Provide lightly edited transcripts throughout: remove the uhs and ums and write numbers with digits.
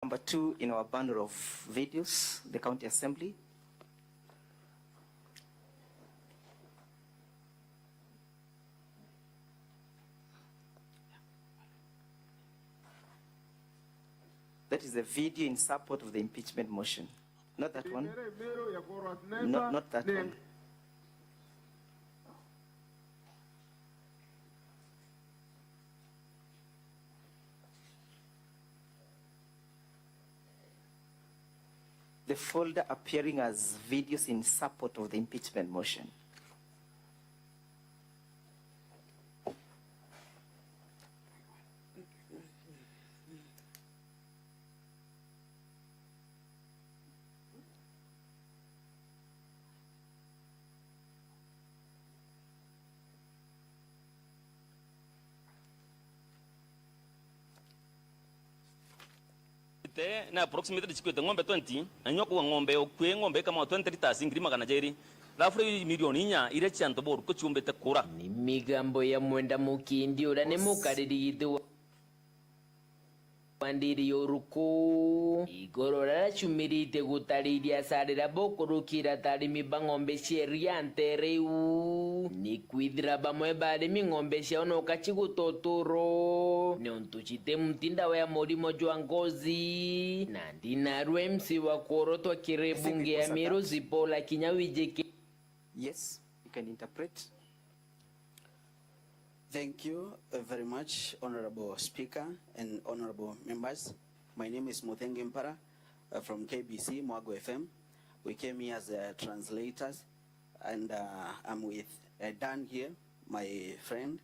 Number 2 in our bundle of videos, the County Assembly. That is the video in support of the impeachment motion. Not that one. Not that one. The folder appearing as videos in support of the impeachment motion. Na approximately chikwete ngombe 20 anyoko ngombe okwe ngombe kama 20 liters ngirima kana jeri lafuri milioni nya ire chanto boru ko chumbe te kura ni migambo ya mwenda mukindi ora ne mukarirido Wandiri yoruko igorora chumirite gutariria sarira bokurukira tarimi bangombe sheria ntereu ni kwidra bamwe barimi ngombe shaono kachigutotoro ne ontuchite mtinda wa morimo jwa ngozi na ndina rwemsi wa korotwa kirebunge ya miro zipola kinyawijeke. Yes, you can interpret. Thank you very much, Honorable Speaker and Honorable members. My name is Muthengi Mpara from KBC, Mwago FM. We came here as translators, and I'm with Dan here, my friend.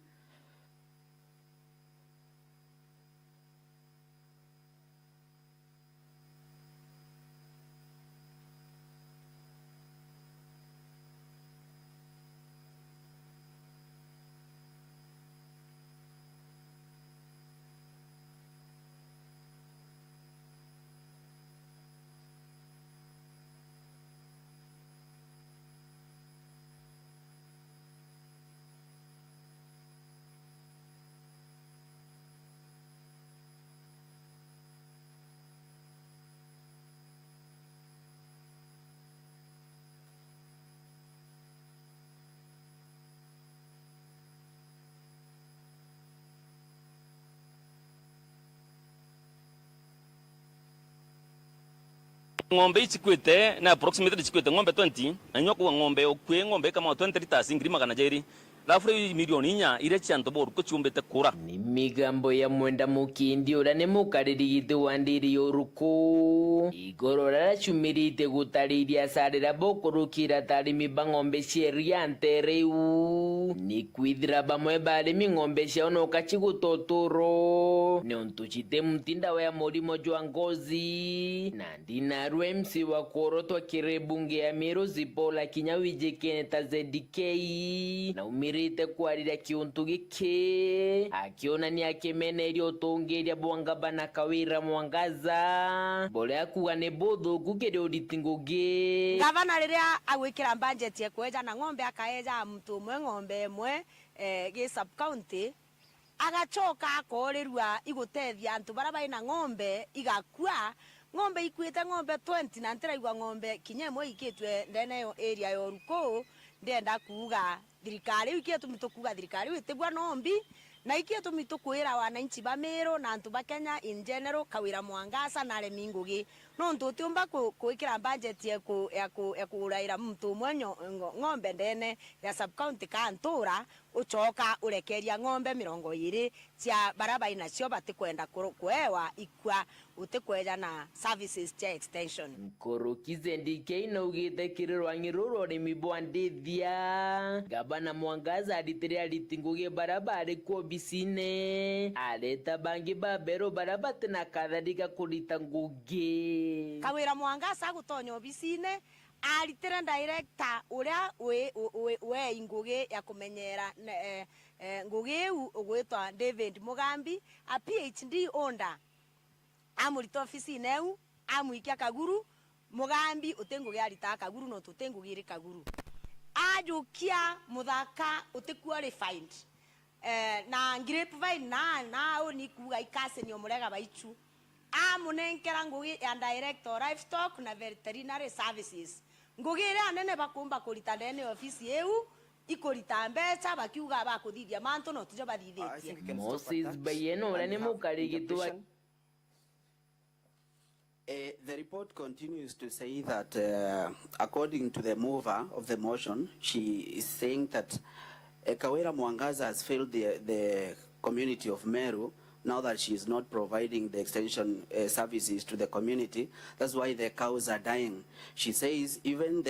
ngombe ichikwete na approximately chikwete ngombe 20 anyoko ngombe okwe ngombe kama 20 liters ngirima kana jeri lafuri milioni nya ire chanto boru ko chumbe te kura ni migambo ya mwenda mukindi ora ne mukarirido wandiri yoruko igorora chumirite gutariria sarira bokurukira tarimi bangombe sheria ntereu ni kwidra bamwe barimi ngombe shaono kachigutotoro ne ontuchite mtinda wa morimo jwa ngozi na ndina rwemsi wa korotwa kirebunge ya miro zipola kinyawijeke tazedikei na umirite kwarira kiuntu gike akiona ni akemene rio tongeria Bwangabana Kawira Mwangaza bole akuga ne bodho gukere oditingoge gavana riria agwikira budget ye kweja na ngombe akaeja mtu mwe ngombe mwe ge sub county agachoka akorerwa igutethia antu baraba ina ngombe igakua ngombe ikwite ngombe 20 na ntiraigwa ngombe kinyemwe ikitwe ndene yo area yoruko ndenda kuuga thirikari ikie tumitukuga thirikari witigwa nombi na ikie tumitukwira wananchi ba Meru na antu ba Kenya in general Kawira Mwangaza na remingugi no ntutumba kuikira budget ya kuraira mtu mwenyo ngombe ndene ya sub county kantura uchoka urekeria ngombe 20 cia baraba inacio batikwenda kuewa ikwa utikweja na services cia extension Nkorokize ndike inaugite kirirwa ngiruro ni mibwandithia Gavana Mwangaza aditire alitinguge barabara ko bisine aleta bangi babero barabate na kadhalika kulita nguge Kawira Mwangaza gutonyo bisine alitire director uria we nguge ya kumenyera nguge ugwetwa David Mugambi a PhD onda amurito ofisi neu amuikia Kaguru Mugambi utenguge alita Kaguru no tutengugire Kaguru ajukia muthaka utiqualified na grapevine na oni kuga ikase ni omurega baichu amunenkera ngugi ya director livestock na veterinary services ngugire anene bakumba kurita ndene ofisi eu ikurita mbeca bakiuga bakuthithia mantu no tujo bathithitie. Moses Bayeno ura ni mukarigitwa. The report continues to say that according to the mover of the motion, she is saying that Kawira Mwangaza has failed the community of Meru now that she is not providing the extension services to the community. That's why the cows are dying. She says even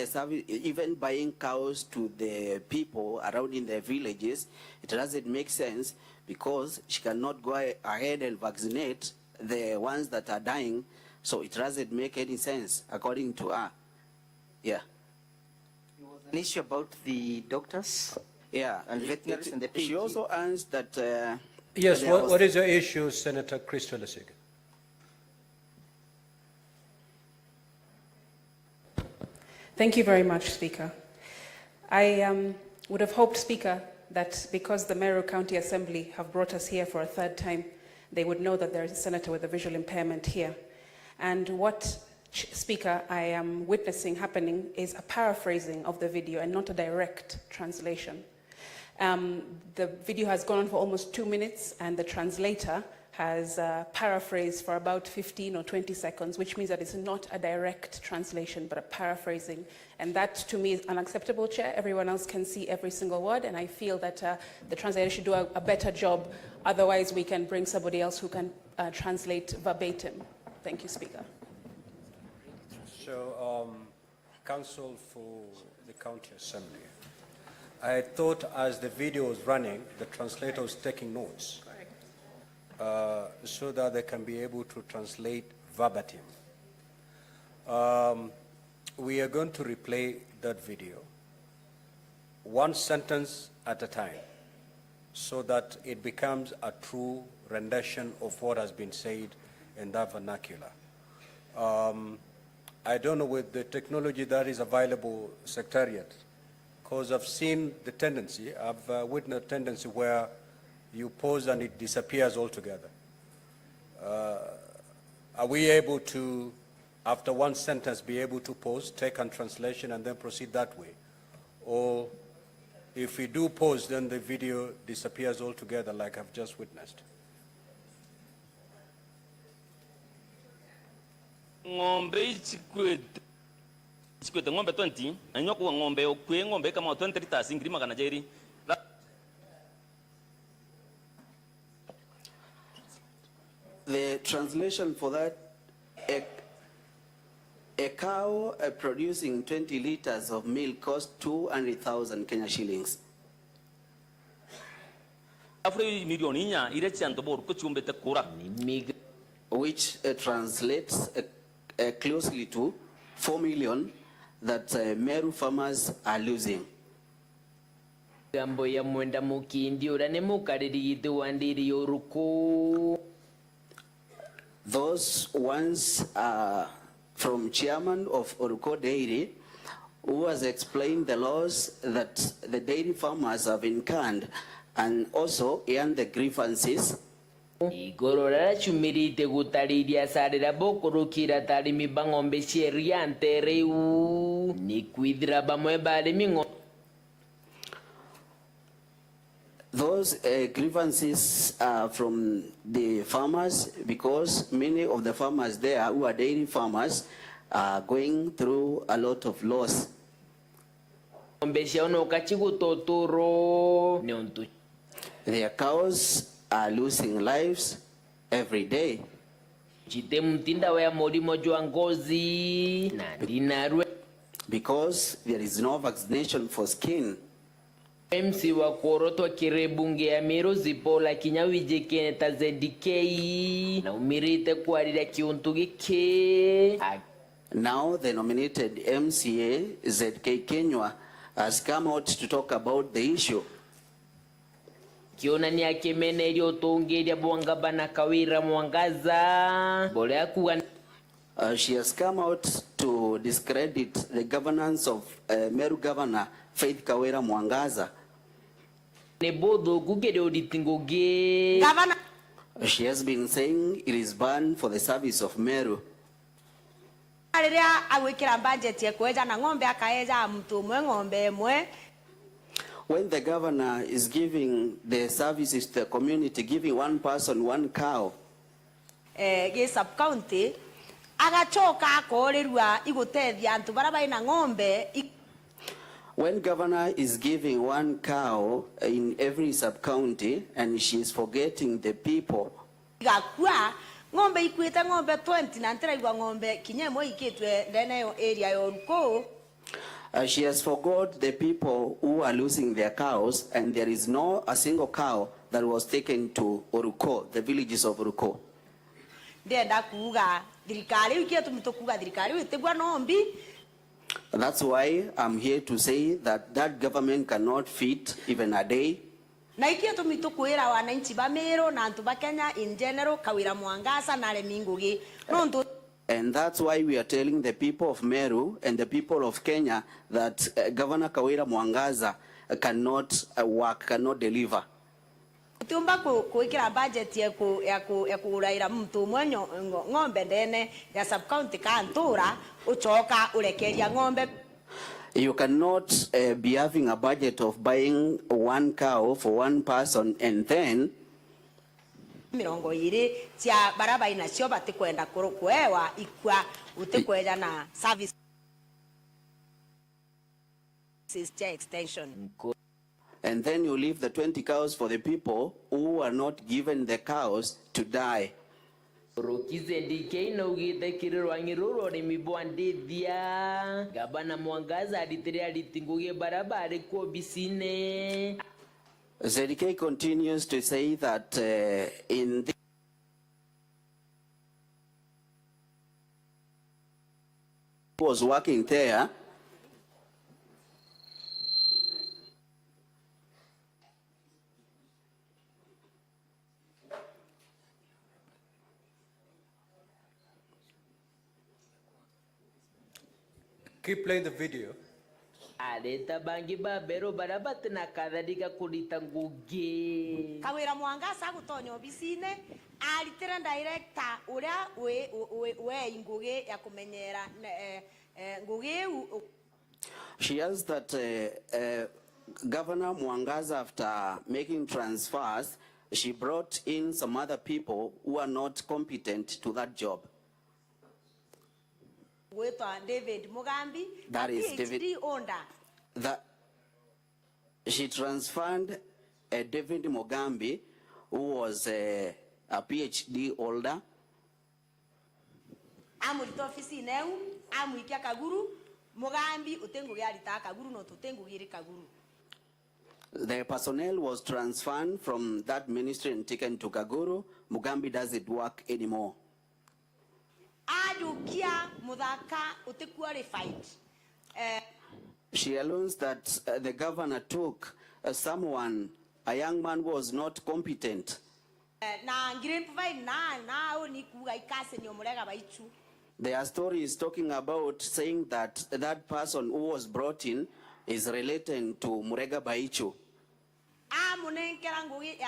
buying cows to the people around in the villages, it doesn't make sense because she cannot go ahead and vaccinate the ones that are dying. So it doesn't make any sense, according to her. Yeah. There was an issue about the doctors. Yeah. And veterinaries and the PG. She also answered that... yes, what is the issue, Senator Christo Lasig? Thank you very much, Speaker. I would have hoped, Speaker, that because the Meru County Assembly have brought us here for a third time, they would know that there is a senator with a visual impairment here. And what, Speaker, I am witnessing happening is a paraphrasing of the video and not a direct translation. The video has gone on for almost 2 minutes, and the translator has paraphrased for about 15 or 20 seconds, which means that it's not a direct translation, but a paraphrasing. And that, to me, is unacceptable, Chair. Everyone else can see every single word, and I feel that the translator should do a better job. Otherwise, we can bring somebody else who can translate verbatim. Thank you, Speaker. So, Counsel for the County Assembly, I thought as the video was running, the translator was taking notes so that they can be able to translate verbatim. We are going to replay that video, one sentence at a time, so that it becomes a true rendition of what has been said in that vernacular. I don't know with the technology that is available, Secretariat, because I've seen the tendency, I've witnessed a tendency where you pause and it disappears altogether. Are we able to, after one sentence, be able to pause, take a translation, and then proceed that way? Or if we do pause, then the video disappears altogether like I've just witnessed? Ngombe chikwete ngombe 20 anyokuwa ngombe okwe ngombe kama 20 liters ngirima kana jeri. The translation for that, a cow producing 20 liters of milk costs 200,000 Kenya shillings. Which translates closely to 4 million that Meru farmers are losing. Those ones are from chairman of Oruko Dairy, who has explained the laws that the dairy farmers have incurred and also and the grievances. Igoro chumirite gutariria sarira bokurukira tarimi bangombe cieriante reu ni kwithira bamwe barimi ngo. Those grievances are from the farmers because many of the farmers there who are dairy farmers are going through a lot of loss. Their cows are losing lives every day. Because there is no vaccination for skin. MC wa Koroto kirebunge ya Meru zipola kinyawije keneta ZDK na umirite kuarira kiuntu gike. Now the nominated MCA ZK Kenywa has come out to talk about the issue. Kiona ni akemene ilio tongeria Bwangabana Kawira Mwangaza. Bole akuwa. She has come out to discredit the governance of Meru Governor Faith Kawira Mwangaza. Nebodo gugere oditingoge. She has been saying it is banned for the service of Meru. When the governor is giving the services to the community, giving one person one cow, sub-county, when governor is giving one cow in every sub-county and she is forgetting the people, ngombe ikwite ngombe 20 na ntiraiwa ngombe kinyemo ikitwe ndene area yoruko. She has forgot the people who are losing their cows, and there is no a single cow that was taken to Oruko, the villages of Oruko. Ndenda kuga dirikari ikietu mitokuga dirikari itegwa nombi. That's why I'm here to say that that government cannot feed even a day. Na ikietu mitokuira wananchi ba Meru na antu ba Kenya in general Kawira Mwangaza na Lemingugi. And that's why we are telling the people of Meru and the people of Kenya that Governor Kawira Mwangaza cannot work, cannot deliver. Tumba kuikira budget ya kuuraira mtu mwenyo ngombe ndene ya sub-county kantura uchoka ulekeria ngombe. You cannot be having a budget of buying one cow for one person and then mirongo iri cia baraba inacio batikwenda kuewa ikwa utikweja na service extension. And then you leave the 20 cows for the people who are not given the cows to die. Gavana Mwangaza alitiria litinguge barabara kwa bisine. ZK continues to say that in the was working there, keep playing the video. Aleta bangi babero barabate na kadhalika kulita nguge. Kawira Mwangaza gutonyo bisine alitira director uria we nguge ya kumenyera nguge. She has that Governor Mwangaza, after making transfers, she brought in some other people who are not competent to that job. David Mugambi, that is PhD David Onda. That she transferred David Mugambi, who was a PhD holder. Amulito ofisi neu, amuikia Kaguru, Mugambi utengu ya alita Kaguru no tutengu giri Kaguru. The personnel was transferred from that ministry and taken to Kaguru. Mugambi doesn't work anymore. She allows that the governor took someone, a young man who was not competent. Their story is talking about saying that that person who was brought in is related to Murega Baichu.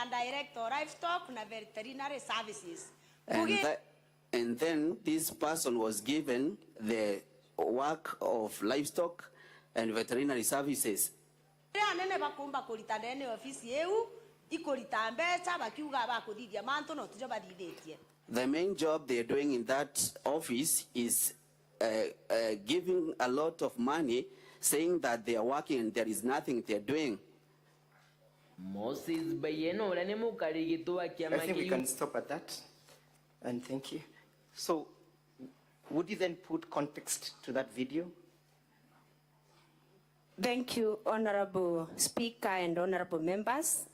Director livestock na veterinary services. And then this person was given the work of livestock and veterinary services. The main job they're doing in that office is giving a lot of money, saying that they are working and there is nothing they're doing. I think we can stop at that. And thank you. So, would you then put context to that video? Thank you, Honorable Speaker and Honorable Members.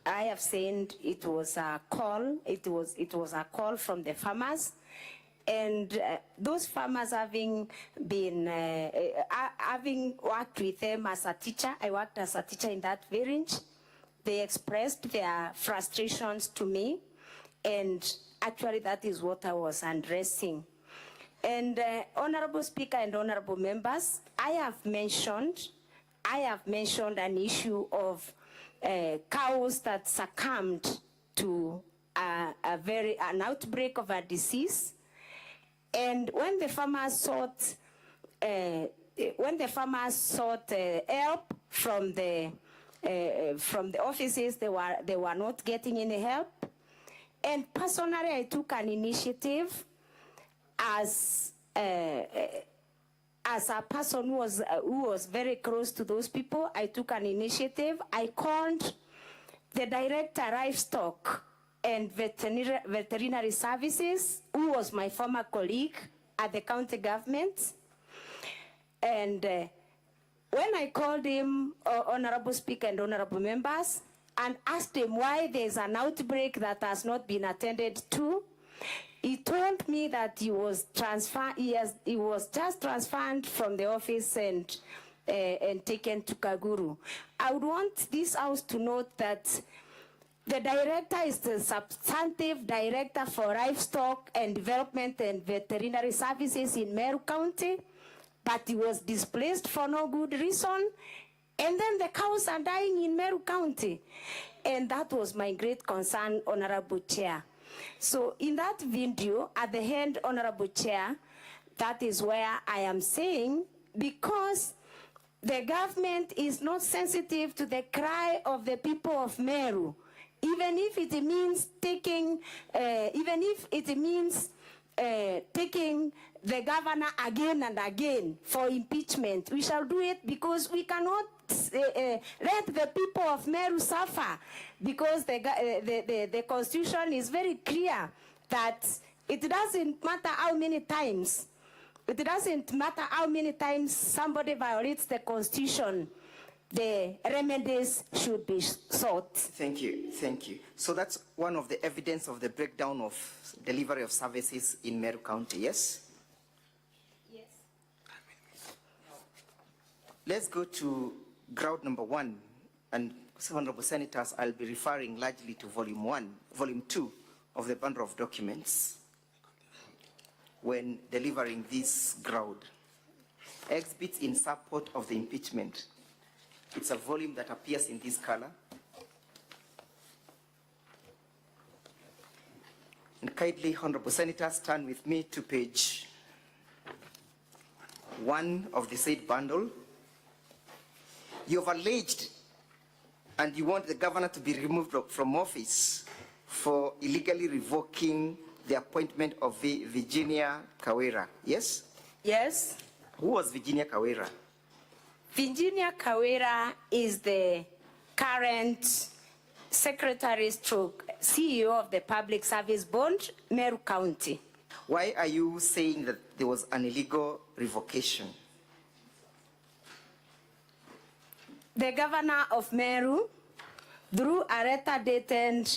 I have said it was a call. It was a call from the farmers, and those farmers having been having worked with them as a teacher. I worked as a teacher in that village. They expressed their frustrations to me, and actually that is what I was addressing. And Honorable Speaker and Honorable Members, I have mentioned an issue of cows that succumbed to an outbreak of a disease. And when the farmers sought help from the offices, they were not getting any help. And personally, I took an initiative as a person who was very close to those people. I took an initiative. I called the director livestock and veterinary services, who was my former colleague at the county government. And when I called him, Honorable Speaker and Honorable Members, and asked him why there's an outbreak that has not been attended to, he told me that he was just transferred from the office and taken to Kaguru. I would want this house to note that the director is the substantive director for livestock and development and veterinary services in Meru County, but he was displaced for no good reason. And then the cows are dying in Meru County. And that was my great concern, Honorable Chair. So in that video, at the end, Honorable Chair, that is where I am saying, because the government is not sensitive to the cry of the people of Meru, even if it means taking the governor again and again for impeachment, we shall do it, because we cannot let the people of Meru suffer, because the constitution is very clear that it doesn't matter how many times, somebody violates the constitution, the remedies should be sought. Thank you, thank you. So that's one of the evidence of the breakdown of delivery of services in Meru County, yes? Yes. Let's go to ground number 1, and Honorable Senators, I'll be referring largely to volume 2 of the bundle of documents when delivering this ground. Exhibits in support of the impeachment. It's a volume that appears in this color. And kindly, Honorable Senators, turn with me to page 1 of the said bundle. You have alleged and you want the governor to be removed from office for illegally revoking the appointment of Virginia Kawira, yes? Yes. Who was Virginia Kawira? Virginia Kawira is the current CEO of the Public Service Board, Meru County. Why are you saying that there was an illegal revocation? The governor of Meru, through a letter dated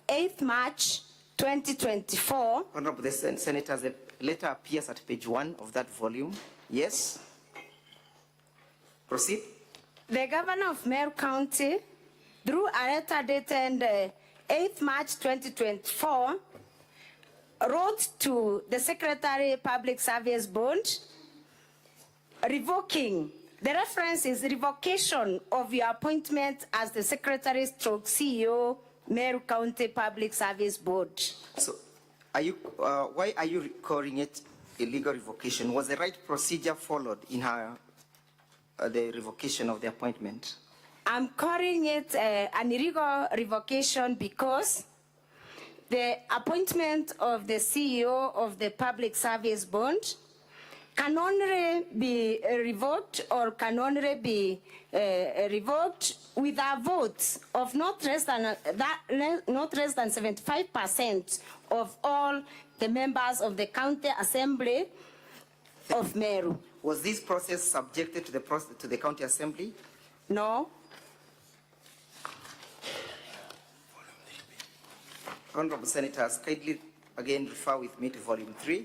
8th March 2024. Honorable Senators, the letter appears at page 1 of that volume. Yes? Proceed. The governor of Meru County, through a letter dated 8th March 2024, wrote to the Secretary Public Service Board revoking, the reference is revocation of your appointment as the Secretary / CEO, Meru County Public Service Board. So, why are you calling it illegal revocation? Was the right procedure followed in the revocation of the appointment? I'm calling it an illegal revocation because the appointment of the CEO of the Public Service Board can only be revoked or can only be revoked with a vote of not less than 75% of all the members of the County Assembly of Meru. Was this process subjected to the County Assembly? No. Honorable Senators, kindly again refer with me to volume 3.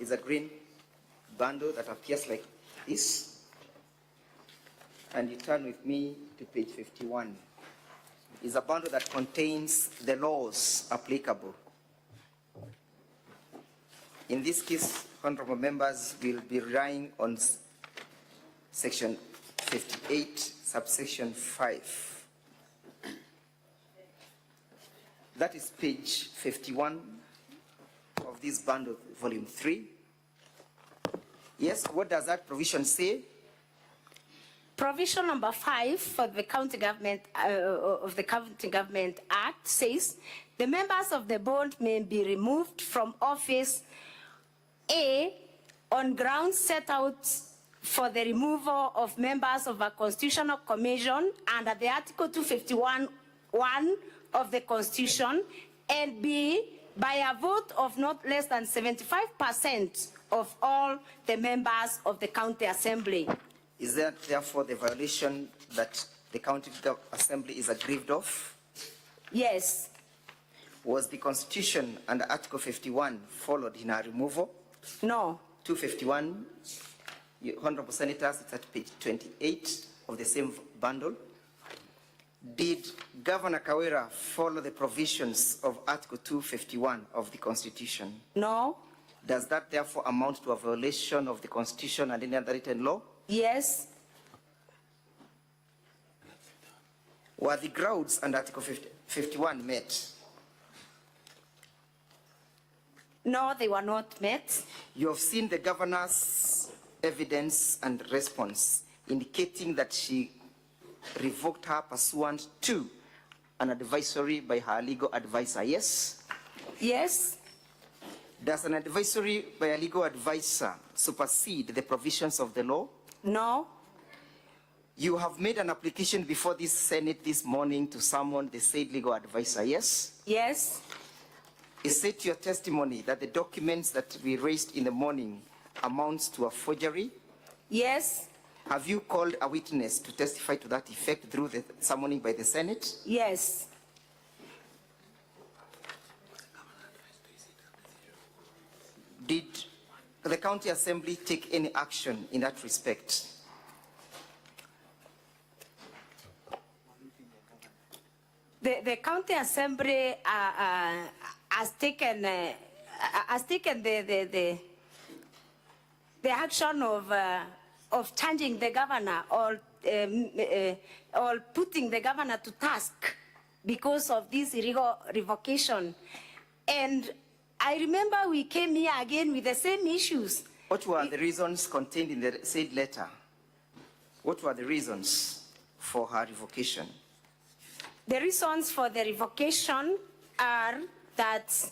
It's a green bundle that appears like this. And you turn with me to page 51. It's a bundle that contains the laws applicable. In this case, honorable members will be relying on section 58, subsection 5. That is page 51 of this bundle, volume 3. Yes, what does that provision say? Provision number 5 for the County Government of the County Government Act says the members of the board may be removed from office A on grounds set out for the removal of members of a constitutional commission under the Article 251(1) of the Constitution, and B by a vote of not less than 75% of all the members of the County Assembly. Is that therefore the violation that the County Assembly is aggrieved of? Yes. Was the Constitution under Article 51 followed in our removal? No. 251, Honorable Senators, it's at page 28 of the same bundle. Did Governor Kawira follow the provisions of Article 251 of the Constitution? No. Does that therefore amount to a violation of the Constitution and any other written law? Yes. Were the grounds under Article 51 met? No, they were not met. You have seen the governor's evidence and response indicating that she revoked her pursuant to an advisory by her legal advisor, yes? Yes. Does an advisory by a legal advisor supersede the provisions of the law? No. You have made an application before this Senate this morning to summon the said legal advisor, yes? Yes. Is it your testimony that the documents that we raised in the morning amounts to a forgery? Yes. Have you called a witness to testify to that effect through the summoning by the Senate? Yes. Did the County Assembly take any action in that respect? The County Assembly has taken the action of changing the governor or putting the governor to task because of this illegal revocation. And I remember we came here again with the same issues. What were the reasons contained in the said letter? What were the reasons for her revocation? The reasons for the revocation are that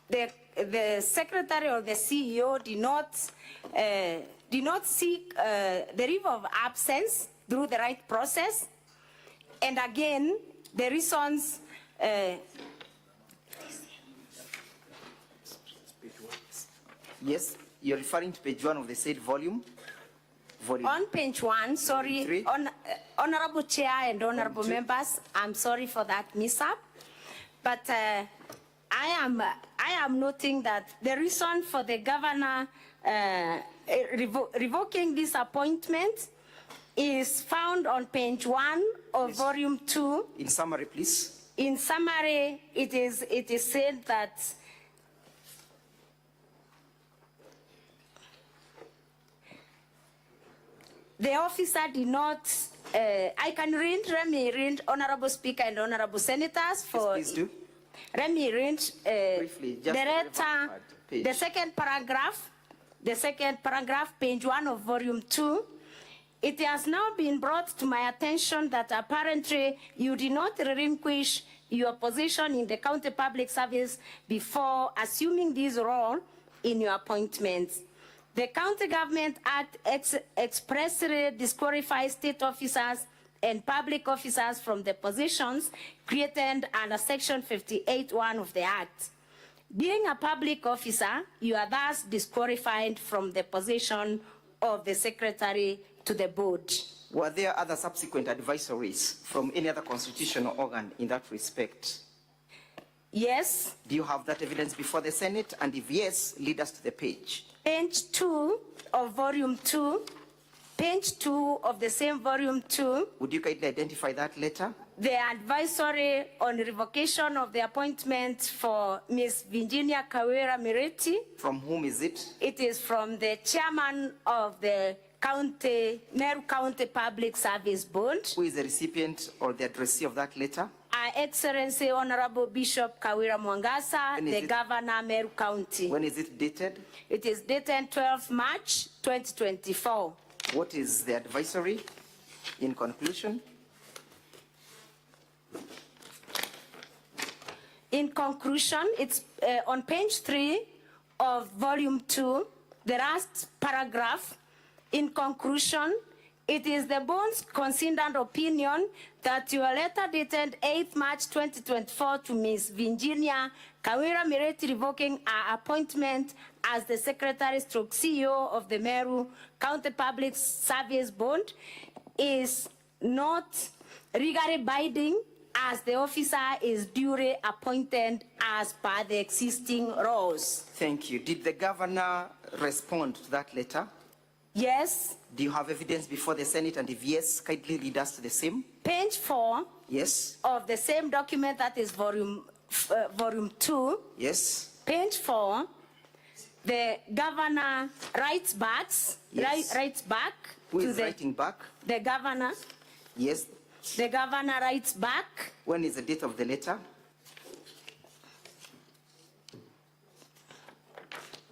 the secretary or the CEO did not seek the leave of absence through the right process. And again, the reasons yes, you're referring to page 1 of the said volume? On page 1, sorry, Honorable Chair and Honorable Members, I'm sorry for that mishap, but I am noting that the reason for the governor revoking this appointment is found on page 1 of volume 2. In summary, please. In summary, it is said that the officer did not, I can read, let me read, Honorable Speaker and Honorable Senators, for, yes, please do. Let me read Briefly, just the letter, page. the second paragraph, page 1 of volume 2. It has now been brought to my attention that apparently you did not relinquish your position in the County Public Service before assuming this role in your appointments. The County Government Act expressly disqualifies state officers and public officers from the positions created under Section 58(1) of the Act. Being a public officer, you are thus disqualified from the position of the Secretary to the Board. Were there other subsequent advisories from any other constitutional organ in that respect? Yes. Do you have that evidence before the Senate? And if yes, lead us to the page. Page 2 of volume 2, page 2 of the same volume 2. Would you kindly identify that letter? The advisory on revocation of the appointment for Ms. Virginia Kawira Mireti. From whom is it? It is from the chairman of the Meru County Public Service Board. Who is the recipient or the addressee of that letter? Her Excellency Honorable Bishop Kawira Mwangazza, When is the it? Governor, Meru County. When is it dated? It is dated 12 March 2024. What is the advisory in conclusion? In conclusion, it's on page 3 of volume 2, the last paragraph. In conclusion, it is the board's considered opinion that your letter dated 8th March 2024 to Ms. Virginia Kawira Mireti revoking her appointment as the Secretary/CEO of the Meru County Public Service Board is not legally binding, as the officer is duly appointed as per the existing laws. Thank you. Did the governor respond to that letter? Yes. Do you have evidence before the Senate? And if yes, kindly read us the same. Page 4 Yes. of the same document, that is volume 2. Yes. Page 4, the governor writes back. Yes. Writes back. Who to is the, writing back? The governor. Yes. The governor writes back. When is the date of the letter?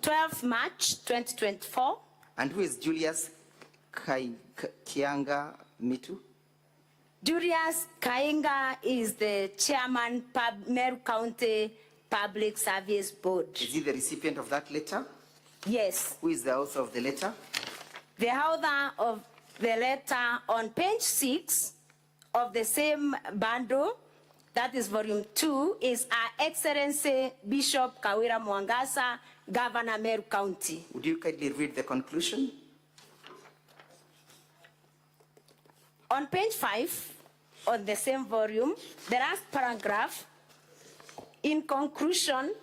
12 March 2024. And who is Julius Kianga Mitu? Julius Kainga is the chairman Meru County Public Service Board. Is he the recipient of that letter? Yes. Who is the author of the letter? The author of the letter on page 6 of the same bundle, that is volume 2, is Her Excellency Bishop Kawira Mwangazza, Governor Meru County. Would you kindly read the conclusion? On page 5 of the same volume, the last paragraph, in conclusion,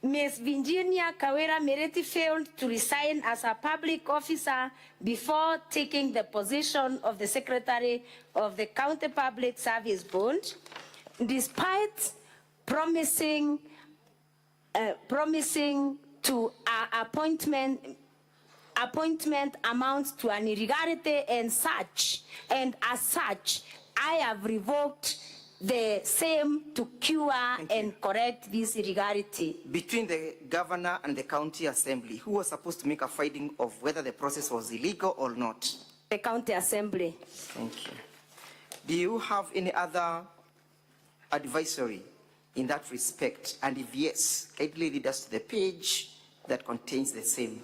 Ms. Virginia Kawira Mireti failed to resign as a public officer before taking the position of the Secretary of the County Public Service Board, despite promising to appointment amounts to an irregularity and as such, I have revoked the same to cure and correct this irregularity. Between the governor and the county assembly, who was supposed to make a finding of whether the process was illegal or not? The county assembly. Thank you. Do you have any other advisory in that respect? And if yes, kindly read us to the page that contains the same.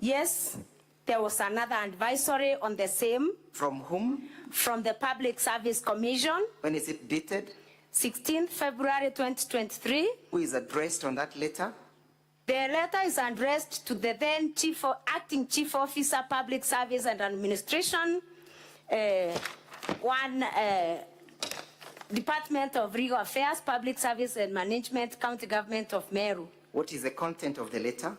Yes, there was another advisory on the same. From whom? From the Public Service Commission. When is it dated? 16th February 2023. Who is addressed on that letter? The letter is addressed to the then Acting Chief Officer, Public Service and Administration, Department of Legal Affairs, Public Service and Management, County Government of Meru. What is the content of the letter?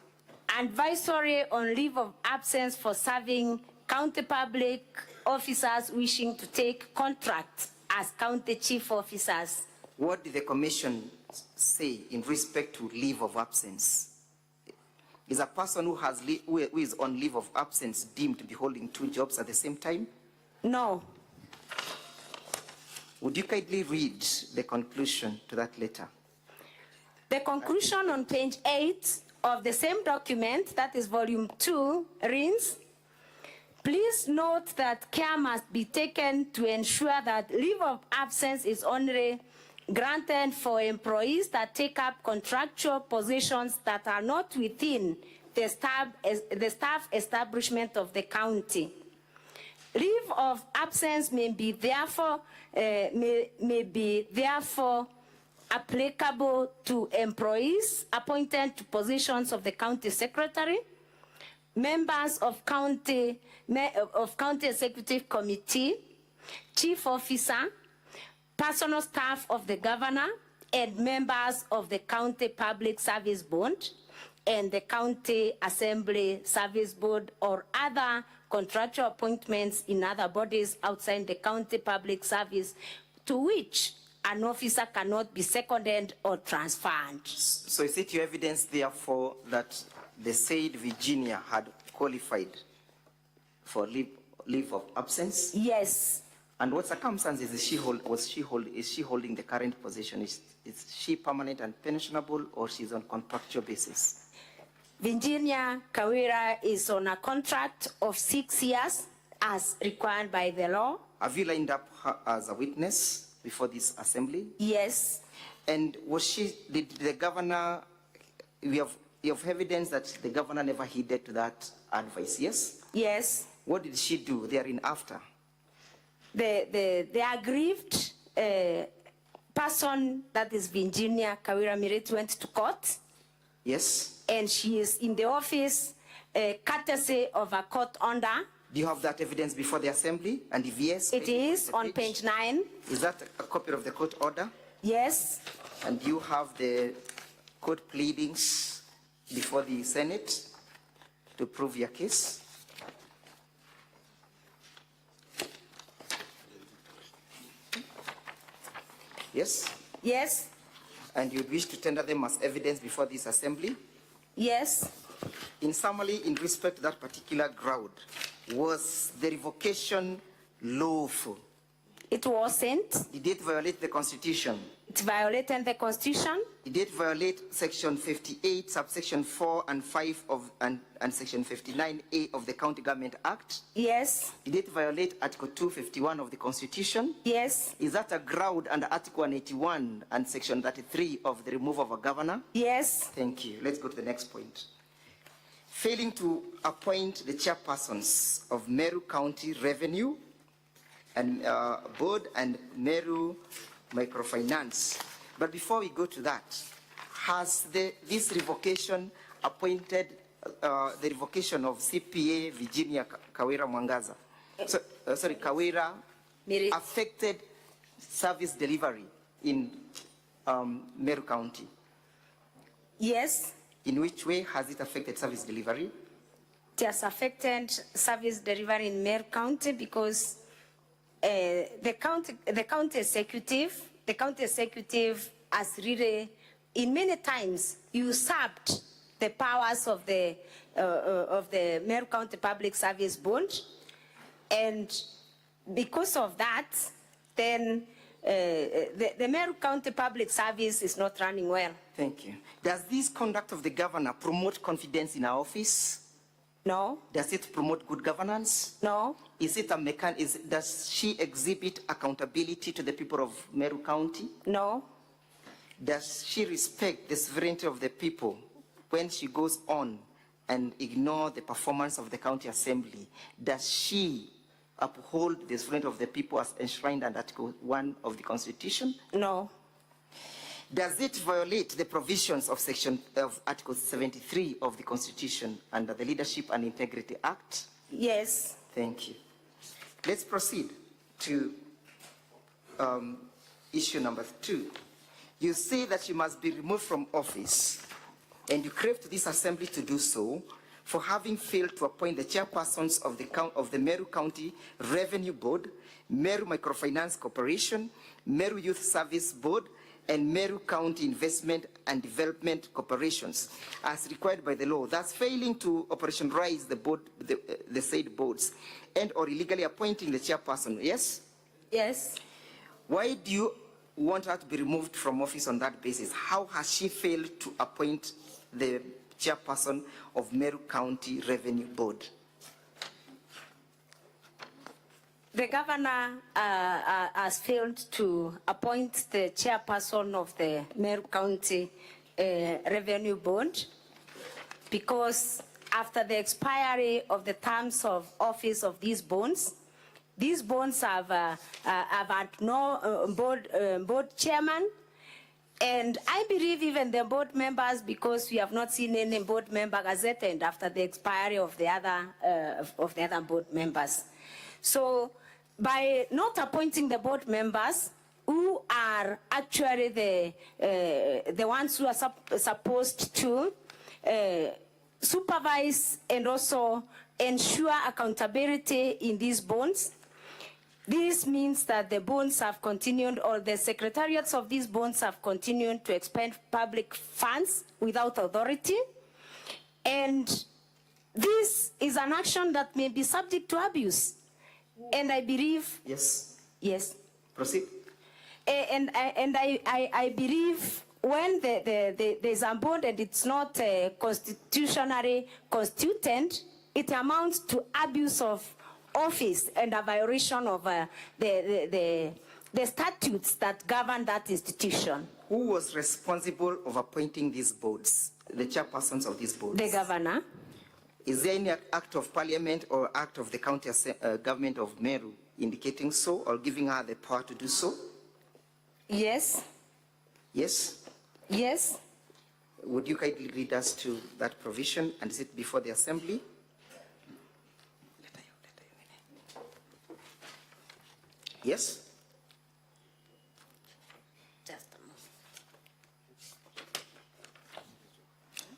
Advisory on leave of absence for serving county public officers wishing to take contract as county chief officers. What did the commission say in respect to leave of absence? Is a person who is on leave of absence deemed to be holding 2 jobs at the same time? No. Would you kindly read the conclusion to that letter? The conclusion on page 8 of the same document, that is volume 2, reads, please note that care must be taken to ensure that leave of absence is only granted for employees that take up contractual positions that are not within the staff establishment of the county. Leave of absence may be therefore applicable to employees appointed to positions of the county secretary, members of county executive committee, chief officer, personal staff of the governor, and members of the county public service board and the county assembly service board or other contractual appointments in other bodies outside the county public service to which an officer cannot be seconded or transferred. So is it your evidence, therefore, that the said Virginia had qualified for leave of absence? Yes. And what circumstances is she holding the current position? Is she permanent and pensionable, or she's on contractual basis? Virginia Kawira is on a contract of 6 years as required by the law. Have you lined up her as a witness before this assembly? Yes. And did the governor, you have evidence that the governor never heeded to that advice, yes? Yes. What did she do therein after? The aggrieved person, that is Virginia Kawira Miret, went to court. Yes. And she is in the office courtesy of a court order. Do you have that evidence before the assembly? And if yes, it is on page 9. Is that a copy of the court order? Yes. And you have the court pleadings before the Senate to prove your case? Yes? Yes. And you wish to tender them as evidence before this assembly? Yes. In summary, in respect to that particular ground, was the revocation lawful? It wasn't. Did it violate the Constitution? It violated the Constitution. Did it violate Section 58, subsection 4 and 5 and Section 59A of the County Government Act? Yes. Did it violate Article 251 of the Constitution? Yes. Is that a ground under Article 181 and Section 33 of the removal of a governor? Yes. Thank you. Let's go to the next point. Failing to appoint the chairpersons of Meru County Revenue and Board and Meru Microfinance. But before we go to that, has this revocation appointed the revocation of CPA Virginia Kawira Mwangaza, Kawira, affected service delivery in Meru County? Yes. In which way has it affected service delivery? It has affected service delivery in Meru County because the county executive has really, in many times, usurped the powers of the Meru County Public Service Board, and because of that, then the Meru County Public Service is not running well. Thank you. Does this conduct of the governor promote confidence in our office? No. Does it promote good governance? No. Is it does she exhibit accountability to the people of Meru County? No. Does she respect the sovereignty of the people when she goes on and ignore the performance of the county assembly? Does she uphold the sovereignty of the people as enshrined in Article 1 of the Constitution? No. Does it violate the provisions of Article 73 of the Constitution under the Leadership and Integrity Act? Yes. Thank you. Let's proceed to issue number 2. You say that she must be removed from office, and you crave to this assembly to do so for having failed to appoint the chairpersons of the Meru County Revenue Board, Meru Microfinance Corporation, Meru Youth Service Board, and Meru County Investment and Development Corporations as required by the law, thus failing to operationalize the said boards and or illegally appointing the chairperson, yes? Yes. Why do you want her to be removed from office on that basis? How has she failed to appoint the chairperson of Meru County Revenue Board? The governor has failed to appoint the chairperson of the Meru County Revenue Board because after the expiry of the terms of office of these bonds have had no board chairman, and I believe even the board members, because we have not seen any board member gazetted after the expiry of the other board members. So by not appointing the board members, who are actually the ones who are supposed to supervise and also ensure accountability in these bonds, this means that the bonds have continued, or the secretariats of these bonds have continued to expend public funds without authority. And this is an action that may be subject to abuse. And I believe yes, Yes. Proceed. And I believe when there's a bond and it's not constitutionally constituted, it amounts to abuse of office and a violation of the statutes that govern that institution. Who was responsible of appointing these boards, the chairpersons of these boards? The governor. Is there any act of parliament or act of the county government of Meru indicating so or giving her the power to do so? Yes. Yes? Yes. Would you kindly read us to that provision and sit before the assembly? Yes?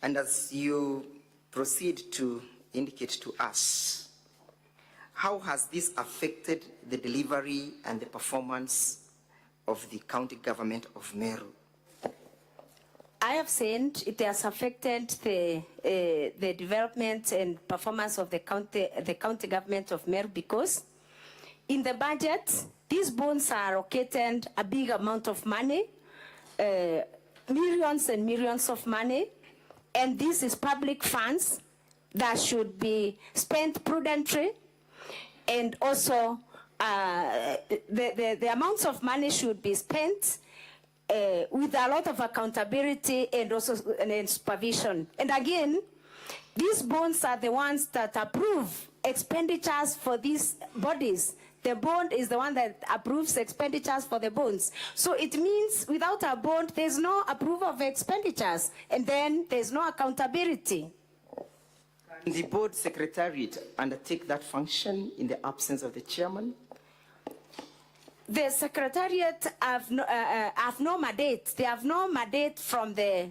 And as you proceed to indicate to us, how has this affected the delivery and the performance of the county government of Meru? I have said it has affected the development and performance of the county government of Meru because in the budget, these bonds are allocated a big amount of money, millions and millions of money, and this is public funds that should be spent prudently, and also the amounts of money should be spent with a lot of accountability and also and supervision. And again, these bonds are the ones that approve expenditures for these bodies. The bond is the one that approves expenditures for the bonds. So it means without a bond, there's no approval of expenditures, and then there's no accountability. Can the board secretariat undertake that function in the absence of the chairman? The secretariat have no mandate. They have no mandate from the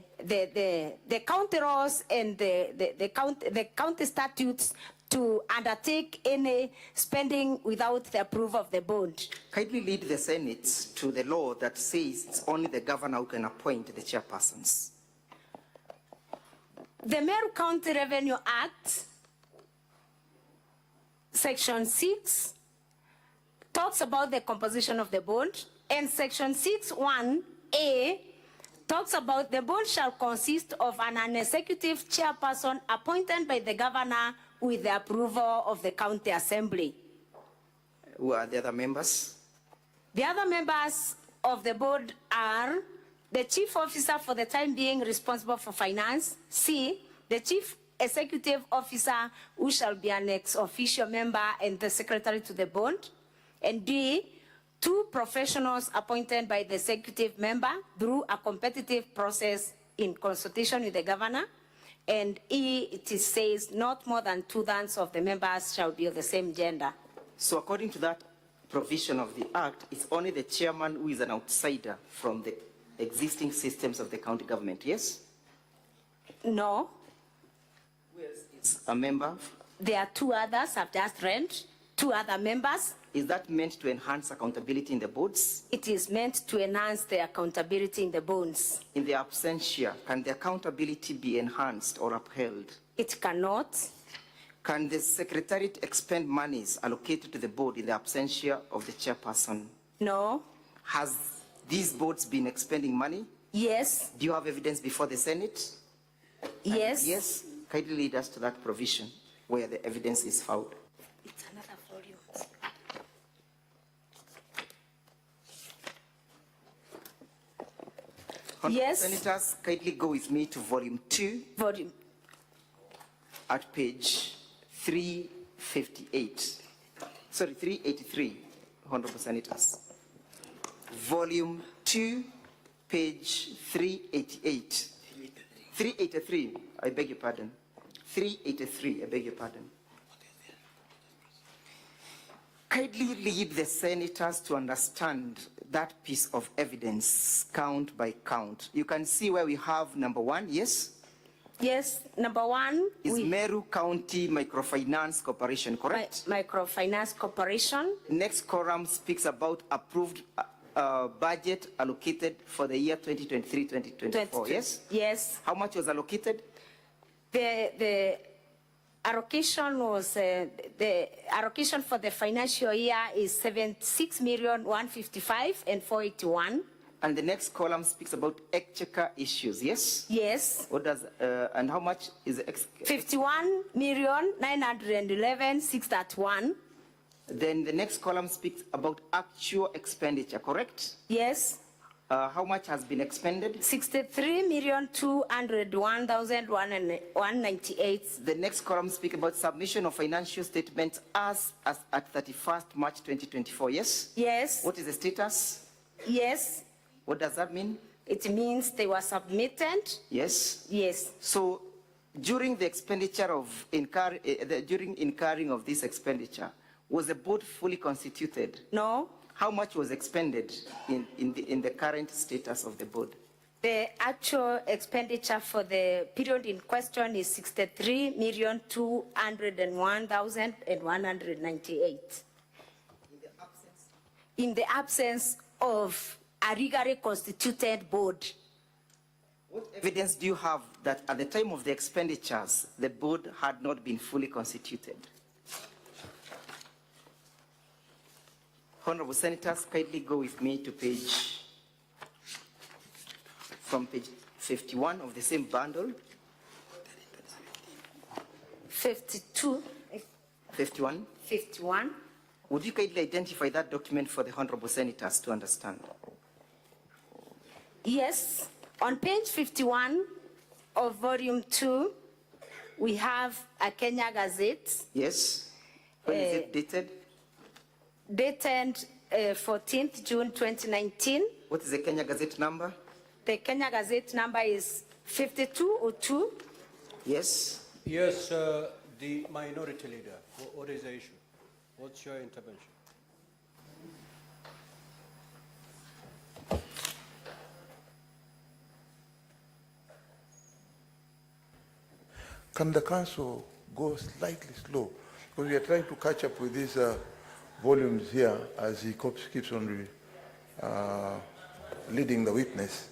county laws and the county statutes to undertake any spending without the approval of the board. Kindly lead the Senate to the law that says it's only the governor who can appoint the chairpersons. The Meru County Revenue Act, Section 6, talks about the composition of the board, and Section 6(1)(a) talks about the board shall consist of an executive chairperson appointed by the governor with the approval of the county assembly. Who are the other members? The other members of the board are the chief officer for the time being responsible for finance, C, the chief executive officer who shall be an ex-officio member and the secretary to the board, and D, 2 professionals appointed by the executive member through a competitive process in consultation with the governor, and E, it says not more than 2/3 of the members shall be of the same gender. So according to that provision of the act, it's only the chairman who is an outsider from the existing systems of the county government, yes? No. It's a member. There are 2 others I've just read, 2 other members. Is that meant to enhance accountability in the boards? It is meant to enhance the accountability in the bonds. In the absentia, can the accountability be enhanced or upheld? It cannot. Can the secretariat expend monies allocated to the board in the absentia of the chairperson? No. Has these boards been expending money? Yes. Do you have evidence before the Senate? Yes. And yes. Kindly lead us to that provision where the evidence is found. It's another volume. Yes. Senators, kindly go with me to volume 2. Volume. At page 358. Sorry, 383, Honorable Senators. Volume 2, page 388. 383, I beg your pardon. 383, I beg your pardon. Kindly lead the senators to understand that piece of evidence, count by count. You can see where we have number 1, yes? Yes, number 1 is Meru County Microfinance Corporation, correct? Microfinance Corporation. Next column speaks about approved budget allocated for the year 2023-2024, yes? Yes. How much was allocated? The allocation was, the allocation for the financial year is 76,155,481. And the next column speaks about exchequer issues, yes? Yes. What does, and how much is the 51,911,631. Then the next column speaks about actual expenditure, correct? Yes. How much has been expended? 63,201,198. The next column speaks about submission of financial statements as at 31st March 2024, yes? Yes. What is the status? Yes. What does that mean? It means they were submitted. Yes? Yes. So during the expenditure of, during incurring of this expenditure, was the board fully constituted? No. How much was expended in the current status of the board? The actual expenditure for the period in question is 63,201,198. In the absence of a legally constituted board. What evidence do you have that at the time of the expenditures, the board had not been fully constituted? Honorable Senators, kindly go with me to from page 51 of the same bundle. 52. 51. 51. Would you kindly identify that document for the Honorable Senators to understand? Yes. On page 51 of volume 2, we have a Kenya Gazette. Yes. When is it dated? Dated 14th June 2019. What is the Kenya Gazette number? The Kenya Gazette number is 5202. Yes. Yes, the minority leader, what is the issue? What's your intervention? Can the council go slightly slow? Because we are trying to catch up with these volumes here as he keeps on leading the witness.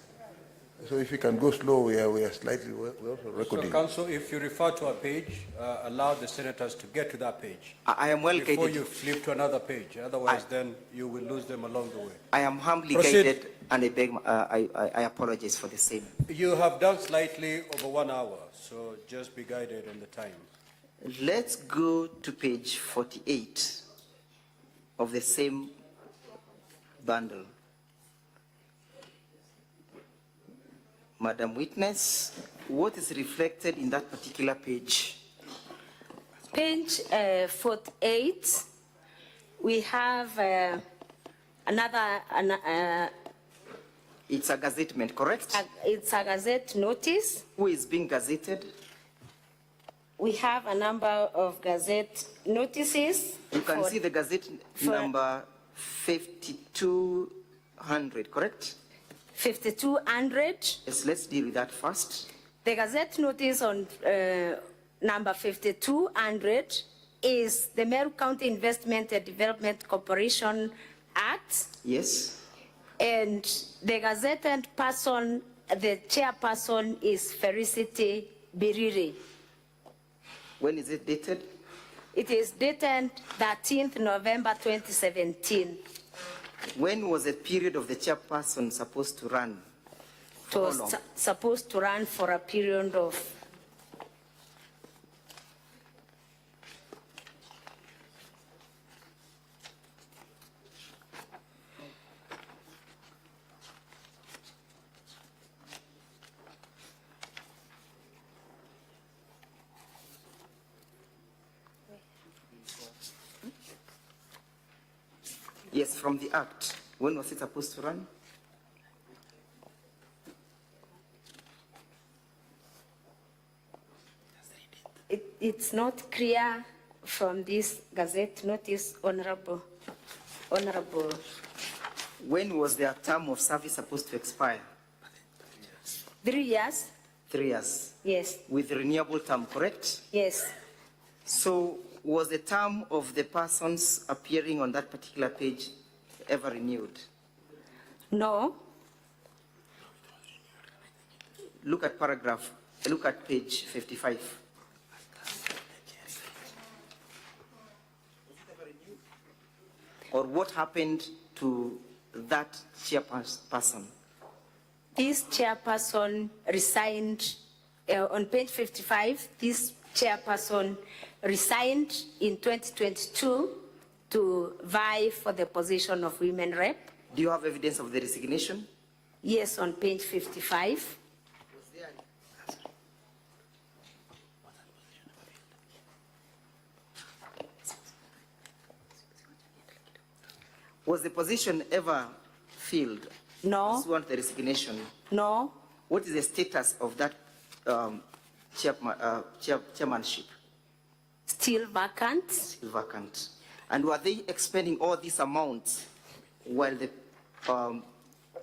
So if you can go slow, we are slightly, we're also recording. So, Council, if you refer to a page, allow the senators to get to that page. I am well guided. Before you flip to another page, otherwise then you will lose them along the way. I am humbly Proceed. guided, and I beg, I apologize for the same. You have done slightly over 1 hour, so just be guided on the time. Let's go to page 48 of the same bundle. Madam Witness, what is reflected in that particular page? Page 48, we have It's a gazettement, correct? it's a Gazette notice. Who is being gazetted? We have a number of Gazette notices. You can for- see the Gazette for- number 5200, correct? 5200. Yes, let's deal with that first. The Gazette notice on number 5200 is the Meru County Investment and Development Corporation Act. Yes. And the gazetted person, the chairperson is Felicity Biriri. When is it dated? It is dated 13th November 2017. When was the period of the chairperson supposed to run? It was How long? supposed to run for a period of Yes, from the Act. When was it supposed to run? It's not clear from this Gazette notice, Honorable. When was their term of service supposed to expire? 3 years? 3 years. Yes, With renewable term, correct? yes. So was the term of the persons appearing on that particular page ever renewed? No, Look at page 55. or what happened to that chairperson? This chairperson resigned on page 55. This chairperson resigned in 2022 to vie for the position of women rep. Do you have evidence of the resignation? Yes, on page 55. Was the position ever filled? No. Pursuant to the resignation? No. What is the status of that chairmanship? Still vacant. Still vacant. And were they expending all these amounts while the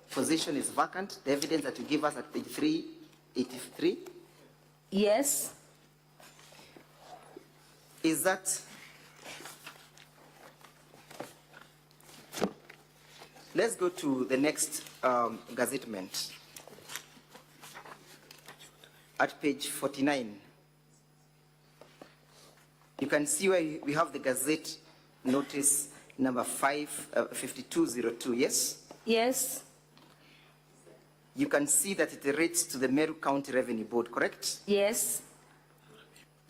position is vacant? The evidence that you give us at page 383? Yes. Is that... Let's go to the next gazettement. At page 49. You can see where we have the Gazette notice number 5202, yes? Yes. You can see that it relates to the Meru County Revenue Board, correct? Yes.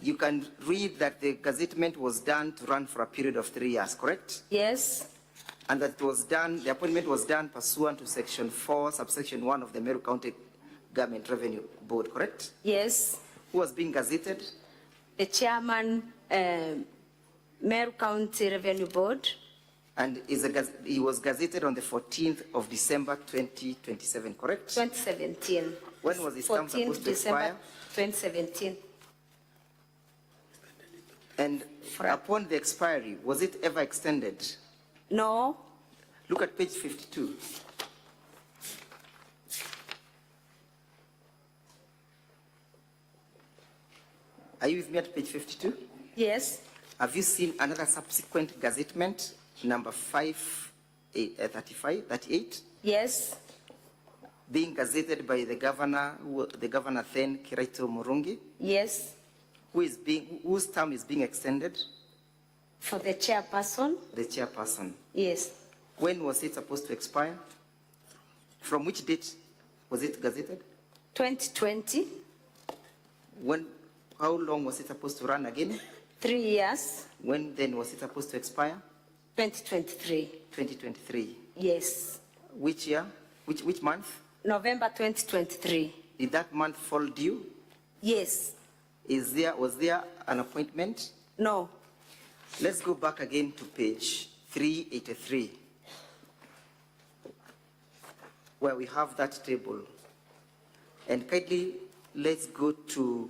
You can read that the gazettement was done to run for a period of 3 years, correct? Yes. And that it was done, the appointment was done pursuant to section 4, subsection 1 of the Meru County Government Revenue Board, correct? Yes. Who was being gazetted? The chairman, Meru County Revenue Board. And he was gazetted on the 14th of December 2027, correct? 2017. When was his term supposed to expire? 2017. And upon the expiry, was it ever extended? No. Look at page 52. Are you with me at page 52? Yes. Have you seen another subsequent gazettement, number 38? Yes. Being gazetted by the governor then, Kiraito Murungi? Yes. Whose term is being extended? For the chairperson? The chairperson. Yes. When was it supposed to expire? From which date was it gazetted? 2020. How long was it supposed to run again? 3 years. When then was it supposed to expire? 2023. 2023. Yes. Which year? Which month? November 2023. Did that month fall due? Yes. Was there an appointment? No. Let's go back again to page 383, where we have that table. And kindly, let's go to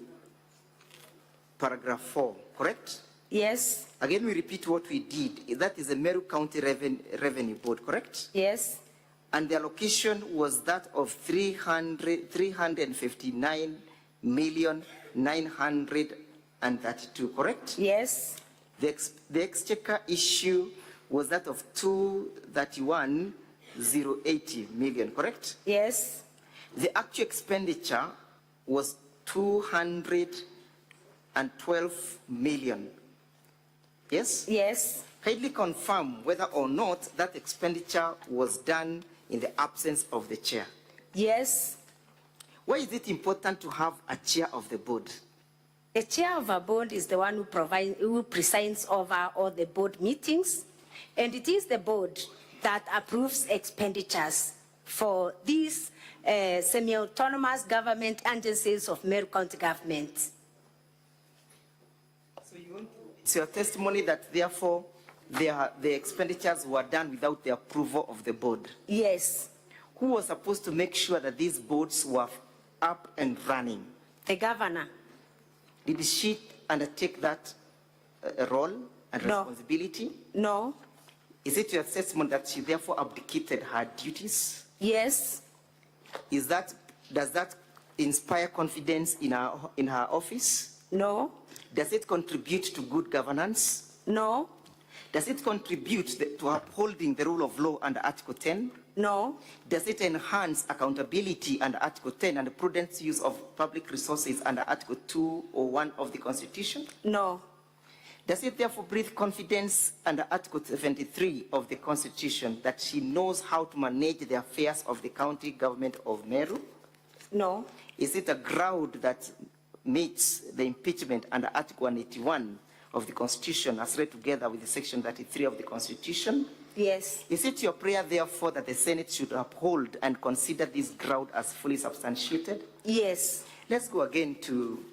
paragraph 4, correct? Yes. Again, we repeat what we did. That is the Meru County Revenue Board, correct? Yes. And the allocation was that of 359,932, correct? Yes. The exchequer issue was that of 231,080 million, correct? Yes. The actual expenditure was 212 million. Yes? Yes. Kindly confirm whether or not that expenditure was done in the absence of the chair. Yes. Why is it important to have a chair of the board? The chair of a board is the one who presides over all the board meetings, and it is the board that approves expenditures for these semi-autonomous government agencies of Meru County government. So it's your testimony that therefore the expenditures were done without the approval of the board? Yes. Who was supposed to make sure that these boards were up and running? The governor. Did she undertake that role and responsibility? No. Is it your assessment that she therefore abdicated her duties? Yes. Does that inspire confidence in her office? No. Does it contribute to good governance? No. Does it contribute to upholding the rule of law under Article 10? No. Does it enhance accountability under Article 10 and the prudent use of public resources under Article 2 or 1 of the Constitution? No. Does it therefore breathe confidence under Article 73 of the Constitution that she knows how to manage the affairs of the county government of Meru? No. Is it a ground that meets the impeachment under Article 181 of the Constitution as read together with the Section 33 of the Constitution? Yes. Is it your prayer, therefore, that the Senate should uphold and consider this ground as fully substantiated? Yes. Let's go again to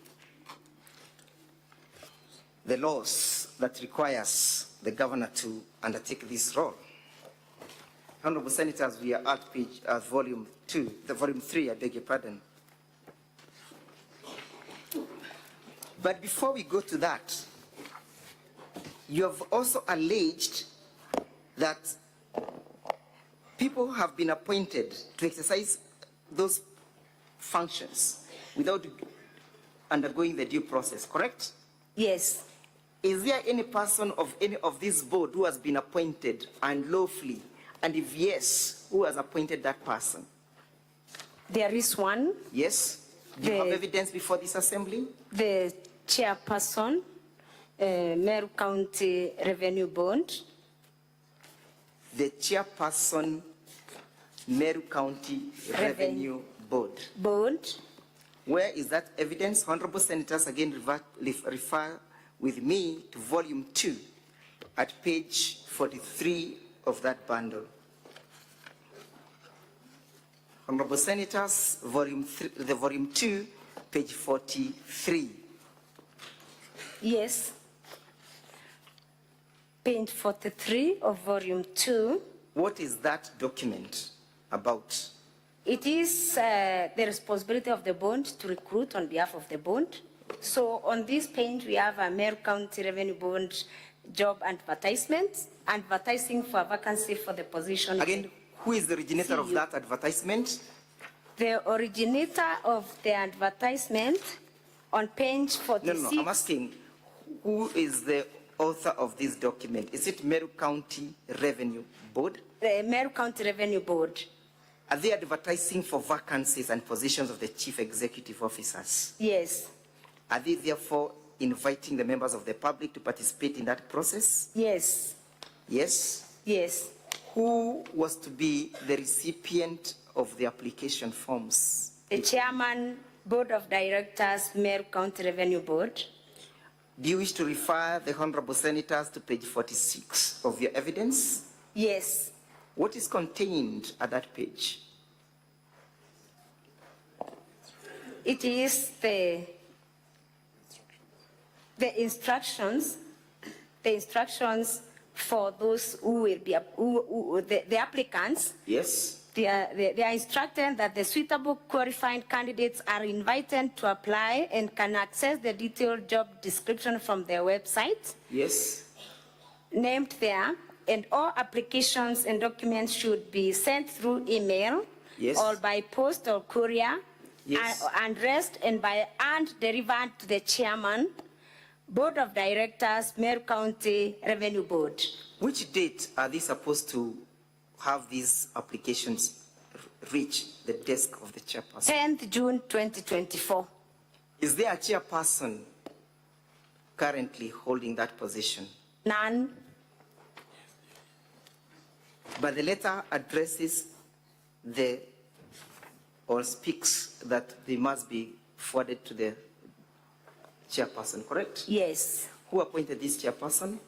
the laws that requires the governor to undertake this role. Honorable Senators, we are at page, volume 3, I beg your pardon. But before we go to that, you have also alleged that people have been appointed to exercise those functions without undergoing the due process, correct? Yes. Is there any person of any of this board who has been appointed unlawfully? And if yes, who has appointed that person? There is one. Yes? Do you have evidence before this assembly? The chairperson, Meru County Revenue Board. The chairperson, Meru County Revenue Board. Board. Where is that evidence? Honorable Senators, again refer with me to volume 2 at page 43 of that bundle. Honorable Senators, volume 2, page 43. Yes. Page 43 of volume 2. What is that document about? It is the responsibility of the board to recruit on behalf of the board. So on this page, we have a Meru County Revenue Board job advertisement, advertising for a vacancy for the position. Again, who is the originator of that advertisement? The originator of the advertisement on page 46. No, I'm asking, who is the author of this document? Is it Meru County Revenue Board? The Meru County Revenue Board. Are they advertising for vacancies and positions of the chief executive officers? Yes. Are they therefore inviting the members of the public to participate in that process? Yes. Yes? Yes. Who was to be the recipient of the application forms? The chairman, board of directors, Meru County Revenue Board. Do you wish to refer the honorable senators to page 46 of your evidence? Yes. What is contained at that page? It is the instructions for those who will be the applicants. Yes. They are instructed that the suitable qualified candidates are invited to apply and can access the detailed job description from their website. Yes. Named there, and all applications and documents should be sent through email. Yes. Or by post or courier. Yes. And addressed and delivered to the chairman, board of directors, Meru County Revenue Board. Which date are they supposed to have these applications reach the desk of the chairperson? 10th June 2024. Is there a chairperson currently holding that position? None. But the letter addresses or speaks that they must be forwarded to the chairperson, correct? Yes. Who appointed this chairperson?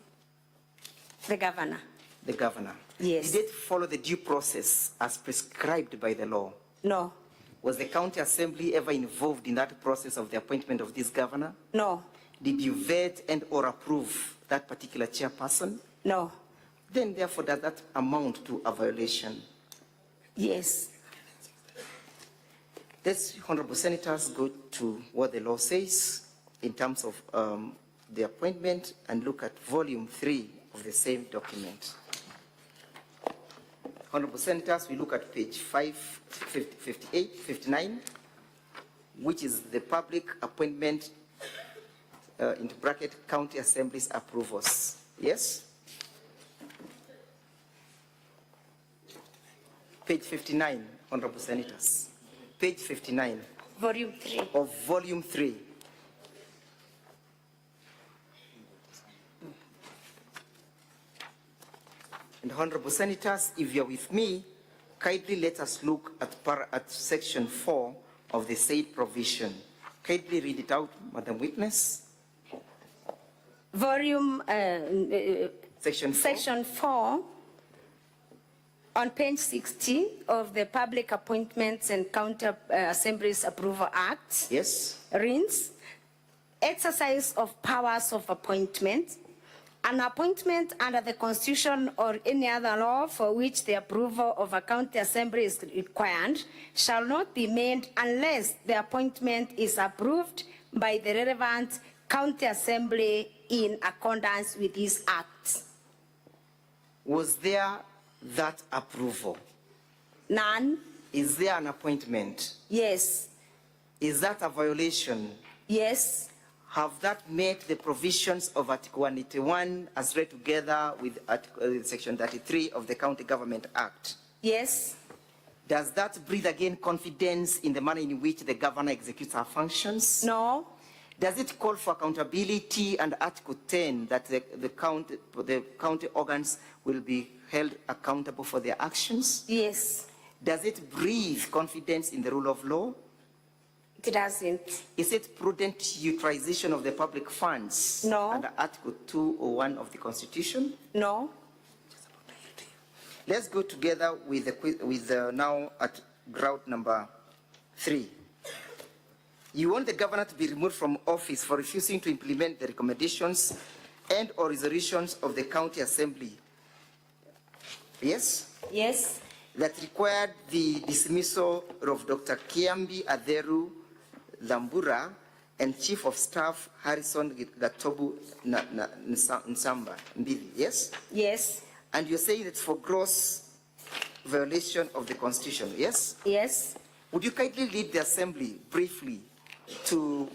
The governor. The governor. Yes. Did it follow the due process as prescribed by the law? No. Was the county assembly ever involved in that process of the appointment of this governor? No. Did you vet and or approve that particular chairperson? No. Then therefore does that amount to a violation? Yes. Let's, honorable senators, go to what the law says in terms of the appointment and look at volume 3 of the same document. Honorable senators, we look at page 59, which is the public appointment into bracket county assemblies approvals. Yes? Page 59, honorable senators. Page 59. Volume 3. Of volume 3. And honorable senators, if you're with me, kindly let us look at section 4 of the said provision. Kindly read it out, Madam Witness. Volume, Section 4. Section 4, on page 60 of the Public Appointments and County Assemblies Approval Act. Yes. Reads, exercise of powers of appointment. An appointment under the Constitution or any other law for which the approval of a county assembly is required shall not be made unless the appointment is approved by the relevant county assembly in accordance with this act. Was there that approval? None. Is there an appointment? Yes. Is that a violation? Yes. Have that met the provisions of Article 181 as read together with Section 33 of the County Government Act? Yes. Does that breathe again confidence in the manner in which the governor executes her functions? No. Does it call for accountability under Article 10 that the county organs will be held accountable for their actions? Yes. Does it breathe confidence in the rule of law? It doesn't. Is it prudent utilization of the public funds? No. Under Article 201 of the Constitution? No. Let's go together with now at ground number 3. You want the governor to be removed from office for refusing to implement the recommendations and or resolutions of the county assembly. Yes? Yes. That required the dismissal of Dr. Kiambi Aderu Dhambura and Chief of Staff Harrison Gatobu Nsamba Mbili. Yes? Yes. And you're saying it's for gross violation of the Constitution. Yes? Yes. Would you kindly lead the assembly briefly to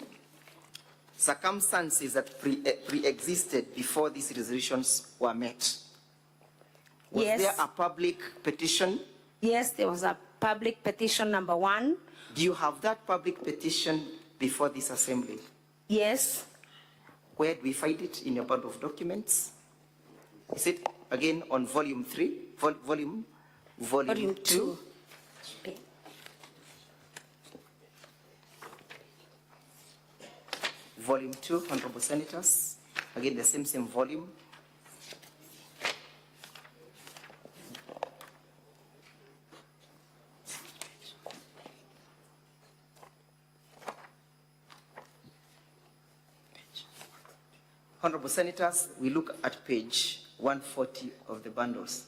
circumstances that pre-existed before these resolutions were met? Was Yes. there a public petition? Yes, there was a public petition number 1. Do you have that public petition before this assembly? Yes. Where do we find it in your bundle of documents? Is it again on volume 3? Volume 2? Volume 2, Honorable Senators. Again, the same volume. Honorable Senators, we look at page 140 of the bundles.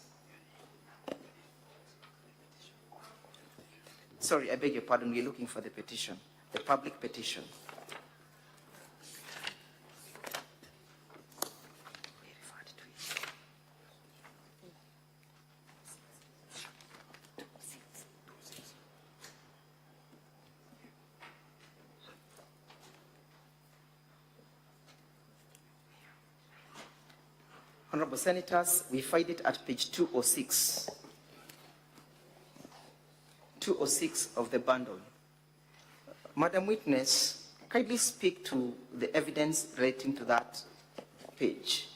Sorry, I beg your pardon, we're looking for the petition, the public petition. Honorable Senators, we find it at page 206. 206 of the bundle. Madam Witness, kindly speak to the evidence relating to that page.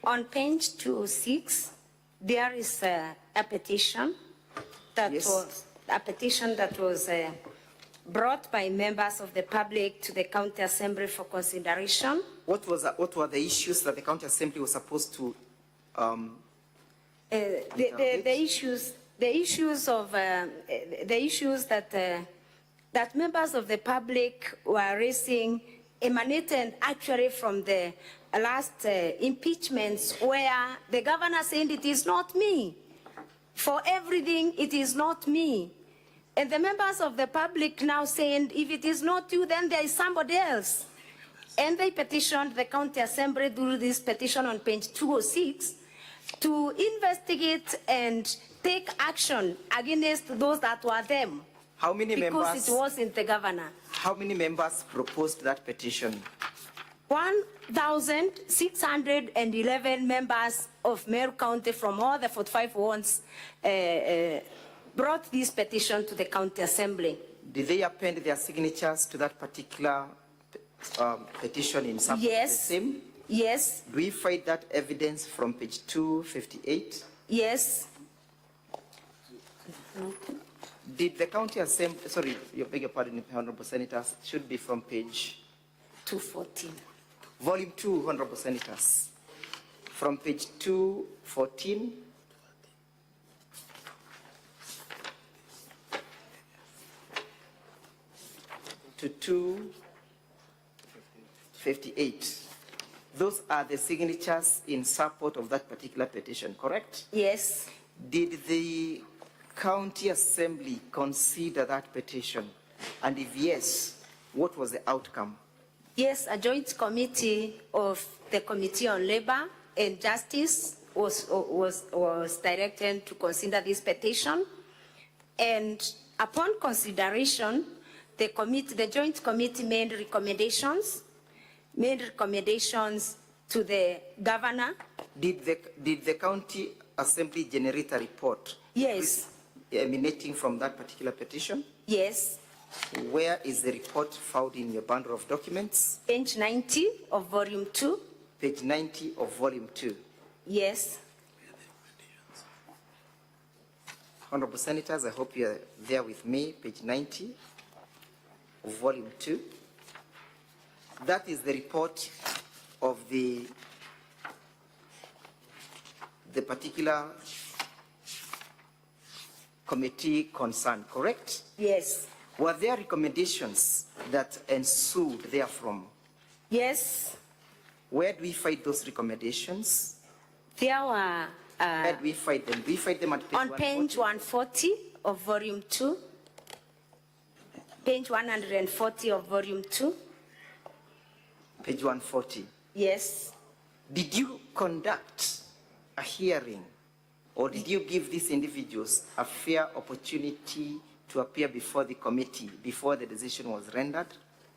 On page 206, there is a petition that Yes. was brought by members of the public to the county assembly for consideration. What were the issues that the county assembly was supposed to The issues that members of the public were raising emanated actually from the last impeachments, where the governor said it is not me. For everything, it is not me. And the members of the public now saying, if it is not you, then there is somebody else. And they petitioned the county assembly through this petition on page 206 to investigate and take action against those that were them. How many members? Because it wasn't the governor. How many members proposed that petition? 1,611 members of Meru County from all the 45 wards brought this petition to the county assembly. Did they append their signatures to that particular petition in some Yes. the same? Yes. Do we find that evidence from page 258? Yes. Did the county assembly, sorry, you beg your pardon, Honorable Senators, should be from page 214. volume 2, Honorable Senators. From page 214 to 258. Those are the signatures in support of that particular petition, correct? Yes. Did the county assembly consider that petition? And if yes, what was the outcome? Yes, a joint committee of the Committee on Labor and Justice was directed to consider this petition. And upon consideration, the joint committee made recommendations to the governor. Did the county assembly generate a report? Yes. Emanating from that particular petition? Yes. Where is the report found in your bundle of documents? Page 90 of volume 2. Page 90 of volume 2. Yes. Honorable Senators, I hope you are there with me. Page 90 of volume 2. That is the report of the particular committee concerned, correct? Yes. Were there recommendations that ensued therefrom? Yes. Where do we find those recommendations? There were Where do we find them? Do we find them at page on page 140 of volume 2. Page 140 of volume 2. Page 140. Yes. Did you conduct a hearing, or did you give these individuals a fair opportunity to appear before the committee before the decision was rendered?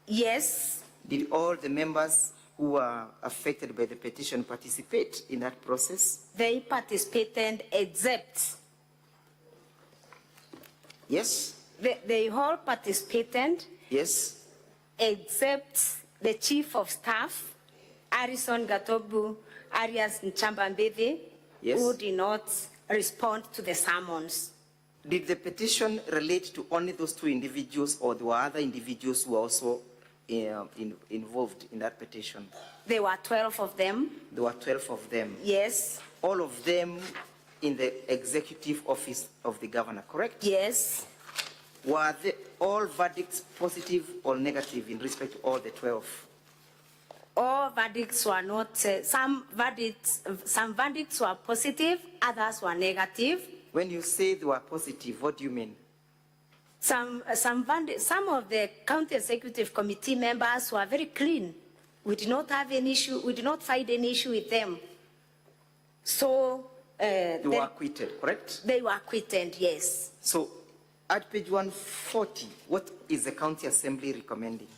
Yes. Did all the members who were affected by the petition participate in that process? They participated except. Yes? They all participated Yes? except the chief of staff, Harrison Gatobu Arias Nchambambebe, Yes. who did not respond to the summons. Did the petition relate to only those two individuals, or there were other individuals who were also involved in that petition? There were 12 of them. There were 12 of them. Yes. All of them in the executive office of the governor, correct? Yes. Were all verdicts positive or negative in respect to all the 12? All verdicts were not, some verdicts were positive, others were negative. When you say they were positive, what do you mean? Some of the county executive committee members were very clean. We did not have an issue, we did not find any issue with them. So, They were acquitted, correct? They were acquitted, yes. So, at page 140, what is the county assembly recommending?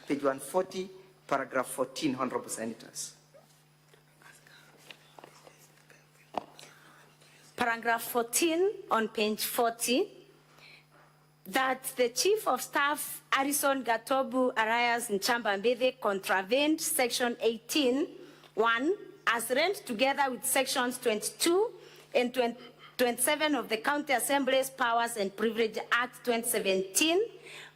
Page 140, paragraph 14, Honorable Senators. Paragraph 14 on page 40, that the Chief of Staff, Harrison Gatobu Arias Nchambambebe, contravened section 18(1) as read together with sections 22 and 27 of the County Assembly's Powers and Privilege Act 2017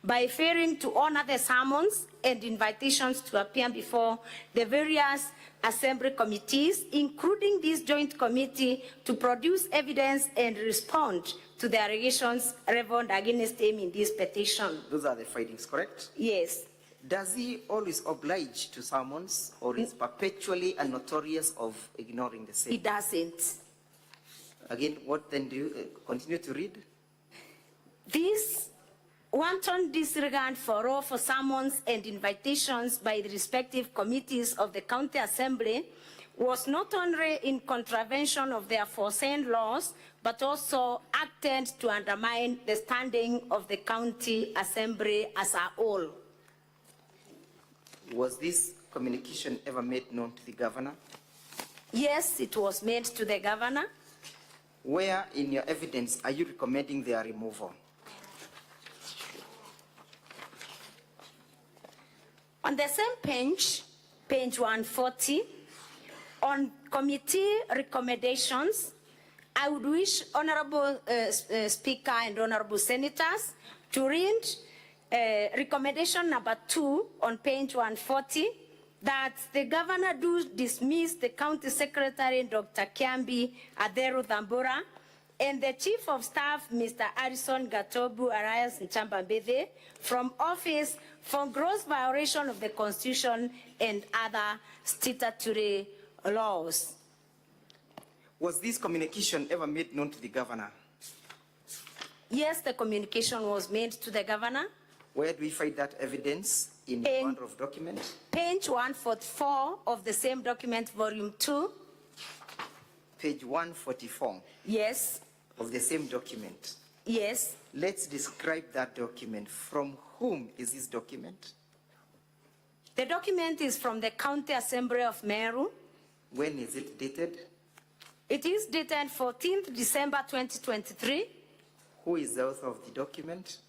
by failing to honor the summons and invitations to appear before the various assembly committees, including this joint committee, to produce evidence and respond to the allegations leveled against him in this petition. Those are the findings, correct? Yes. Does he always oblige to summons, or is perpetually and notorious of ignoring the same? He doesn't. Again, what then do you continue to read? This wanton disregard for all for summons and invitations by the respective committees of the County Assembly was not only in contravention of their foreseen laws, but also acted to undermine the standing of the County Assembly as a whole. Was this communication ever made known to the governor? Yes, it was made to the governor. Where in your evidence are you recommending their removal? On the same page, page 140. On committee recommendations, I would wish Honorable Speaker and Honorable Senators to read recommendation number 2 on page 140, that the governor do dismiss the county secretary, Dr. Kiambi Adero Thambura, and the chief of staff, Mr. Harrison Gatobu Arias Nchambambede, from office for gross violation of the Constitution and other statutory laws. Was this communication ever made known to the governor? Yes, the communication was made to the governor. Where do we find that evidence in the bundle of documents? Page 144 of the same document, volume 2. Page 144. Yes. Of the same document. Yes. Let's describe that document. From whom is this document? The document is from the County Assembly of Meru. When is it dated? It is dated 14th December 2023. Who is the author of the document?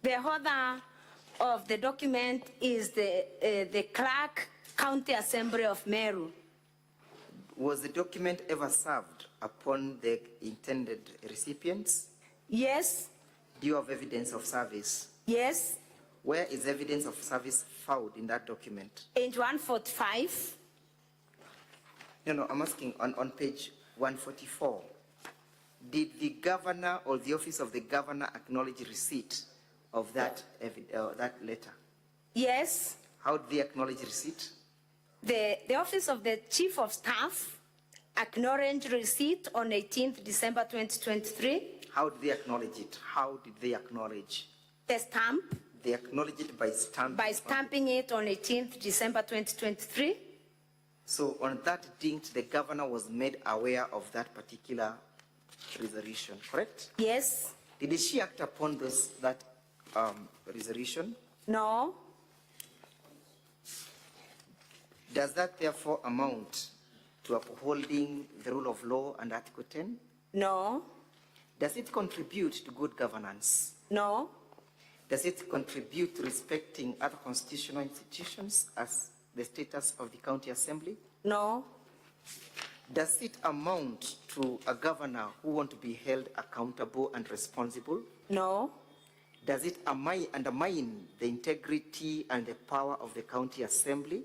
The author of the document is the Clerk, County Assembly of Meru. Was the document ever served upon the intended recipients? Yes. Do you have evidence of service? Yes. Where is evidence of service found in that document? Page 145. No, I'm asking on page 144. Did the governor or the office of the governor acknowledge receipt of that letter? Yes. How did they acknowledge receipt? The office of the chief of staff acknowledged receipt on 18th December 2023. How did they acknowledge it? How did they acknowledge? The stamp. They acknowledged it by stamping. By stamping it on 18th December 2023. So on that date, the governor was made aware of that particular resolution, correct? Yes. Did she act upon that resolution? No. Does that therefore amount to upholding the rule of law and Article 10? No. Does it contribute to good governance? No. Does it contribute to respecting other constitutional institutions as the status of the county assembly? No. Does it amount to a governor who wants to be held accountable and responsible? No. Does it undermine the integrity and the power of the county assembly?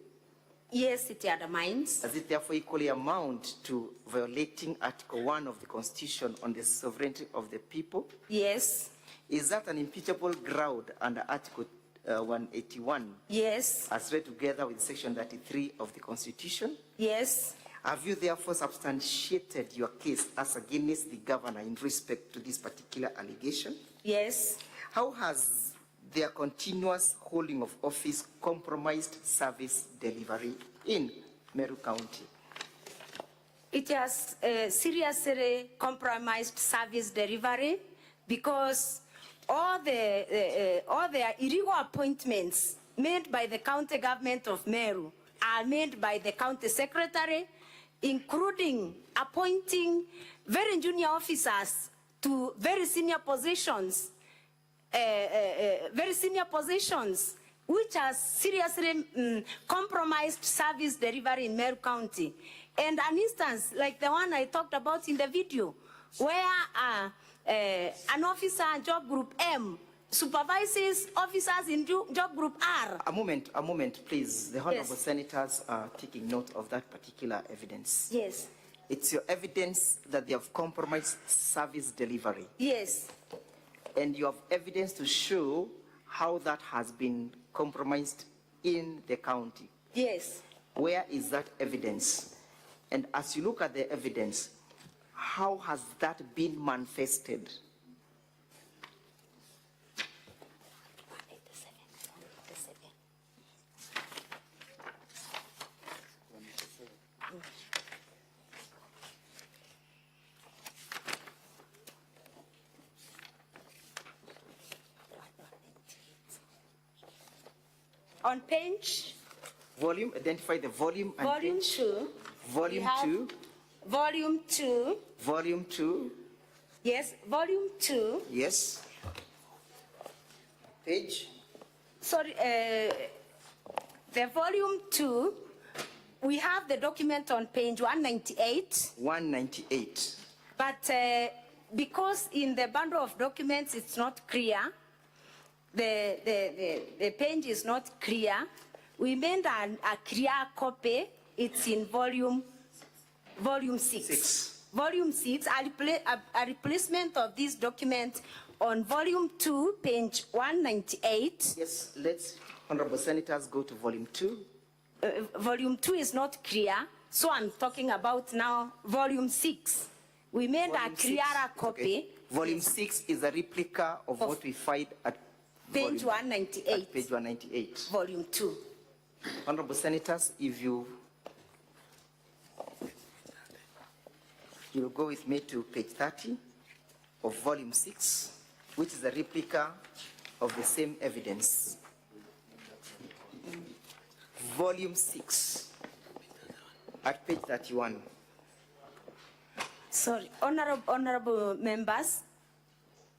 Yes, it undermines. Does it therefore equally amount to violating Article 1 of the Constitution on the sovereignty of the people? Yes. Is that an impeachable ground under Article 181? Yes. As read together with Section 33 of the Constitution? Yes. Have you therefore substantiated your case as against the governor in respect to this particular allegation? Yes. How has their continuous holding of office compromised service delivery in Meru County? It has seriously compromised service delivery because all the illegal appointments made by the county government of Meru are made by the county secretary, including appointing very junior officers to very senior positions, which has seriously compromised service delivery in Meru County. And an instance like the one I talked about in the video, where an officer in job group M supervises officers in job group R. A moment, please. The honorable senators are taking note of that particular evidence. Yes. It's your evidence that they have compromised service delivery. Yes. And you have evidence to show how that has been compromised in the county. Yes. Where is that evidence? And as you look at the evidence, how has that been manifested? On page? Volume, identify the volume and Volume page. 2. Volume 2. Volume 2. Volume 2. Yes, volume 2. Yes. Page. Sorry, The volume 2, we have the document on page 198. 198. But because in the bundle of documents it's not clear, the page is not clear, we made a clear copy. It's in volume 6. Volume 6, a replacement of this document on volume 2, page 198. Yes, let's, honorable senators, go to volume 2. Volume 2 is not clear, so I'm talking about now volume 6. We made Volume a clearer copy. Okay. Volume 6 is a replica of what we find at Page volume- 198. At page 198. Volume 2. Honorable senators, if you'll go with me to page 30 of volume 6, which is a replica of the same evidence. Volume 6 at page 31. Sorry, honorable members,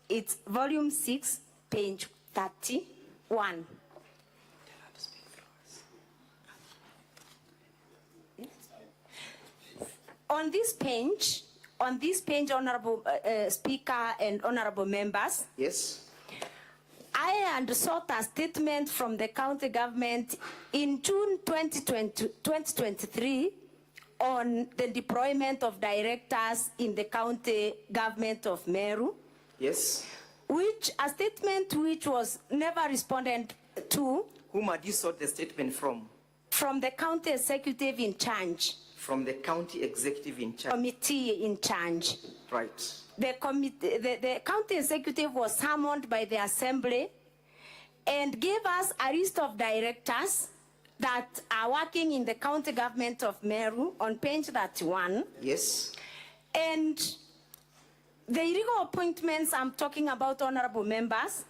it's volume 6, page 31. On this page, honorable speaker and honorable members, Yes? I sought a statement from the county government in June 2023 on the deployment of directors in the county government of Meru, Yes? which a statement which was never responded to Whom had you sought the statement from? from the county executive in charge, From the county executive in charge. committee in charge. Right. The county executive was summoned by the assembly and gave us a list of directors that are working in the county government of Meru on page 31. Yes? And the illegal appointments I'm talking about, honorable members,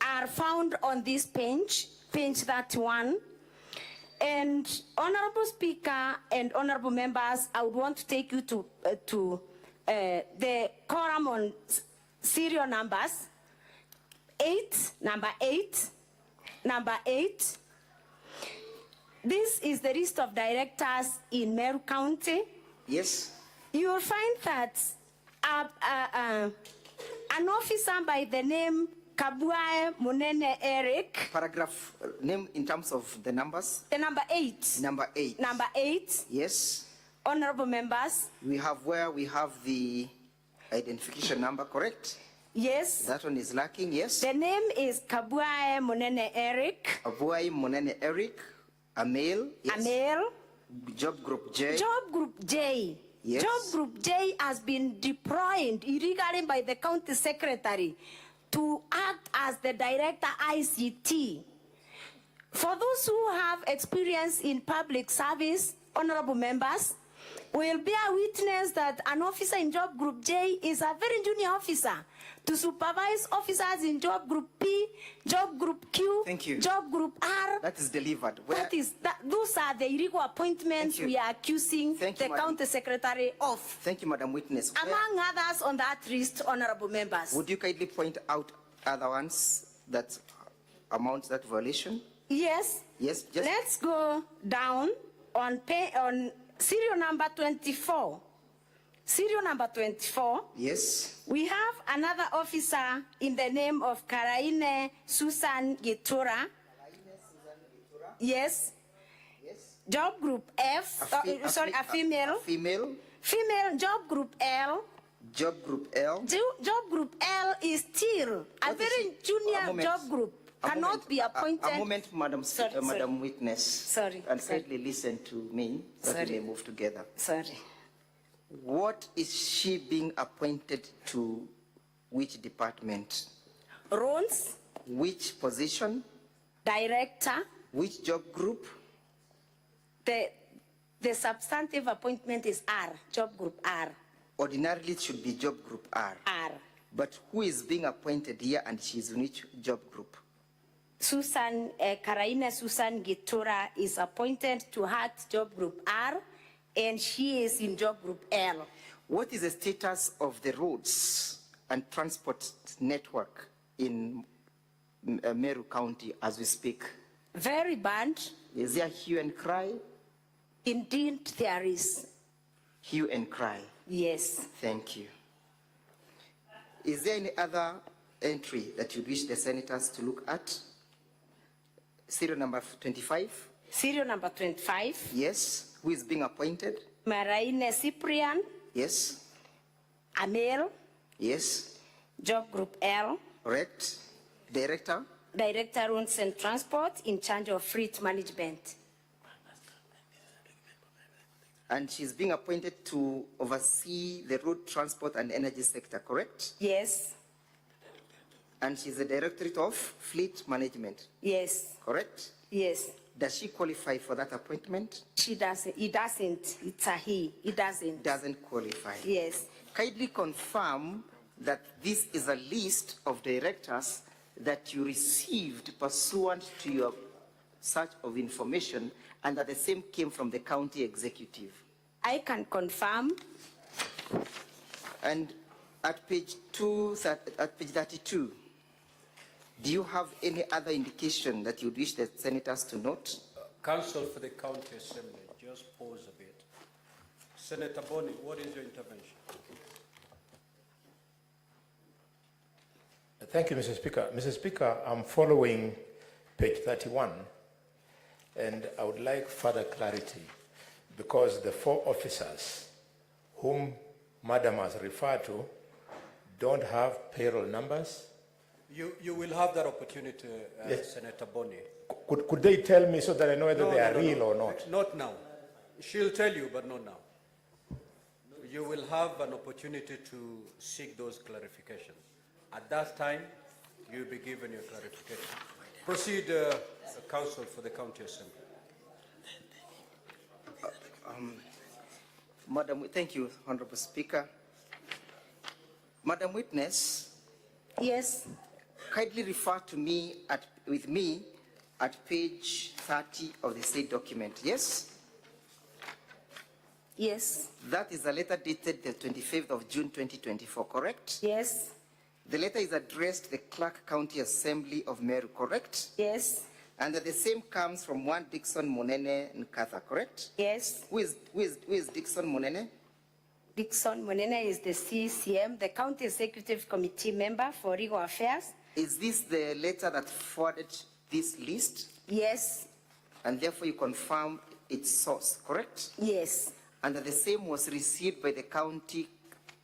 are found on this page 31. And honorable speaker and honorable members, I would want to take you to the column on serial numbers. Number 8. This is the list of directors in Meru County. Yes? You will find that an officer by the name Kabuae Munene Eric. Paragraph name in terms of the numbers? The number 8. Number 8. Number 8. Yes? Honorable members. We have the identification number, correct? Yes. That one is lacking, yes? The name is Kabuae Munene Eric. Kabuae Munene Eric, a male. Yes. A male. Job group J. Job group J. Yes. Job group J has been deployed illegally by the county secretary to act as the director ICT. For those who have experience in public service, honorable members, will bear witness that an officer in job group J is a very junior officer to supervise officers in job group P, job group Q, Thank you. job group R. That is delivered. Those are the illegal appointments we are accusing the county secretary of. Thank you, Madam Witness. Among others on that list, honorable members. Would you kindly point out other ones that amount that violation? Yes. Yes, just. Let's go down on serial number 24. Serial number 24. Yes. We have another officer in the name of Karaine Susan Gitura. Yes. Yes. Job group F. A female. Female. Female. Job group L. Job group L. Job group L is still a very junior job group. Cannot be appointed. A moment, Madam Witness. Sorry. And kindly listen to me, that we may move together. Sorry. What is she being appointed to? Which department? Roles. Which position? Director. Which job group? The substantive appointment is R, job group R. Ordinarily it should be job group R. R. But who is being appointed here and she is in which job group? Susan, Karaina Susan Gitura is appointed to her job group R, and she is in job group L. What is the status of the roads and transport network in Meru County as we speak? Very bad. Is there hue and cry? Indeed, there is. Hue and cry. Yes. Thank you. Is there any other entry that you wish the senators to look at? Serial number 25? Serial number 25. Yes. Who is being appointed? Maraine Cyprian, Yes. a male, Yes. job group L, Correct. Director? Director Roads and Transport in charge of fleet management. And she's being appointed to oversee the road transport and energy sector, correct? Yes, And she's the Directorate of Fleet Management, yes, correct? yes. Does she qualify for that appointment? She doesn't, he doesn't, it's a he doesn't. Doesn't qualify. Yes, Kindly confirm that this is a list of directors that you received pursuant to your search of information and that the same came from the county executive. I can confirm. And at page 32, do you have any other indication that you'd wish the senators to note? Counsel for the County Assembly, just pause a bit. Senator Boni, what is your intervention? Thank you, Mr. Speaker. Mr. Speaker, I'm following page 31, and I would like further clarity because the 4 officers whom Madam has referred to don't have payroll numbers. You will have that opportunity, Yes. Senator Boni. Could they tell me so that I know whether they are real or not? Not now. She'll tell you, but not now. You will have an opportunity to seek those clarifications. At that time, you'll be given your clarification. Proceed, Counsel for the County Assembly. Madam, thank you, Honorable Speaker. Madam Witness, Yes, kindly refer to me with me at page 30 of the said document, yes? yes, That is a letter dated the 25th of June 2024, correct? yes, The letter is addressed to the Clark County Assembly of Meru, correct? yes, And that the same comes from one Dixon Munene Nkatha, correct? yes. Who is Dixon Munene? Dixon Monena is the CCM, the County Executive Committee member for Legal Affairs. Is this the letter that forwarded this list? Yes, And therefore you confirm its source, correct? yes, And that the same was received by the County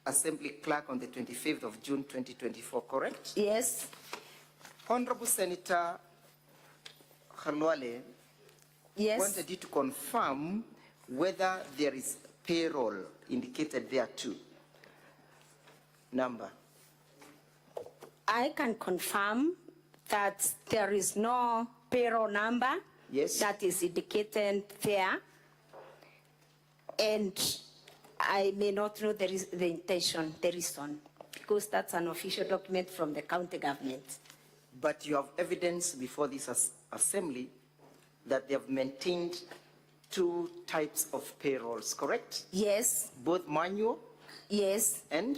Assembly Clerk on the 25th of June 2024, correct? yes, Honorable Senator Khalwale yes. wanted you to confirm whether there is payroll indicated there too. Number. I can confirm that there is no payroll number. Yes. That is indicated there. And I may not know the intention, the reason, because that's an official document from the county government. But you have evidence before this assembly that they have maintained 2 types of payrolls, correct? Yes, Both manual yes, and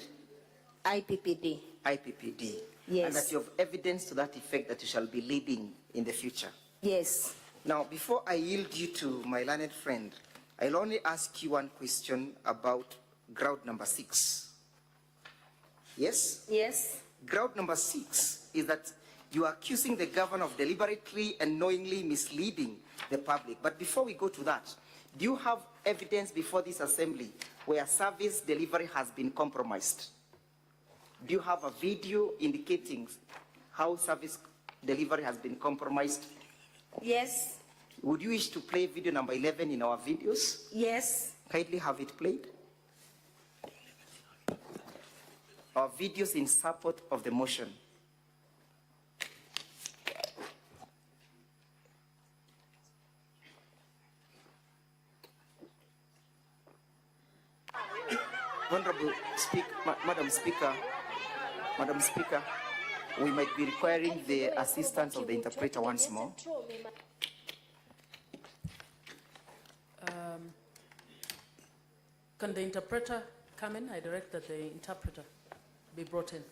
IPPD. IPPD. Yes. And that you have evidence to that effect that you shall be leading in the future. Yes, Now, before I yield you to my learned friend, I'll only ask you one question about ground number 6. Yes? yes, Ground number 6 is that you are accusing the governor of deliberately and knowingly misleading the public. But before we go to that, do you have evidence before this assembly where service delivery has been compromised? Do you have a video indicating how service delivery has been compromised? yes, Would you wish to play video number 11 in our videos? yes, Kindly have it played. Our videos in support of the motion. Honorable Madam Speaker, we might be requiring the assistance of the interpreter once more. Can the interpreter come in? I direct that the interpreter be brought in.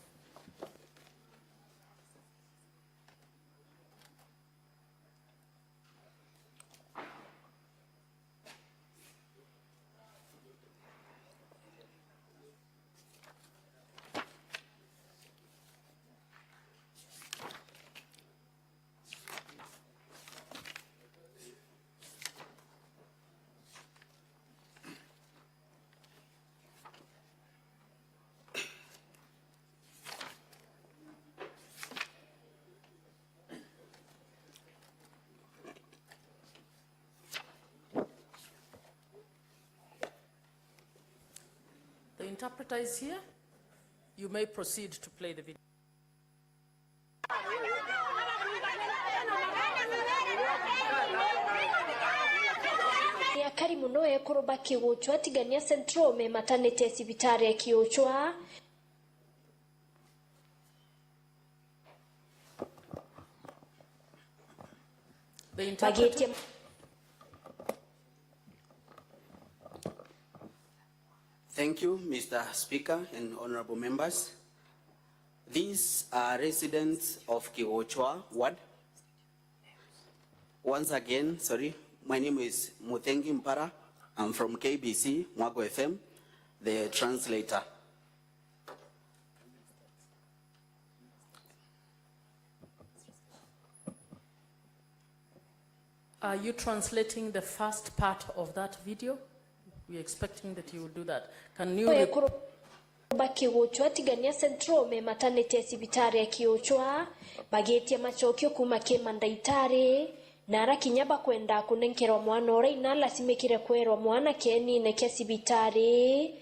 interpreter is here. You may proceed to play the video. Akari muno ekoroba kiwochwa tigania central me maternity sibitari kiwochwa. The interpreter. Thank you, Mr. Speaker and honorable members. These are residents of Kiwochwa Ward. Once again, my name is Muthengi Mpara. I'm from KBC, Mwago FM, the translator. Are you translating the first part of that video? We're expecting that you will do that. Can you... Kiwochwa tigania central me maternity sibitari kiwochwa bagetia machokio kuma kemandaitari nara kinyaba kwenda kunenkerwa mwana ora inala simekire kwerwa mwana keni neke sibitari.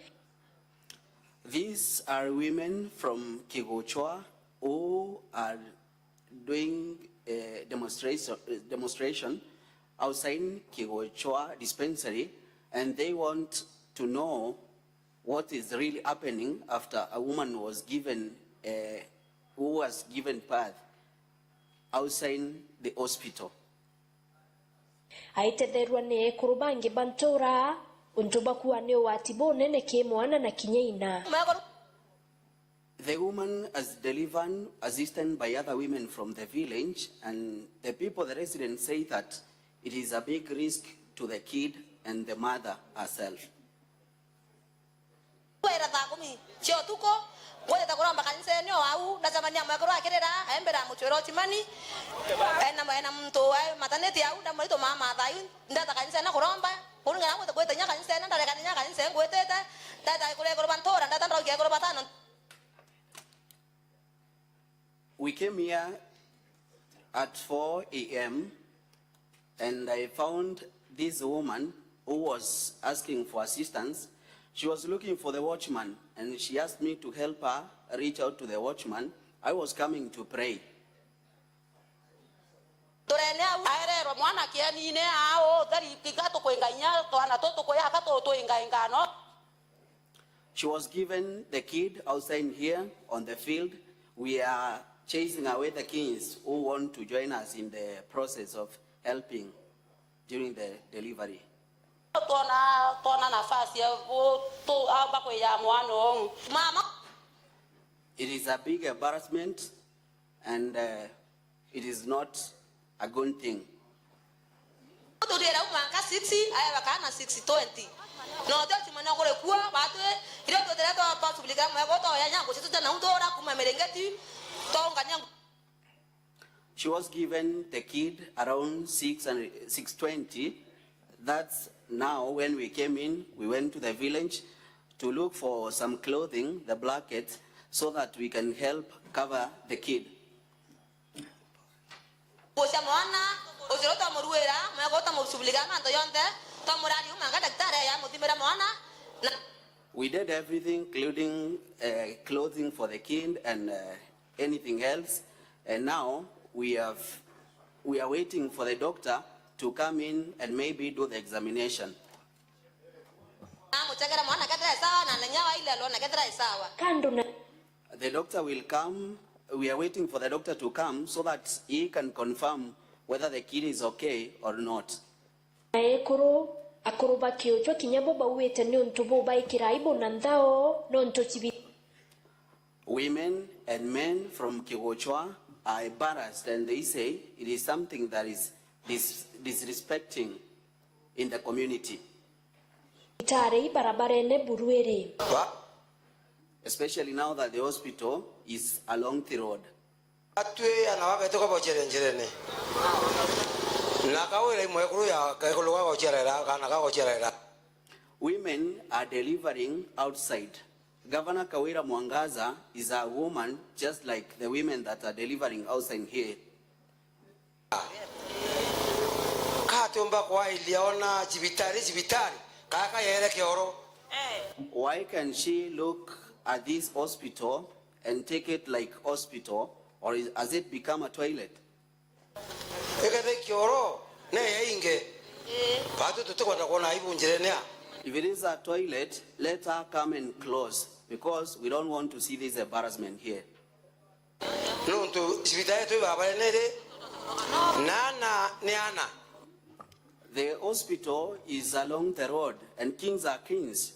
These are women from Kiwochwa who are doing a demonstration outside Kiwochwa dispensary, and they want to know what is really happening after a woman was given, who was given birth outside the hospital. Aitederwa ne kurubangi bantora untuba kuwa ne watibo nene ke mwana na kinyeina. The woman is delivered, assisted by other women from the village, and the people, the residents, say that it is a big risk to the kid and the mother herself. We came here at 4 a.m. and I found this woman who was asking for assistance. She was looking for the watchman, and she asked me to help her reach out to the watchman. I was coming to pray. She was given the kid outside here on the field. We are chasing away the kids who want to join us in the process of helping during the delivery. It is a big embarrassment, and it is not a good thing. She was given the kid around 6:20. That's now when we came in, we went to the village to look for some clothing, the blankets, so that we can help cover the kid. We did everything, including clothing for the kid and anything else. And now we are waiting for the doctor to come in and maybe do the examination. The doctor will come. We are waiting for the doctor to come so that he can confirm whether the kid is okay or not. Women and men from Kiwochwa are embarrassed, and they say it is something that is disrespecting in the community. Especially now that the hospital is along the road. Women are delivering outside. Governor Kawira Mwangaza is a woman just like the women that are delivering outside here. Why can she look at this hospital and take it like hospital, or has it become a toilet? If it is a toilet, let her come and close, because we don't want to see this embarrassment here. The hospital is along the road, and kings are kings.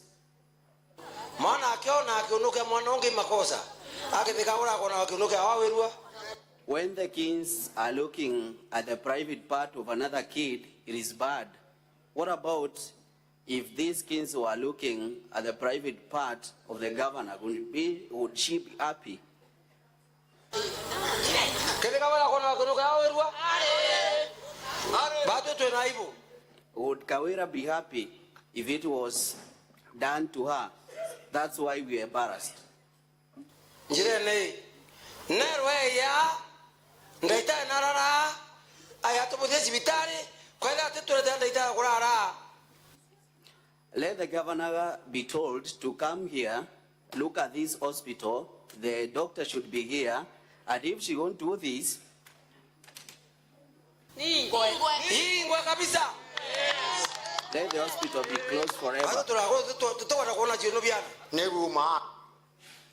When the kings are looking at the private part of another kid, it is bad. What about if these kings were looking at the private part of the governor? Would she be happy? Would Kawira be happy if it was done to her? That's why we are embarrassed. Let the governor be told to come here, look at this hospital. The doctor should be here, and if she won't do this, let the hospital be closed forever.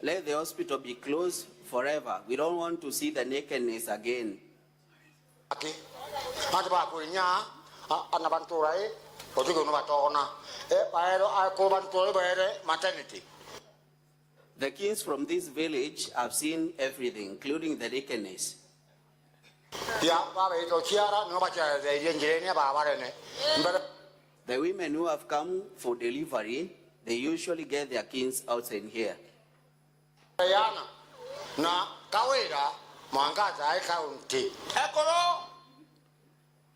Let the hospital be closed forever. We don't want to see the nakedness again. The kings from this village have seen everything, including the nakedness. The women who have come for delivery, they usually get their kings outside here.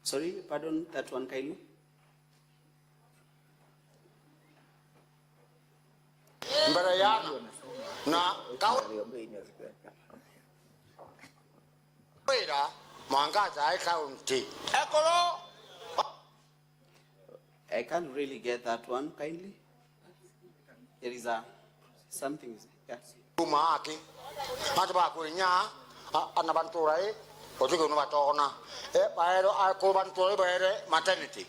Sorry, pardon that one, Kylie. I can't really get that one, kindly. There is a something. Yes. Maternity.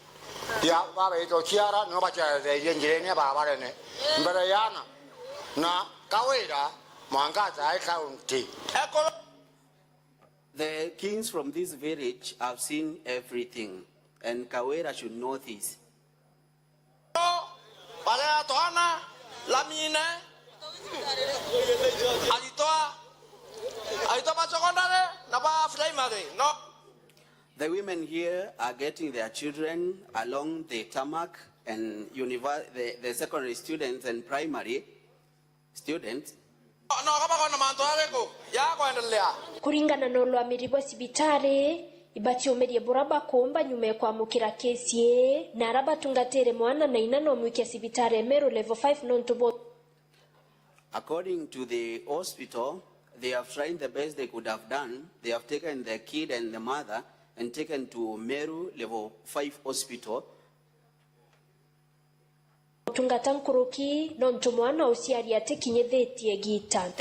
The kings from this village have seen everything, and Kawira should know this. The women here are getting their children along the tarmac, and the secondary students and primary students. Kuringana na ulwamiri bwa sibitari ibachiomerie buraba kuomba nyume kwa mukira kesi na araba tungatere mwana na inano mwike sibitari Meru level 5 non-to-both. According to the hospital, they have tried the best they could have done. They have taken the kid and the mother and taken to Meru level 5 hospital. Tungatankuruki non-to-mwana usiari ate kinyethetie gita.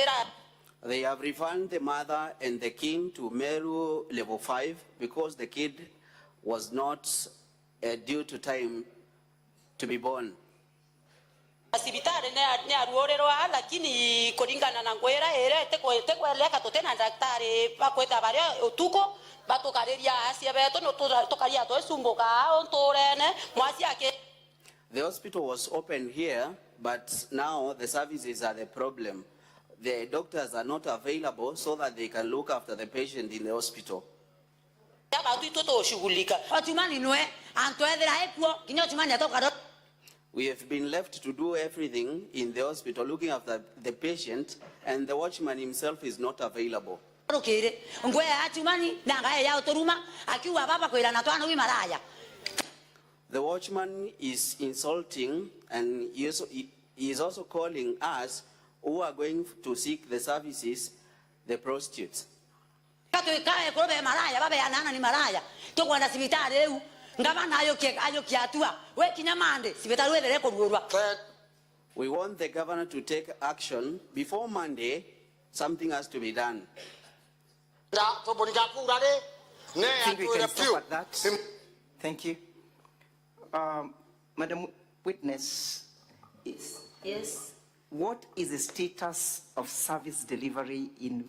They have refunded the mother and the king to Meru level 5 because the kid was not due to time to be born. Sibitari ne aruorerwa lakini kulingana na ngwera ere tekweleka totena daktari bakweta bare utuko batokareria asia beto no tokaria to sumboka ontorene mwasi ake. The hospital was open here, but now the services are the problem. The doctors are not available so that they can look after the patient in the hospital. We have been left to do everything in the hospital, looking after the patient, and the watchman himself is not available. The watchman is insulting, and he is also calling us who are going to seek the services, the prostitutes. We want the governor to take action before Monday. Something has to be done. I think we can stop at that. Thank you. Madam Witness, Yes. what is the status of service delivery in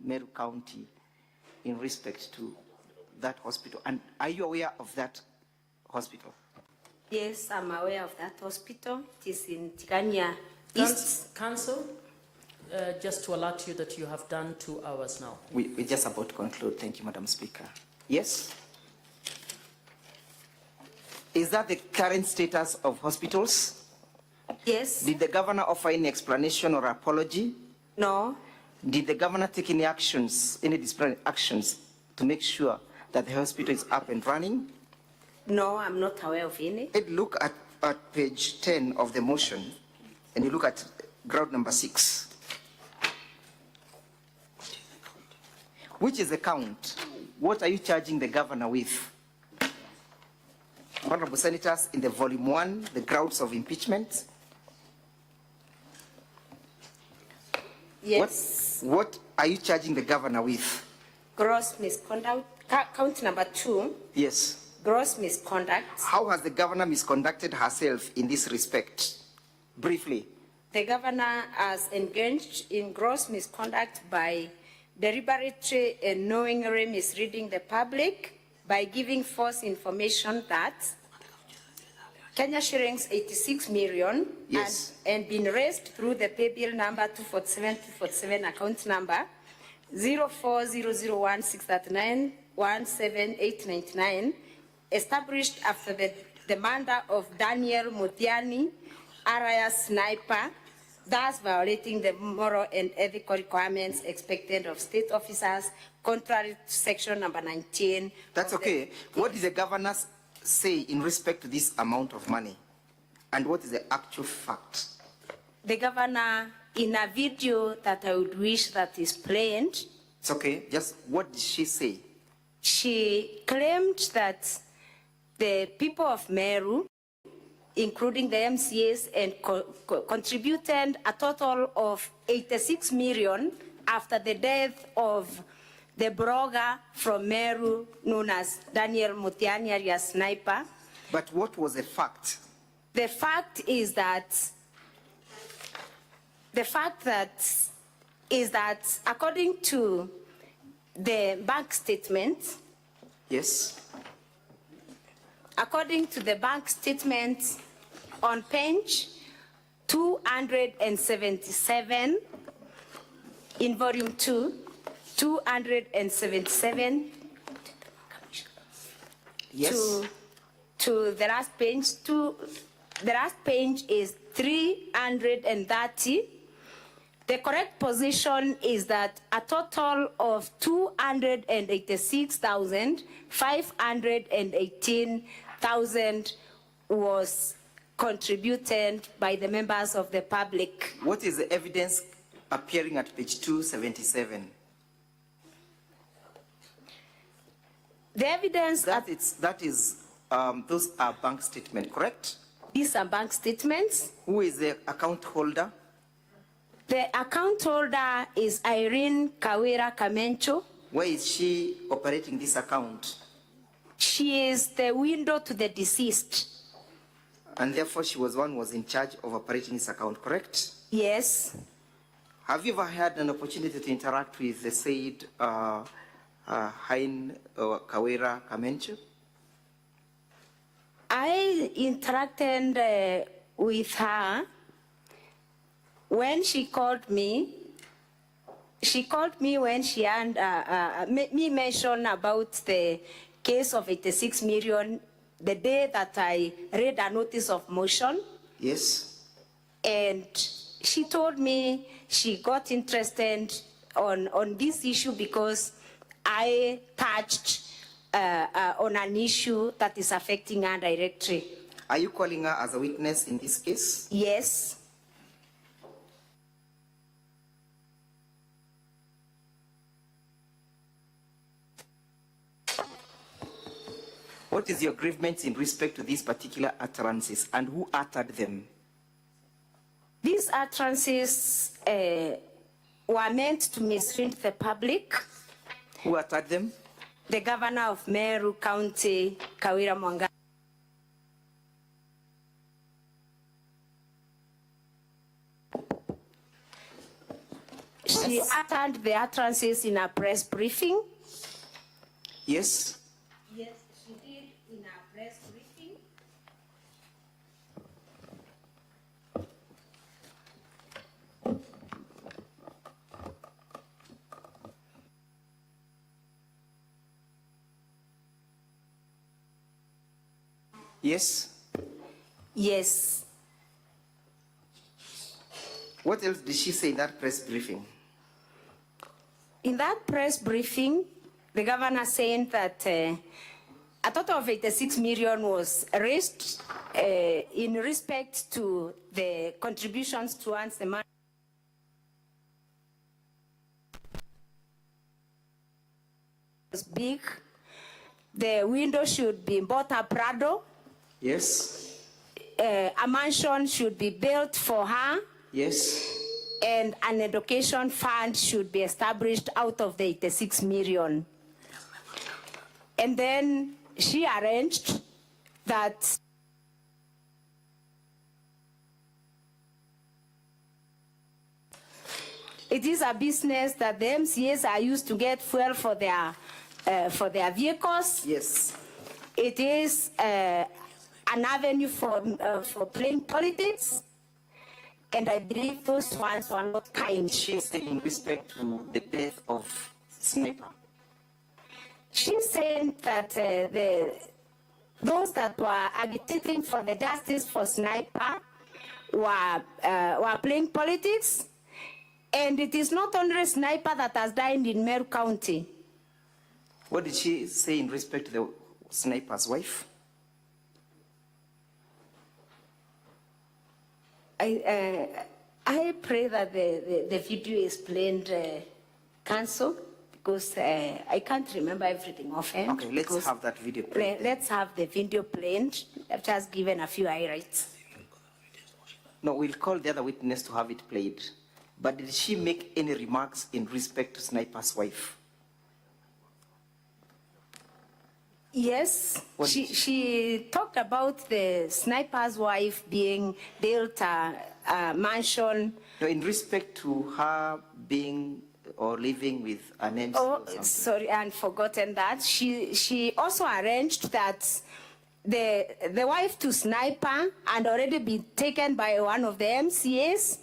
Meru County in respect to that hospital? And are you aware of that hospital? Yes, I'm aware of that hospital. It is in Tigania East. Council, just to alert you that you have done 2 hours now. We're just about to conclude. Thank you, Madam Speaker. Yes? Is that the current status of hospitals? Yes. Did the governor offer any explanation or apology? No. Did the governor take any actions, any disciplinary actions to make sure that the hospital is up and running? No, I'm not aware of any. Look at page 10 of the motion, and you look at ground number 6. Which is the count? What are you charging the governor with? Honorable Senators, in the volume 1, the grounds of impeachment. Yes. What are you charging the governor with? Gross misconduct. Count number 2. Yes. Gross misconduct. How has the governor misconducted herself in this respect? Briefly. The governor has engaged in gross misconduct by deliberately and knowingly misleading the public by giving false information that Kenya shillings 86 million yes. and been raised through the pay bill number 247 account number 04001639178899 established after the murder of Daniel Mutiani, alias Sniper, thus violating the moral and ethical requirements expected of state officers, contrary to section number 19. That's okay. What did the governor say in respect to this amount of money? And what is the actual fact? The governor, in a video that I would wish that is played. It's okay. Just what did she say? She claimed that the people of Meru, including the MCAs, and contributed a total of 86 million after the death of the blogger from Meru known as Daniel Mutiani, alias Sniper. But what was the fact? The fact is that according to the bank statement. Yes. According to the bank statement on page 277 in volume 2, 277 yes. to the last page. The last page is 330. The correct position is that a total of 286,518,000 was contributed by the members of the public. What is the evidence appearing at page 277? The evidence those are bank statements, correct? These are bank statements. Who is the account holder? The account holder is Irene Kawira Kamencho. Where is she operating this account? She is the widow to the deceased. And therefore she was one who was in charge of operating this account, correct? Yes. Have you ever had an opportunity to interact with the said Irene Kawira Kamencho? I interacted with her when she called me. She called me when she had me mention about the case of 86 million the day that I read a notice of motion. Yes. And she told me she got interested on this issue because I touched on an issue that is affecting her directly. Are you calling her as a witness in this case? Yes. What is your grievance in respect to these particular utterances and who uttered them? These utterances were meant to mislead the public. Who uttered them? The governor of Meru County, Kawira Mwanga. She uttered the utterances in a press briefing. Yes. Yes, she did in a press briefing. Yes. Yes. What else did she say in that press briefing? In that press briefing, the governor saying that a total of 86 million was raised in respect to the contributions towards the man. Was big. The window should be bought a Prado. Yes. A mansion should be built for her. Yes. And an education fund should be established out of the 86 million. And then she arranged that it is a business that the MCAs are used to get fuel for their vehicles. Yes. It is an avenue for playing politics. And I believe those ones were not kind. She said in respect to the death of Sniper. She said that those that were agitating for the justice for Sniper were playing politics. And it is not only Sniper that has died in Meru County. What did she say in respect to the Sniper's wife? I pray that the video is played cancelled because I can't remember everything offhand. Okay, let's have that video played. Let's have the video played. I've just given a few highlights. No, we'll call the other witness to have it played. But did she make any remarks in respect to Sniper's wife? Yes, she talked about the Sniper's wife being built a mansion. No, in respect to her being or living with an MC. Oh, sorry, and forgotten that. She also arranged that the wife to Sniper had already been taken by one of the MCAs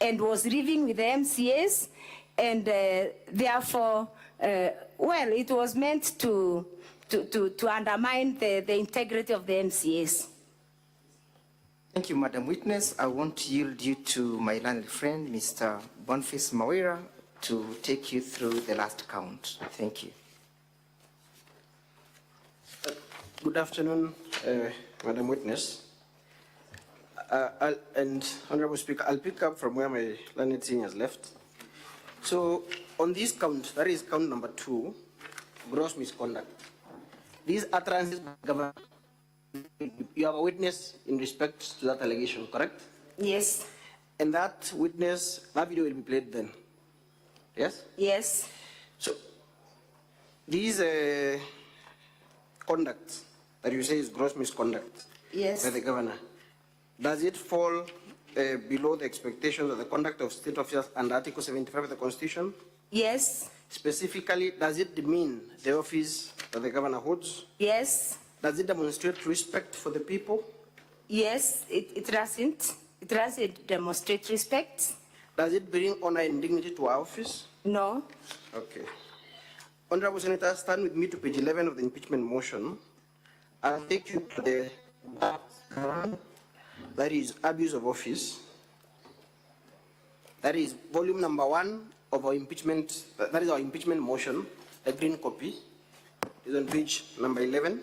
and was living with the MCAs, and therefore, well, it was meant to undermine the integrity of the MCAs. Thank you, Madam Witness. I want to yield you to my learned friend, Mr. Boniface Mawira, to take you through the last count. Thank you. Good afternoon, Madam Witness. And Honorable Speaker, I'll pick up from where my learned senior has left. So on this count, that is count number 2, gross misconduct. These utterances, Governor, you have a witness in respect to that allegation, correct? Yes. And that witness, that video will be played then. Yes? Yes. So these conduct that you say is gross misconduct, yes, by the governor, does it fall below the expectations of the conduct of state officers under Article 75 of the Constitution? Yes. Specifically, does it demean the office that the governor holds? Yes. Does it demonstrate respect for the people? Yes, it doesn't. It doesn't demonstrate respect. Does it bring honor and dignity to our office? No. Okay. Honorable Senator, stand with me to page 11 of the impeachment motion. I'll take you to the that is abuse of office. That is volume number 1 of our impeachment, that is our impeachment motion, the green copy, is on page number 11.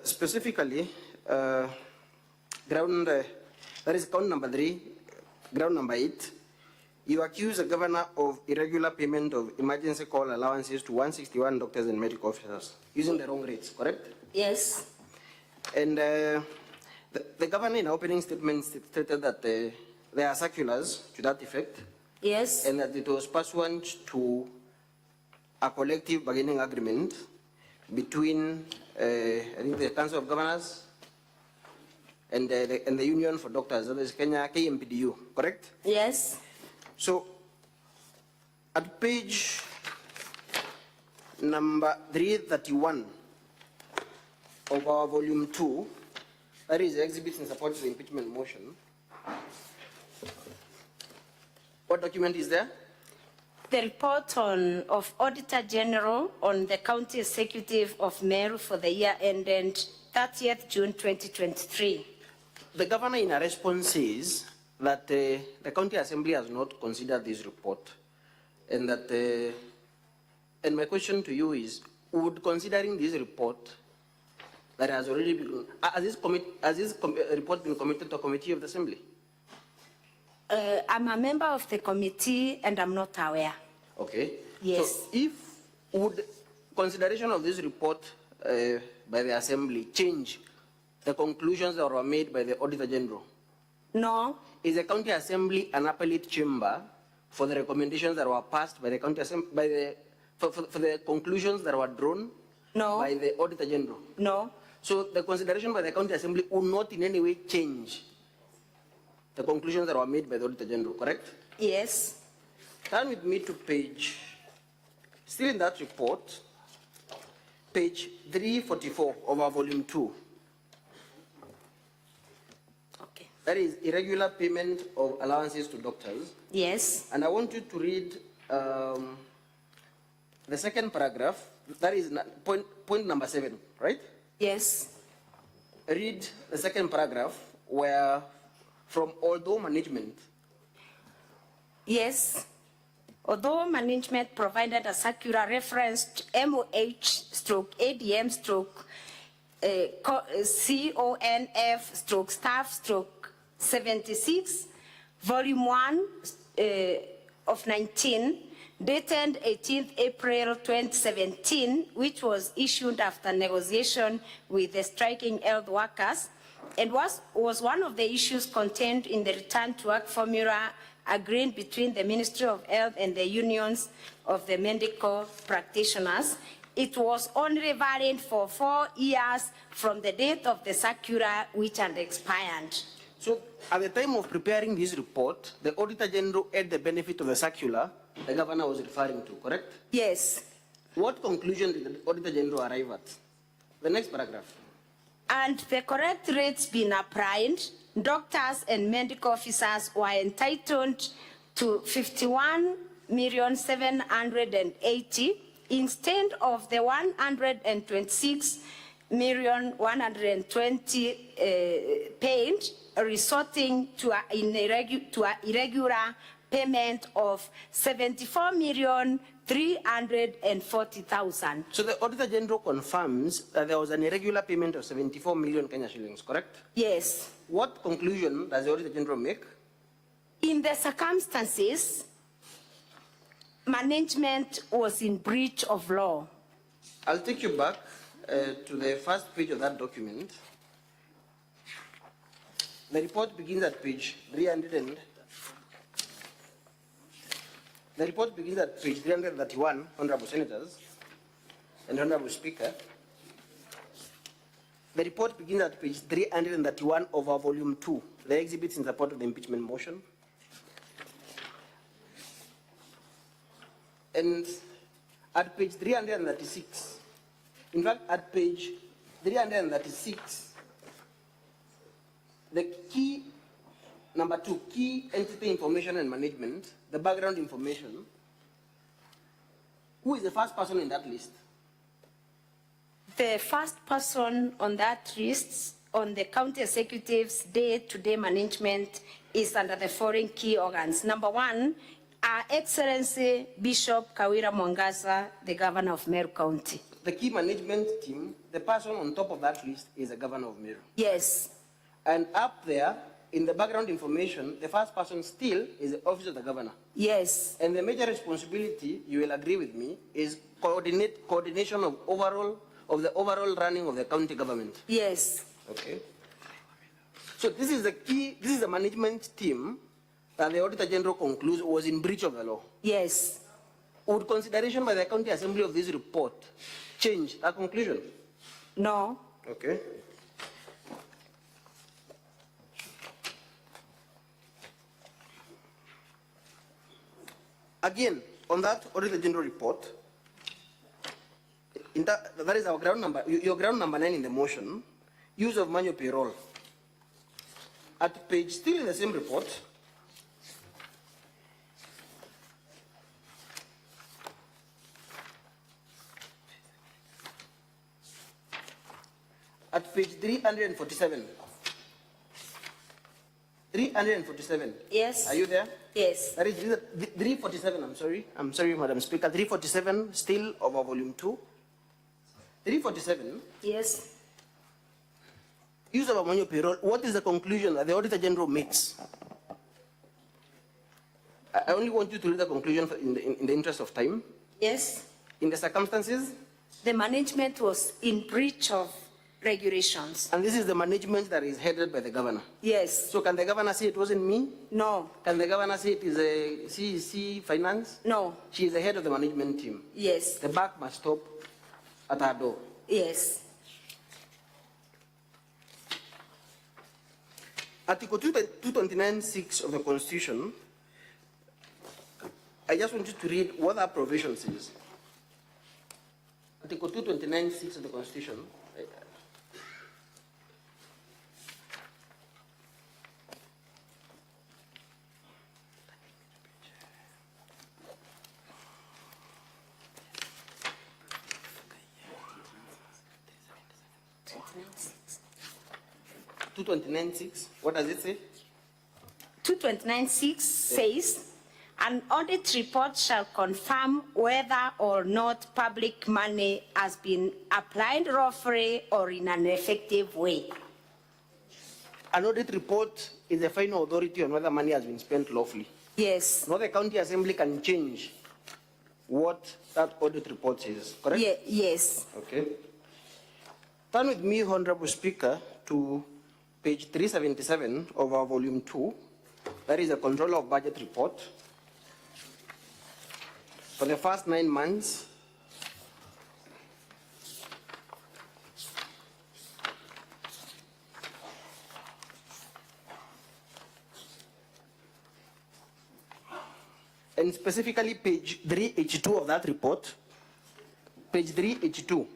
Specifically, ground, that is count number 3, ground number 8, you accuse the governor of irregular payment of emergency call allowances to 161 doctors and medical officers using the wrong rates, correct? Yes. And The governor in opening statements stated that there are circulars to that effect. Yes. And that it was pursuant to a collective bargaining agreement between, I think, the Council of Governors and the Union for Doctors, that is Kenya, KMPDU, correct? Yes. So, at page number 331 of our volume 2, that is exhibits in support of the impeachment motion. What document is there? The report of Auditor General on the County Executive of Meru for the year ended 30th June 2023. The governor in a response says that the County Assembly has not considered this report, and that, and my question to you is, would considering this report that has already been, has this report been committed to a committee of the Assembly? I'm a member of the committee and I'm not aware. Okay. Yes. So if would consideration of this report by the Assembly change the conclusions that were made by the Auditor General? No. Is the County Assembly an appellate chamber for the recommendations that were passed by the County Assembly, for the conclusions that were drawn No. by the Auditor General? No. So the consideration by the County Assembly would not in any way change the conclusions that were made by the Auditor General, correct? Yes. Turn with me to page, still in that report, page 344 of our volume 2. Okay. That is irregular payment of allowances to doctors. Yes. And I want you to read the second paragraph, that is point number 7, right? Yes. Read the second paragraph where, from although management. Yes. Although management provided a circular referenced MOH/ADM/CONF/staff/76, volume 1 of 19, dated 18th April 2017, which was issued after negotiation with the striking health workers, and was one of the issues contained in the return to work formula agreed between the Ministry of Health and the unions of the medical practitioners. It was only valid for 4 years from the date of the circular, which had expired. So at the time of preparing this report, the Auditor General had the benefit of the circular the governor was referring to, correct? Yes. What conclusion did the Auditor General arrive at? The next paragraph. And the correct rates being applied, doctors and medical officers were entitled to 51,780,000 instead of the 126,120,000 paid, resulting to an irregular payment of 74,340,000. So the Auditor General confirms that there was an irregular payment of 74 million Kenya shillings, correct? Yes. What conclusion does the Auditor General make? In the circumstances, management was in breach of law. I'll take you back to the first page of that document. The report begins at page 300. The report begins at page 331, Honorable Senators and Honorable Speaker. The report begins at page 331 of our volume 2, the exhibits in support of the impeachment motion. And at page 336, in fact, at page 336, the key, number 2, key entity information and management, the background information. Who is the first person in that list? The first person on that list on the county executive's day-to-day management is under the following key organs. Number 1, Our Excellency Bishop Kawira Mwangaza, the Governor of Meru County. The key management team, the person on top of that list is the Governor of Meru. Yes. And up there, in the background information, the first person still is the Office of the Governor. Yes. And the major responsibility, you will agree with me, is coordination of the overall running of the county government. Yes. Okay. So this is the key, this is the management team that the Auditor General concludes was in breach of the law. Yes. Would consideration by the County Assembly of this report change that conclusion? No. Okay. Again, on that Auditor General report, that is our ground number, your ground number 9 in the motion, use of manual payroll. At page, still in the same report, at page 347. 347. Yes. Are you there? Yes. That is 347, I'm sorry, Madam Speaker. 347, still over volume 2. 347. Yes. Use of manual payroll. What is the conclusion that the Auditor General makes? I only want you to read the conclusion in the interest of time. Yes. In the circumstances. The management was in breach of regulations. And this is the management that is headed by the governor. Yes. So can the governor say it wasn't me? No. Can the governor say it is a CEC finance? No. She is the head of the management team. Yes. The buck must stop at her door. Yes. Article 229(6) of the Constitution, I just want you to read what that provision says. Article 229(6) of the Constitution. What does it say? 229(6) says, an audit report shall confirm whether or not public money has been applied lawfully or in an effective way. An audit report is the final authority on whether money has been spent lawfully. Yes. Now the County Assembly can change what that audit report says, correct? Yes. Okay. Turn with me, Honorable Speaker, to page 377 of our volume 2. That is the Controller of Budget report. For the first 9 months, and specifically page 382 of that report, page 382.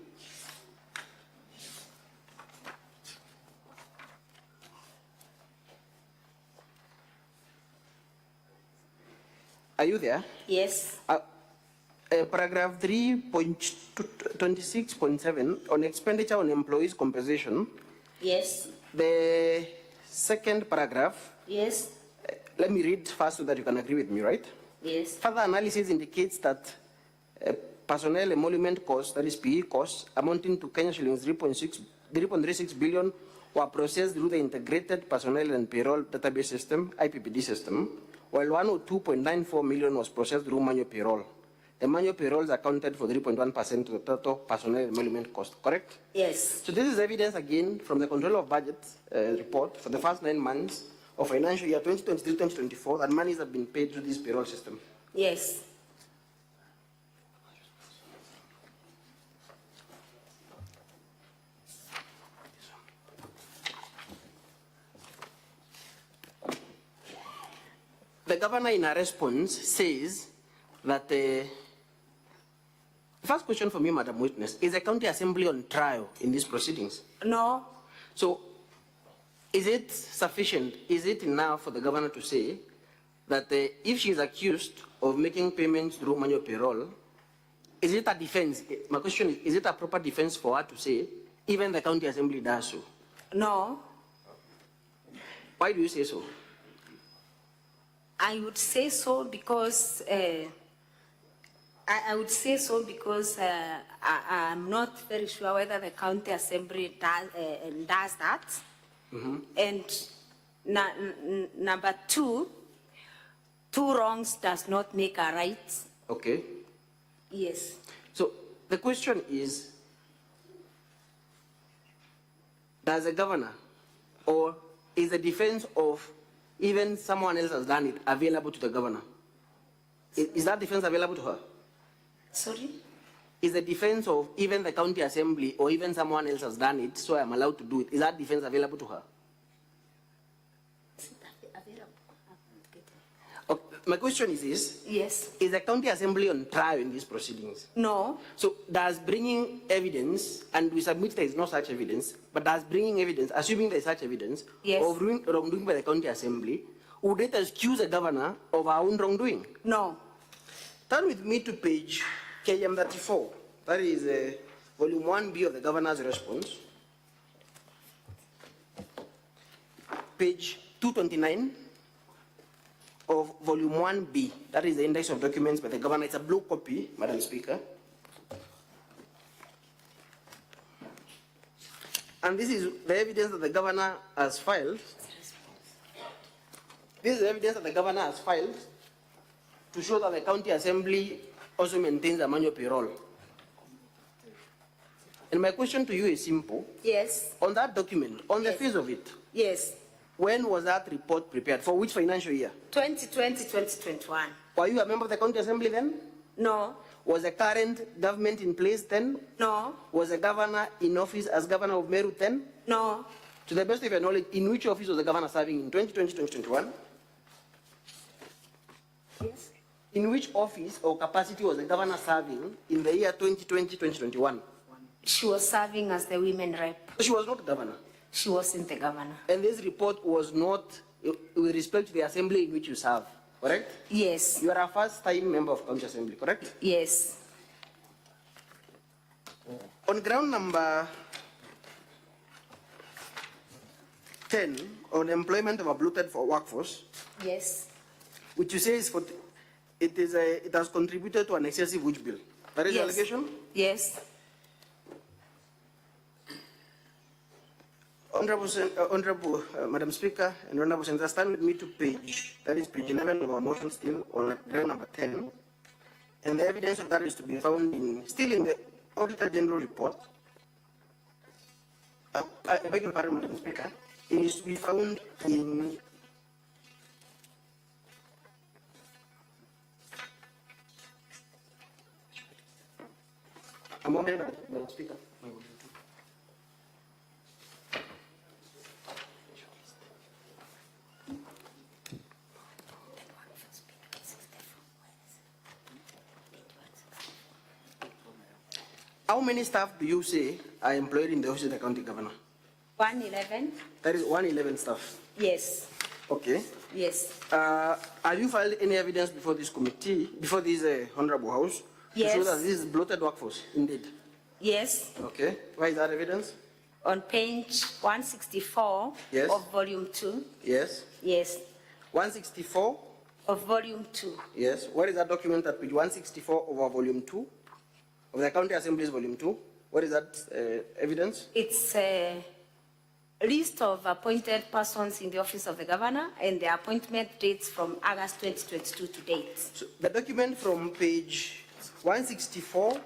Are you there? Yes. Paragraph 3.26.7 on expenditure on employees' compensation. Yes. The second paragraph. Yes. Let me read first so that you can agree with me, right? Yes. Further analysis indicates that personnel emolument costs, that is PE costs, amounting to Kenya shillings 3.36 billion were processed through the Integrated Personnel and Payroll Database System, IPPD system, while 102.94 million was processed through manual payroll. The manual payrolls accounted for 3.1% of the total personnel emolument cost, correct? Yes. So this is evidence again from the Controller of Budget report for the first 9 months of financial year 2023-2024 that monies have been paid through this payroll system. Yes. The governor in a response says that the first question for me, Madam Witness, is the County Assembly on trial in these proceedings? No. So is it sufficient, is it enough for the governor to say that if she is accused of making payments through manual payroll, is it a defense? My question is it a proper defense for her to say, even the County Assembly does so? No. Why do you say so? I would say so because I would say so because I'm not very sure whether the County Assembly does that. Mm-hmm. And number two wrongs does not make a right. Okay. Yes. So the question is, does the governor or is the defense of even someone else has done it available to the governor? Is that defense available to her? Sorry? Is the defense of even the county assembly or even someone else has done it, so I'm allowed to do it, is that defense available to her? Okay, my question is this. Yes. Is the county assembly on trial in these proceedings? No. So does bringing evidence, and we submit there is no such evidence, but does bringing evidence, assuming there is such evidence, yes, of wrongdoing by the county assembly, would it excuse the governor of our own wrongdoing? No. Turn with me to page KM 34. That is volume 1B of the governor's response. Page 229 of volume 1B. That is the index of documents by the governor. It's a blue copy, Madam Speaker. And this is the evidence that the governor has filed. This is the evidence that the governor has filed to show that the county assembly also maintains a manual payroll. And my question to you is simple. Yes. On that document, on the face of it, yes, when was that report prepared? For which financial year? 2020, 2021. Were you a member of the county assembly then? No. Was the current government in place then? No. Was the governor in office as governor of Meru then? No. To the best of your knowledge, in which office was the governor serving in 2020, 2021? Yes. In which office or capacity was the governor serving in the year 2020, 2021? She was serving as the women rep. So she was not governor? She wasn't the governor. And this report was not with respect to the assembly in which you serve, correct? Yes. You are a first-time member of county assembly, correct? Yes. On ground number 10, on employment of a bloated for workforce, Yes. which you say is for, it has contributed to an excessive wage bill. That is the Yes. allegation? Yes. Honorable Madam Speaker and Honorable Senator, stand with me to page 11 of our motion still on ground number 10. And the evidence of that is to be found still in the Auditor General report. I beg your pardon, Madam Speaker. It is to be found in a moment, Madam Speaker. How many staff do you say are employed in the office of the county governor? 111. That is 111 staff. Yes. Okay. Yes. Have you filed any evidence before this committee, before this honorable house, Yes. to show that this is bloated workforce, indeed? Yes. Okay. Why is that evidence? On page 164 Yes. of volume 2. Yes. Yes. 164 Of volume 2. Yes. What is that document at page 164 of our volume 2? Of the County Assembly's volume 2? What is that evidence? It's a list of appointed persons in the office of the governor and the appointment dates from August 2022 to date. So the document from page 164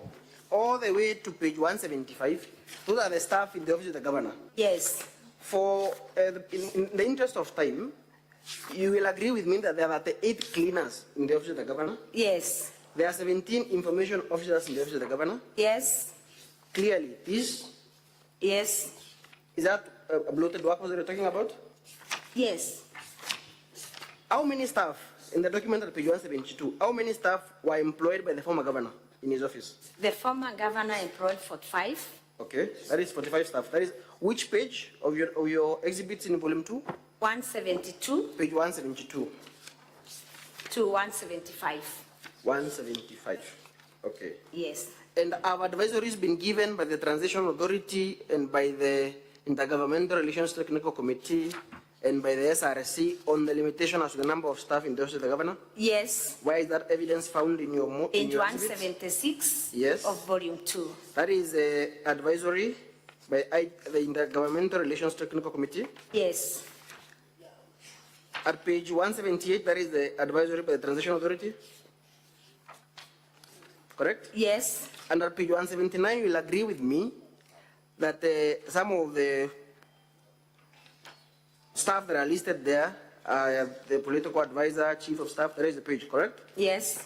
all the way to page 175, those are the staff in the office of the governor. Yes. For in the interest of time, you will agree with me that there are 8 cleaners in the office of the governor? Yes. There are 17 information officers in the office of the governor? Yes. Clearly, this? Yes. Is that a bloated workforce that you're talking about? Yes. How many staff, in the document at page 172, how many staff were employed by the former governor in his office? The former governor employed 45. Okay, that is 45 staff. That is which page of your exhibits in volume 2? 172 Page 172. to 175. 175. Okay. Yes. And our advisories been given by the Transition Authority and by the Intergovernmental Relations Technical Committee and by the SRC on the limitation as to the number of staff in the office of the governor? Yes. Where is that evidence found in your Page your 176 Yes. of volume 2. That is advisory by the Intergovernmental Relations Technical Committee. Yes. At page 178, that is the advisory by the Transition Authority. Correct? Yes. And at page 179, you will agree with me that some of the staff that are listed there, the political advisor, chief of staff, there is the page, correct? Yes.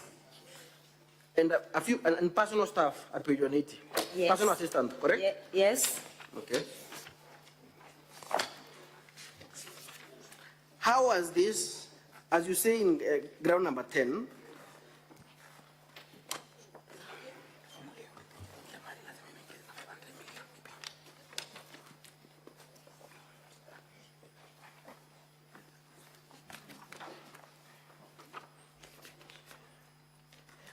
And a few, and personal staff at page 180. Yes. Personal assistant, correct? Yes. Okay. How was this, as you say in ground number 10,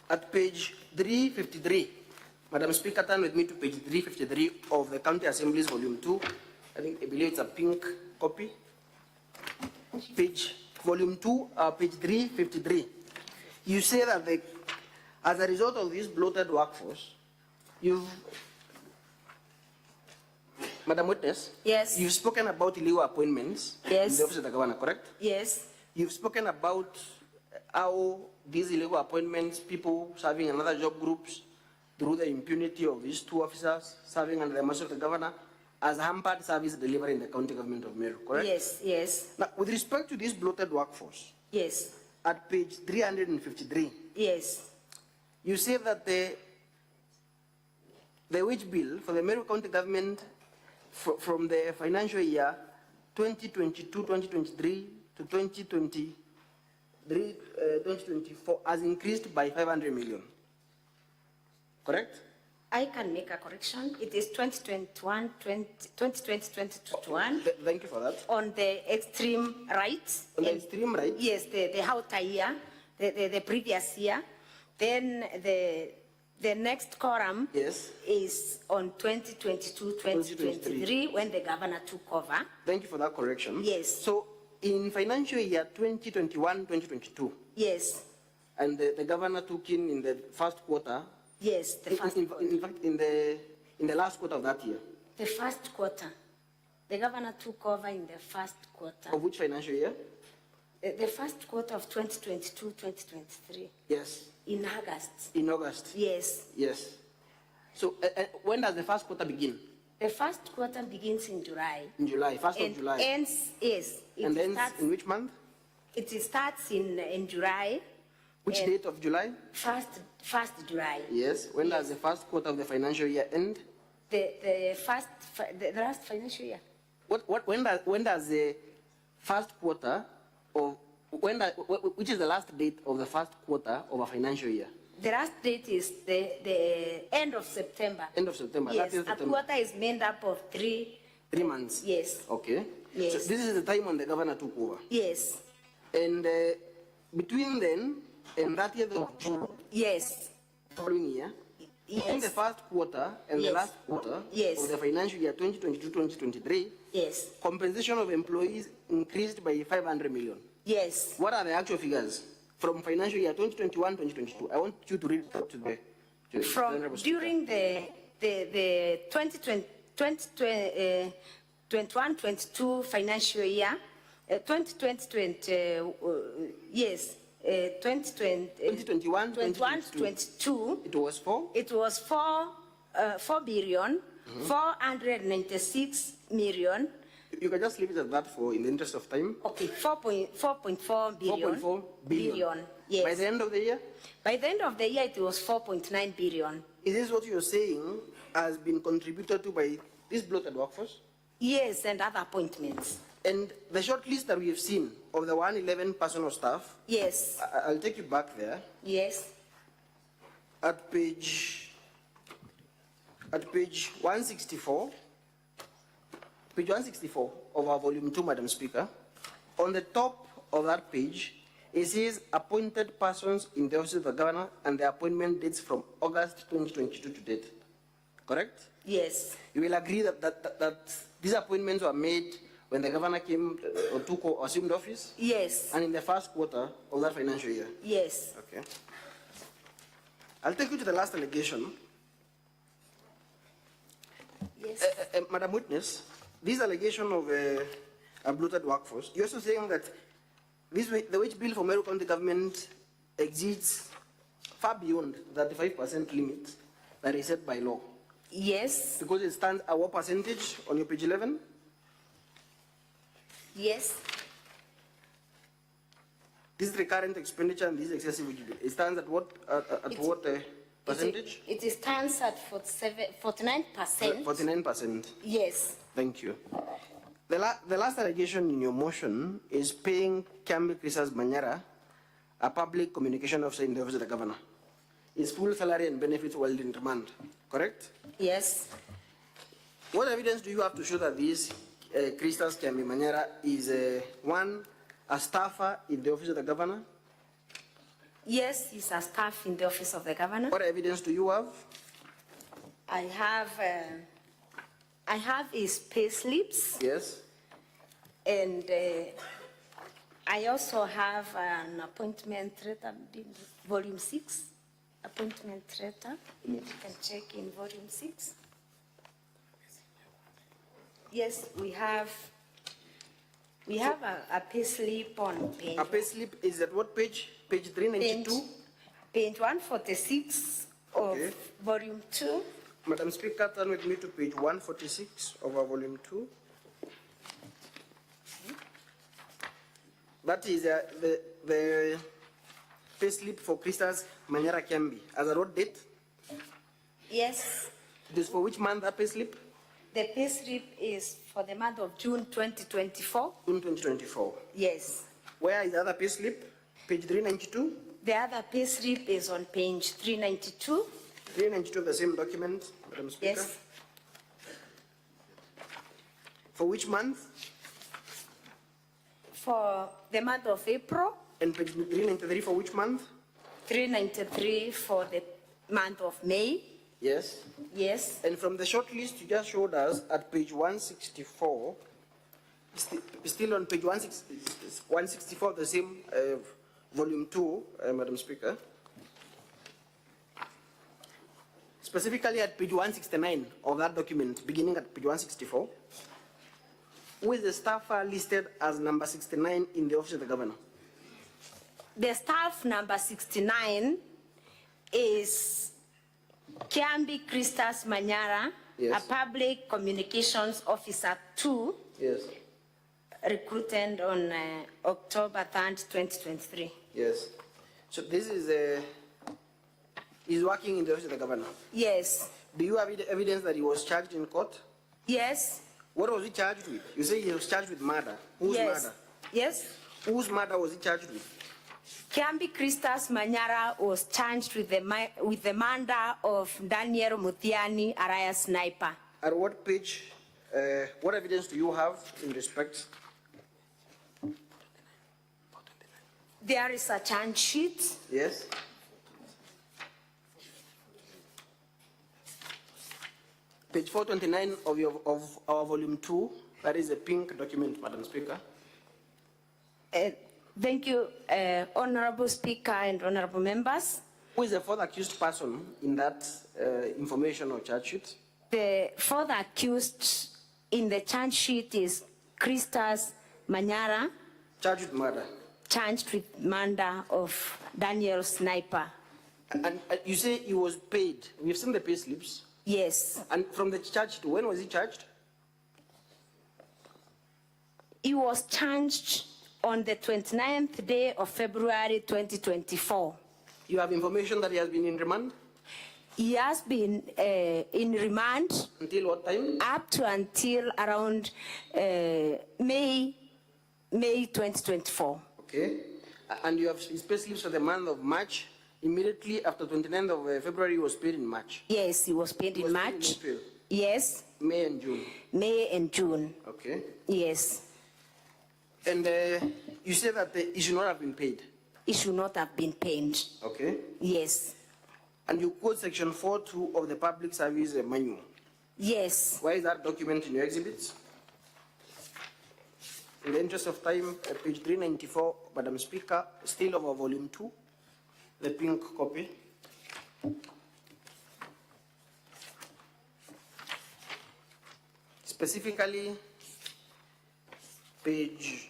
at page 353, Madam Speaker, turn with me to page 353 of the County Assemblies Volume 2. I believe it's a pink copy. Page, Volume 2, page 353. You say that as a result of this bloated workforce, Madam Witness? Yes. You've spoken about illegal appointments. Yes. In the office of the governor, correct? Yes. You've spoken about how these illegal appointments, people serving in other job groups, through the impunity of these two officers serving under the mercy of the governor, has hampered service delivery in the county government of Meru, correct? Yes, yes. Now, with respect to this bloated workforce, yes, at page 353, yes, you say that the wage bill for the Meru County government from the financial year 2022-2023 to 2024 has increased by 500 million, correct? I can make a correction. It is 2020-2021. Thank you for that. On the extreme right. On the extreme right? Yes, the outer year, the previous year. Then the next column yes. is on 2022-2023 when the governor took over. Thank you for that correction. Yes. So in financial year 2021-2022. Yes. And the governor took in the first quarter. Yes, the first quarter. In fact, in the last quarter of that year. The first quarter. The governor took over in the first quarter. Of which financial year? The first quarter of 2022-2023. Yes. In August. In August? Yes. Yes. So when does the first quarter begin? The first quarter begins in July. In July, 1st of July. Ends, yes. And ends in which month? It starts in July. Which date of July? 1st July. Yes. When does the first quarter of the financial year end? The last financial year. When does the first quarter of which is the last date of the first quarter of a financial year? The last date is the end of September. End of September. Yes. That is A quarter is made up of 3 months. Yes. Okay. Yes. So this is the time when the governor took over. Yes. And between then and 30th of June. Yes. Following year. Yes. In the first quarter and the last quarter of the financial year 2022-2023, yes, compensation of employees increased by 500 million. Yes. What are the actual figures from financial year 2021-2022? I want you to read it out to the during the 2021-22 financial year, 2021-22, it was 4 billion 496 million. You can just leave it at that in the interest of time. Okay, 4.4 billion. 4.4 billion. Yes. By the end of the year? By the end of the year, it was 4.9 billion. Is this what you're saying has been contributed to by this bloated workforce? Yes, and other appointments. And the short list that we have seen of the 111 personal staff. Yes. I'll take you back there. Yes. At page 164. Page 164 of our volume 2, Madam Speaker. On the top of that page, it says appointed persons in the office of the governor and the appointment dates from August 2022 to date. Correct? Yes. You will agree that these appointments were made when the governor came or assumed office? Yes. And in the first quarter of that financial year? Yes. Okay. I'll take you to the last allegation. Yes. Madam Witness, this allegation of a bloated workforce, you're also saying that the wage bill for Meru County government exceeds far beyond the 35% limit that is set by law. Yes. Because it stands at what percentage on your page 11? Yes. This recurrent expenditure and this excessive, it stands at what, percentage? It stands at 49%. 49%. Yes. Thank you. The last allegation in your motion is paying Kiambi Chrisas Manyara, a public communication officer in the office of the governor. His full salary and benefits while in remand, correct? Yes. What evidence do you have to show that this Christas Kiambi Manyara is a staffer in the office of the governor? Yes, he's a staff in the office of the governor. What evidence do you have? I have his pay slips. Yes. And I also have an appointment letter, volume 6. Appointment letter. You can check in volume 6. Yes, we have a pay slip on page. A pay slip is at what page? Page 392? Page 146 of volume 2. Madam Speaker, turn with me to page 146 of our volume 2. That is the pay slip for Christas Manyara Kiambi. As a road date? Yes. It is for which month, that pay slip? The pay slip is for the month of June 2024. June 2024. Yes. Where is the other pay slip? Page 392? The other pay slip is on page 392. 392 of the same document, Madam Speaker? Yes. For which month? For the month of April. And page 393 for which month? 393 for the month of May. Yes. Yes. And from the short list you just showed us at page 164, still on page 164 of the same volume 2, Madam Speaker. Specifically at page 169 of that document, beginning at page 164, who is the staffer listed as number 69 in the office of the governor? The staff number 69 is Kiambi Christas Manyara, Yes. a public communications officer 2, Yes. recruited on October 3rd, 2023. Yes. So this is he's working in the office of the governor. Yes. Do you have evidence that he was charged in court? Yes. What was he charged with? You say he was charged with murder. Whose Yes. murder? Yes. Whose murder was he charged with? Kiambi Christas Manyara was charged with the murder of Daniel Mutiani, Araya sniper. At what page, what evidence do you have in respect? There is a charge sheet. Yes. Page 429 of our volume 2, that is a pink document, Madam Speaker. Thank you, Honorable Speaker and Honorable Members. Who is the fourth accused person in that information or charge sheet? The fourth accused in the charge sheet is Christas Manyara. Charged with murder. Charged with murder of Daniel Sniper. And you say he was paid. We've seen the pay slips. Yes. And from the charge sheet, when was he charged? He was charged on the 29th day of February 2024. You have information that he has been in remand? He has been in remand. Until what time? Up to until around May 2024. Okay. And you have his pay slips for the month of March. Immediately after 29th of February, he was paid in March. Yes, he was paid in March. Paid in April. Yes. May and June. May and June. Okay. Yes. And you say that he should not have been paid? He should not have been paid. Okay. Yes. And you quote section 4.2 of the Public Service Manual? Yes. Why is that document in your exhibits? In the interest of time, page 394, Madam Speaker, still of our volume 2, the pink copy. Specifically, page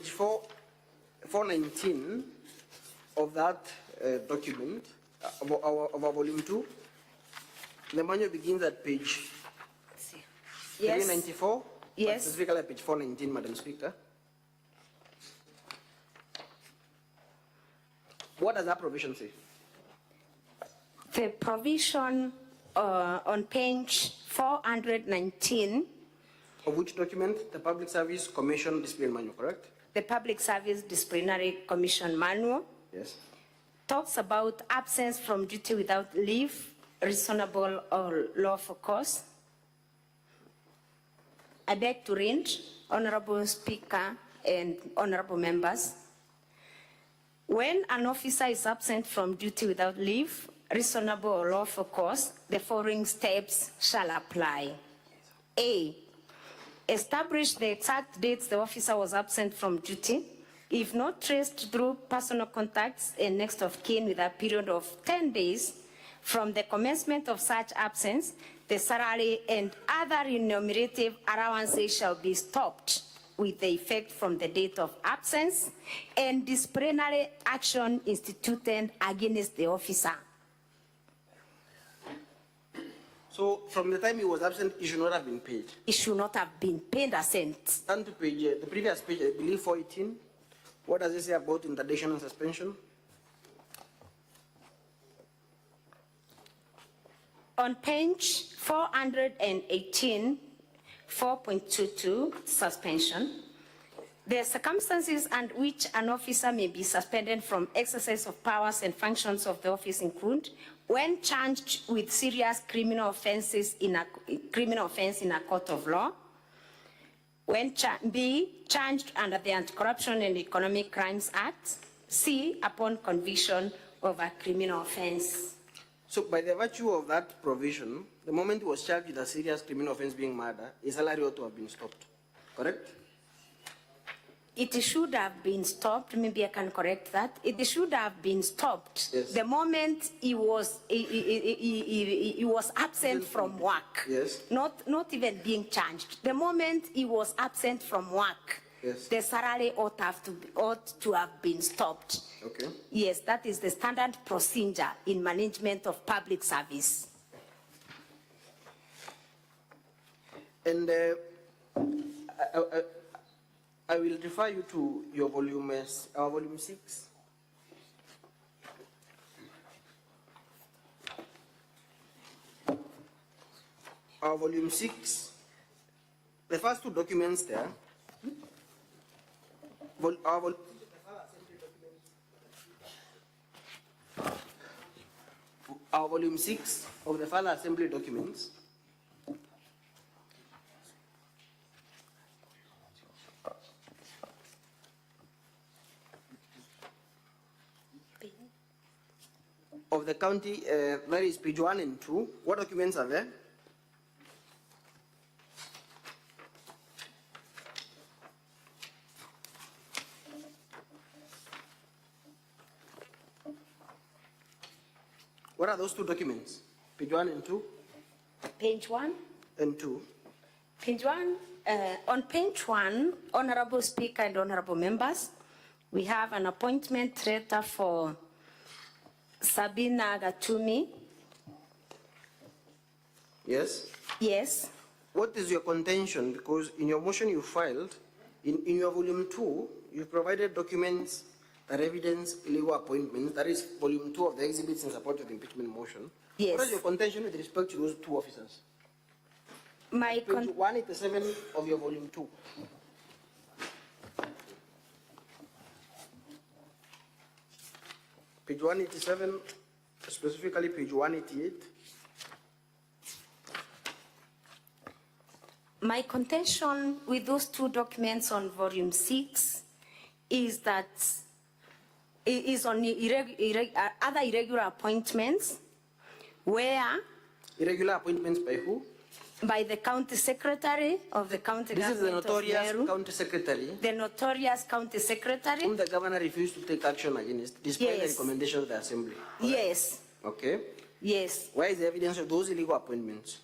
419 of that document, of our volume 2, The manual begins at page Yes. 394. Yes. Specifically at page 419, Madam Speaker. What does that provision say? The provision on page 419, Of which document? The Public Service Commission Discipline Manual, correct? the Public Service Disciplinary Commission Manual, Yes. talks about absence from duty without leave, reasonable or lawful cause. I beg to read, Honorable Speaker and honorable members. When an officer is absent from duty without leave, reasonable or lawful cause, the following steps shall apply. A, establish the exact dates the officer was absent from duty. If not traced through personal contacts and next of kin with a period of 10 days from the commencement of such absence, the salary and other remunerative allowances shall be stopped with the effect from the date of absence and disciplinary action instituted against the officer. So from the time he was absent, he should not have been paid. It should not have been paid a cent. Turn to page, the previous page, I believe 418. What does it say about interdiction and suspension? On page 418, 4.22, suspension, the circumstances under which an officer may be suspended from exercise of powers and functions of the office include when charged with serious criminal offenses in a court of law, when B, charged under the Anti-Corruption and Economic Crimes Act, C, upon conviction of a criminal offense. So by the virtue of that provision, the moment he was charged with a serious criminal offense being murder, his salary ought to have been stopped, correct? It should have been stopped. Maybe I can correct that. It should have been stopped. Yes. The moment he was absent from work. Yes. Not even being charged. The moment he was absent from work. Yes. The salary ought to have been stopped. Okay. Yes, that is the standard procedure in management of public service. And I will refer you to your volume 6. Our volume 6, the first two documents there, our volume 6 of the final assembly documents, of the county, that is page 1 and 2. What documents are there? What are those two documents? Page 1 and 2? Page 1? And 2. Page 1, on page 1, Honorable Speaker and Honorable Members, we have an appointment letter for Sabina Gatumi. Yes? Yes. What is your contention? Because in your motion you filed, in your volume 2, you provided documents that evidence illegal appointments. That is volume 2 of the exhibits in support of the impeachment motion. Yes. What is your contention with respect to those two officers? Page 187 of your volume 2. Page 187, specifically page 188. My contention with those two documents on volume 6 is that it is on other irregular appointments where... Irregular appointments by who? By the county secretary of the county government. This is the notorious of Meru, county secretary. The notorious county secretary. Whom the governor refused to take action against, despite the recommendation of the assembly. Correct? Yes. Okay. Yes. Where is the evidence of those illegal appointments?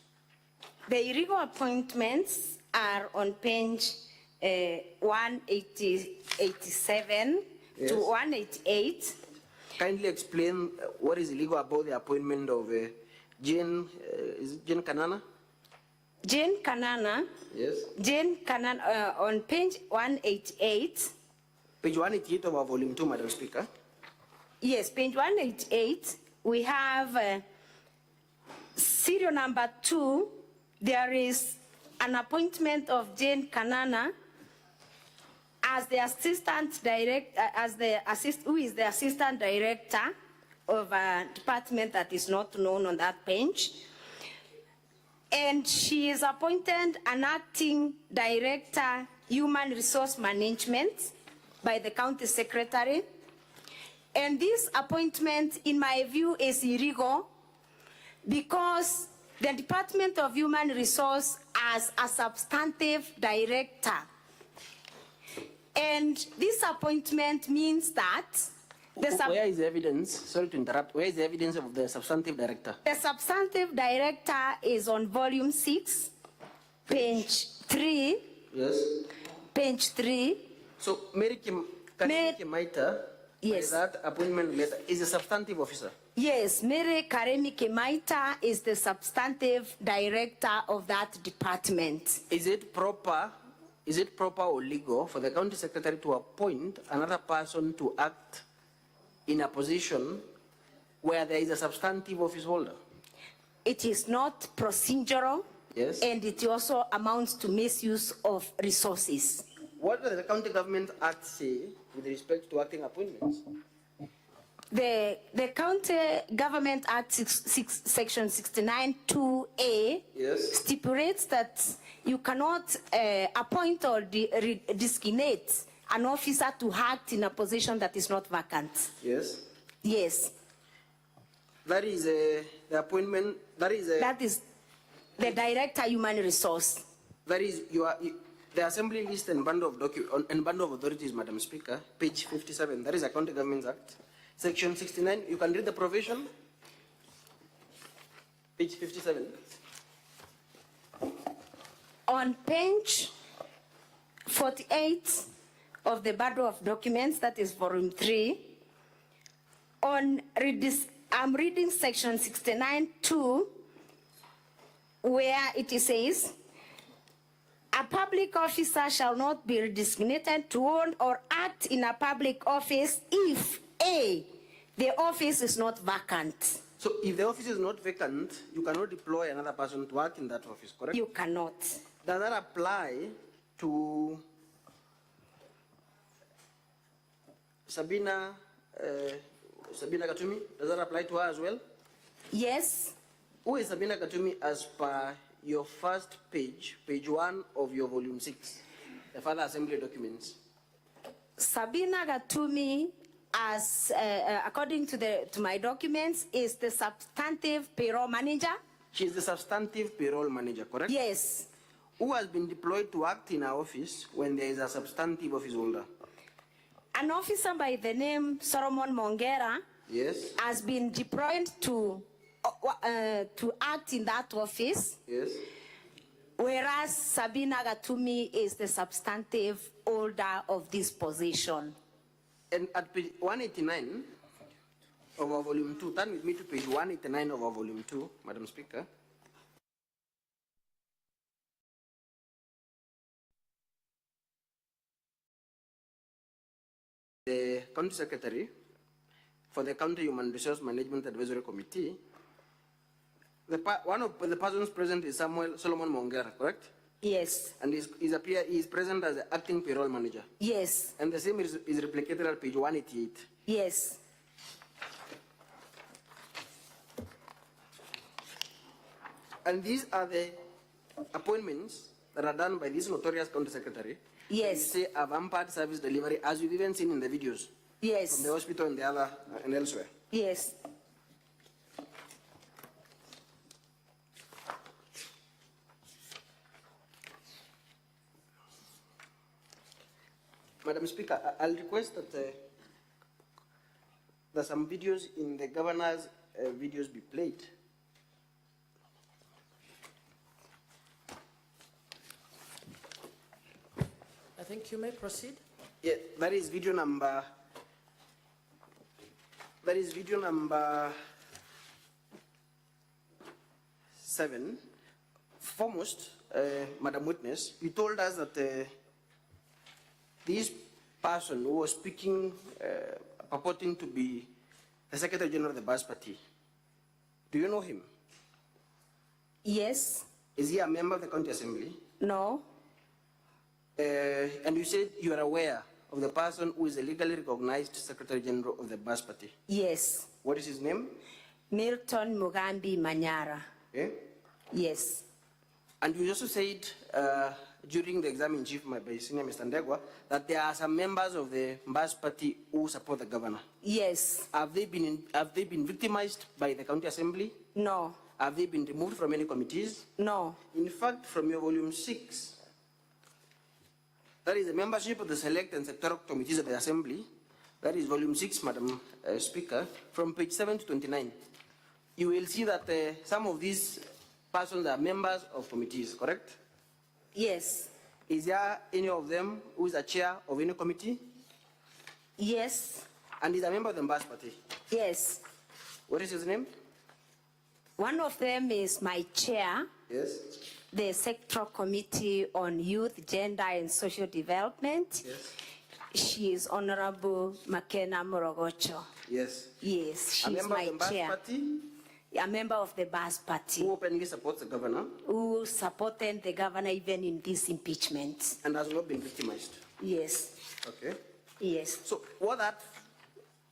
The illegal appointments are on page 187 to 188. Kindly explain what is illegal about the appointment of Jane, is it Jane Kanana? Jane Kanana. Yes. Jane Kanana, on page 188. Page 188 of our volume 2, Madam Speaker. Yes, page 188, we have serial number 2. There is an appointment of Jane Kanana as the assistant director, who is the assistant director of a department that is not known on that page. And she is appointed an acting director, human resource management, by the county secretary. And this appointment, in my view, is illegal because the Department of Human Resource has a substantive director. And this appointment means that where is the evidence? Sorry to interrupt. Where is the evidence of the substantive director? The substantive director is on volume 6, page 3. Yes. Page 3. So Mary Kemaita, yes, that appointment letter is a substantive officer. Yes, Mary Karemi Kemaita is the substantive director of that department. Is it proper or legal for the county secretary to appoint another person to act in a position where there is a substantive office holder? It is not procedural. Yes. And it also amounts to misuse of resources. What does the County Government Act say with respect to acting appointments? The County Government Act section 69(2)(a) yes, stipulates that you cannot appoint or designate an officer to act in a position that is not vacant. Yes. Yes. That is the appointment. That is the director human resource. That is the Assembly list and bundle of authorities, Madam Speaker, page 57. That is a County Government Act, section 69. You can read the provision. Page 57. On page 48 of the bundle of documents, that is volume 3. I'm reading section 69(2), where it says, a public officer shall not be designated to own or act in a public office if A, the office is not vacant. So if the office is not vacant, you cannot deploy another person to act in that office, correct? You cannot. Does that apply to Sabina Katumi? Does that apply to her as well? Yes. Who is Sabina Katumi as per your first page, page 1 of your volume 6, the further assembly documents? Sabina Katumi, as according to my documents, is the substantive payroll manager. She is the substantive payroll manager, correct? Yes. Who has been deployed to act in our office when there is a substantive office holder? An officer by the name Solomon Mongera, yes, has been deployed to act in that office. Yes. Whereas Sabina Katumi is the substantive holder of this position. And at page 189 of our volume 2, turn with me to page 189 of our volume 2, Madam Speaker. The County Secretary for the County Human Resource Management Advisory Committee, one of the persons present is Solomon Mongera, correct? Yes. And he is present as the acting payroll manager. Yes. And the same is replicated at page 188. Yes. And these are the appointments that are done by this notorious county secretary. Yes. You say a vampire service delivery, as we've even seen in the videos. Yes. From the hospital and and elsewhere. Yes. Madam Speaker, I'll request that some videos in the governor's videos be played. I think you may proceed. Yeah, that is video number. 7, foremost, Madam Witness, you told us that this person who was speaking, purporting to be the Secretary General of the Bas Party, do you know him? Yes. Is he a member of the County Assembly? No. And you said you are aware of the person who is a legally recognized Secretary General of the Bas Party? Yes. What is his name? Milton Mugambi Manyara. Okay. Yes. And you also said during the exam-in-chief by Senior Mr. Ndegwa that there are some members of the Bas Party who support the governor. Yes. Have they been victimized by the County Assembly? No. Have they been removed from any committees? No. In fact, from your volume 6, that is the membership of the select and sectoral committees of the Assembly, that is volume 6, Madam Speaker, from page 7 to 29, you will see that some of these persons are members of committees, correct? Yes. Is there any of them who is a chair of any committee? Yes. And is a member of the Bas Party? Yes. What is his name? One of them is my chair, Yes. the Sectoral Committee on Youth, Gender and Social Development. Yes. She is Honorable Makena Morogocho. Yes. Yes, she A is member my of the Bas chair. Party A member of the Bas Party. who openly supports the governor Who supported the governor even in this impeachment. and has not been victimized. Yes. Okay. Yes. So what that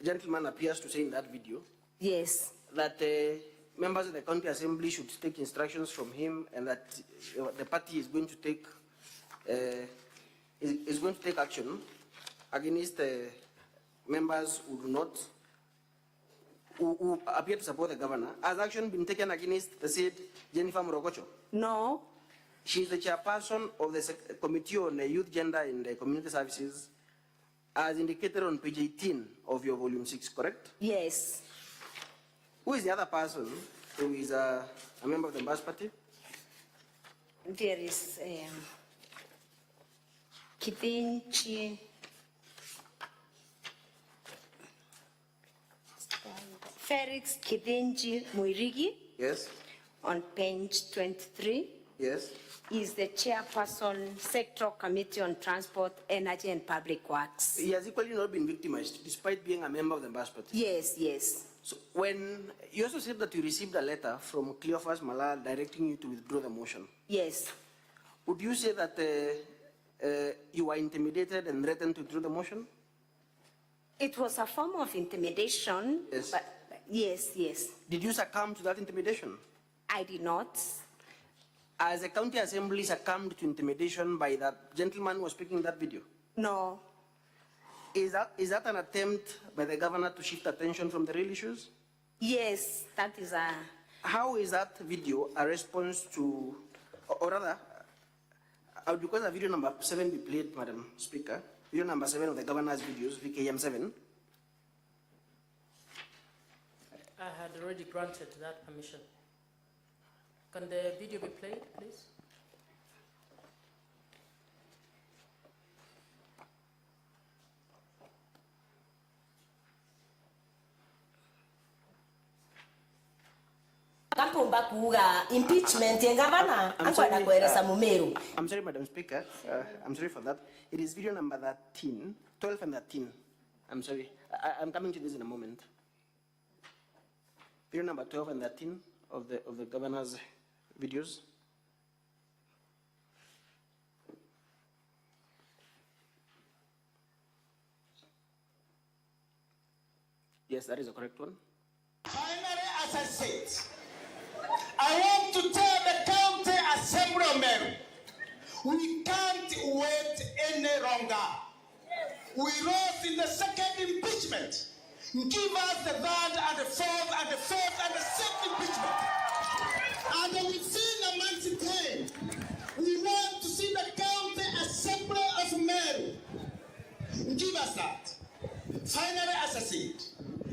gentleman appears to say in that video, Yes. that members of the County Assembly should take instructions from him, and that the party is going to take action against members who do not, who appear to support the governor. Has action been taken against the said Jennifer Morogocho? No. She is the chairperson of the Committee on Youth, Gender and Community Services, as indicated on page 18 of your volume 6, correct? Yes. Who is the other person who is a member of the Bas Party? There is Kithinchi. Felix Kithinchi Muirigi. Yes. On page 23. Yes. He is the chairperson, Sectoral Committee on Transport, Energy and Public Works. He has equally not been victimized, despite being a member of the Bas Party. Yes, yes. So when you also said that you received a letter from Cleophas Malala directing you to withdraw the motion. Yes. Would you say that you were intimidated and threatened to withdraw the motion? It was a form of intimidation. Yes. But yes, yes. Did you succumb to that intimidation? I did not. As a county assembly succumbed to intimidation by that gentleman who was speaking in that video? No. Is that an attempt by the governor to shift attention from the real issues? Yes, that is a... How is that video a response to, or rather, I would request a video number 7 be played, Madam Speaker. Video number 7 of the governor's videos, VKM 7. I had already granted that permission. Can the video be played, please? Kakumba kuga impeachment ya governor akwenda kueleza Mumeru. I'm sorry, Madam Speaker. I'm sorry for that. It is video number 13, 12 and 13. I'm sorry. I'm coming to this in a moment. Video number 12 and 13 of the governor's videos. Yes, that is the correct one. Finally, as I said, I want to tell the county assembly member, we can't wait any longer. We lost in the second impeachment. Give us the third and the fourth and the fifth and the sixth impeachment. And within a month's time, we want to see the county assembly of Meru. Give us that. Finally, as I said,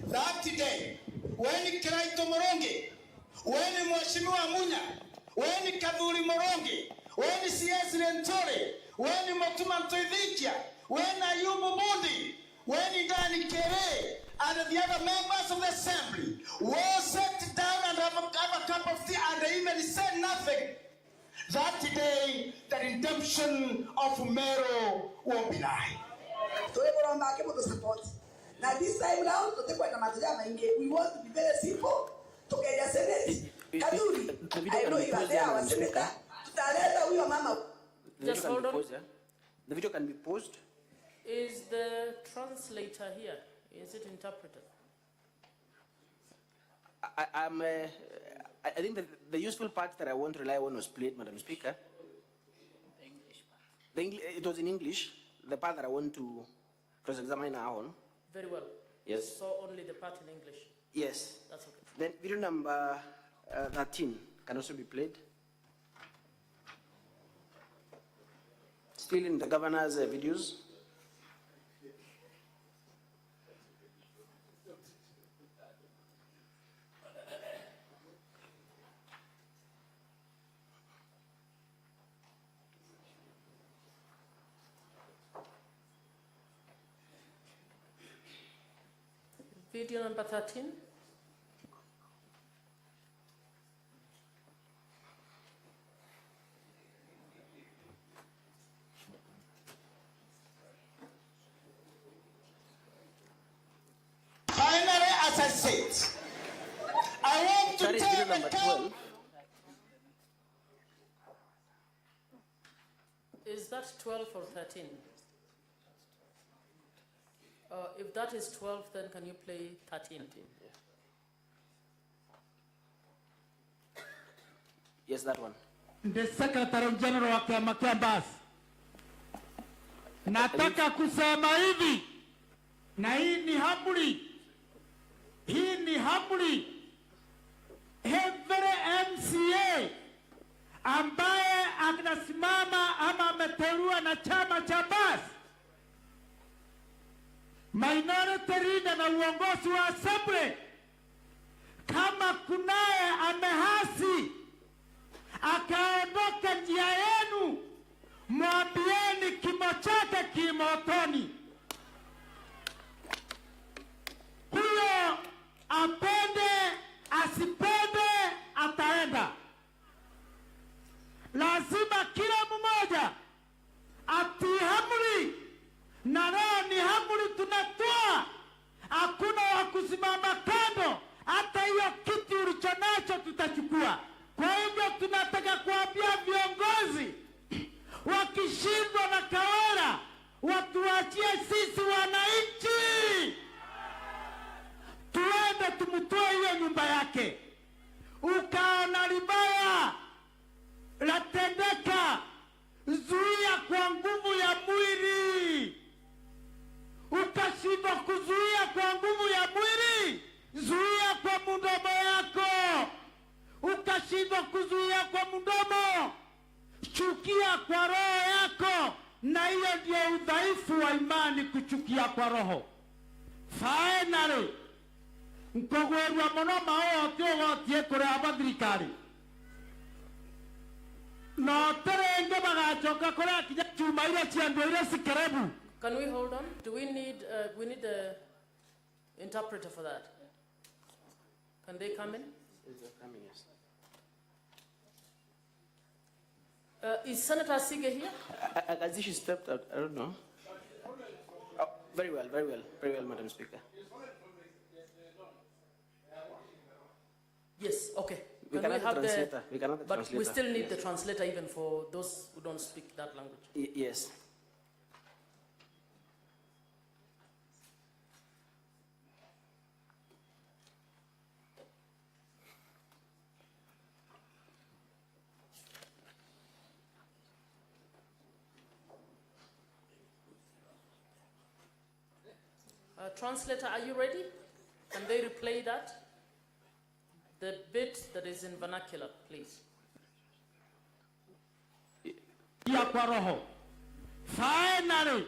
that today, when Kraito Morongi, when Mwashimiwa Munya, when Kaduri Morongi, when CS Lentore, when Motuma Ntoidhikia, when Ayubu Mundi, when Idani Kere, and the other members of the assembly, were sat down and have a cup of tea and even said, perfect, that day the redemption of Meru will be nigh. Now this time round, we want to be very simple. To get the Senate, Kaduri, I know you are there, our senator. Just hold on. The video can be paused. Is the translator here? Is it interpreted? I think the useful part that I want to rely on was played, Madam Speaker. The English, it was in English. The part that I want to cross-examine now on. Very well. Yes. So only the part in English? Yes. That's okay. Then video number 13 can also be played. Still in the governor's videos. Video number 13. Finally, as I said, I want to tell number 12. Is that 12 or 13? If that is 12, then can you play 13? Yes, that one. The Secretary General wa Kiama kia Basi, nataka kusema hivi, na hii ni hamuri, every MCA ambaye anasimama ama ameteuliwa na chama cha Basi, minority leader na uongozi wa assembly, kama kunaye amehasi akaondoka njia yenu, mwambieni kimo chake kimotoni. Huyo apende asipende ataenda. Lazima kila mmoja atii amri, na leo ni amri tunatoa. Hakuna wa kusimama kando, hata hiyo kitu ulichonacho tutachukua. Kwa hivyo tunataka kuambia viongozi, wakishindwa na Kawira, watuachie sisi wananchi, tuende tumtoe hiyo nyumba yake. Ukaona libaya latendeka, zuia kwa nguvu ya mwili. Ukashindwa kuzuia kwa nguvu ya mwili, zuia kwa mdomo yako. Ukashindwa kuzuia kwa mdomo, chukia kwa roho yako, na hiyo ndio udhaifu wa imani, kuchukia kwa roho. Finally, nkogwerwa muno maote ogotie kure abathirikari, no terenge bagachoka kure akinya chuma ile chiando ile sikerebu. Can we hold on? Do we need a interpreter for that? Can they come in? Coming, yes. Is Senator Sige here? As she stepped out, I don't know. Oh, very well, Madam Speaker. Yes, okay. We cannot have the translator. We cannot the but translator. we still need the translator even for those who don't speak that language. Yes. Translator, are you ready? Can they replay that? The bit that is in vernacular, please. Ya kwa roho. Finally,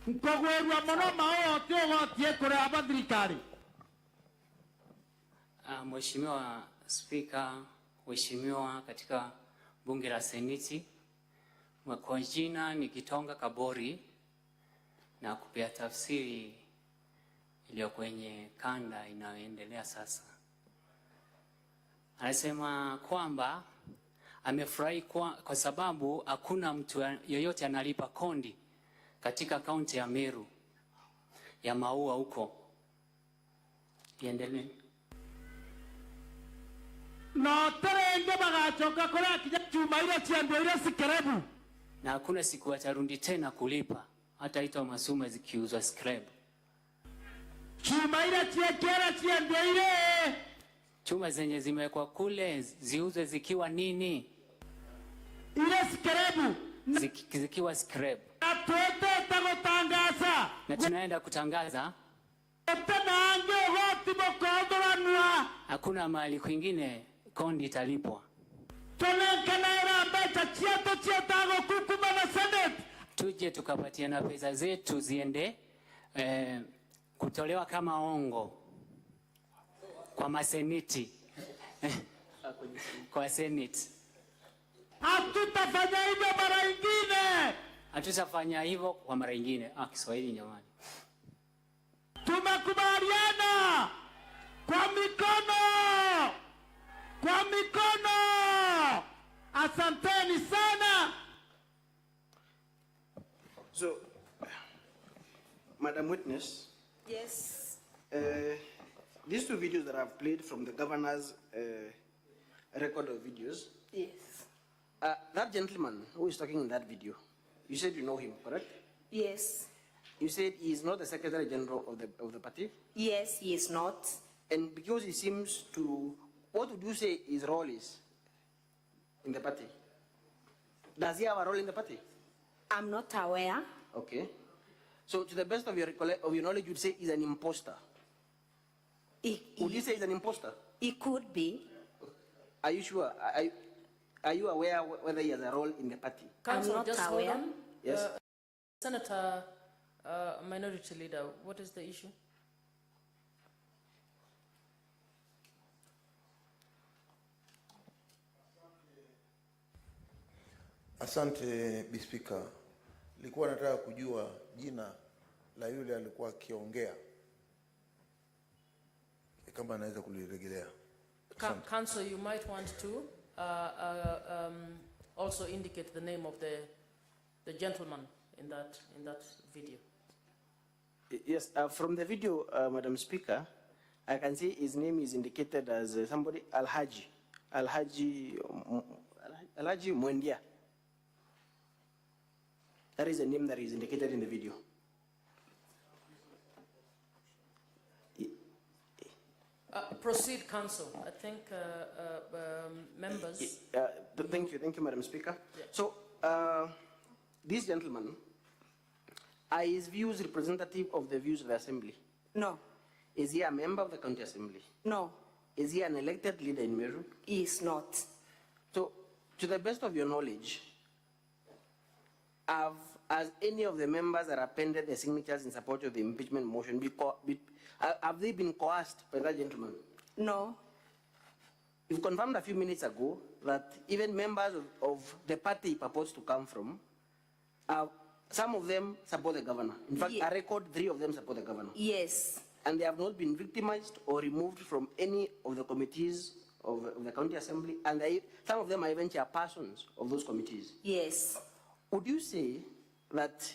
nkogwerwa muno maote ogotie kure abathirikari. Mheshimiwa Spika, Mheshimiwa katika Bunge la Seneti, kwa jina ni Kitonga Kabori, na kupea tafsiri iliyo kwenye kanda inayoendelea sasa. Anasema kwamba amefurahi kwa sababu hakuna mtu yoyote analipa kondi katika kaunti ya Meru ya maua huko. Iendelee. Na terenge bagachoka kola kija chuma ile chiambo ile skrebu. Na hakuna siku atarundi tena kulipa hata ito masuma zikiuzwa scrap. Chuma ile chiekera chiambo ile. Chuma zenye zimewekwa kule ziuzwe zikiwa nini? Ile skrebu. Zikiwa scrap. Atuete tagotangaza. Na tunaenda kutangaza. Hakuna mahali kwingine kondi italipwa. Tuje tukapatia na pesa zetu ziende kutolewa kama ongo kwa maseniti. Kwa seneti. Hatutafanya hivyo mara nyingine. Hatutafanya hivyo kwa mara nyingine. Kiswahili jamani. Tumekubaliana kwa mikono. Kwa mikono. Asanteni sana. So, Madam Witness. Yes. These two videos that I've played from the governor's record of videos. Yes. That gentleman who is talking in that video, you said you know him, correct? Yes. You said he is not the Secretary General of the party? Yes, he is not. And because he seems to, what would you say his role is in the party? Does he have a role in the party? I'm not aware. Okay. So to the best of your knowledge, you'd say he's an imposter. Would you say he's an imposter? He could be. Are you sure? Are you aware whether he has a role in the party? Council, I'm not just aware. hold on. Yes. Senator, Minority Leader, what is the issue? Asante Bispika. Nilikuwa nataka kujua jina la yule alikuwa akiongea. Kama anaweza kulirejelea. Council, you might want to also indicate the name of the gentleman in that video. Yes, from the video, Madam Speaker, I can see his name is indicated as somebody Alhaji Mwendia. That is the name that is indicated in the video. Proceed, Council. I think members. Thank you, Madam Speaker. Yeah. So, this gentleman, are his views representative of the views of the Assembly? No. Is he a member of the County Assembly? No. Is he an elected leader in Meru? He is not. So, to the best of your knowledge, has any of the members that appended their signatures in support of the impeachment motion, have they been coerced by that gentleman? No. You've confirmed a few minutes ago that even members of the party he purports to come from, some of them support the governor. In fact, Yeah. I record 3 of them support the governor. Yes. And they have not been victimized or removed from any of the committees of the County Assembly, and some of them are even chairpersons of those committees. Yes. Would you say that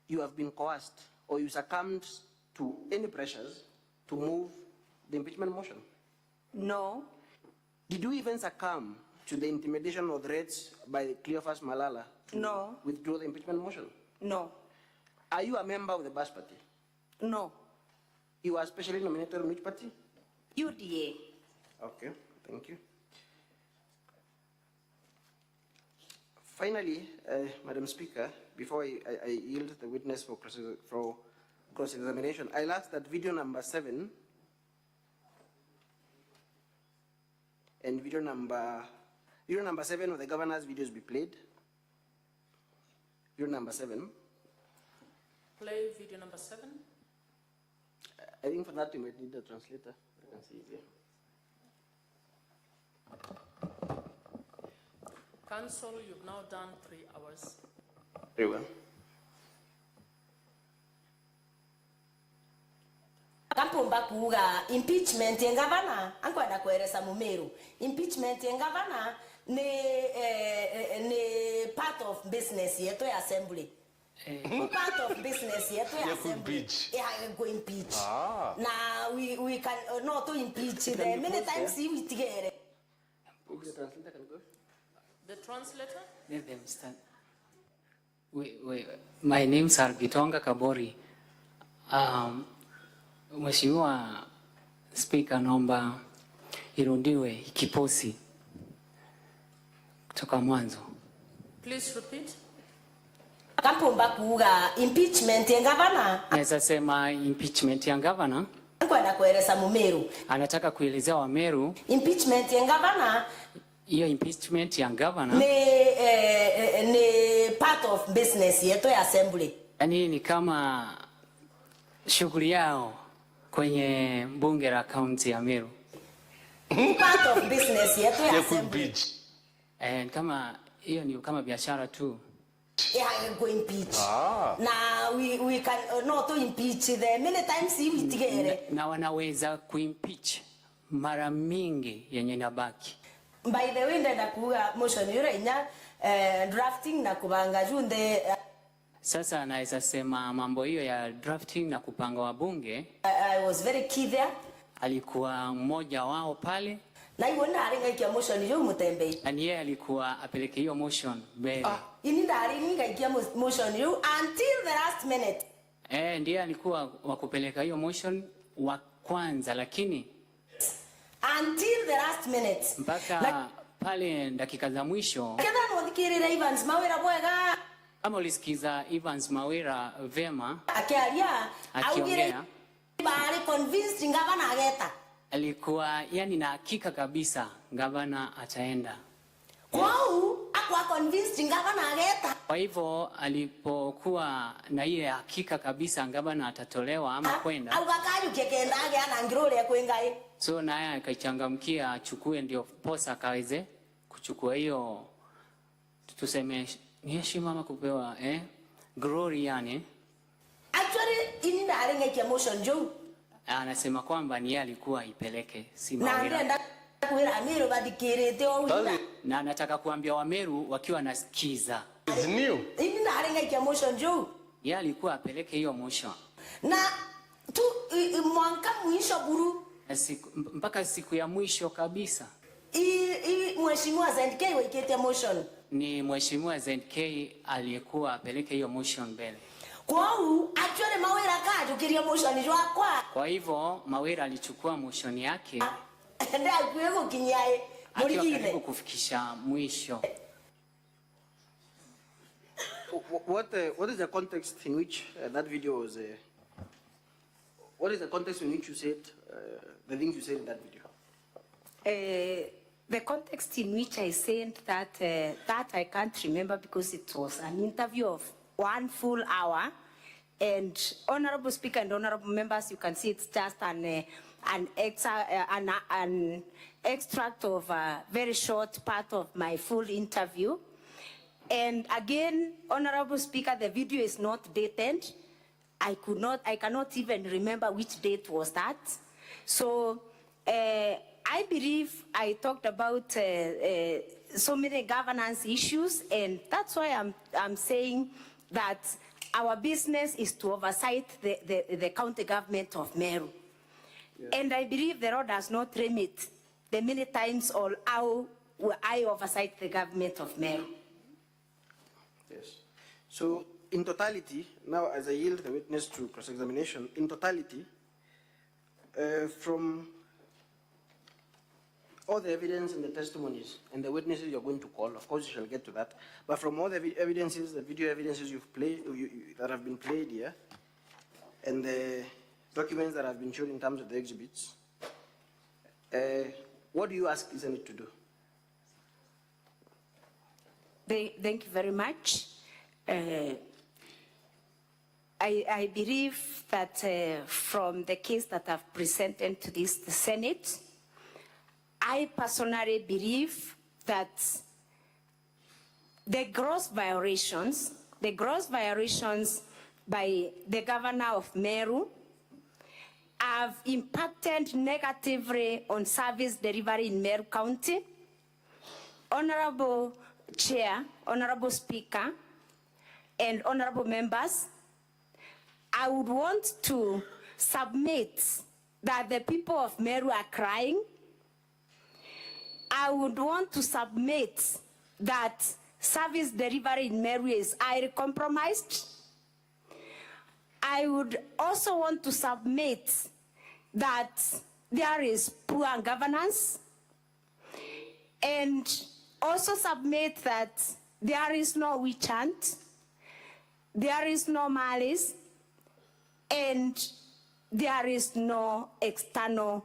you have been coerced or you succumbed to any pressures to move the impeachment motion? No. Did you even succumb to the intimidation or threats by Cleophas Malala to withdraw the impeachment motion? No. Are you a member of the BAS party? No. You are specially nominated in which party? UDA. Okay, thank you. Finally, Madam Speaker, before I yield the witness for cross-examination, I'll ask that video number 7 and video number 7 of the governor's videos be played. Video number 7. Play video number 7. I think for that you might need a translator. I can see it here. Council, you've now done 3 hours. Very well. Kampumba kuga impeachment ya governor ankwenda kueleza Mumeru. Impeachment ya governor ni part of business yetu ya assembly. Part of business yetu ya assembly. Yeah, go impeach. Now we can not to impeach the many times we together. The translator? Let them stand. My name's Gitonga Kabori. Mheshimiwa Speaker, naomba irundiwe kiposi kutoka mwanzo. Please repeat. Kampomba kuga impeachment ya governor. Naweza sema impeachment ya governor. Kwenda kueleza Mumeru. Anataka kuelezea Wameru. Impeachment ya governor. Hiyo impeachment ya governor ni part of business yetu ya assembly. Yaani ni kama shughuli yao kwenye bunge la kaunti ya Meru. Part of business yetu ya assembly. Kama hiyo ni kama biashara tu. Yeah, go impeach. Now we can not to impeach the many times we together. Na wanaweza kuimpeach mara mingi yenye nabaki. By the way, ndenda kuga motion yure inya drafting na kubanga junde. Sasa naweza sema mambo hiyo ya drafting na kupanga wabunge. I was very key there. Alikuwa mmoja wao pale. Na iwona aringa ikia motion yo Mutembe. Na yeye alikuwa apeleke hiyo motion mbele. Ini ndaringa ikia motion yo until the last minute. Ndiye alikuwa wa kupeleka hiyo motion wa kwanza, lakini until the last minute. Mpaka pale dakika za mwisho. Kada mwandikirira Evans Mawira bwega. Kama ulisikiza Evans Mawira vema. Akiongea. Bali convinced ngavana ageta. Alikuwa yani na hakika kabisa gavana ataenda. Kwao akwa convinced ngavana ageta. Kwa hivyo alipokuwa na ile hakika kabisa gavana atatolewa ama kwenda. Au bakaju kekendage ana ngirole kwengai. So naye akachangamkia achukue ndio posa kaweze kuchukua hiyo tuseme ni heshima ama kupewa glory yani. Actually ini ndaringa ikia motion jo. Anasema kwamba ni yeye alikuwa ipeleke si Mawira. Na kuira Ameru badikirete oruga. Na nataka kuambia Wameru wakiwa nasikiza. Ini ndaringa ikia motion jo. Yeye alikuwa apeleke hiyo motion. Na tu mwanka mwisho buru. Mpaka siku ya mwisho kabisa. Mheshimiwa ZNK waikete motion. Ni Mheshimiwa ZNK aliyekuwa apeleke hiyo motion mbele. Kwao actually Mawira kaje ukiria motion jo akwa. Kwa hivyo Mawira alichukua motion yake. Ndio akuweko kinyae. Akijaribu kufikisha mwisho. What is the context in which that video was what is the context in which you said the things you said in that video? The context in which I said that that I can't remember because it was an interview of 1 full hour. And Honorable Speaker and Honorable Members, you can see it's just an extract of a very short part of my full interview. And again, Honorable Speaker, the video is not dated. I cannot even remember which date was that. So I believe I talked about so many governance issues, and that's why I'm saying that our business is to oversight the county government of Meru. Yeah. And I believe the law does not limit the many times or how I oversight the government of Meru. Yes. So in totality, now as I yield the witness to cross-examination, in totality, from all the evidence and the testimonies and the witnesses you're going to call, of course you shall get to that, but from all the evidences, the video evidences you've played, that have been played here, and the documents that have been shown in terms of the exhibits, what do you ask the Senate to do? Thank you very much. I believe that from the case that I've presented to the Senate, I personally believe that the gross violations by the governor of Meru have impacted negatively on service delivery in Meru County. Honorable Chair, Honorable Speaker, and honorable members, I would want to submit that the people of Meru are crying. I would want to submit that service delivery in Meru is highly compromised. I would also want to submit that there is poor governance, and also submit that there is no witch hunt, there is no malice, and there is no external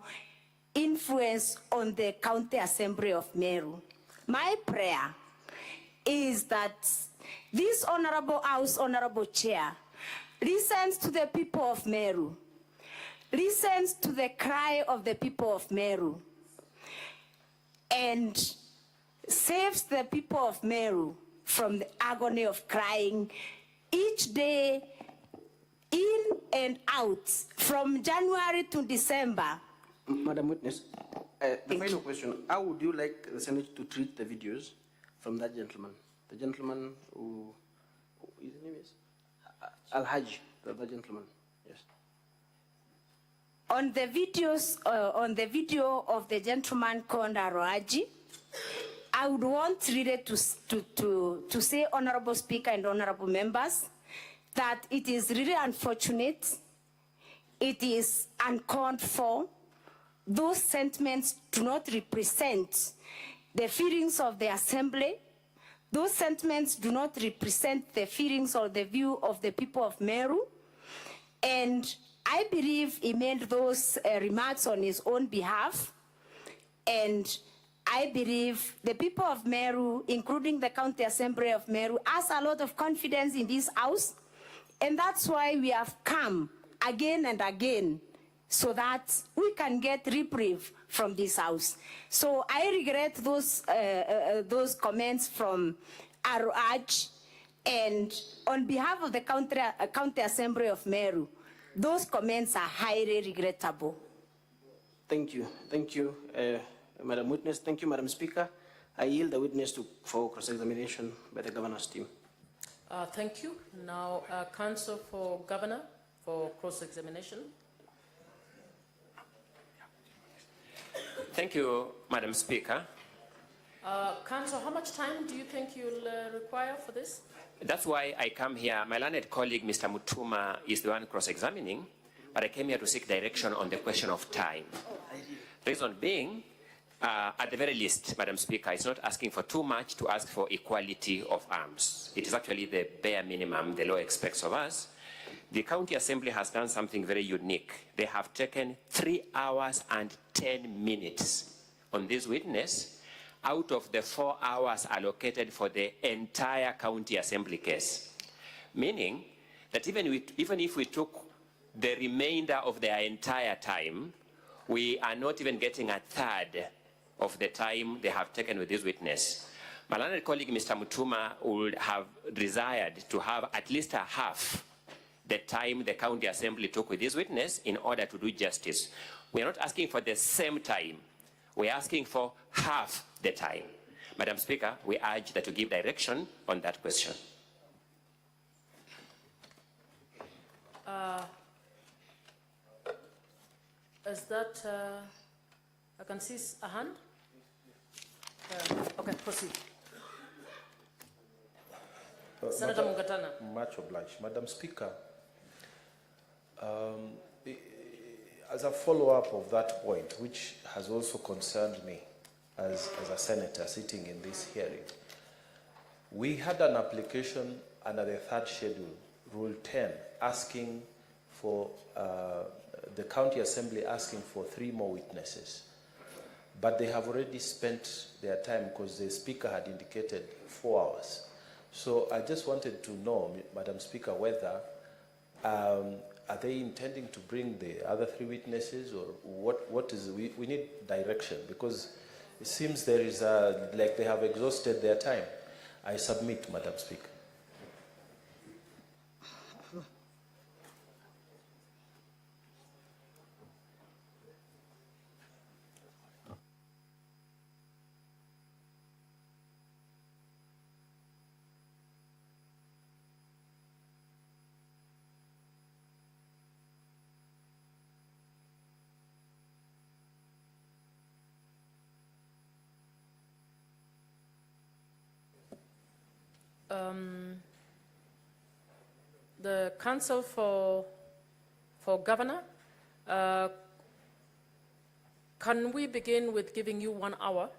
influence on the County Assembly of Meru. My prayer is that this Honorable House, Honorable Chair, listens to the people of Meru, listens to the cry of the people of Meru, and saves the people of Meru from the agony of crying each day, in and out, from January to December. Madam Witness, the final question, how would you like the Senate to treat the videos from that gentleman? The gentleman who his name is? Al-Hajj, the gentleman, yes. On the videos, on the video of the gentleman called Al-Hajj, I would want really to say, Honorable Speaker and honorable members, that it is really unfortunate, it is uncalled for. Those sentiments do not represent the feelings of the Assembly. Those sentiments do not represent the feelings or the view of the people of Meru. And I believe he made those remarks on his own behalf. And I believe the people of Meru, including the County Assembly of Meru, has a lot of confidence in this house. And that's why we have come again and again, so that we can get reprieve from this house. So I regret those comments from Al-Hajj, and on behalf of the County Assembly of Meru, those comments are highly regrettable. Thank you. Thank you, Madam Witness. Thank you, Madam Speaker. I yield the witness for cross-examination by the Governor's team. Thank you. Now, Counsel for Governor for cross-examination. Thank you, Madam Speaker. Counsel, how much time do you think you'll require for this? That's why I come here. My learned colleague, Mr. Mutuma, is the one cross-examining, but I came here to seek direction on the question of time. Reason being, at the very least, Madam Speaker, it's not asking for too much to ask for equality of arms. It is actually the bare minimum the law expects of us. The County Assembly has done something very unique. They have taken 3 hours and 10 minutes on this witness out of the 4 hours allocated for the entire County Assembly case. Meaning that even if we took the remainder of their entire time, we are not even getting a third of the time they have taken with this witness. My learned colleague, Mr. Mutuma, would have desired to have at least a half the time the County Assembly took with this witness in order to do justice. We are not asking for the same time. We are asking for half the time. Madam Speaker, we urge that you give direction on that question. Is that, I can see a hand? Okay, proceed. Senator Mungatana. Much obliged. Madam Speaker, as a follow-up of that point, which has also concerned me as a senator sitting in this hearing, we had an application under the third schedule, Rule 10, asking for the County Assembly asking for 3 more witnesses. But they have already spent their time because the Speaker had indicated 4 hours. So I just wanted to know, Madam Speaker, whether are they intending to bring the other 3 witnesses, or what is it? We need direction, because it seems there is like they have exhausted their time. I submit, Madam Speaker. The Council for Governor, can we begin with giving you 1 hour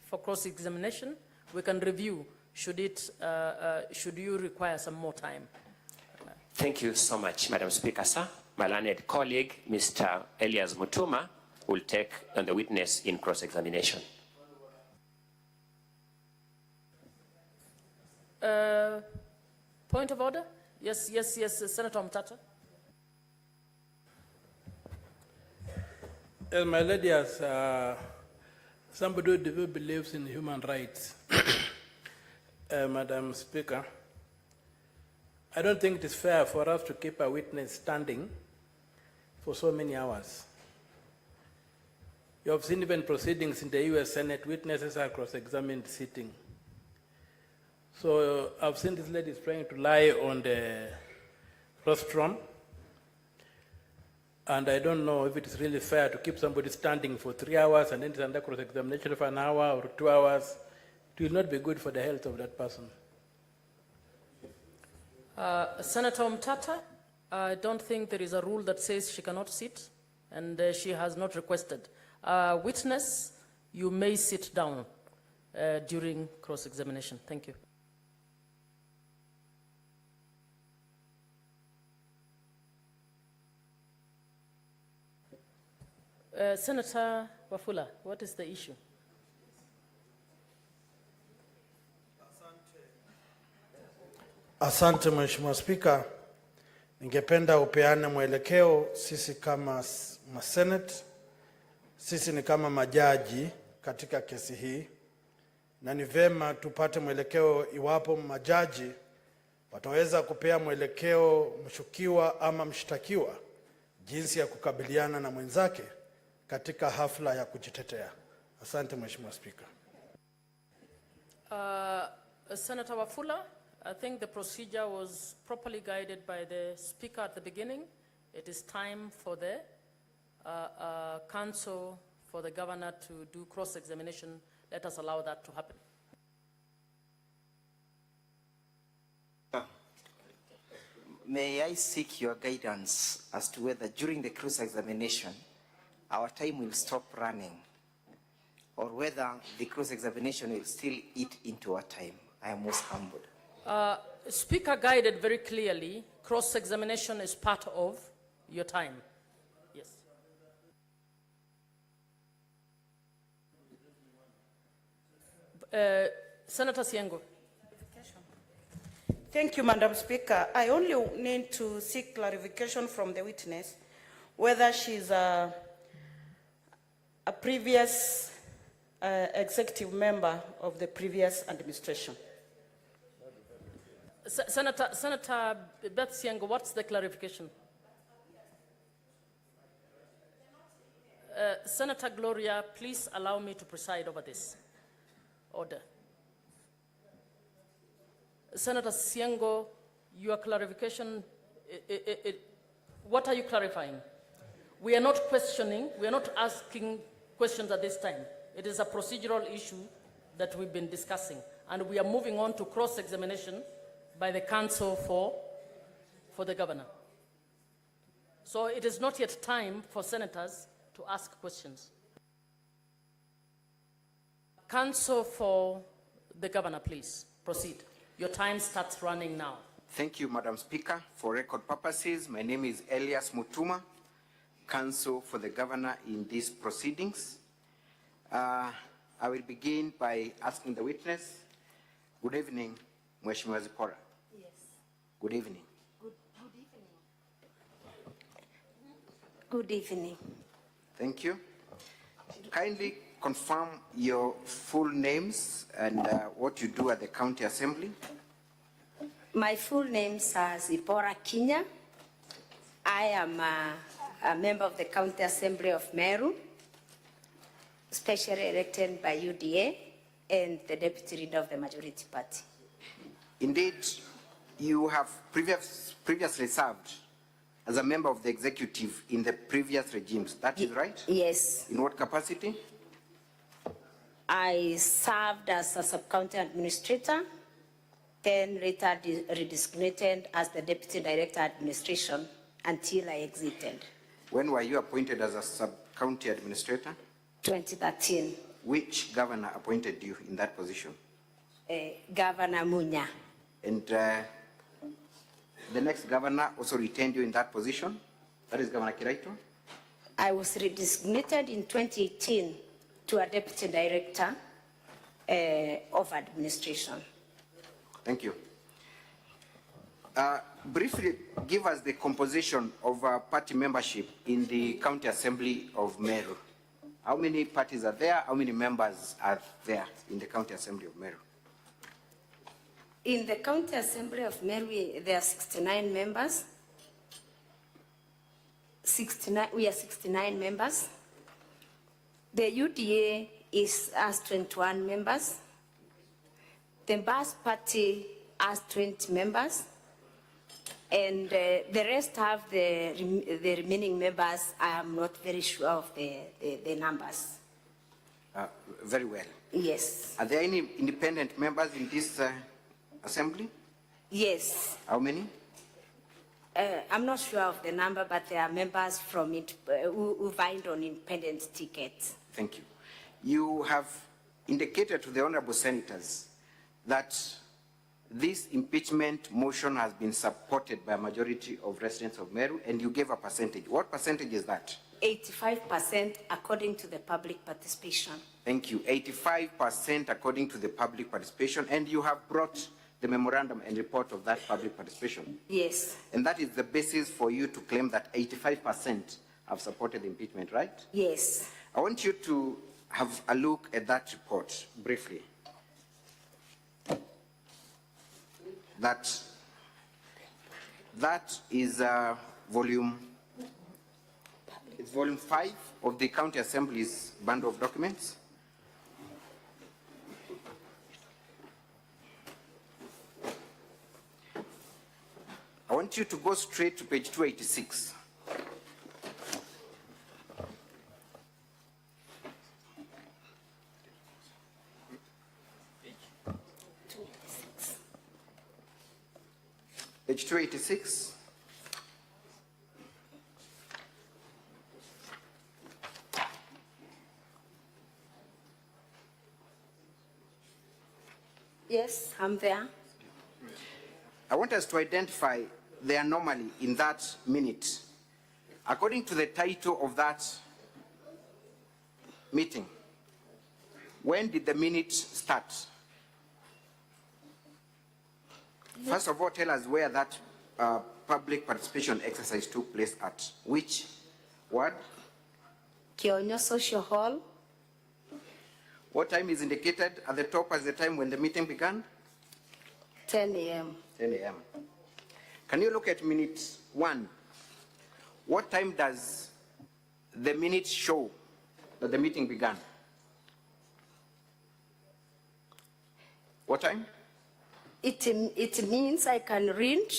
for cross-examination? We can review. Should you require some more time? Thank you so much, Madam Speaker, sir. My learned colleague, Mr. Elias Mutuma, will take on the witness in cross-examination. Point of order? Yes, Senator Mtata. My lady, as somebody who believes in human rights, Madam Speaker, I don't think it is fair for us to keep a witness standing for so many hours. You have seen even proceedings in the US Senate, witnesses are cross-examined sitting. So I've seen this lady is trying to lie on the rostrum, and I don't know if it is really fair to keep somebody standing for 3 hours and then it's under cross-examination for an hour or 2 hours. It will not be good for the health of that person. Senator Mtata, I don't think there is a rule that says she cannot sit, and she has not requested. Witness, you may sit down during cross-examination. Thank you. Senator Wafula, what is the issue? Asante Mheshimiwa Spika, ningependa upeane mwelekeo. Sisi kama Senate, sisi ni kama majaji katika kesi hii, na ni vema tupate mwelekeo iwapo majaji wataweza kupea mwelekeo mshukiwa ama mshtakiwa jinsi ya kukabiliana na mwenzake katika hafla ya kujitetea. Asante Mheshimiwa Spika. Senator Wafula, I think the procedure was properly guided by the Speaker at the beginning. It is time for the Council for the Governor to do cross-examination. Let us allow that to happen. May I seek your guidance as to whether during the cross-examination our time will stop running, or whether the cross-examination will still eat into our time? I am most humbled. Speaker guided very clearly, cross-examination is part of your time. Yes. Senator Siengo. Thank you, Madam Speaker. I only need to seek clarification from the witness whether she's a previous executive member of the previous administration. Senator Beth Siengo, what's the clarification? Senator Gloria, please allow me to preside over this. Order. Senator Siengo, your clarification, what are you clarifying? We are not questioning, we are not asking questions at this time. It is a procedural issue that we've been discussing, and we are moving on to cross-examination by the Council for the Governor. So it is not yet time for senators to ask questions. Council for the Governor, please proceed. Your time starts running now. Thank you, Madam Speaker. For record purposes, my name is Elias Mutuma, Counsel for the Governor in these proceedings. I will begin by asking the witness. Good evening, Mheshimiwa Zipora. Yes. Good evening. Good evening. Good evening. Thank you. Kindly confirm your full names and what you do at the County Assembly. My full name is Zipora Kinya. I am a member of the County Assembly of Meru, specially elected by UDA and the Deputy Leader of the Majority Party. Indeed, you have previously served as a member of the executive in the previous regimes. That is right? Yes. In what capacity? I served as a sub-county administrator then later redesignated as the Deputy Director Administration until I exited. When were you appointed as a sub-county administrator? 2013. Which governor appointed you in that position? Governor Munya. And the next governor also retained you in that position? That is Governor Kiraito? I was redesignated in 2018 to a Deputy Director of Administration. Thank you. Briefly, give us the composition of party membership in the County Assembly of Meru. How many parties are there? How many members are there in the County Assembly of Meru? In the County Assembly of Meru, there are 69 members. We are 69 members. The UDA has 21 members. The Bas Party has 20 members. And the rest have the remaining members. I am not very sure of the numbers. Very well. Yes. Are there any independent members in this assembly? Yes. How many? I'm not sure of the number, but there are members from it who vying on independent tickets. Thank you. You have indicated to the honorable senators that this impeachment motion has been supported by a majority of residents of Meru, and you gave a percentage. What percentage is that? 85% according to the public participation. Thank you. 85% according to the public participation, and you have brought the memorandum and report of that public participation. Yes. And that is the basis for you to claim that 85% have supported the impeachment, right? Yes. I want you to have a look at that report briefly. That is volume 5 of the County Assembly's bundle of documents. I want you to go straight to page 286. Page 286. Yes, I'm there. I want us to identify the anomaly in that minute. According to the title of that meeting, when did the minute start? First of all, tell us where that public participation exercise took place at. Which ward? Kionyo Social Hall. What time is indicated at the top as the time when the meeting began? 10 a.m. 10 a.m. Can you look at minute 1? What time does the minute show that the meeting began? What time? It means I can read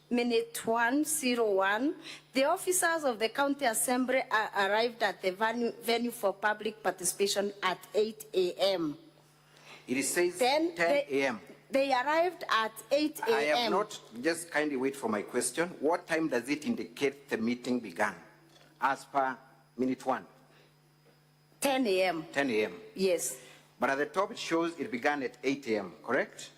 minute 101. The officers of the County Assembly arrived at the venue for public participation at 8 a.m. It says 10 a.m. They arrived at 8 a.m. I have not, just kindly wait for my question. What time does it indicate the meeting began? As per minute 1. 10 a.m. 10 a.m. Yes. But at the top it shows it began at 8 a.m., correct?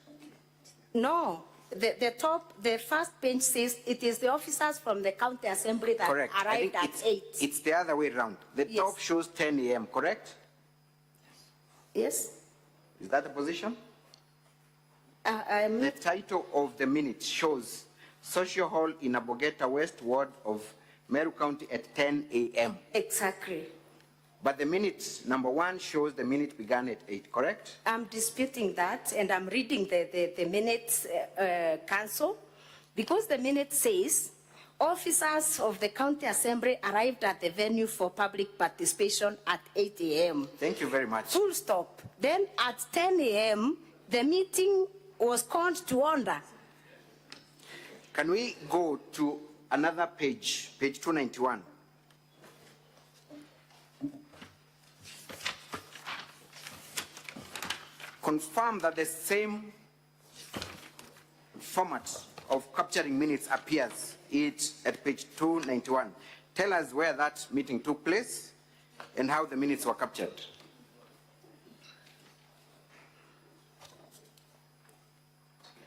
No. The first page says it is the officers from the County Assembly that Correct. arrived at 8. It's the other way around. The top shows 10 a.m., correct? Yes. Is that the position? I'm The title of the minute shows Social Hall in Abogeta West Ward of Meru County at 10 a.m. Exactly. But the minute number 1 shows the minute began at 8, correct? I'm disputing that, and I'm reading the minutes council, because the minute says officers of the County Assembly arrived at the venue for public participation at 8 a.m. Thank you very much. Full stop. Then at 10 a.m., the meeting was called to order. Can we go to another page, page 291? Confirm that the same format of capturing minutes appears at page 291. Tell us where that meeting took place and how the minutes were captured.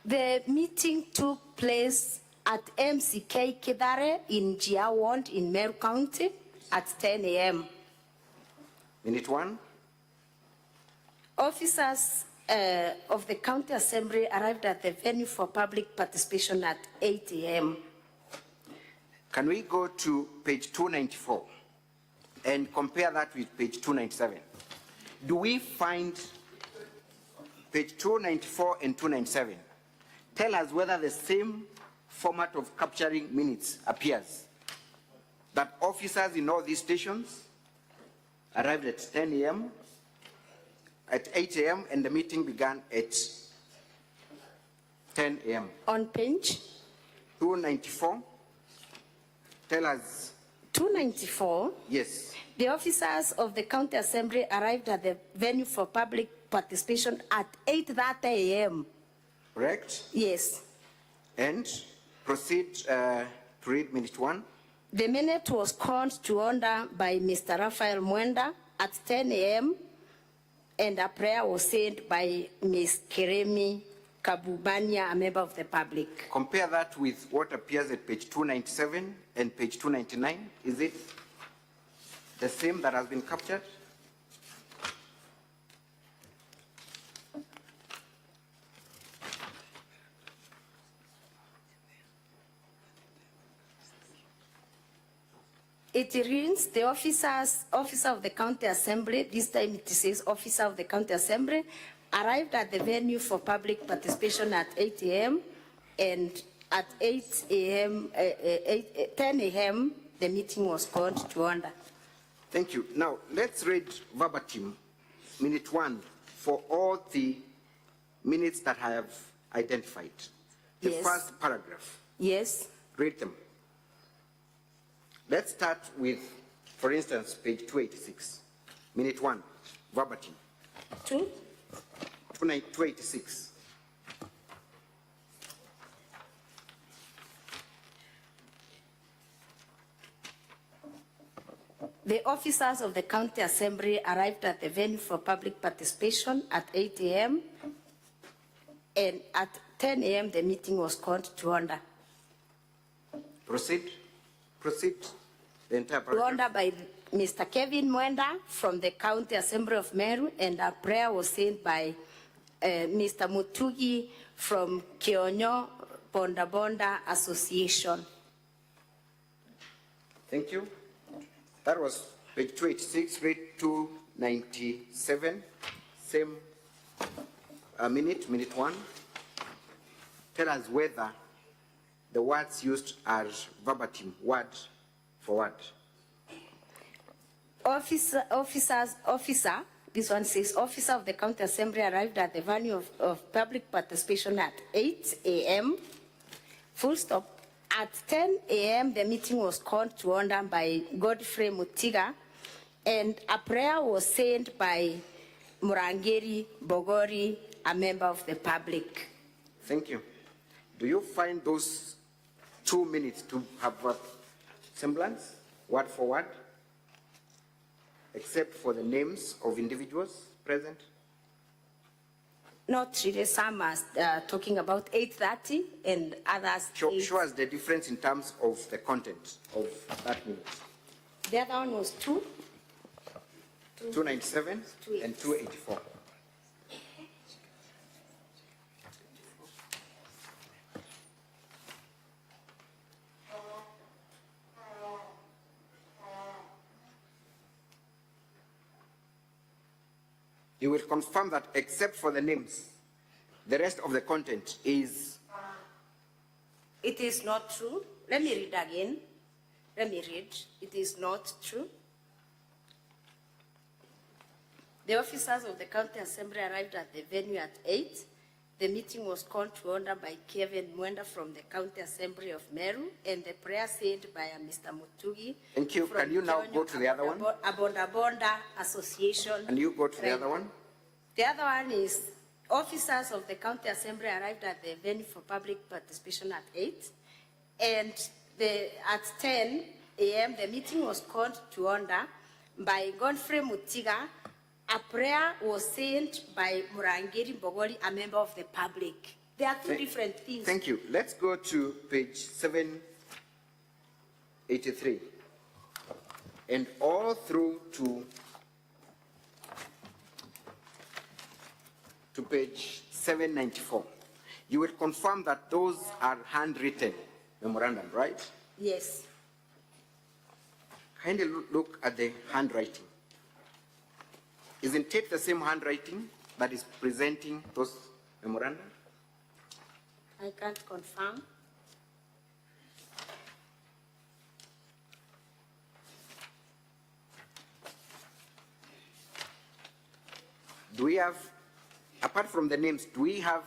The meeting took place at MCK Kidare in Jiawand in Meru County at 10 a.m. Minute 1. Officers of the County Assembly arrived at the venue for public participation at 8 a.m. Can we go to page 294 and compare that with page 297? Do we find page 294 and 297? Tell us whether the same format of capturing minutes appears. That officers in all these stations arrived at 10 a.m., at 8 a.m., and the meeting began at 10 a.m. On page 294, tell us. 294? Yes. The officers of the County Assembly arrived at the venue for public participation at 8:30 a.m. Correct? Yes. And proceed to read minute 1. The minute was called to order by Mr. Raphael Mwenda at 10 a.m. and a prayer was said by Ms. Keremi Kabubania, a member of the public. Compare that with what appears at page 297 and page 299. Is it the same that has been captured? It reads, the officer of the County Assembly, this time it says officer of the County Assembly, arrived at the venue for public participation at 8 a.m. and at 10 a.m. the meeting was called to order. Thank you. Now, let's read verbatim minute 1 for all the minutes that I have identified. The first paragraph. Yes. Read them. Let's start with, for instance, page 286. Minute 1, verbatim. 286. The officers of the County Assembly arrived at the venue for public participation at 8 a.m. and at 10 a.m. the meeting was called to order. Proceed. Proceed. The entire To paragraph. order by Mr. Kevin Mwenda from the County Assembly of Meru, and a prayer was said by Mr. Mutugi from Kionyo Bonda Bonda Association. Thank you. That was page 286, read 297, same minute 1. Tell us whether the words used are verbatim, word for word. Officer, this one says, officer of the County Assembly arrived at the venue of public participation at 8 a.m. Full stop. At 10 a.m. the meeting was called to order by Godfrey Mutiga, and a prayer was said by Murangeri Bogori, a member of the public. Thank you. Do you find those 2 minutes to have a semblance, word for word, except for the names of individuals present? Not really. Some are talking about 8:30 and others. Show us the difference in terms of the content of that minute. The other one was 297 and 284. You will confirm that except for the names, the rest of the content is... It is not true. Let me read again. Let me read. It is not true. The officers of the County Assembly arrived at the venue at 8. The meeting was called to order by Kevin Mwenda from the County Assembly of Meru, and the prayer said by Mr. Mutugi. Thank you. Can you now go to the other one? Bonda Bonda Association. And you go to the other one? The other one is officers of the County Assembly arrived at the venue for public participation at 8, and at 10 a.m. the meeting was called to order by Godfrey Mutiga. A prayer was said by Murangiri Bogoli, a member of the public. There are two different things. Thank you. Let's go to page 783 and all through to page 794. You will confirm that those are handwritten memorandum, right? Yes. Kindly look at the handwriting. Isn't it the same handwriting that is presenting those memorandum? I can't confirm. Do we have, apart from the names, do we have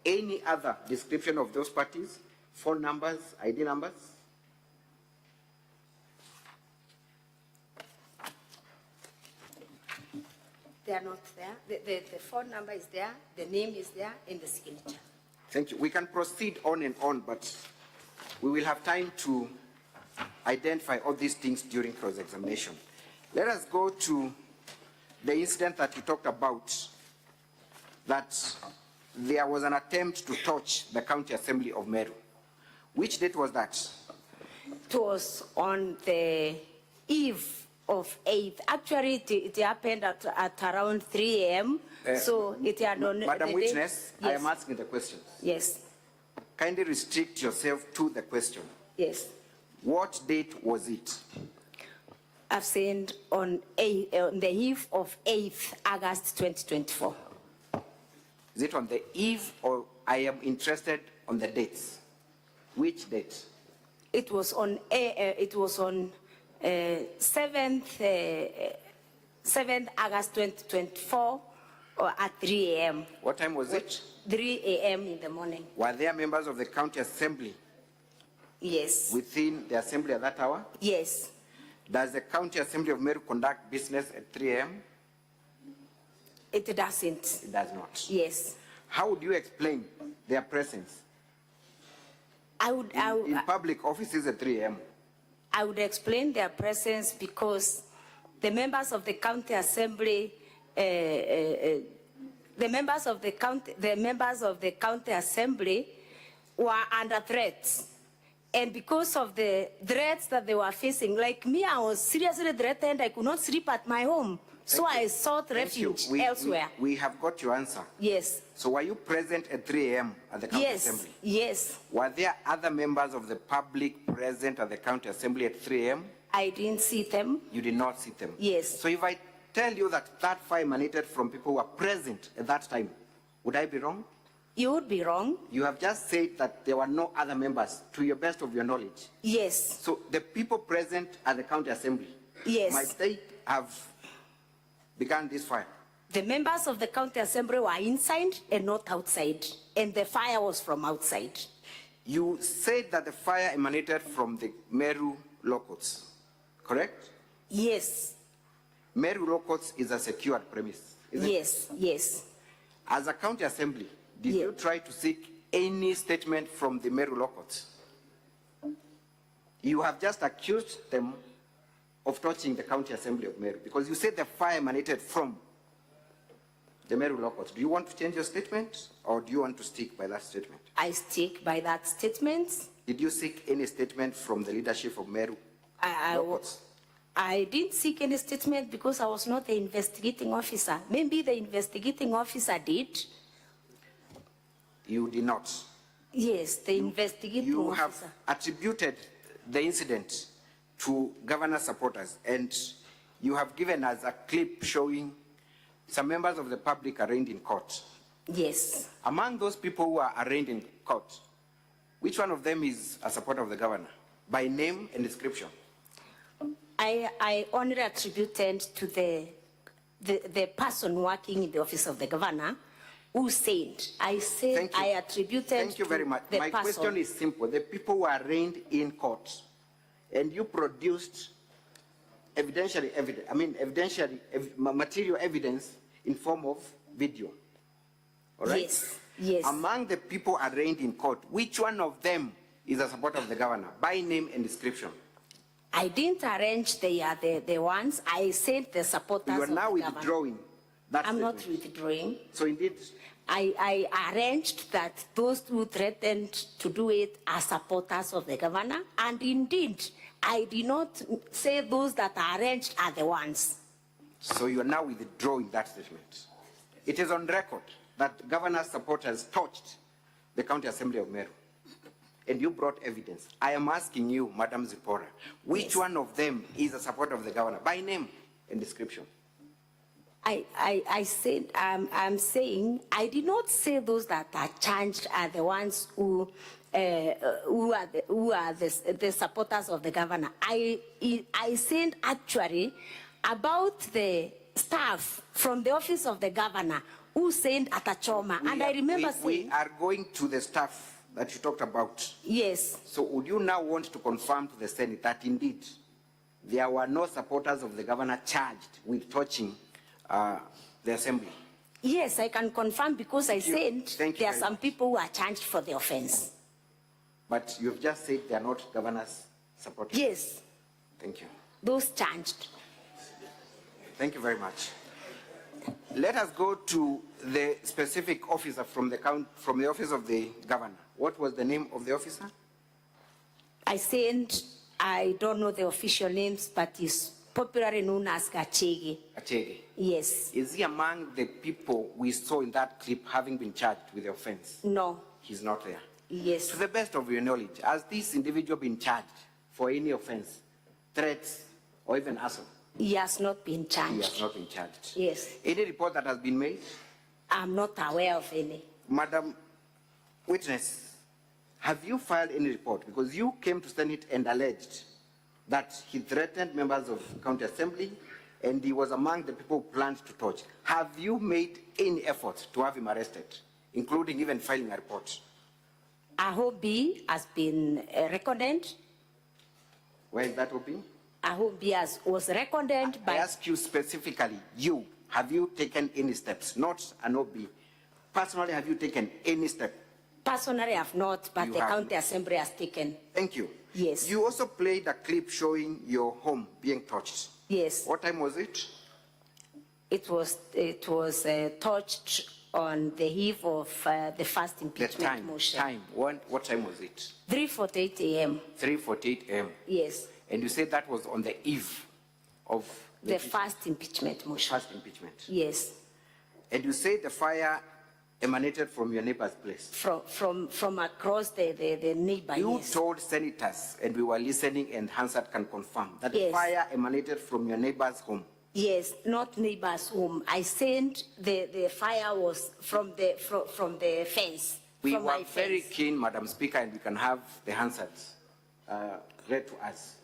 any other description of those parties? Phone numbers, ID numbers? They are not there. The phone number is there, the name is there, and the signature. Thank you. We can proceed on and on, but we will have time to identify all these things during cross-examination. Let us go to the incident that you talked about, that there was an attempt to touch the County Assembly of Meru. Which date was that? It was on the eve of 8th. Actually, it happened at around 3 a.m. So it had on Madam Witness, yes. I am asking the questions. Yes. Kindly restrict yourself to the question. Yes. What date was it? I've sent on the eve of 8th August 2024. Is it on the eve, or I am interested on the dates? Which date? It was on 7th August 2024 or at 3 a.m. What time was it? 3 a.m. in the morning. Were there members of the County Assembly? Yes. Within the Assembly at that hour? Yes. Does the County Assembly of Meru conduct business at 3 a.m.? It doesn't. It does not. Yes. How would you explain their presence? In public offices at 3 a.m. I would explain their presence because the members of the County Assembly, the members of the County Assembly were under threats. And because of the threats that they were facing, like me, I was seriously threatened. I could not sleep at my home. So I sought refuge elsewhere. We have got your answer. Yes. So were you present at 3 a.m. at the County Assembly? Yes. Were there other members of the public present at the County Assembly at 3 a.m.? I didn't see them. You did not see them? Yes. So if I tell you that that fire emanated from people who were present at that time, would I be wrong? You would be wrong. You have just said that there were no other members, to your best of your knowledge. Yes. So the people present at the County Assembly, yes, might they have begun this fire? The members of the County Assembly were inside and not outside, and the fire was from outside. You said that the fire emanated from the Meru Locots, correct? Yes. Meru Locots is a secured premise, isn't it? Yes, yes. As a County Assembly, did you try to seek any statement from the Meru Locots? You have just accused them of touching the County Assembly of Meru because you said the fire emanated from the Meru Locots. Do you want to change your statement, or do you want to stick by that statement? I stick by that statement. Did you seek any statement from the leadership of Meru Locots? I didn't seek any statement because I was not the investigating officer. Maybe the investigating officer did. You did not? Yes, the investigating officer. You have attributed the incident to governor supporters, and you have given us a clip showing some members of the public arraigned in court. Yes. Among those people who are arraigned in court, which one of them is a supporter of the governor, by name and description? I only attributed to the person working in the office of the governor who said, I attributed Thank you very much. My person. question is simple. The people who are arraigned in court, and you produced material evidence in form of video. all right? Yes, yes. Among the people arraigned in court, which one of them is a supporter of the governor, by name and description? I didn't arrange the ones. I sent the supporters You are of the now governor. withdrawing that I'm statement. not withdrawing. So indeed, I arranged that those who threatened to do it are supporters of the governor, and indeed, I did not say those that are arranged are the ones. so you are now withdrawing that statement. It is on record that governor supporters touched the County Assembly of Meru, and you brought evidence. I am asking you, Madam Zipporah, which one of them is a supporter of the governor, by name and description? I said, I'm saying, I did not say those that are charged are the ones who are the supporters of the governor. I said actually about the staff from the office of the governor who sent Atachoma, and I remember saying... We are going to the staff that you talked about. Yes. So would you now want to confirm to the Senate that indeed there were no supporters of the governor charged with touching the assembly? Yes, I can confirm because I said there are some people who are charged for the offense. But you've just said they are not governor's supporters. Yes. Thank you. Those charged. Thank you very much. Let us go to the specific officer from the office of the governor. What was the name of the officer? I said, I don't know the official names, but he's popularly known as Achege. Achege. Yes. Is he among the people we saw in that clip having been charged with the offense? No. He's not there. Yes. To the best of your knowledge, has this individual been charged for any offense, threats, or even assault? He has not been charged. He has not been charged. Yes. Any report that has been made? I'm not aware of any. Madam Witness, have you filed any report? Because you came to Senate and alleged that he threatened members of County Assembly and he was among the people who planned to touch. Have you made any effort to have him arrested, including even filing a report? OB has been recorded. Where is that OB? OB was recorded by... I ask you specifically, you, have you taken any steps? Not an OB. Personally, have you taken any step? Personally, I have not, but You the have County not. Assembly has taken. Thank you. Yes. You also played a clip showing your home being touched. Yes. What time was it? It was touched on the eve of the first impeachment motion. What time was it? 3:48 a.m. 3:48 a.m. Yes. And you said that was on the eve of The first impeachment motion. First impeachment. Yes. And you said the fire emanated from your neighbor's place. From across the neighbor. You Yes. told senators, and we were listening, and Hansard can confirm, that the Yes. fire emanated from your neighbor's home. Yes, not neighbor's home. I said the fire was from the fence. We from were my very fence. keen, Madam Speaker, and we can have the Hansards read to us.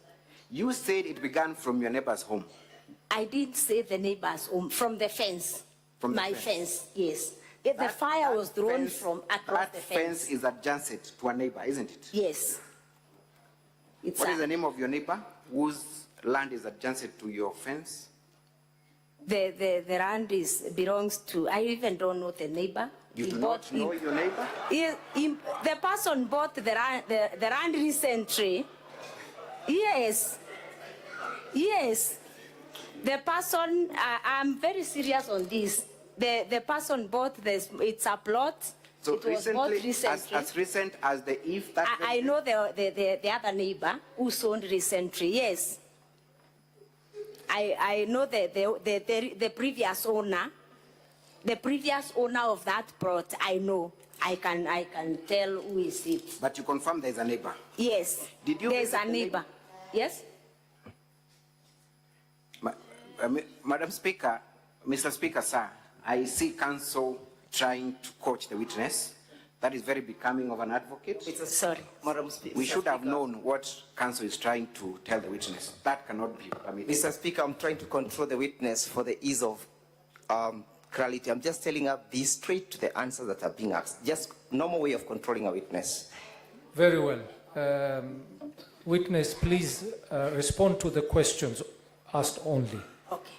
You said it began from your neighbor's home. I didn't say the neighbor's home, from the fence. From the my fence. Yes. The fire was drawn from across That the fence. fence is adjacent to a neighbor, isn't it? Yes. What is the name of your neighbor whose land is adjacent to your fence? The land belongs to, I even don't know the neighbor. You He do bought- not know your neighbor? The person bought the land recently. Yes. Yes. The person, I'm very serious on this. The person bought this, it's a plot. So it was bought recently. as recent as the eve that I know the other neighbor who sold recently, yes. I know the previous owner. The previous owner of that plot, I know. I can tell who is it. But you confirm there's a neighbor? Yes. Did you There's visit a the neighbor. Yes? Madam Speaker, Mr. Speaker, sir, I see counsel trying to coach the witness. That is very becoming of an advocate. Sorry. Madam Speaker. We should have known what counsel is trying to tell the witness. That cannot be permitted. Mr. Speaker, I'm trying to control the witness for the ease of clarity. I'm just telling her be straight to the answers that are being asked. Just normal way of controlling a witness. Very well. Witness, please respond to the questions asked only. Okay.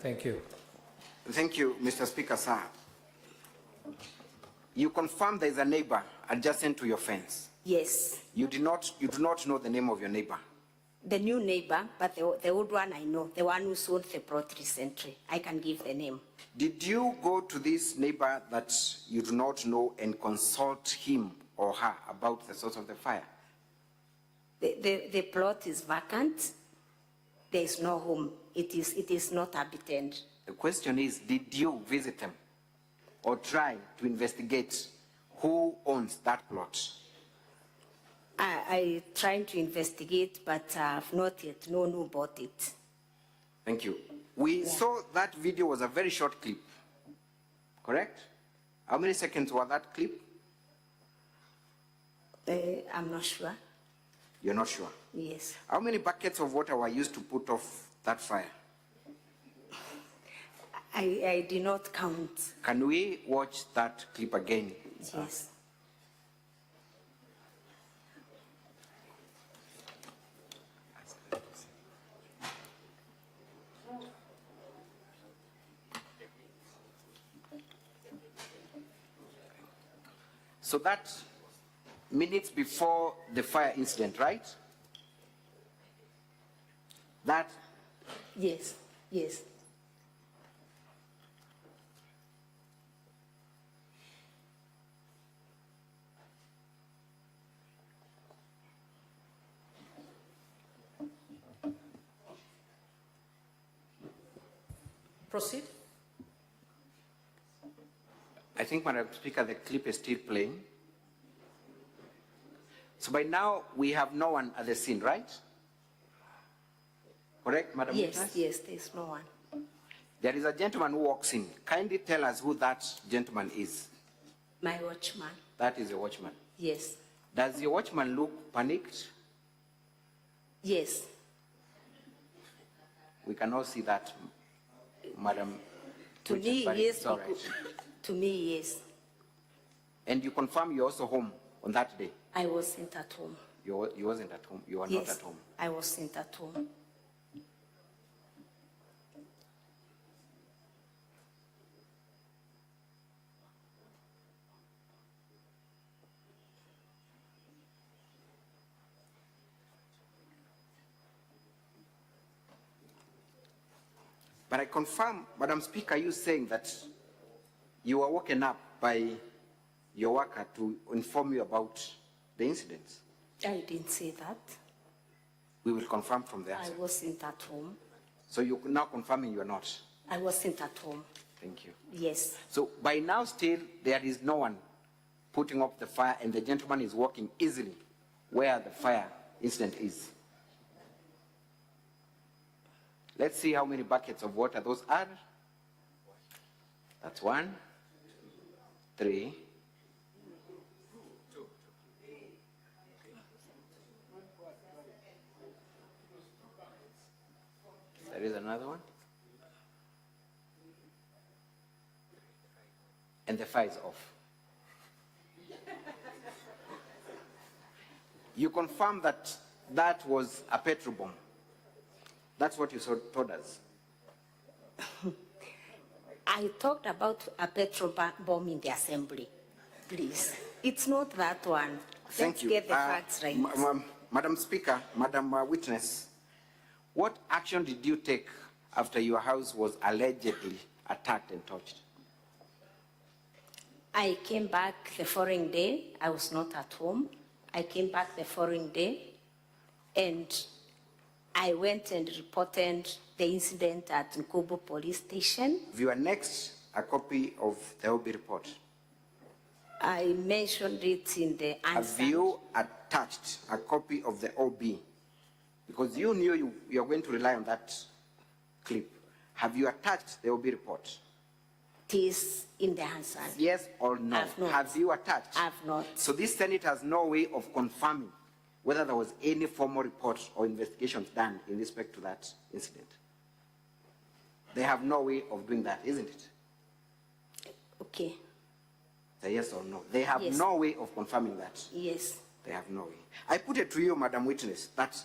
Thank you. Thank you, Mr. Speaker, sir. You confirm there is a neighbor adjacent to your fence. Yes. You do not know the name of your neighbor. The new neighbor, but the old one I know, the one who sold the plot recently. I can give the name. Did you go to this neighbor that you do not know and consult him or her about the source of the fire? The plot is vacant. There is no home. It is not habited. The question is, did you visit them or try to investigate who owns that plot? I tried to investigate, but I've not yet known who bought it. Thank you. We saw that video was a very short clip, correct? How many seconds was that clip? I'm not sure. You're not sure? Yes. How many buckets of water were used to put off that fire? I did not count. Can we watch that clip again? Yes. So that minutes before the fire incident, right? That? Yes, yes. Proceed. I think, Madam Speaker, the clip is still playing. So by now, we have no one at the scene, right? Correct, Madam Yes, Witness? yes, there's no one. There is a gentleman who walks in. Kindly tell us who that gentleman is. My watchman. That is your watchman. Yes. Does your watchman look panicked? Yes. We can all see that, Madam. To me, but yes. it's all right. To me, yes. And you confirm you're also home on that day? I wasn't at home. You wasn't at home? You were Yes, not at home? I wasn't at home. But I confirm, Madam Speaker, you saying that you were woken up by your worker to inform you about the incidents? I didn't say that. We will confirm from the answer. I wasn't at home. So you're now confirming you are not? I wasn't at home. Thank you. Yes. So by now still there is no one putting up the fire and the gentleman is walking easily where the fire incident is. Let's see how many buckets of water those are. That's 1, 3. There is another one. And the fire is off. You confirm that that was a petrol bomb. That's what you told us. I talked about a petrol bomb in the assembly. Please. It's not that one. Thank Let's you. get the facts right. Madam Speaker, Madam Witness, what action did you take after your house was allegedly attacked and touched? I came back the following day. I was not at home. I came back the following day and I went and reported the incident at Nkobo police station. You are next a copy of the OB report. I mentioned it in the answer. Have you attached a copy of the OB? Because you knew you were going to rely on that clip. Have you attached the OB report? It is in the answer. Yes or no? I've not. Have you attached? I've not. So this Senate has no way of confirming whether there was any formal report or investigations done in respect to that incident. They have no way of doing that, isn't it? Okay. The yes or no? They have Yes. no way of confirming that. Yes. They have no way. I put it to you, Madam Witness, that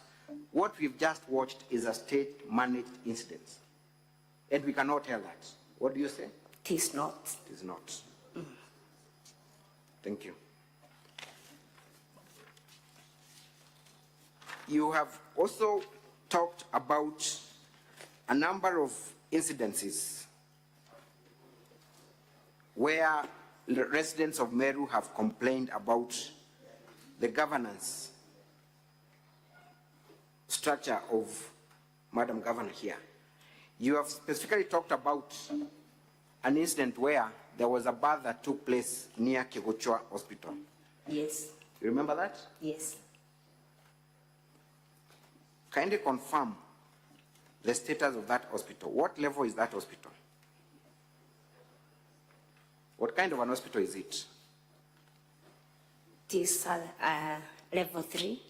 what we've just watched is a state-managed incident. And we cannot tell that. What do you say? It is not. It is not. Thank you. You have also talked about a number of incidences where the residents of Meru have complained about the governance structure of Madam Governor here. You have specifically talked about an incident where there was a birth that took place near Kegochwa Hospital. Yes. You remember that? Yes. Kindly confirm the status of that hospital. What level is that hospital? What kind of an hospital is it? It is level 3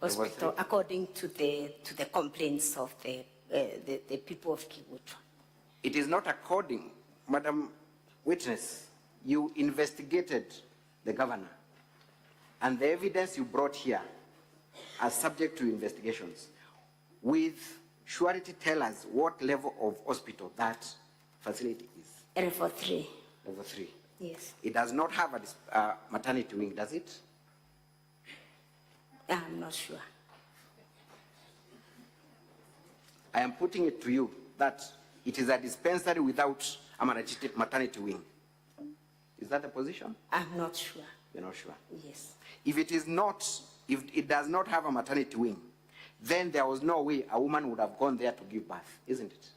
hospital, Level 3. according to the complaints of the people of Kibutwa. It is not according, Madam Witness, you investigated the governor, and the evidence you brought here are subject to investigations. With surety, tell us what level of hospital that facility is. Level 3. Level 3. Yes. It does not have a maternity wing, does it? I'm not sure. I am putting it to you that it is a dispensary without a maternity wing. Is that a position? I'm not sure. You're not sure? Yes. If it is not, if it does not have a maternity wing, then there was no way a woman would have gone there to give birth, isn't it?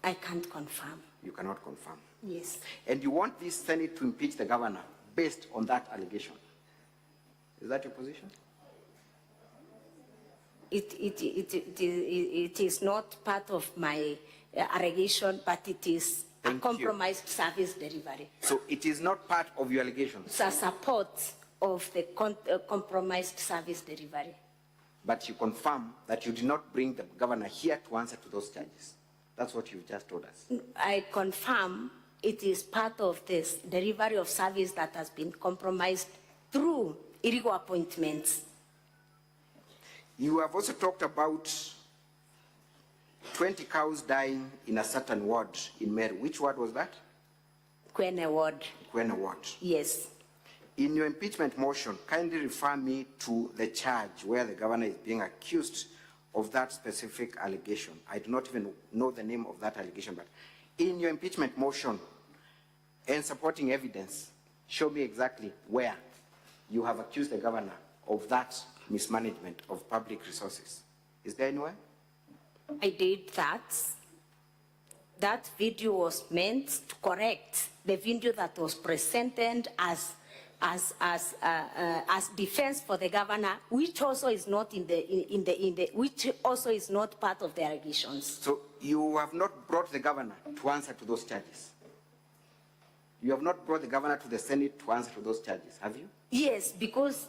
I can't confirm. You cannot confirm. Yes. And you want this Senate to impeach the governor based on that allegation. Is that your position? It is not part of my allegation, but it is a compromised service delivery. So it is not part of your allegations? It's a support of the compromised service delivery. But you confirm that you did not bring the governor here to answer to those charges. That's what you've just told us. I confirm it is part of this delivery of service that has been compromised through illegal appointments. You have also talked about 20 cows dying in a certain ward in Meru. Which ward was that? Kwene ward. Kwene ward. Yes. In your impeachment motion, kindly refer me to the charge where the governor is being accused of that specific allegation. I do not even know the name of that allegation, but in your impeachment motion and supporting evidence, show me exactly where you have accused the governor of that mismanagement of public resources. Is there anywhere? I did that. That video was meant to correct the video that was presented as defense for the governor, which also is not which also is not part of the allegations. So you have not brought the governor to answer to those charges? You have not brought the governor to the Senate to answer to those charges, have you? Yes, because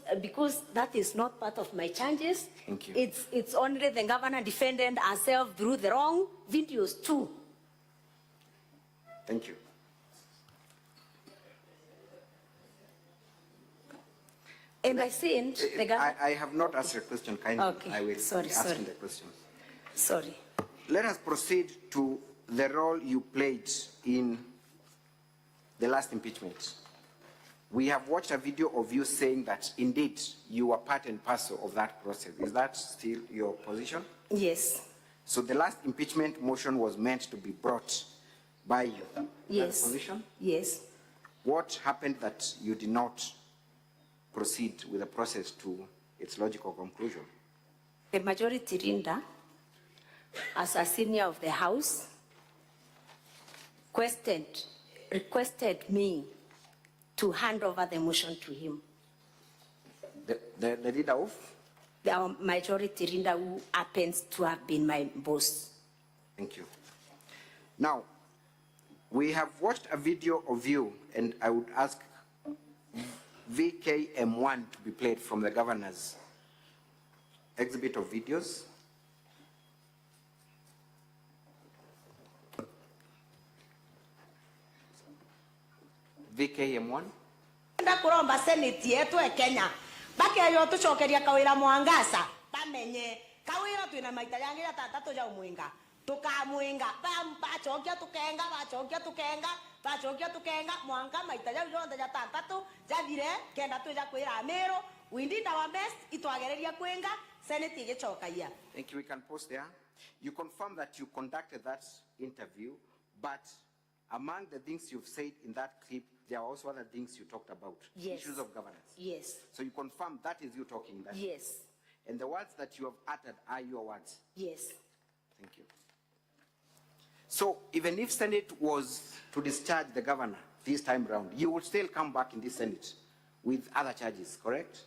that is not part of my charges. Thank you. It's only the governor defended herself through the wrong videos too. Thank you. And I think the governor... I have not asked a question, kindly. Okay. I will Sorry. be asking the question. Sorry. Let us proceed to the role you played in the last impeachment. We have watched a video of you saying that indeed you were part and parcel of that process. Is that still your position? Yes. So the last impeachment motion was meant to be brought by you. Yes. That position? Yes. What happened that you did not proceed with the process to its logical conclusion? The majority leader, as a senior of the House, requested me to hand over the motion to him. The leader of? The majority leader, who happens to have been my boss. Thank you. Now, we have watched a video of you, and I would ask VKM1 to be played from the governor's exhibit of videos. VKM1. Ndakuromba seneti yetu e Kenya bakeyo tucokeria Kawira Mwangaza bamenye Kawira twina maita yangira tatatu ja umwinga tukamwinga bachokia tukenga bachokia tukenga mwanga maita ja jonde ja tantatu jathire kenda tuja kwira Meru. We did our best itwagereria kwenga Senate igicokaia. Thank you. We can pause there. You confirm that you conducted that interview, but among the things you've said in that clip, there are also other things you talked about. Yes. Issues of governance. Yes. So you confirm that is you talking. That Yes. And the words that you have uttered are your words. Yes. Thank you. So even if Senate was to discharge the governor this time round, you would still come back in the Senate with other charges, correct?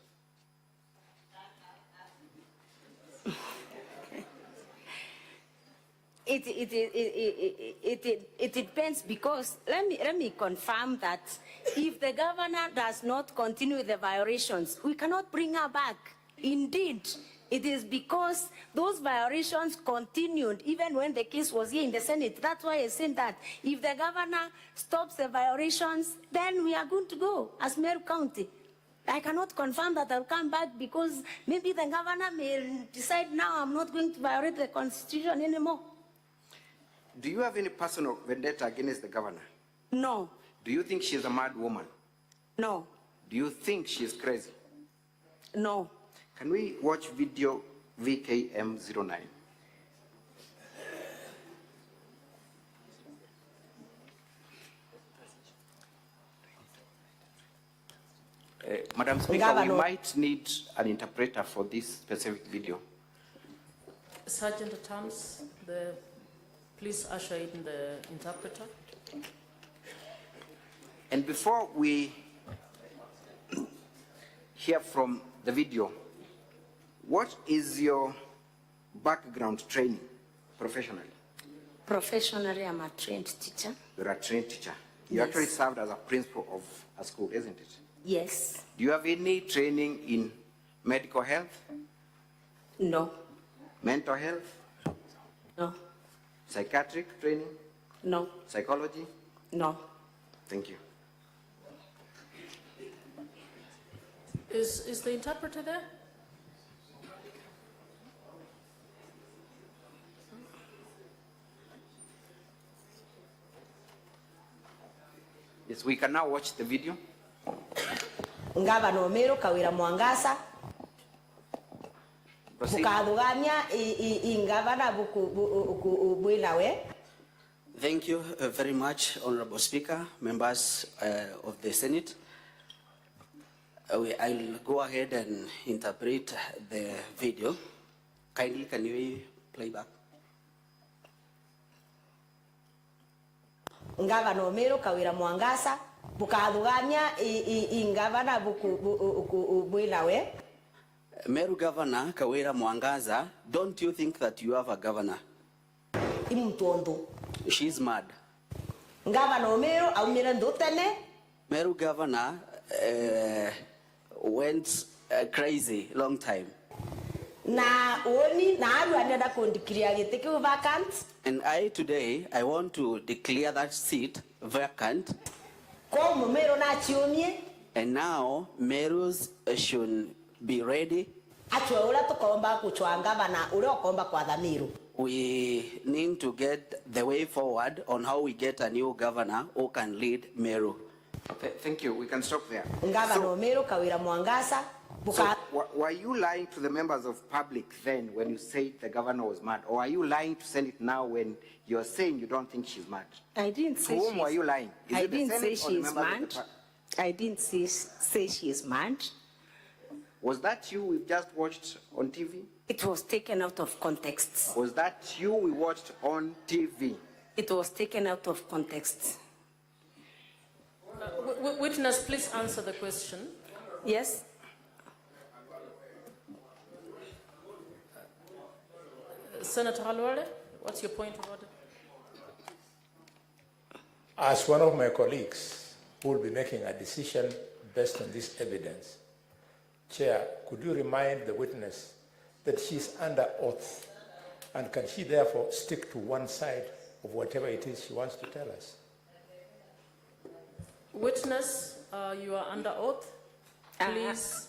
It depends, because let me confirm that if the governor does not continue the violations, we cannot bring her back. Indeed, it is because those violations continued even when the case was here in the Senate. That's why I said that if the governor stops the violations, then we are going to go as Meru County. I cannot confirm that I'll come back, because maybe the governor may decide now I'm not going to violate the Constitution anymore. Do you have any personal vendetta against the governor? No. Do you think she's a mad woman? No. Do you think she's crazy? No. Can we watch video VKM09? Madam Speaker, we might need an interpreter for this specific video. Sergeant at Arms, please usher in the interpreter. And before we hear from the video, what is your background training professionally? Professionally, I'm a trained teacher. You're a trained teacher. You Yes. actually served as a principal of a school, isn't it? Yes. Do you have any training in medical health? No. Mental health? No. Psychiatric training? No. Psychology? No. Thank you. Is the interpreter there? Yes, we can now watch the video. Gov Kawira Mwangasa bukadugania ingavana buinawe. Thank you very much, Honorable Speaker, members of the Senate. I'll go ahead and interpret the video. Kindly, can you play back? Gov Kawira Mwangasa bukadugania ingavana buinawe. Meru Governor Kawira Mwangaza, don't you think that you have a governor? She's mad. Gov Meru aumira ndutene. Meru Governor went crazy long time. Na oni na alu anenda kundikria gite kiu vacant. And I today I want to declare that seat vacant. Ko Meru na chiomie. And now Merus should be ready. Atwe ula tukomba kuchwa gavana ule okomba kwa Meru. We need to get the way forward on how we get a new governor who can lead Meru. Thank you. We can stop there. Gov Meru Kawira Mwangasa. So, were you lying to the members of public then when you said the governor was mad? Or are you lying to Senate now when you're saying you don't think she's mad? I didn't say to whom were you lying? Is I it the didn't say Senate or the she's members of mad. the I didn't say she is mad. Was that you we've just watched on TV? It was taken out of context. Was that you we watched on TV? It was taken out of context. Witness, please answer the question. Yes. Senator Halwale, what's your point about it? As one of my colleagues who will be making a decision based on this evidence, Chair, could you remind the witness that she's under oath, and can she therefore stick to one side of whatever it is she wants to tell us? Witness, you are under oath. Please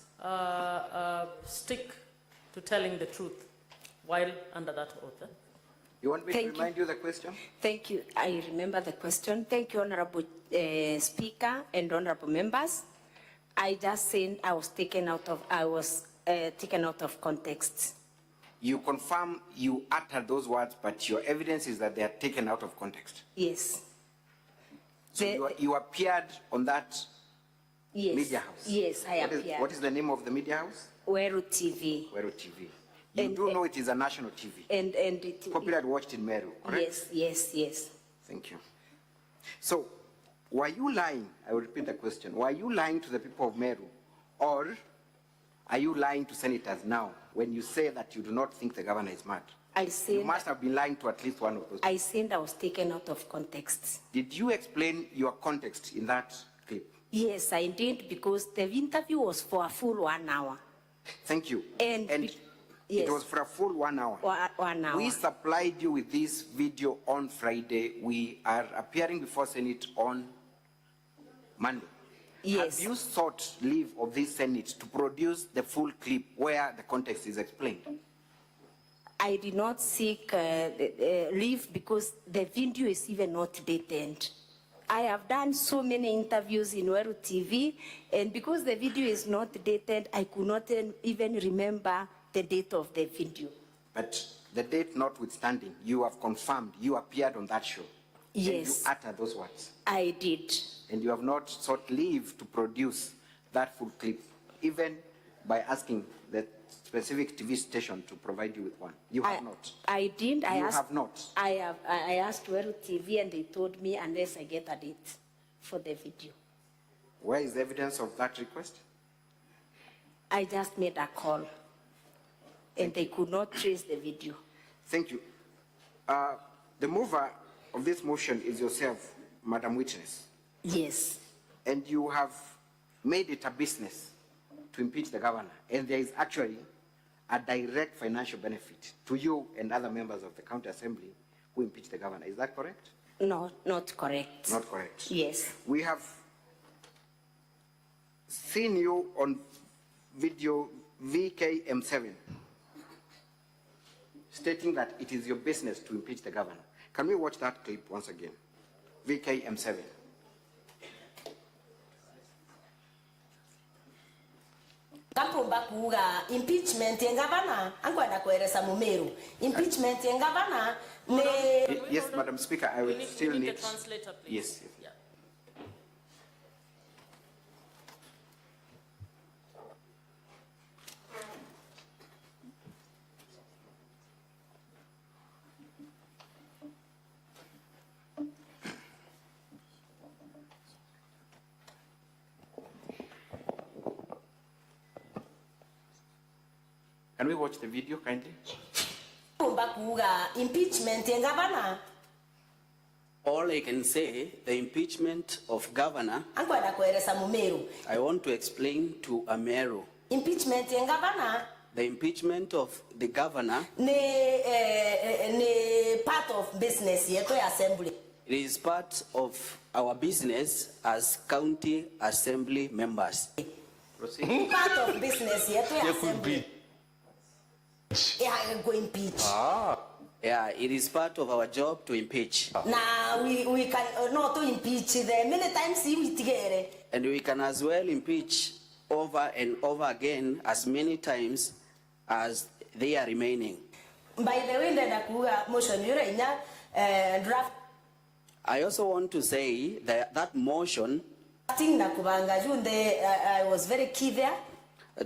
stick to telling the truth while under that oath. You want me to remind you the question? Thank you. I remember the question. Thank you, Honorable Speaker and honorable members. I just said I was taken out of context. You confirm you uttered those words, but your evidence is that they are taken out of context. Yes. So you appeared on that media house? Yes, I appeared. What is the name of the media house? Weru TV. Weru TV. You do know it is a national TV? And it... Popularly watched in Meru, correct? Yes. Thank you. So, were you lying? I will repeat the question. Were you lying to the people of Meru? Or are you lying to senators now when you say that you do not think the governor is mad? You must have been lying to at least one of those people. I said I was taken out of context. Did you explain your context in that clip? Yes, I did, because the interview was for a full 1 hour. Thank you. And yes. It was for a full 1 hour. 1 hour. We supplied you with this video on Friday. We are appearing before Senate on Monday. Yes. Have you sought leave of this Senate to produce the full clip where the context is explained? I did not seek leave because the video is even not dated. I have done so many interviews in Weru TV, and because the video is not dated, I could not even remember the date of the video. But the date notwithstanding, you have confirmed you appeared on that show. Yes. And you uttered those words. I did. And you have not sought leave to produce that full clip, even by asking the specific TV station to provide you with one. You have not. I did. You have not. I asked Weru TV, and they told me unless I get a date for the video. Where is the evidence of that request? I just made a call, and they could not trace the video. Thank you. The mover of this motion is yourself, Madam Witness. Yes. And you have made it a business to impeach the governor, and there is actually a direct financial benefit to you and other members of the county assembly who impeach the governor. Is that correct? No, not correct. Not correct. Yes. We have seen you on video VKM7 stating that it is your business to impeach the governor. Can we watch that clip once again? VKM7. Kapumba kuga impeachment ya gavana angwenda kueleza Mumeru. Impeachment ya gavana ne... Yes, Madam Speaker, I will still need a translator, please. Yes. Yeah. Can we watch the video kindly? Impeachment ya gavana. All I can say, the impeachment of governor, Angwenda kueleza Mumeru. I want to explain to Ameru. Impeachment ya gavana The impeachment of the governor ne part of business yetu ya assembly. it is part of our business as county assembly members. Part of business yetu ya assembly. Yeah, go impeach. Yeah, it is part of our job to impeach. Now we can not to impeach them many times we together. And we can as well impeach over and over again as many times as they are remaining. By the way, the motion draft. I also want to say that that motion I was very key there.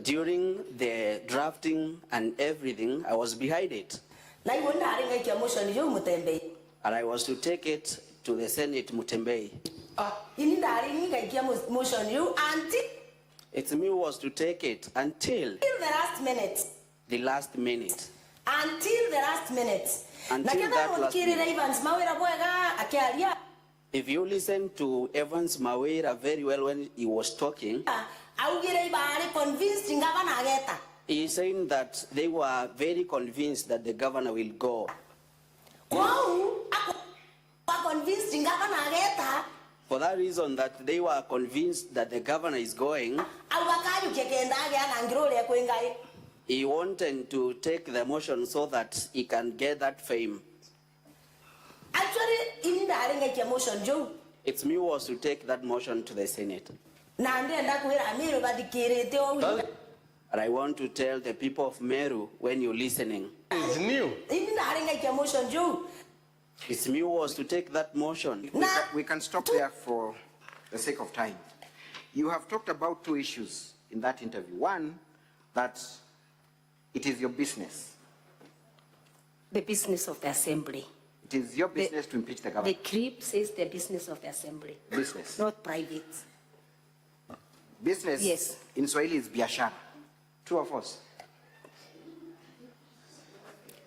during the drafting and everything, I was behind it. And I was to take it to the Senate Mutembei. It's me who was to take it until the last minute. the last minute. Until the last minute. Until that last minute. If you listen to Evans Mawera very well when he was talking, he is saying that they were very convinced that the governor will go. For that reason that they were convinced that the governor is going, he wanted to take the motion so that he can get that fame. Actually, in the motion, Joe. It's me who was to take that motion to the Senate. But I want to tell the people of Meru, when you're listening. It's new. It's me who was to take that motion. We can stop there for the sake of time. You have talked about two issues in that interview. One, that it is your business. The business of the assembly. It is your business to impeach the government. The CRIP says the business of the assembly. Business. Not private. Business, yes, in Swahili is biashara. True or false?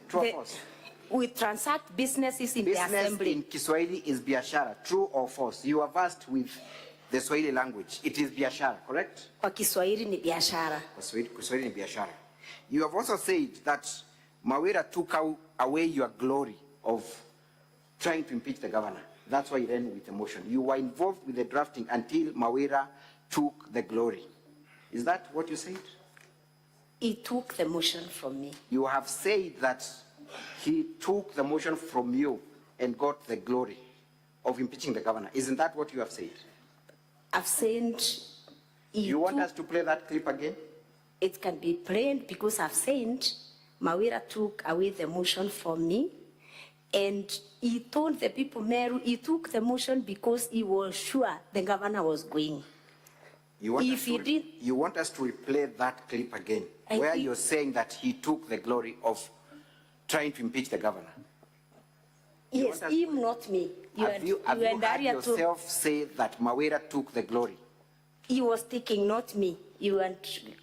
True or false? We transact businesses in the assembly. Business in Kiswahili is biashara. True or false? You are versed with the Swahili language. It is biashara, correct? Kwa Kiswahili ni biashara. Kiswahili ni biashara. You have also said that Mawira took away your glory of trying to impeach the governor. That's why you ran with the motion. You were involved with the drafting until Mawira took the glory. Is that what you said? He took the motion from me. You have said that he took the motion from you and got the glory of impeaching the governor. Isn't that what you have said? I've said... You want us to play that clip again? It can be played because I've said Mawira took away the motion from me, and he told the people, Meru, he took the motion because he was sure the governor was going. You want us to replay that clip again, where you're saying that he took the glory of trying to impeach the governor? Yes, him, not me. Have you heard yourself say that Mawira took the glory? He was taking, not me. You were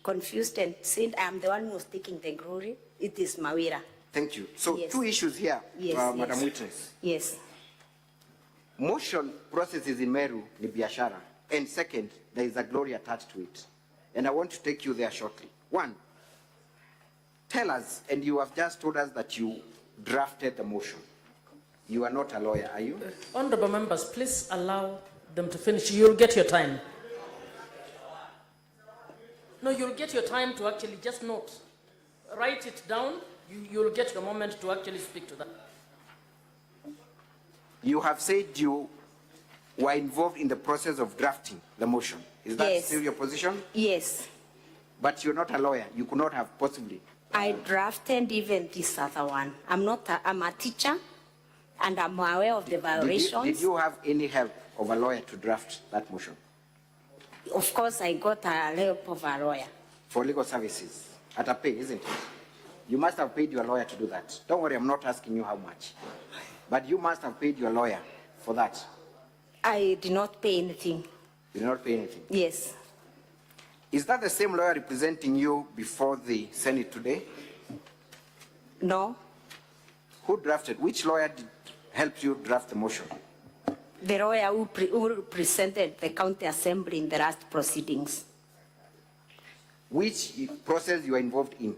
confused and said I'm the one who was taking the glory. It is Mawira. Thank you. So yes. Two issues here, Madam Witness. Yes. Motion processes in Meru ni biashara. And second, there is a glory attached to it. And I want to take you there shortly. One, tell us, and you have just told us that you drafted the motion. You are not a lawyer, are you? Honorable members, please allow them to finish. You'll get your time. No, you'll get your time to actually just note. Write it down. You'll get your moment to actually speak to that. You have said you were involved in the process of drafting the motion. Is that still your position? Yes. But you're not a lawyer. You could not have possibly. I drafted even this other one. I'm a teacher, and I'm aware of the violations. Did you have any help of a lawyer to draft that motion? Of course, I got a help of a lawyer. For legal services, at a pay, isn't it? You must have paid your lawyer to do that. Don't worry, I'm not asking you how much. But you must have paid your lawyer for that. I did not pay anything. You did not pay anything? Yes. Is that the same lawyer representing you before the Senate today? No. Who drafted? Which lawyer helped you draft the motion? The lawyer who presented the county assembly in the last proceedings. Which process you were involved in?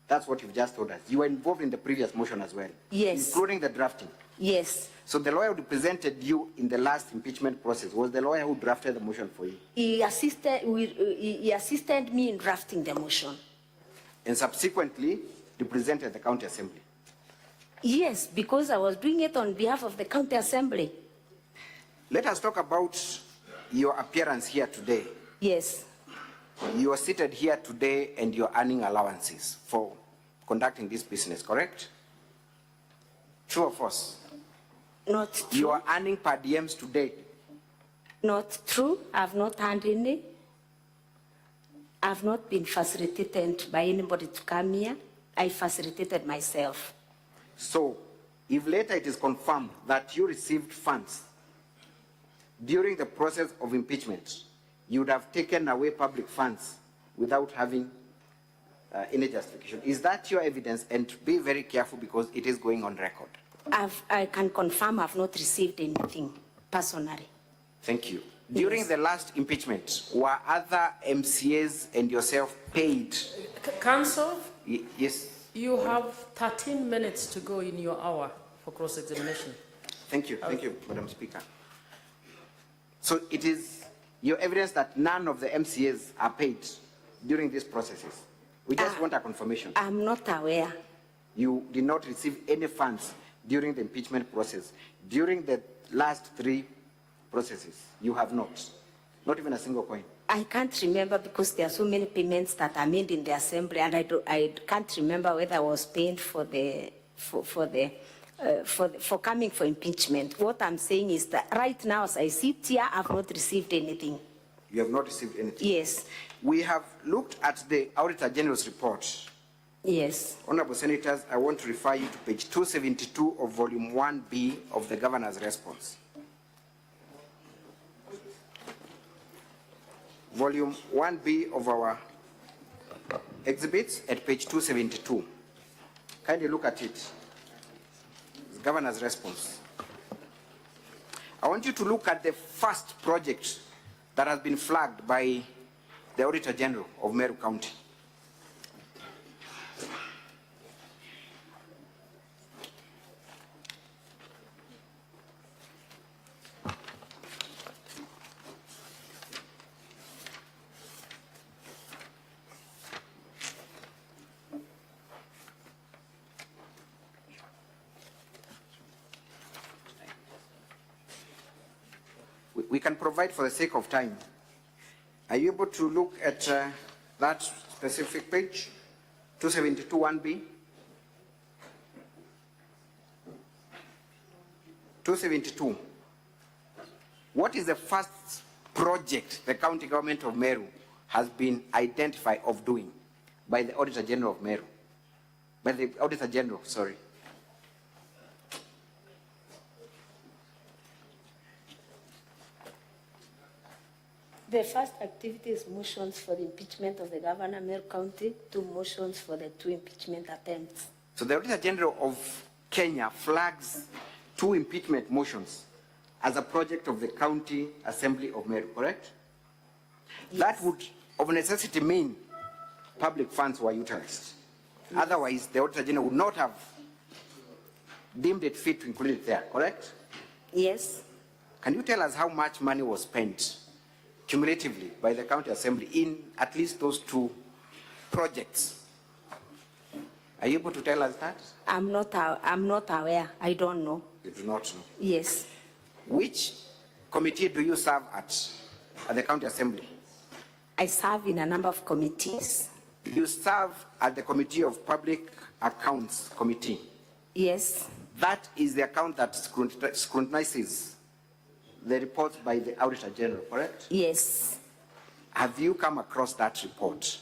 That's what you've just told us. You were involved in the previous motion as well? Yes. Including the drafting? Yes. So the lawyer who represented you in the last impeachment process was the lawyer who drafted the motion for you? He assisted me in drafting the motion. And subsequently represented the county assembly? Yes, because I was doing it on behalf of the county assembly. Let us talk about your appearance here today. Yes. You are seated here today and you're earning allowances for conducting this business, correct? True or false? Not true. You are earning per diems today. Not true. I've not earned any. I've not been facilitated by anybody to come here. I facilitated myself. So, if later it is confirmed that you received funds during the process of impeachment, you would have taken away public funds without having any justification. Is that your evidence? And be very careful because it is going on record. I can confirm I've not received anything personally. Thank you. During the last impeachment, were other MCAs and yourself paid? Counsel? Yes. You have 13 minutes to go in your hour for cross-examination. Thank you, Madam Speaker. So it is your evidence that none of the MCAs are paid during these processes. We just want a confirmation. I'm not aware. You did not receive any funds during the impeachment process. During the last 3 processes, you have not even a single coin. I can't remember because there are so many payments that are made in the assembly, and I can't remember whether I was paying for coming for impeachment. What I'm saying is that right now, as I sit here, I've not received anything. You have not received anything? Yes. We have looked at the Auditor General's report. Yes. Honorable Senators, I want to refer you to page 272 of Volume 1B of the Governor's response. Volume 1B of our exhibits at page 272. Kindly look at it. It's Governor's response. I want you to look at the first project that has been flagged by the Auditor General of Meru County. We can provide for the sake of time. Are you able to look at that specific page, 272 1B? 272. What is the first project the county government of Meru has been identified of doing by the Auditor General of Meru? By the Auditor General, sorry. The first activity is motions for the impeachment of the governor, Meru County, 2 motions for the 2 impeachment attempts. So the Auditor General of Kenya flags 2 impeachment motions as a project of the County Assembly of Meru, correct? Yes. That would, of necessity, mean public funds were utilized. Yes. Otherwise, the Auditor General would not have deemed it fit to include it there, correct? Yes. Can you tell us how much money was spent cumulatively by the County Assembly in at least those 2 projects? Are you able to tell us that? I'm not aware. I don't know. You do not know? Yes. Which committee do you serve at the County Assembly? I serve in a number of committees. You serve at the Committee of Public Accounts Committee? Yes. That is the account that scrutinizes the report by the Auditor General, correct? Yes. Have you come across that report?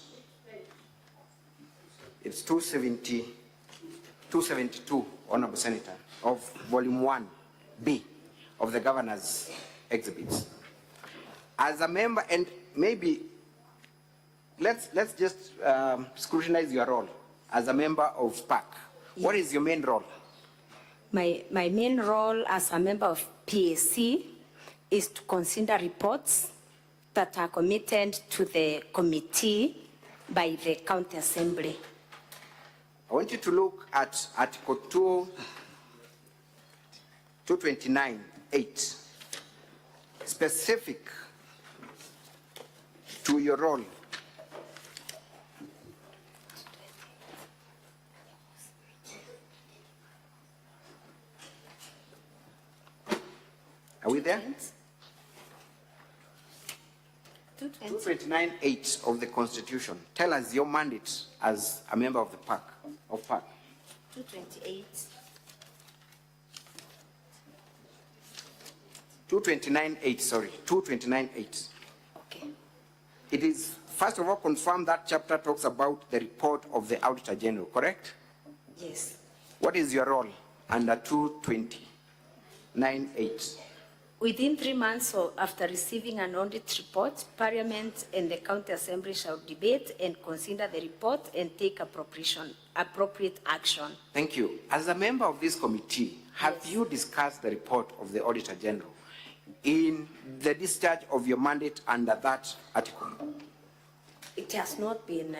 It's 272, Honorable Senator, of Volume 1B of the Governor's exhibits. As a member, and maybe let's just scrutinize your role as a member of PAC. Yes. What is your main role? My main role as a member of PAC is to consider reports that are committed to the committee by the County Assembly. I want you to look at Article 229(8), specific to your role. Are we there? 229(8) of the Constitution. Tell us your mandate as a member of the PAC. 228. 229(8, sorry, 229(8. Okay. It is, first of all, confirm that chapter talks about the report of the Auditor General, correct? Yes. What is your role under 229(8? Within 3 months after receiving an audit report, Parliament and the County Assembly shall debate and consider the report and take appropriate action. Thank you. As a member of this committee, have you discussed the report of the Auditor General in the discharge of your mandate under that article? It has not been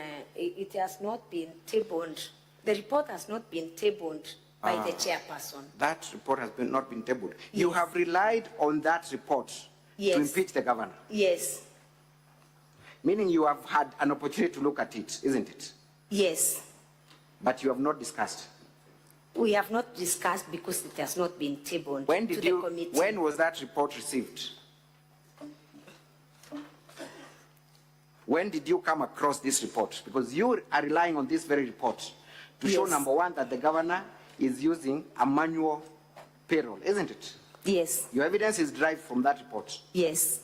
tabled. The report has not been tabled by the chairperson. That report has not been tabled. Yes. You have relied on that report to impeach the governor? Yes. Meaning you have had an opportunity to look at it, isn't it? Yes. But you have not discussed? We have not discussed because it has not been tabled to the committee. When was that report received? When did you come across this report? Because you are relying on this very report to show, number one, that the governor is using a manual payroll, isn't it? Yes. Your evidence is derived from that report. Yes.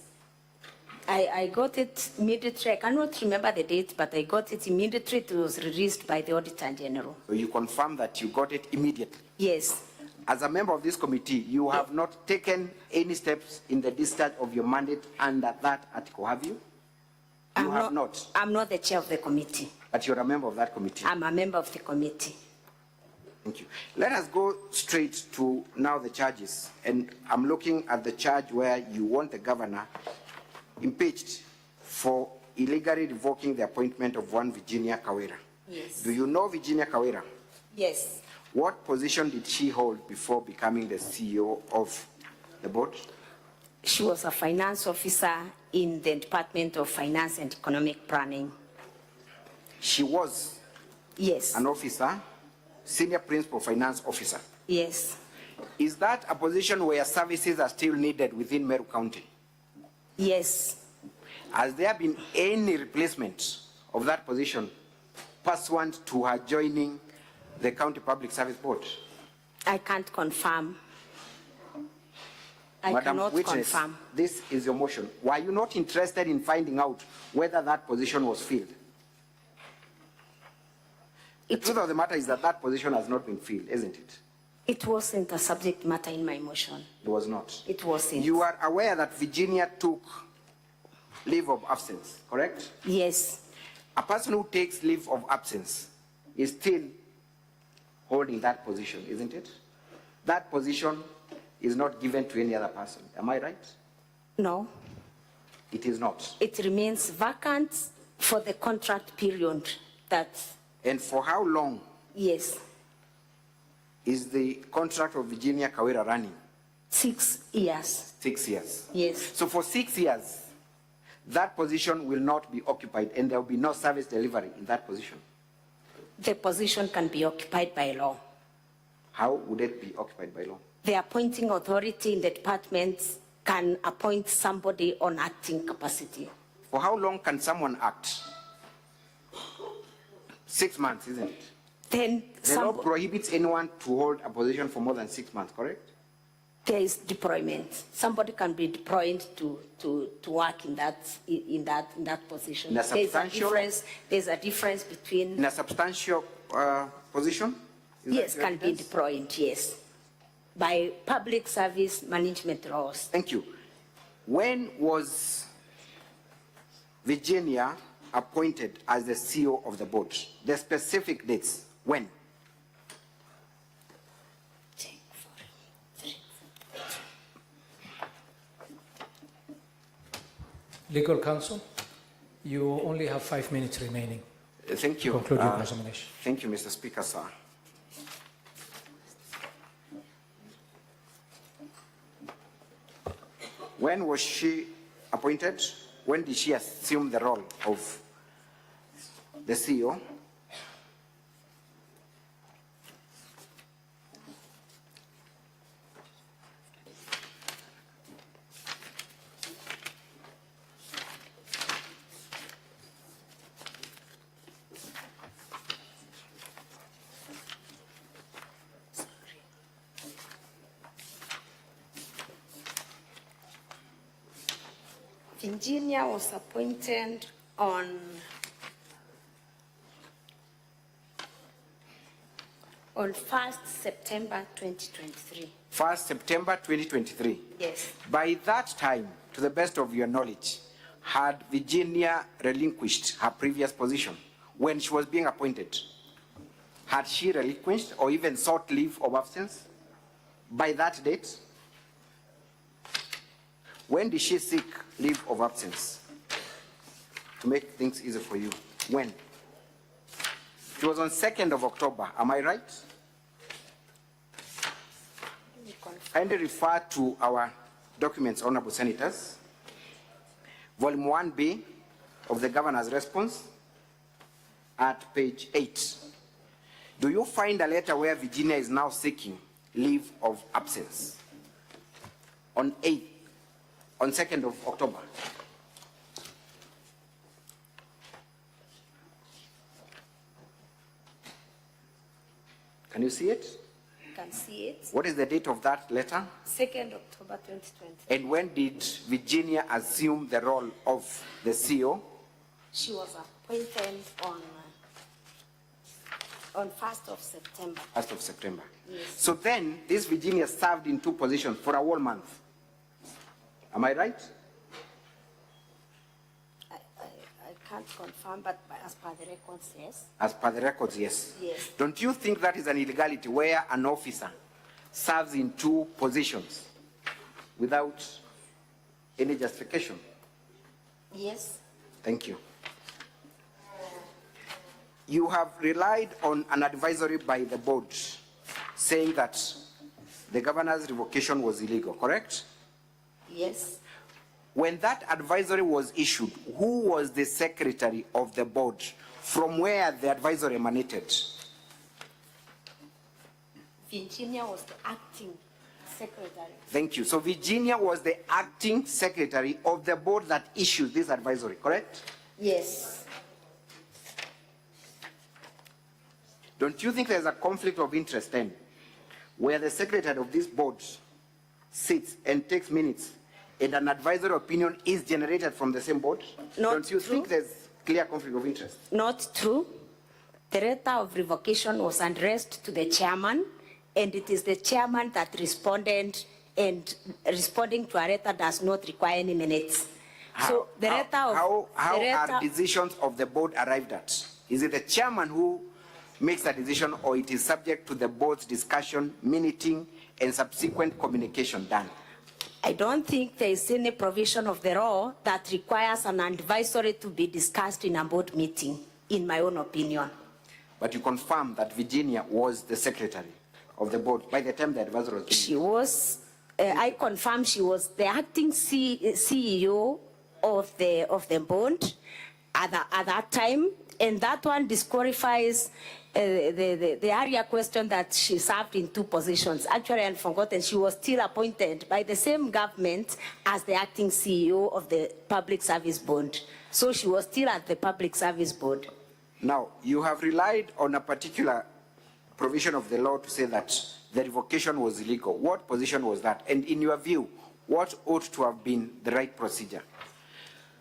I got it immediately. I cannot remember the date, but I got it immediately. It was released by the Auditor General. So you confirm that you got it immediately? Yes. As a member of this committee, you have not taken any steps in the discharge of your mandate under that article, have you? You have not. I'm not the chair of the committee. But you're a member of that committee. I'm a member of the committee. Thank you. Let us go straight to now the charges. And I'm looking at the charge where you want the governor impeached for illegally revoking the appointment of one Virginia Kawira. Yes. Do you know Virginia Kawira? Yes. What position did she hold before becoming the CEO of the board? She was a finance officer in the Department of Finance and Economic Planning. She was? Yes. An officer, senior principal finance officer? Yes. Is that a position where services are still needed within Meru County? Yes. Has there been any replacement of that position pursuant to her joining the County Public Service Board? I can't confirm. I Madam cannot Witness, confirm. this is your motion. Were you not interested in finding out whether that position was filled? The truth of the matter is that that position has not been filled, isn't it? It wasn't a subject matter in my motion. It was not. It wasn't. You are aware that Virginia took leave of absence, correct? Yes. A person who takes leave of absence is still holding that position, isn't it? That position is not given to any other person. Am I right? No. It is not. It remains vacant for the contract period that... And for how long? Yes. Is the contract of Virginia Kawira running? 6 years. 6 years. Yes. So for 6 years, that position will not be occupied and there will be no service delivery in that position. The position can be occupied by law. How would it be occupied by law? The appointing authority in the department can appoint somebody on acting capacity. For how long can someone act? 6 months, isn't it? Then the law prohibits anyone to hold a position for more than 6 months, correct? There is deployment. Somebody can be deployed to work in that position. In a substantial, there's a difference between... In a substantial position? Yes, can be deployed, yes. By public service management laws. Thank you. When was Virginia appointed as the CEO of the board? The specific dates, when? Legal counsel, you only have 5 minutes remaining. Thank you. Conclude your examination. Thank you, Mr. Speaker, sir. When was she appointed? When did she assume the role of the CEO? Virginia was appointed on 1st September 2023. 1st September 2023? Yes. By that time, to the best of your knowledge, had Virginia relinquished her previous position when she was being appointed? Had she relinquished or even sought leave of absence by that date? When did she seek leave of absence? To make things easy for you. When? It was on 2nd of October, am I right? Kindly refer to our documents, Honorable Senators. Volume 1B of the Governor's response at page 8. Do you find a letter where Virginia is now seeking leave of absence on 2nd of October? Can you see it? Can see it. What is the date of that letter? 2nd October 2020. And when did Virginia assume the role of the CEO? She was appointed on 1st of September. 1st of September. Yes. So then, this Virginia served in 2 positions for a whole month. Am I right? I can't confirm, but as per the records, yes. As per the records, yes. Yes. Don't you think that is an illegality where an officer serves in 2 positions without any justification? Yes. Thank you. You have relied on an advisory by the board saying that the governor's revocation was illegal, correct? Yes. When that advisory was issued, who was the secretary of the board from where the advisory emanated? Virginia was the acting secretary. Thank you. So Virginia was the acting secretary of the board that issued this advisory, correct? Yes. Don't you think there's a conflict of interest then, where the secretary of this board sits and takes minutes, and an advisory opinion is generated from the same board? Not Don't you true. think there's clear conflict of interest? Not true. The letter of revocation was addressed to the chairman, and it is the chairman that responded, and responding to a letter does not require any minutes. So the letter of How the letter, are decisions of the board arrived at? Is it the chairman who makes a decision, or it is subject to the board's discussion, minuting, and subsequent communication done? I don't think there is any provision of the law that requires an advisory to be discussed in a board meeting, in my own opinion. But you confirm that Virginia was the secretary of the board by the time the advisory was? She was, I confirm she was the acting CEO of the board at that time, and that one disqualifies the area question that she served in 2 positions. Actually, I've forgotten, she was still appointed by the same government as the acting CEO of the Public Service Board. So she was still at the Public Service Board. Now, you have relied on a particular provision of the law to say that the revocation was illegal. What position was that? And in your view, what ought to have been the right procedure?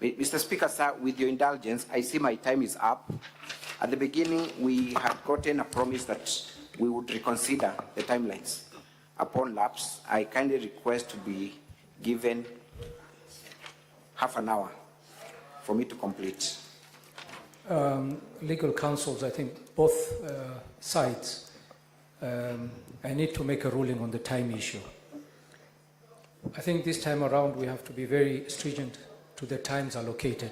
Mr. Speaker, sir, with your indulgence, I see my time is up. At the beginning, we had gotten a promise that we would reconsider the timelines. Upon lapse, I kindly request to be given half an hour for me to complete. Legal counsels, I think both sides, I need to make a ruling on the time issue. I think this time around we have to be very stringent to the times allocated.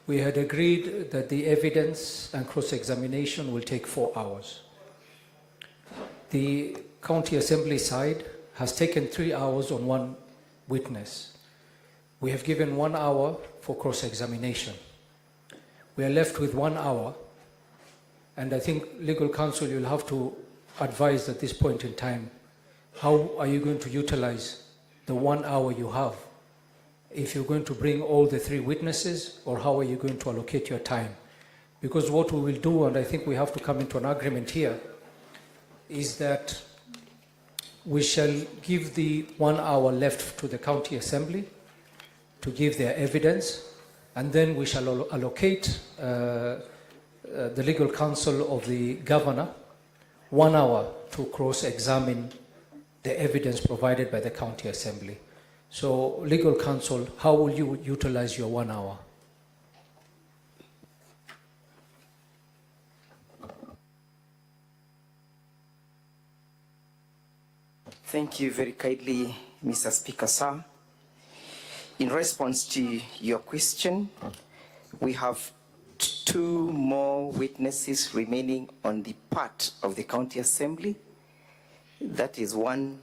We had agreed that the evidence and cross-examination will take 4 hours. The County Assembly side has taken 3 hours on one witness. We have given 1 hour for cross-examination. We are left with 1 hour, and I think legal counsel, you'll have to advise at this point in time, how are you going to utilize the 1 hour you have? If you're going to bring all the 3 witnesses, or how are you going to allocate your time? Because what we will do, and I think we have to come into an agreement here, is that we shall give the 1 hour left to the County Assembly to give their evidence, and then we shall allocate the legal counsel of the governor 1 hour to cross-examine the evidence provided by the County Assembly. So, legal counsel, how will you utilize your 1 hour? Thank you very kindly, Mr. Speaker, sir. In response to your question, we have 2 more witnesses remaining on the part of the County Assembly. That is one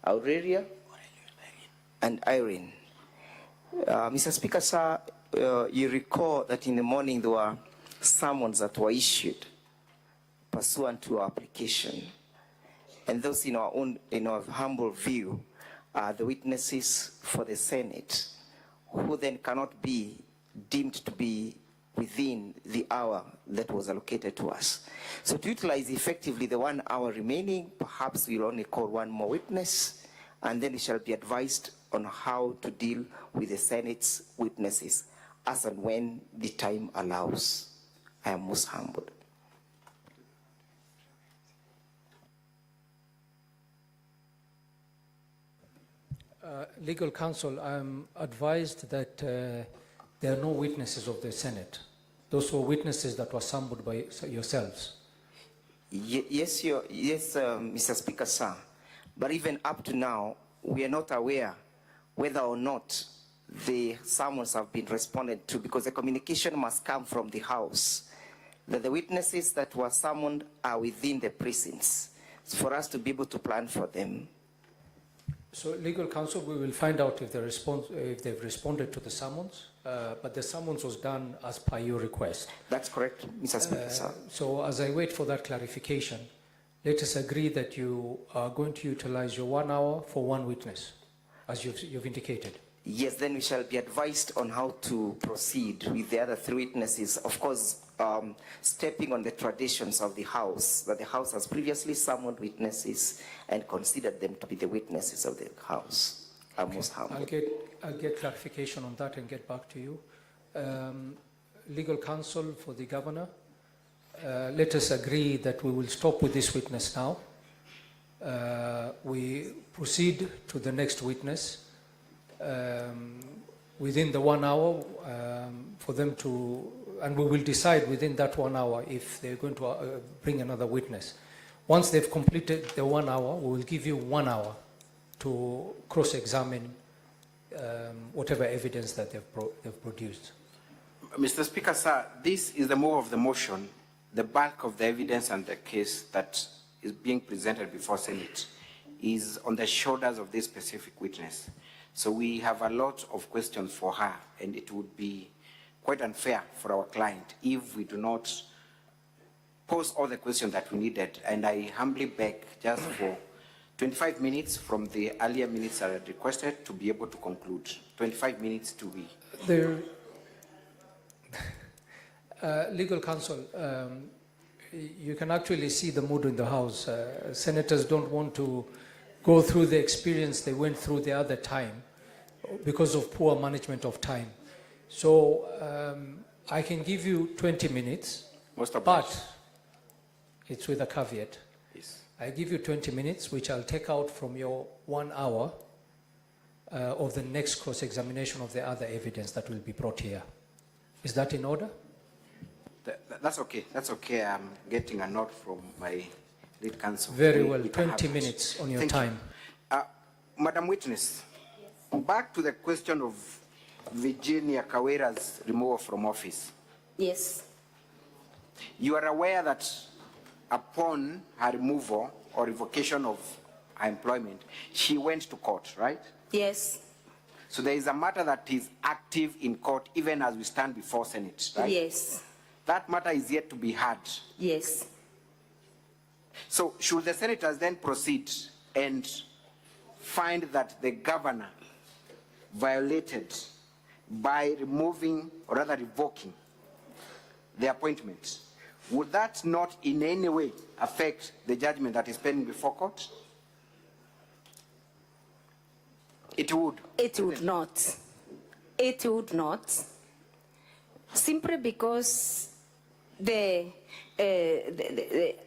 Aurelia and Irene. Mr. Speaker, sir, you recall that in the morning there were summons that were issued pursuant to our application. And those in our humble view are the witnesses for the Senate, who then cannot be deemed to be within the hour that was allocated to us. So to utilize effectively the 1 hour remaining, perhaps we'll only call one more witness, and then we shall be advised on how to deal with the Senate's witnesses as and when the time allows. I am most humbled. Legal counsel, I'm advised that there are no witnesses of the Senate. Those were witnesses that were summoned by yourselves. Yes, Mr. Speaker, sir. But even up to now, we are not aware whether or not the summons have been responded to, because the communication must come from the House that the witnesses that were summoned are within the precincts for us to be able to plan for them. So, legal counsel, we will find out if they've responded to the summons, but the summons was done as per your request. That's correct, Mr. Speaker, sir. So, as I wait for that clarification, let us agree that you are going to utilize your 1 hour for one witness, as you've indicated. Yes, then we shall be advised on how to proceed with the other 3 witnesses. Of course, stepping on the traditions of the House, that the House has previously summoned witnesses and considered them to be the witnesses of the House. I'm most humble. I'll get clarification on that and get back to you. Legal counsel for the governor, let us agree that we will stop with this witness now. We proceed to the next witness within the 1 hour for them to, and we will decide within that 1 hour if they're going to bring another witness. Once they've completed the 1 hour, we will give you 1 hour to cross-examine whatever evidence that they've produced. Mr. Speaker, sir, this is the move of the motion. The bulk of the evidence and the case that is being presented before Senate is on the shoulders of this specific witness. So we have a lot of questions for her, and it would be quite unfair for our client if we do not pose all the questions that we needed. And I humbly beg just for 25 minutes from the earlier minutes that I requested to be able to conclude. 25 minutes to be. Legal counsel, you can actually see the mood in the House. Senators don't want to go through the experience they went through the other time because of poor management of time. So I can give you 20 minutes, but it's with a caveat. Yes. I give you 20 minutes, which I'll take out from your 1 hour of the next cross-examination of the other evidence that will be brought here. Is that in order? That's okay. That's okay. I'm getting a note from my lead counsel. Very well. 20 minutes on your time. Madam Witness, back to the question of Virginia Kawira's removal from office. Yes. You are aware that upon her removal or revocation of her employment, she went to court, right? Yes. So there is a matter that is active in court even as we stand before Senate, right? Yes. That matter is yet to be heard. Yes. So should the senators then proceed and find that the governor violated by removing or rather revoking the appointment, would that not in any way affect the judgment that is pending before court? It would. It would not. It would not. Simply because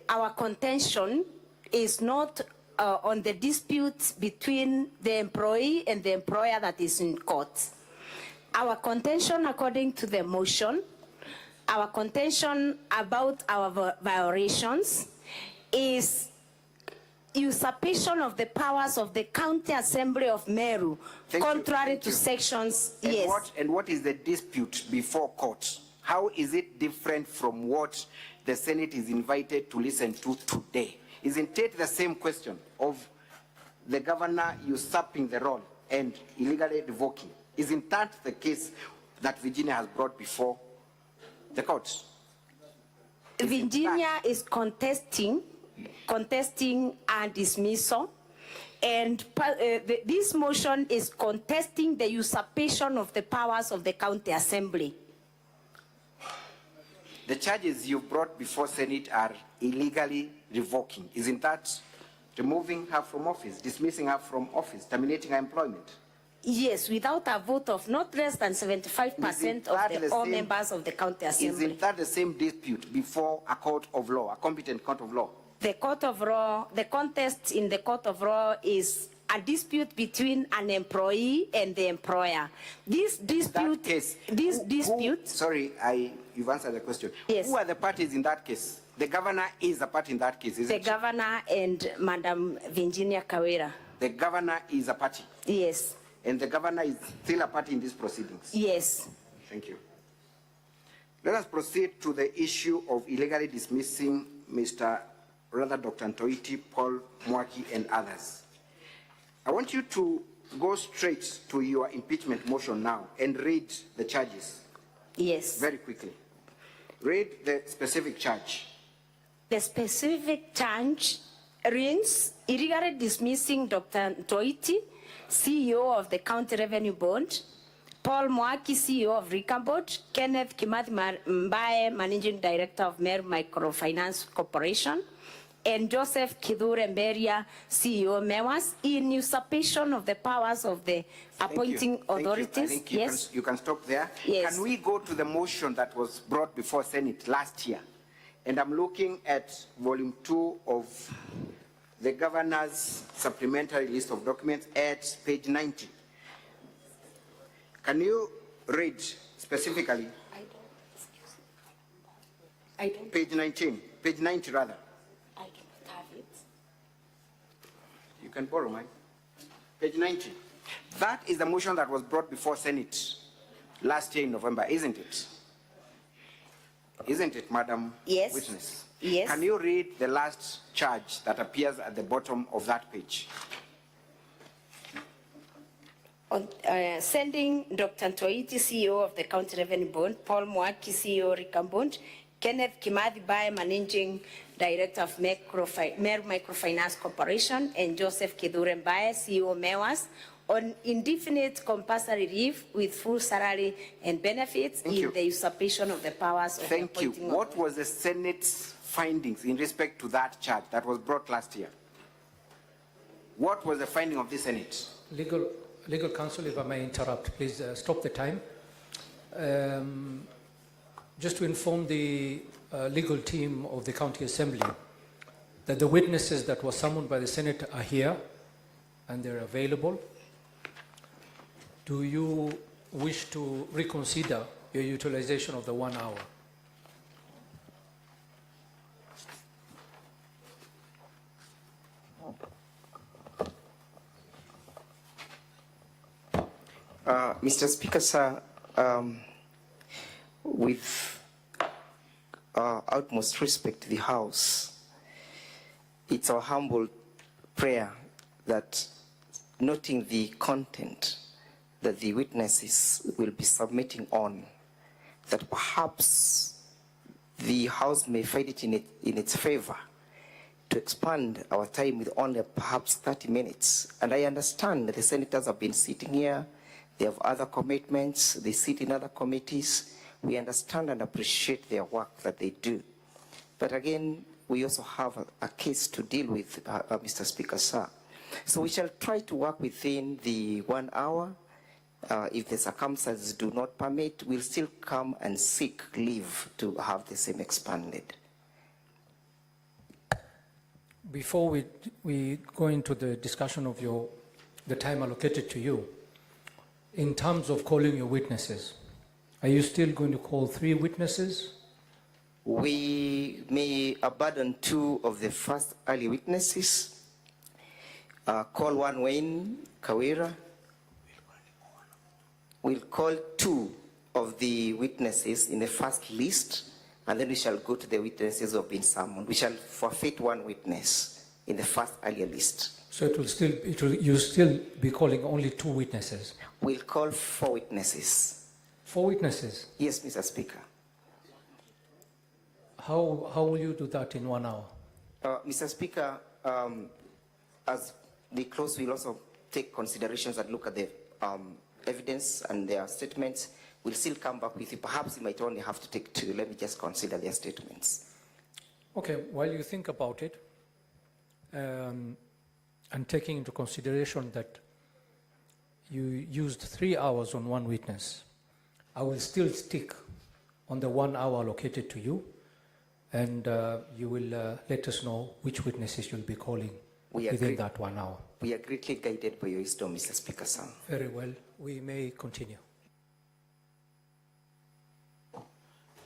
our contention is not on the dispute between the employee and the employer that is in court. Our contention, according to the motion, our contention about our violations is usurpation of the powers of the County Assembly of Meru, contrary to sections, yes. And what is the dispute before court? How is it different from what the Senate is invited to listen to today? Isn't it the same question of the governor usurping the role and illegally revoking? Isn't that the case that Virginia has brought before the court? Virginia is contesting a dismissal, and this motion is contesting the usurpation of the powers of the county assembly. The charges you brought before Senate are illegally revoking. Isn't that removing her from office, dismissing her from office, terminating her employment? Yes, without a vote of not less than 75% of all members of the county assembly. Isn't that the same dispute before a court of law, a competent court of law? The court of law, the contest in the court of law is a dispute between an employee and the employer. This dispute, you've answered the question. Yes. Who are the parties in that case? The governor is a party in that case, isn't it? The governor and Madam Virginia Kawira. The governor is a party? Yes. And the governor is still a party in these proceedings? Yes. Thank you. Let us proceed to the issue of illegally dismissing Dr. Ntoiti, Paul Mwaki, and others. I want you to go straight to your impeachment motion now and read the charges. Yes. Very quickly. Read the specific charge. The specific charge reads illegally dismissing Dr. Ntoiti, CEO of the County Revenue Board, Paul Mwaki, CEO of Recon Board, Kenneth Kimathi Mbaye, Managing Director of Mer Microfinance Corporation, and Joseph Kidhure Mberia, CEO MEWAS, in usurpation of the powers of the appointing authorities. I think yes. You can stop there. Yes. Can we go to the motion that was brought before Senate last year? And I'm looking at volume 2 of the governor's supplementary list of documents at page 90. Can you read specifically? I don't. Page 19, page 90 rather. I don't have it. You can borrow mine. Page 90. That is the motion that was brought before Senate last year in November, isn't it? Isn't it, Madam Yes. Witness? Yes. Can you read the last charge that appears at the bottom of that page? On, sending Dr. Ntoiti, CEO of the County Revenue Board, Paul Mwaki, CEO of Recon Board, Kenneth Kimathi Mbaye, Managing Director of Mer Microfinance Corporation, and Joseph Kidhure Mbaye, CEO MEWAS, on indefinite compulsory leave with full salary and benefits in the usurpation of the powers of the appointing authority. What was the Senate's findings in respect to that charge that was brought last year? What was the finding of the Senate? Legal counsel, if I may interrupt, please stop the time. Just to inform the legal team of the County Assembly that the witnesses that were summoned by the Senate are here and they're available. Do you wish to reconsider your utilization of the 1 hour? Mr. Speaker, sir, with utmost respect to the House, it's our humble prayer that, noting the content that the witnesses will be submitting on, that perhaps the House may find it in its favor to expand our time with only perhaps 30 minutes. And I understand that the senators have been sitting here, they have other commitments, they sit in other committees. We understand and appreciate their work that they do. But again, we also have a case to deal with, Mr. Speaker, sir. So we shall try to work within the 1 hour. If the circumstances do not permit, we'll still come and seek leave to have the same expanded. Before we go into the discussion of the time allocated to you, in terms of calling your witnesses, are you still going to call 3 witnesses? We may abandon 2 of the first early witnesses, call one Wayne Kawira. We'll call 2 of the witnesses in the first list, and then we shall go to the witnesses who have been summoned. We shall forfeit 1 witness. in the first earlier list. So you'll still be calling only 2 witnesses? We'll call 4 witnesses. 4 witnesses? Yes, Mr. Speaker. How will you do that in 1 hour? Mr. Speaker, as they close, we'll also take considerations and look at the evidence and their statements. We'll still come back with you. Perhaps you might only have to take 2. Let me just consider their statements. Okay, while you think about it, and taking into consideration that you used 3 hours on 1 witness, I will still stick on the 1 hour allocated to you, and you will let us know which witnesses you'll be calling within that 1 hour. We are greatly guided by your wisdom, Mr. Speaker, sir. Very well. We may continue.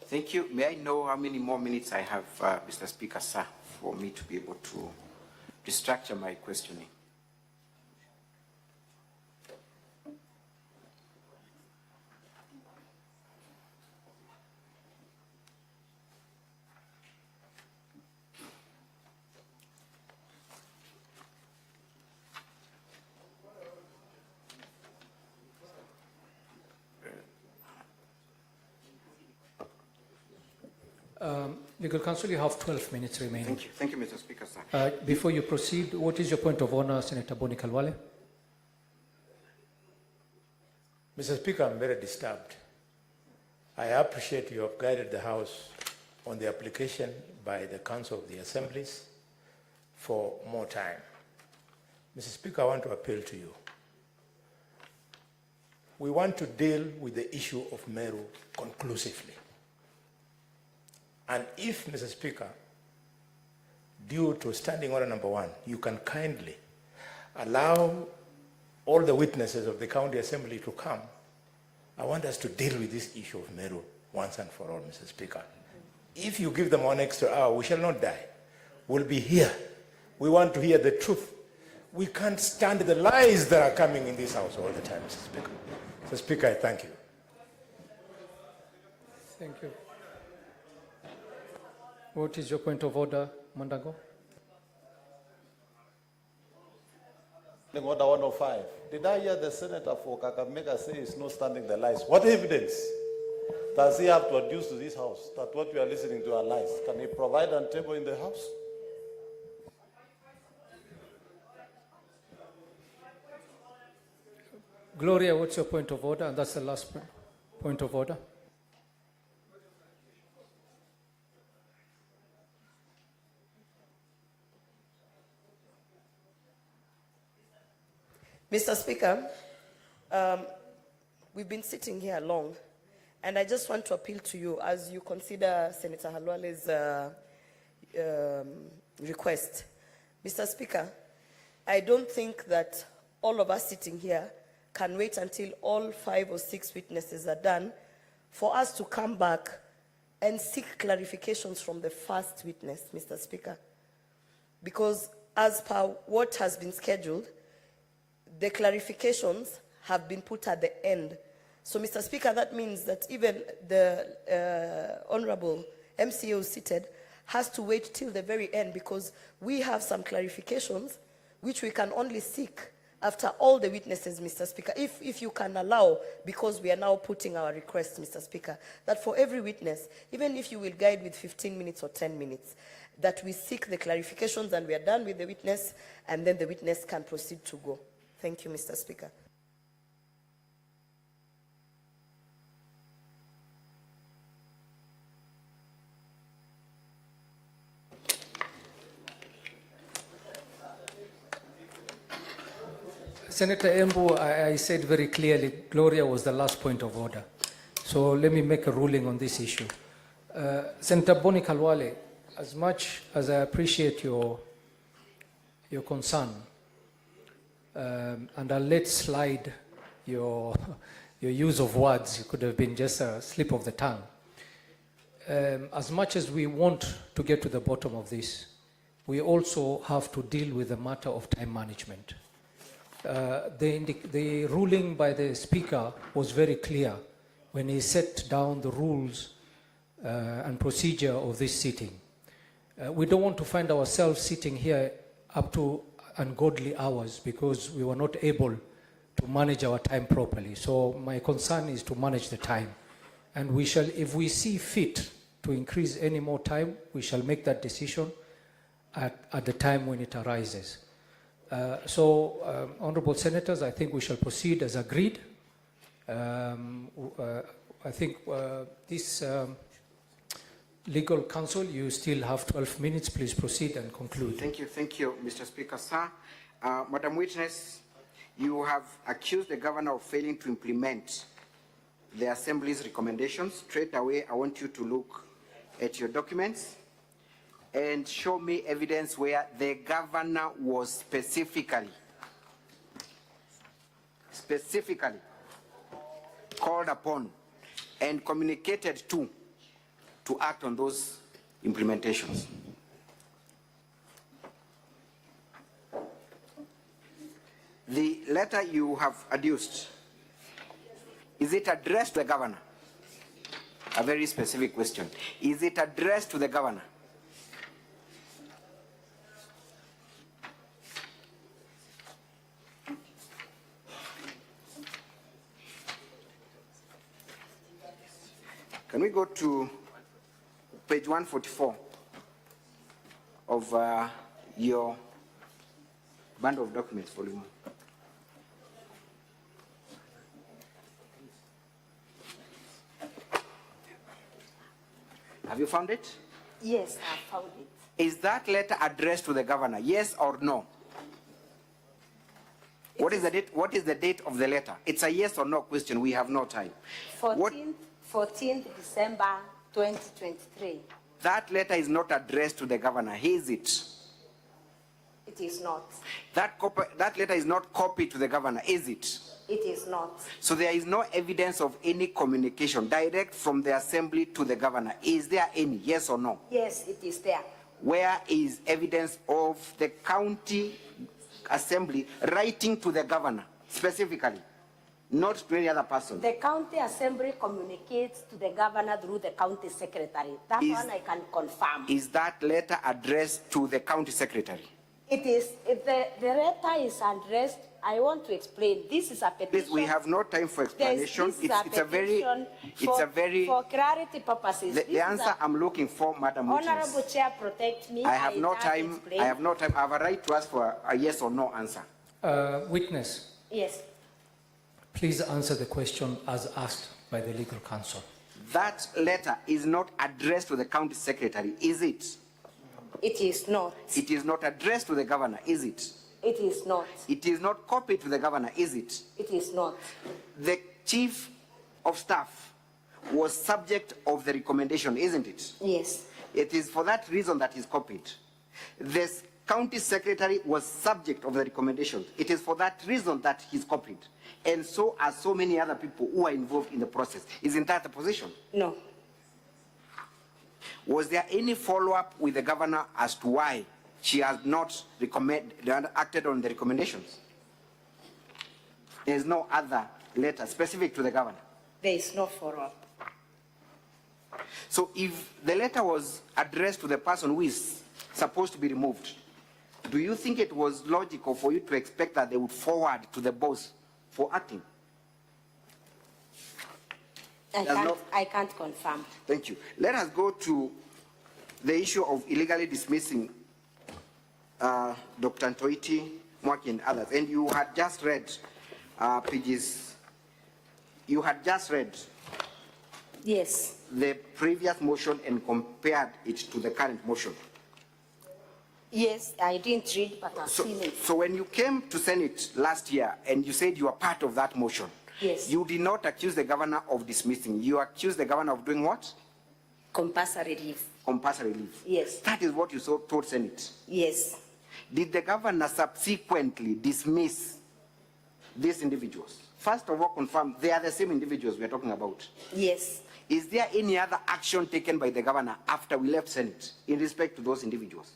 Thank you. May I know how many more minutes I have, Mr. Speaker, sir, for me to be able to restructure my questioning? Legal Counsel, you have 12 minutes remaining. Thank you, Mr. Speaker, sir. Before you proceed, what is your point of honor, Senator Boni Kalwale? Mr. Speaker, I'm very disturbed. I appreciate you have guided the House on the application by the Council of the Assemblies for more time. Mr. Speaker, I want to appeal to you. We want to deal with the issue of Meru conclusively. And if, Mr. Speaker, due to Standing Order number 1, you can kindly allow all the witnesses of the County Assembly to come, I want us to deal with this issue of Meru once and for all, Mr. Speaker. If you give them 1 extra hour, we shall not die. We'll be here. We want to hear the truth. We can't stand the lies that are coming in this House all the time, Mr. Speaker. Mr. Speaker, I thank you. Thank you. What is your point of order, Mandago? Order 105. Did I hear the Senator for Kakamega say he's not standing the lies? What evidence does he have to adduce to this House that what we are listening to are lies? Can he provide and table in the House? Gloria, what's your point of order? And that's the last point of order. Mr. Speaker, we've been sitting here long, and I just want to appeal to you as you consider Senator Halwale's request. Mr. Speaker, I don't think that all of us sitting here can wait until all 5 or 6 witnesses are done for us to come back and seek clarifications from the first witness, Mr. Speaker. Because as per what has been scheduled, the clarifications have been put at the end. So, Mr. Speaker, that means that even the Honorable MCO seated has to wait till the very end, because we have some clarifications which we can only seek after all the witnesses, Mr. Speaker. If you can allow, because we are now putting our request, Mr. Speaker, that for every witness, even if you will guide with 15 minutes or 10 minutes, that we seek the clarifications and we are done with the witness, and then the witness can proceed to go. Thank you, Mr. Speaker. Senator Embu, I said very clearly, Gloria was the last point of order. So let me make a ruling on this issue. Senator Boni Kalwale, as much as I appreciate your concern, and I'll let slide your use of words, it could have been just a slip of the tongue. As much as we want to get to the bottom of this, we also have to deal with the matter of time management. The ruling by the Speaker was very clear when he set down the rules and procedure of this sitting. We don't want to find ourselves sitting here up to ungodly hours because we were not able to manage our time properly. So my concern is to manage the time. And we shall, if we see fit to increase any more time, we shall make that decision at the time when it arises. Honorable Senators, I think we shall proceed as agreed. I think this legal counsel, you still have 12 minutes. Please proceed and conclude. Thank you, Mr. Speaker, sir. Madam Witness, you have accused the governor of failing to implement the Assembly's recommendations. Straight away, I want you to look at your documents and show me evidence where the governor was specifically called upon and communicated to act on those implementations. The letter you have adduced, is it addressed to the governor? A very specific question. Is it addressed to the governor? Can we go to page 144 of your bundle of documents, volume 1? Have you found it? Yes, I found it. Is that letter addressed to the governor? Yes or no? What is the date? What is the date of the letter? It's a yes or no question. We have no time. 14th December 2023. That letter is not addressed to the governor, is it? It is not. That letter is not copied to the governor, is it? It is not. So there is no evidence of any communication direct from the Assembly to the governor. Is there any, yes or no? Yes, it is there. Where is evidence of the county assembly writing to the governor specifically, not to any other person? The county assembly communicates to the governor through the county secretary. That one I can confirm. Is that letter addressed to the county secretary? It is. The letter is addressed. I want to explain. This is a petition. Please, we have no time for explanation. It's a very for clarity purposes. The answer I'm looking for, Madam Witness. Honorable Chair, protect me. I have no time. I have no time. I have a right to ask for a yes or no answer. Witness. Yes. Please answer the question as asked by the legal counsel. That letter is not addressed to the county secretary, is it? It is not. It is not addressed to the governor, is it? It is not. It is not copied to the governor, is it? It is not. The chief of staff was subject of the recommendation, isn't it? Yes. It is for that reason that is copied. The county secretary was subject of the recommendation. It is for that reason that he's copied. And so are so many other people who are involved in the process. Isn't that the position? No. Was there any follow-up with the governor as to why she has not acted on the recommendations? There is no other letter specific to the governor. There is no follow-up. So if the letter was addressed to the person who is supposed to be removed, do you think it was logical for you to expect that they would forward to the boss for acting? I can't confirm. Thank you. Let us go to the issue of illegally dismissing Dr. Ntoiti, Mwaki, and others. And you had just read pages. You had just read. Yes. The previous motion and compared it to the current motion. Yes, I didn't read, but I've seen it. So when you came to Senate last year and you said you were part of that motion, yes, you did not accuse the governor of dismissing. You accused the governor of doing what? Compulsory leave. Compulsory leave. Yes. That is what you told Senate. Yes. Did the governor subsequently dismiss these individuals? First of all, confirm they are the same individuals we are talking about. Yes. Is there any other action taken by the governor after we left Senate in respect to those individuals?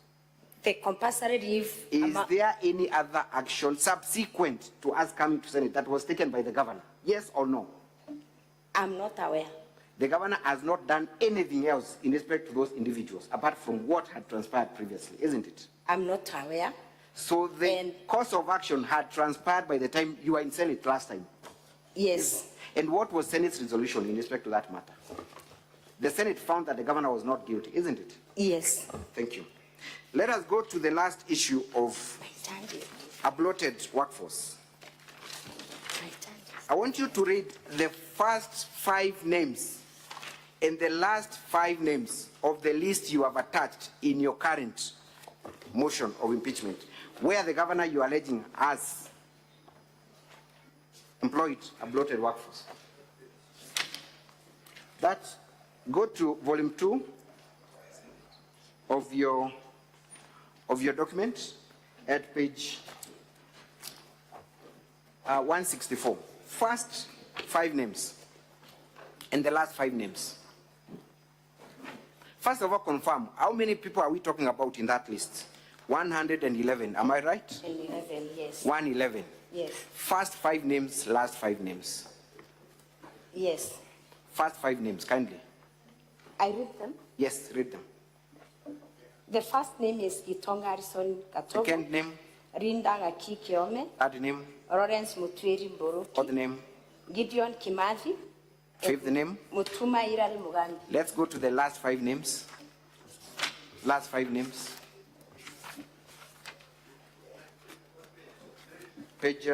The compulsory leave. Is there any other action subsequent to us coming to Senate that was taken by the governor? Yes or no? I'm not aware. The governor has not done anything else in respect to those individuals apart from what had transpired previously, isn't it? I'm not aware. So the course of action had transpired by the time you were in Senate last time? Yes. And what was Senate's resolution in respect to that matter? The Senate found that the governor was not guilty, isn't it? Yes. Thank you. Let us go to the last issue of a bloated workforce. I want you to read the first 5 names and the last 5 names of the list you have attached in your current motion of impeachment, where the governor you are alleging has employed a bloated workforce. That, go to volume 2 of your document at page 164. First 5 names and the last 5 names. First of all, confirm, how many people are we talking about in that list? 111, am I right? 11, yes. 111. Yes. First 5 names, last 5 names. Yes. First 5 names, kindly. I read them. Yes, read them. The first name is Gitonga Harrison Katogo. Second name. Rinda Ngaki Kiome. Third name. Lawrence Mutwiri Mboroki. Fourth name. Gideon Kimathi. Fifth name. Mutuma Irari Mugambi. Let's go to the last 5 names. Last 5 names. Page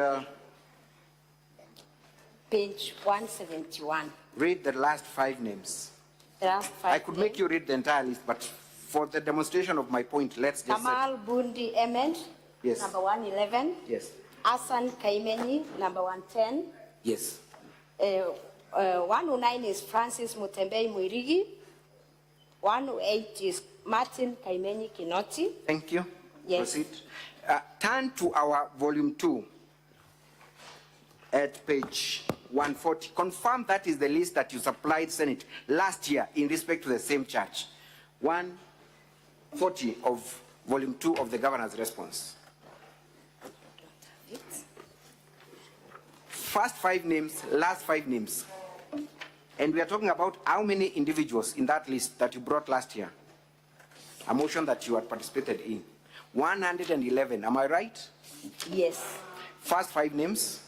171. Read the last 5 names. The last 5 I could make you read the entire list, but for the demonstration of my point, let's just Kamal Bundi Ement. Yes. Number 111. Yes. Hassan Kaimeni, number 110. Yes. 109 is Francis Mutembei Mwirigi. 108 is Martin Kaimeni Kinoti. Thank you. Yes. Proceed. Turn to our volume 2 at page 140. Confirm that is the list that you supplied Senate last year in respect to the same charge. 140 of volume 2 of the governor's response. First 5 names, last 5 names. And we are talking about how many individuals in that list that you brought last year. A motion that you had participated in. 111, am I right? Yes. First 5 names.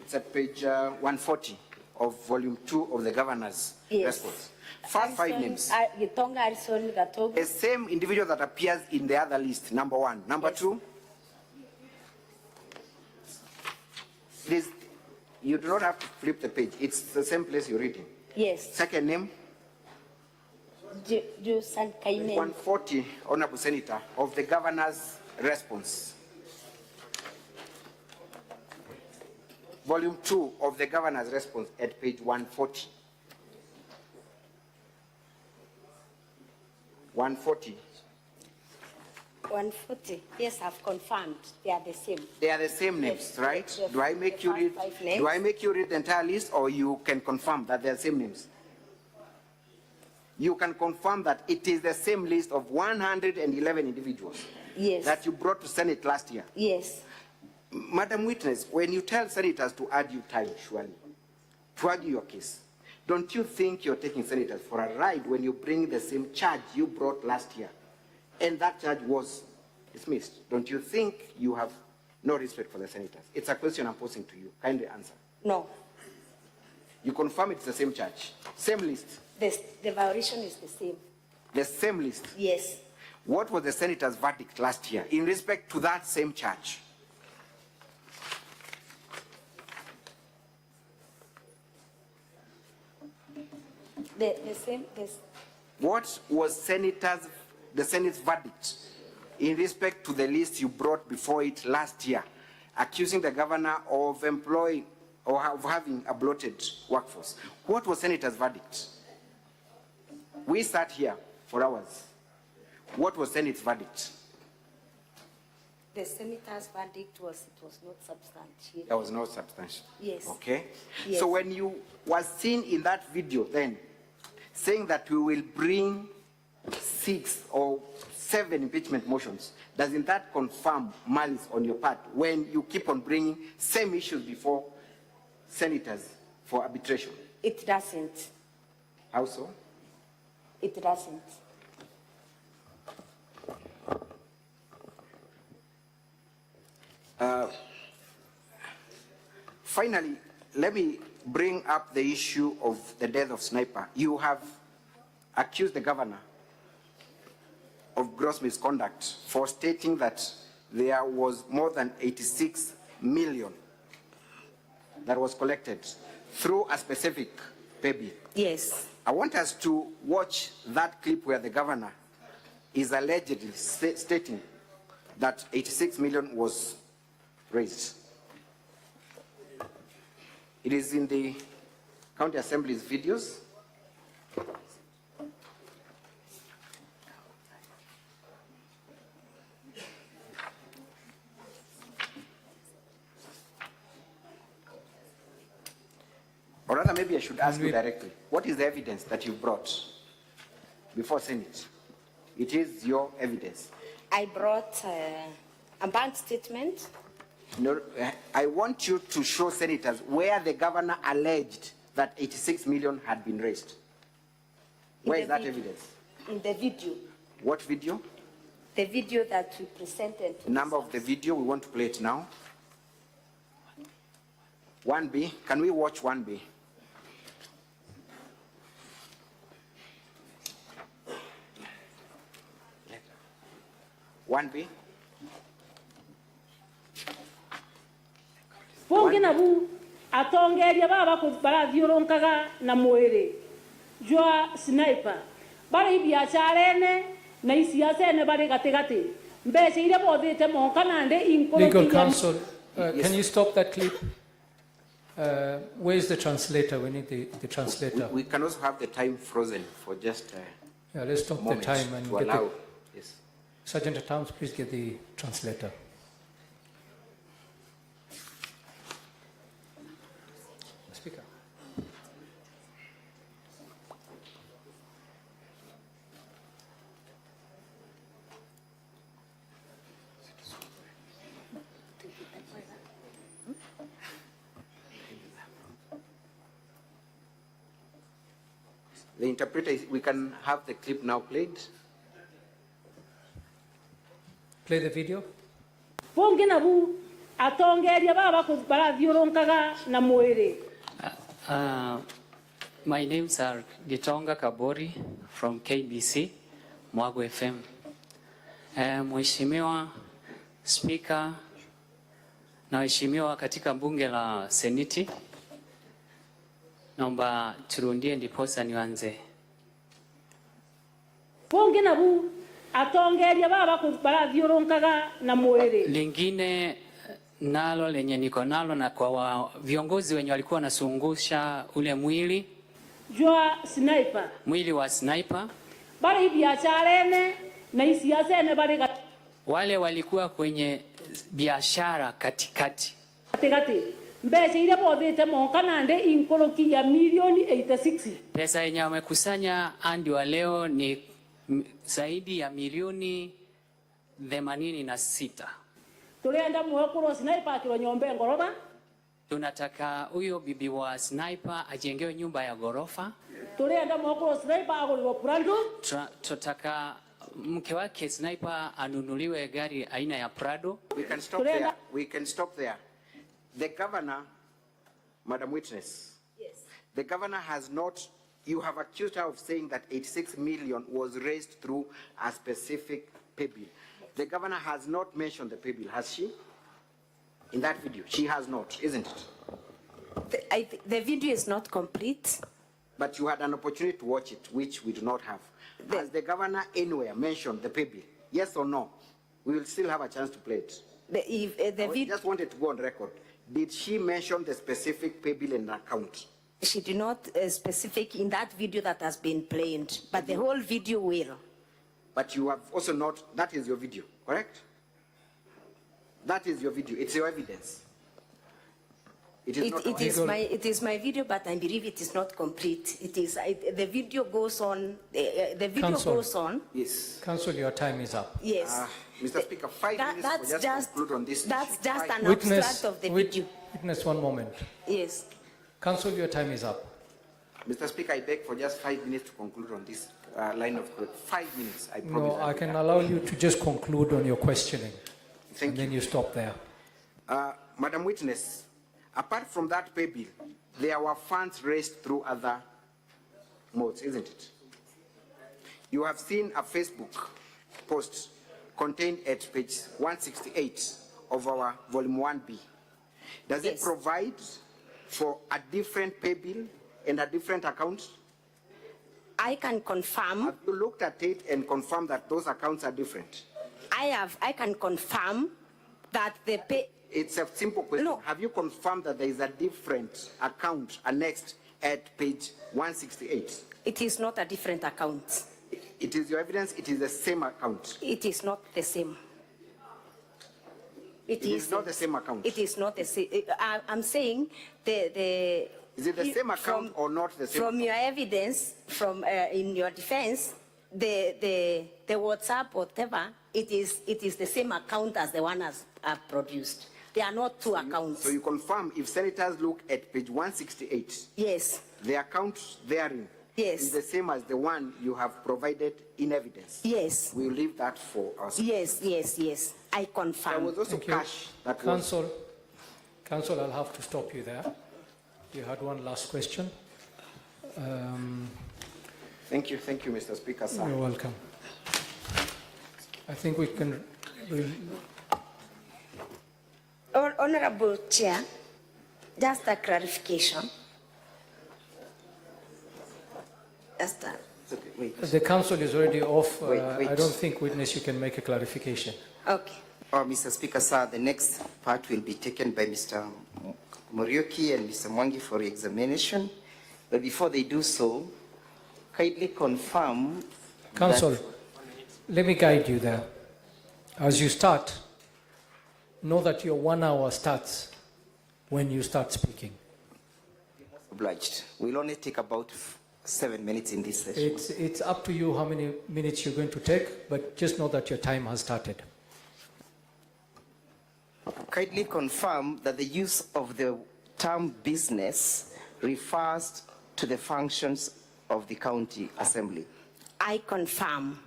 It's at page 140 of volume 2 of the governor's response. First 5 names. Gitonga Harrison Katogo. The same individual that appears in the other list, number 1. Number 2. Please, you do not have to flip the page. It's the same place you're reading. Yes. Second name. Jusan Kaimeni. 140, Honorable Senator, of the governor's response. Volume 2 of the governor's response at page 140. 140. 140. Yes, I've confirmed. They are the same. They are the same names, Yes. right? Yes. Do I make you read? 5 names. Do I make you read the entire list, or you can confirm that they are the same names? You can confirm that it is the same list of 111 individuals. Yes. That you brought to Senate last year. Yes. Madam Witness, when you tell senators to argue time, surely, to argue your case, don't you think you're taking senators for a ride when you bring the same charge you brought last year, and that charge was dismissed? Don't you think you have no respect for the senators? It's a question I'm posing to you. Kindly answer. No. You confirm it's the same charge, same list? The violation is the same. The same list? Yes. What was the senator's verdict last year in respect to that same charge? The same. What was the Senate's verdict in respect to the list you brought before it last year, accusing the governor of employing or of having a bloated workforce? What was Senator's verdict? We sat here for hours. What was Senate's verdict? The senator's verdict was it was not substantiated. There was no substantial. Yes. Okay. Yes. So when you were seen in that video then, saying that we will bring 6 or 7 impeachment motions, doesn't that confirm malice on your part when you keep on bringing same issues before senators for arbitration? It doesn't. How so? It doesn't. Finally, let me bring up the issue of the death of Sniper. You have accused the governor of gross misconduct for stating that there was more than 86 million that was collected through a specific pay bill. Yes. I want us to watch that clip where the governor is allegedly stating that 86 million was raised. It is in the County Assembly's videos. Or rather, maybe I should ask you directly, what is the evidence that you brought before Senate? It is your evidence. I brought a bank statement. No, I want you to show senators where the governor alleged that 86 million had been raised. Where is that evidence? In the video. What video? The video that we presented. The number of the video, we want to play it now. 1B, can we watch 1B? One B. Pongina bu atongeria baba ko barathiuronkaga na mwiri jwa sniper bari biacharene na isiasene bari gatigati mbece ile bothite monka nande inkoro. Legal counsel, can you stop that clip? Where is the translator? We need the translator. We can also have the time frozen for just yeah, let's stop the time and to get allow. the, Yes. Sergeant at Arms, please get the translator. Speaker. The interpreter, we can have the clip now played. Play the video. Pongina bu atongeria baba ko barathiuronkaga na mwiri. My names are Gitonga Kabori from KBC, Mwago FM. Mheshimiwa Speaker na waheshimiwa katika bunge la Seneti, naomba turundie ndiposa nianze. Pongina bu atongeria baba ko barathiuronkaga na mwiri. Lingine nalo lenye niko nalo na kwa viongozi wenye walikuwa nasungusha ule mwili jwa sniper. Mwili wa sniper. Bari biacharene na isiasene bari wale walikuwa kwenye biashara katikati. Katikati. Mbece ile bothite monka nande inkoroki ya milioni 86. Pesa yenye wamekusanya hadi wa leo ni zaidi ya milioni 86. Tulienda mwekuro sniper akilonyombe ngoroba. Tunataka huyo bibi wa sniper ajengewe nyumba ya gorofa. Tulienda mwekuro sniper agulwa Prado. Tunataka mke wake sniper anunuliwe gari aina ya Prado. We can stop there. We can stop there. The governor, Madam Witness. Yes. The governor has not, you have accused her of saying that 86 million was raised through a specific pay bill. The governor has not mentioned the pay bill, has she? In that video, she has not, isn't it? The video is not complete. But you had an opportunity to watch it, which we do not have. Has the governor anywhere mentioned the pay bill? Yes or no? We will still have a chance to play it. I just wanted to go on record. Did she mention the specific pay bill and account? She did not specific in that video that has been played, but the whole video will. But you have also not, that is your video, correct? That is your video, it's your evidence. It is my video, but I believe it is not complete. It is, the video goes on, the video goes on. Yes. Counsel, your time is up. Yes. Mr. Speaker, 5 minutes for just conclude on this. That's just an Witness, abstract of the video. Witness, one moment. Yes. Counsel, your time is up. Mr. Speaker, I beg for just 5 minutes to conclude on this line of questioning. 5 minutes, I promise. No, I can allow you to just conclude on your questioning. Thank and you. Then you stop there. Madam Witness, apart from that pay bill, there were funds raised through other modes, isn't it? You have seen a Facebook post contained at page 168 of our volume 1B. Does it provide for a different pay bill and a different account? I can confirm. Have you looked at it and confirmed that those accounts are different? I can confirm that the pay. It's a simple question. No. Have you confirmed that there is a different account annexed at page 168? It is not a different account. It is your evidence, it is the same account. It is not the same. It is not the same account. It is not the same. I'm saying the. Is it the same account or not the same? From your evidence, from in your defense, the WhatsApp whatever, it is the same account as the one as produced. They are not two accounts. So you confirm if senators look at page 168? Yes. The account therein is the same as the one you have provided in evidence? Yes. We'll leave that for us. Yes. I confirm. There was also Thank you. cash that Council, I'll have to stop you there. You had one last question. Thank you, Mr. Speaker, sir. You're welcome. I think we can. Honorable Chair, just a clarification. The council is already off. Wait. I don't think, witness, you can make a clarification. Okay. Mr. Speaker, sir, the next part will be taken by Mr. Muriuki and Mr. Mwangi for examination. But before they do so, kindly confirm. Council, let me guide you there. As you start, know that your 1 hour starts when you start speaking. Obliged. We'll only take about 7 minutes in this session. It's up to you how many minutes you're going to take, but just know that your time has started. Kindly confirm that the use of the term business refers to the functions of the county assembly. I confirm.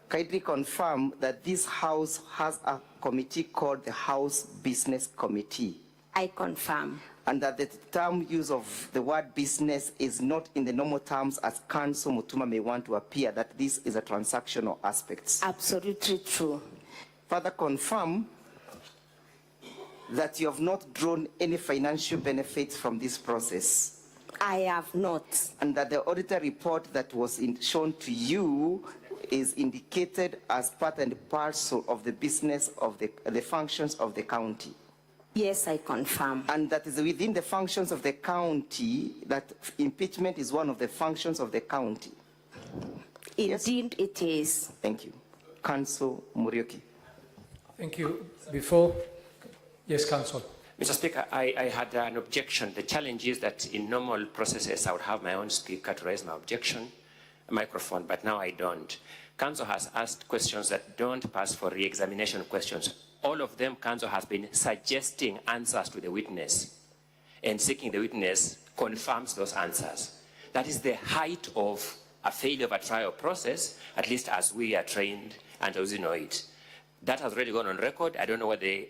Kindly confirm that this house has a committee called the House Business Committee. I confirm. And that the term use of the word business is not in the normal terms as Council Mutuma may want to appear, that this is a transactional aspect. Absolutely true. Further confirm that you have not drawn any financial benefits from this process. I have not. And that the auditor report that was shown to you is indicated as part and parcel of the business of the functions of the county. Yes, I confirm. And that is within the functions of the county, that impeachment is one of the functions of the county. Indeed, it is. Thank you. Council Muriuki. Thank you. Before, yes, Council. Mr. Speaker, I had an objection. The challenge is that in normal processes, I would have my own speaker to raise my objection, microphone, but now I don't. Council has asked questions that don't pass for re-examination questions. All of them, Council has been suggesting answers to the witness, and seeking the witness confirms those answers. That is the height of a failure of a trial process, at least as we are trained and as we know it. That has already gone on record. I don't know what the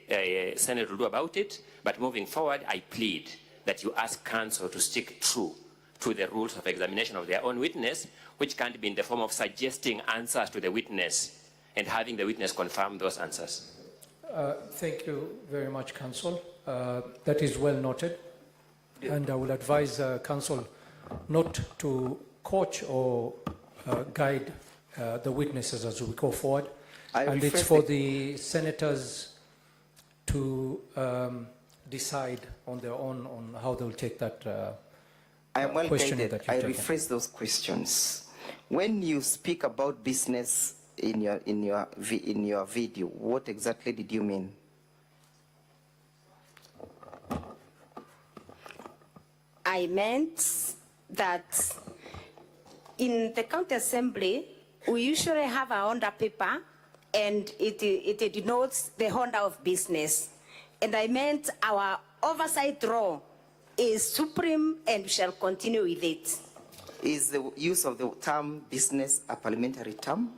Senate will do about it, but moving forward, I plead that you ask Council to stick true to the rules of examination of their own witness, which can be in the form of suggesting answers to the witness and having the witness confirm those answers. Thank you very much, Council. That is well noted. And I will advise Council not to coach or guide the witnesses as we go forward. And it's for the senators to decide on their own on how they'll take that I am well question guided. that I you've taken. rephrase those questions. When you speak about business in your video, what exactly did you mean? I meant that in the county assembly, we usually have a order paper, and it denotes the order of business. And I meant our oversight role is supreme, and we shall continue with it. Is the use of the term business a parliamentary term?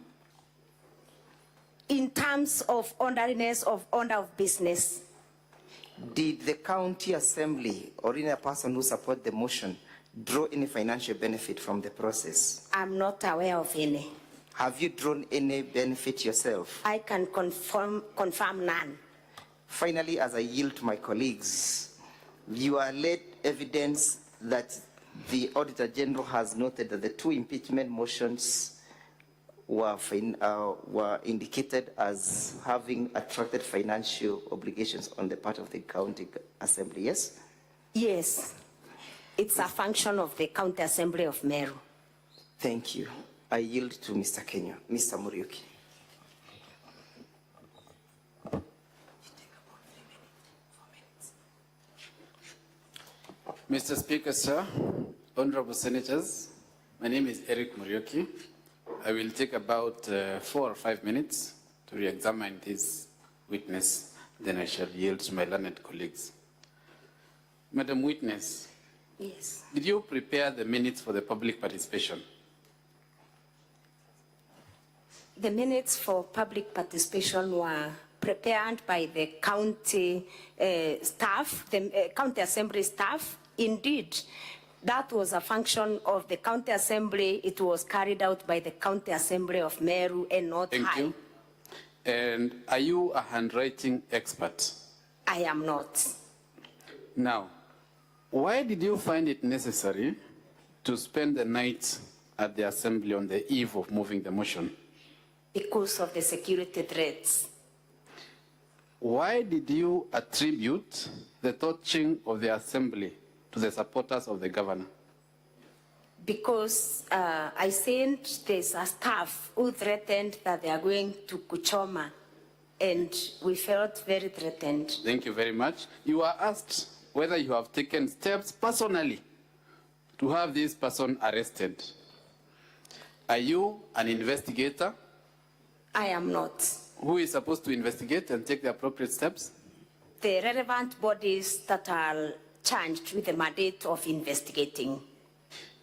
In terms of order of business. Did the county assembly or any person who support the motion draw any financial benefit from the process? I'm not aware of any. Have you drawn any benefit yourself? I can confirm none. Finally, as I yield to my colleagues, you are led evidence that the Auditor General has noted that the two impeachment motions were indicated as having attracted financial obligations on the part of the county assembly, yes? Yes, it's a function of the county assembly of Meru. Thank you. I yield to Mr. Kenya, Mr. Muriuki. Mr. Speaker, sir, honorable senators, my name is Eric Muriuki. I will take about 4 or 5 minutes to re-examine this witness, then I shall yield to my learned colleagues. Madam Witness, yes. Did you prepare the minutes for the public participation? The minutes for public participation were prepared by the county staff, the county assembly staff. Indeed, that was a function of the county assembly. It was carried out by the county assembly of Meru and not Thank you. And are you a handwriting expert? I am not. Now, why did you find it necessary to spend the night at the assembly on the eve of moving the motion? Because of the security threats. Why did you attribute the torching of the assembly to the supporters of the governor? Because I sent there's a staff who threatened that they are going to Kuchoma, and we felt very threatened. Thank you very much. You are asked whether you have taken steps personally to have this person arrested. Are you an investigator? I am not. Who is supposed to investigate and take the appropriate steps? The relevant bodies that are charged with the mandate of investigating.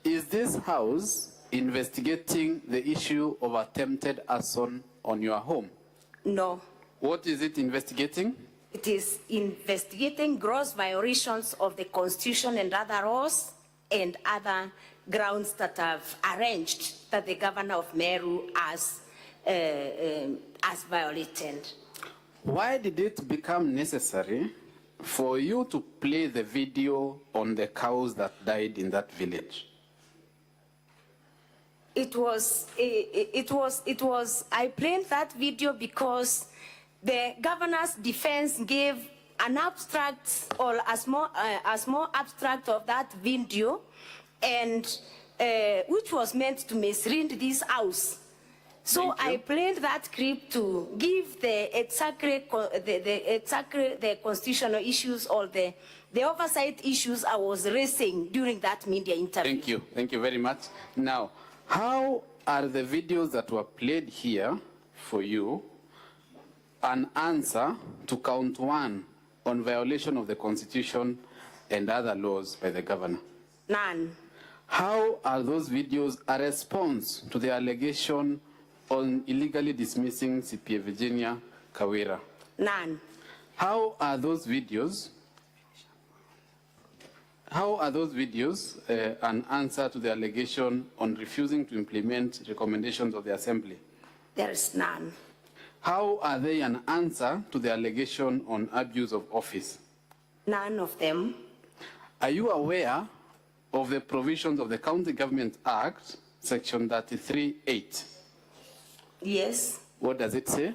Is this house investigating the issue of attempted arson on your home? No. What is it investigating? It is investigating gross violations of the Constitution and other laws and other grounds that have arranged that the governor of Meru has violated. Why did it become necessary for you to play the video on the cows that died in that village? I played that video because the governor's defense gave an abstract or a small abstract of that video, and which was meant to mislead this house. So I played that clip to give the constitutional issues or the oversight issues I was raising during that media interview. Thank you very much. Now, how are the videos that were played here for you an answer to count 1 on violation of the Constitution and other laws by the governor? None. How are those videos a response to the allegation on illegally dismissing CPA Virginia Kawira? None. How are those videos an answer to the allegation on refusing to implement recommendations of the Assembly? There is none. How are they an answer to the allegation on abuse of office? None of them. Are you aware of the provisions of the County Government Act, Section 33(8)? Yes. What does it say?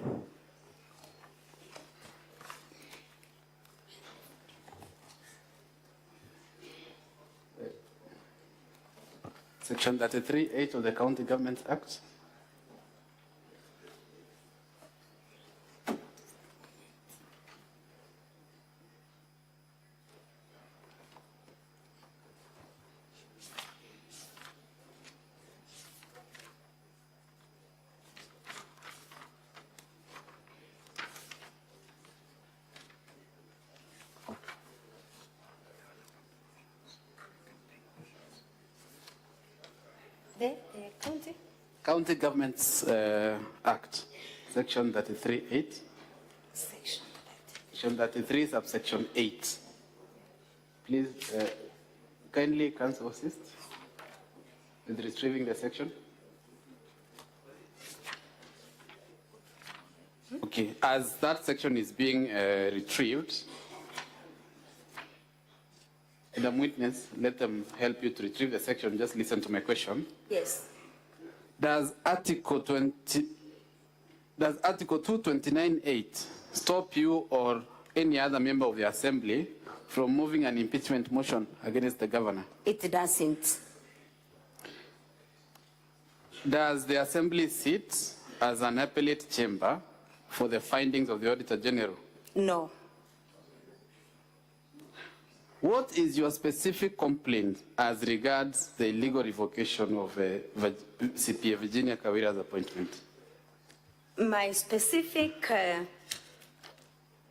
Section 33(8) of the County Government Act. county? County Governments Act, Section 33(8). Section 33, subsection 8. Please, kindly council assist with retrieving the section. Okay, as that section is being retrieved, Madam Witness, let them help you to retrieve the section. Just listen to my question. Yes. Does Article 229(8) stop you or any other member of the Assembly from moving an impeachment motion against the governor? It doesn't. Does the Assembly sit as an appellate chamber for the findings of the Auditor General? No. What is your specific complaint as regards the illegal revocation of CPA Virginia Kawira's appointment? My specific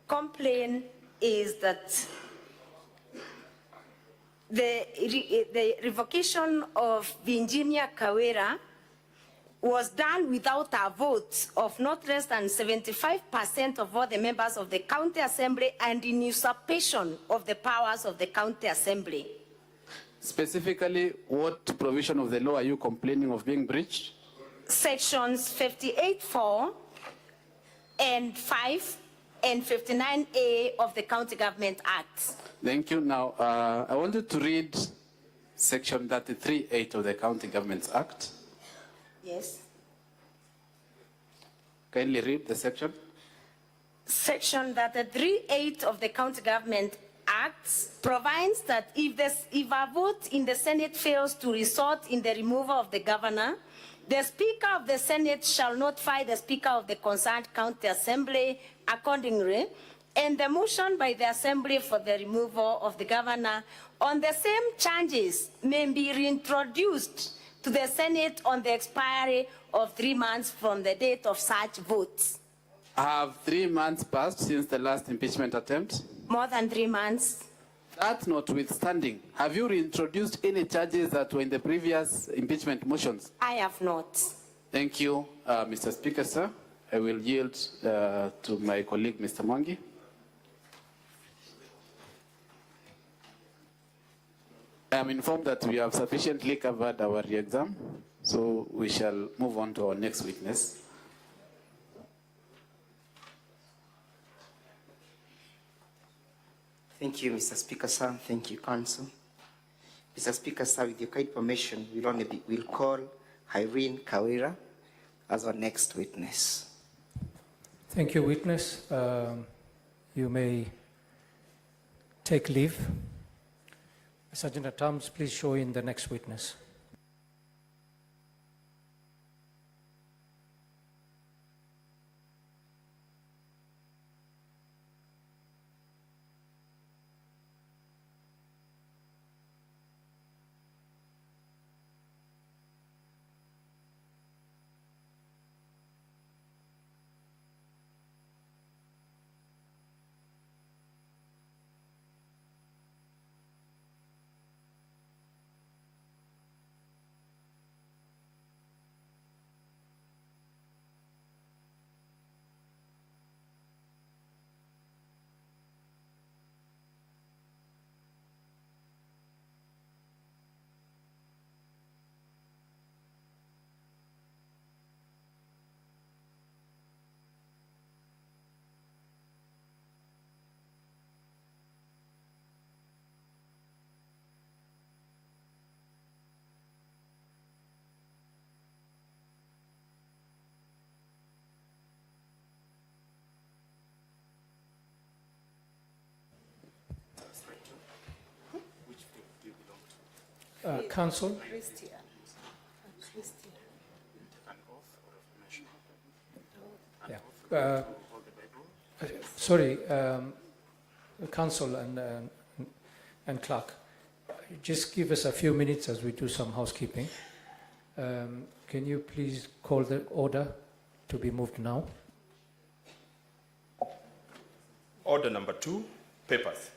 complaint is that the revocation of Virginia Kawira was done without a vote of not less than 75% of all the members of the County Assembly and in usurpation of the powers of the County Assembly. Specifically, what provision of the law are you complaining of being breached? Sections 58(4) and 5 and 59A of the County Government Act. Thank you. Now, I wanted to read Section 33(8) of the County Government Act. Yes. Kindly read the section. Section 33(8) of the County Government Act provides that if a vote in the Senate fails to result in the removal of the governor, the Speaker of the Senate shall notify the Speaker of the concerned County Assembly accordingly, and the motion by the Assembly for the removal of the governor on the same charges may be reintroduced to the Senate on the expiry of 3 months from the date of such votes. Have 3 months passed since the last impeachment attempt? More than 3 months. That notwithstanding, have you reintroduced any charges that were in the previous impeachment motions? I have not. Thank you, Mr. Speaker, sir. I will yield to my colleague, Mr. Mwangi. I am informed that we have sufficiently covered our re-exam, so we shall move on to our next witness. Thank you, Mr. Speaker, sir. Thank you, Council. Mr. Speaker, sir, with your kind permission, we'll call Irene Kawira as our next witness. Thank you, witness. You may take leave. Sergeant at Arms, please show in the next witness. Council? Yeah. Sorry, Council and Clerk, just give us a few minutes as we do some housekeeping. Can you please call the order to be moved now? Order number 2, papers.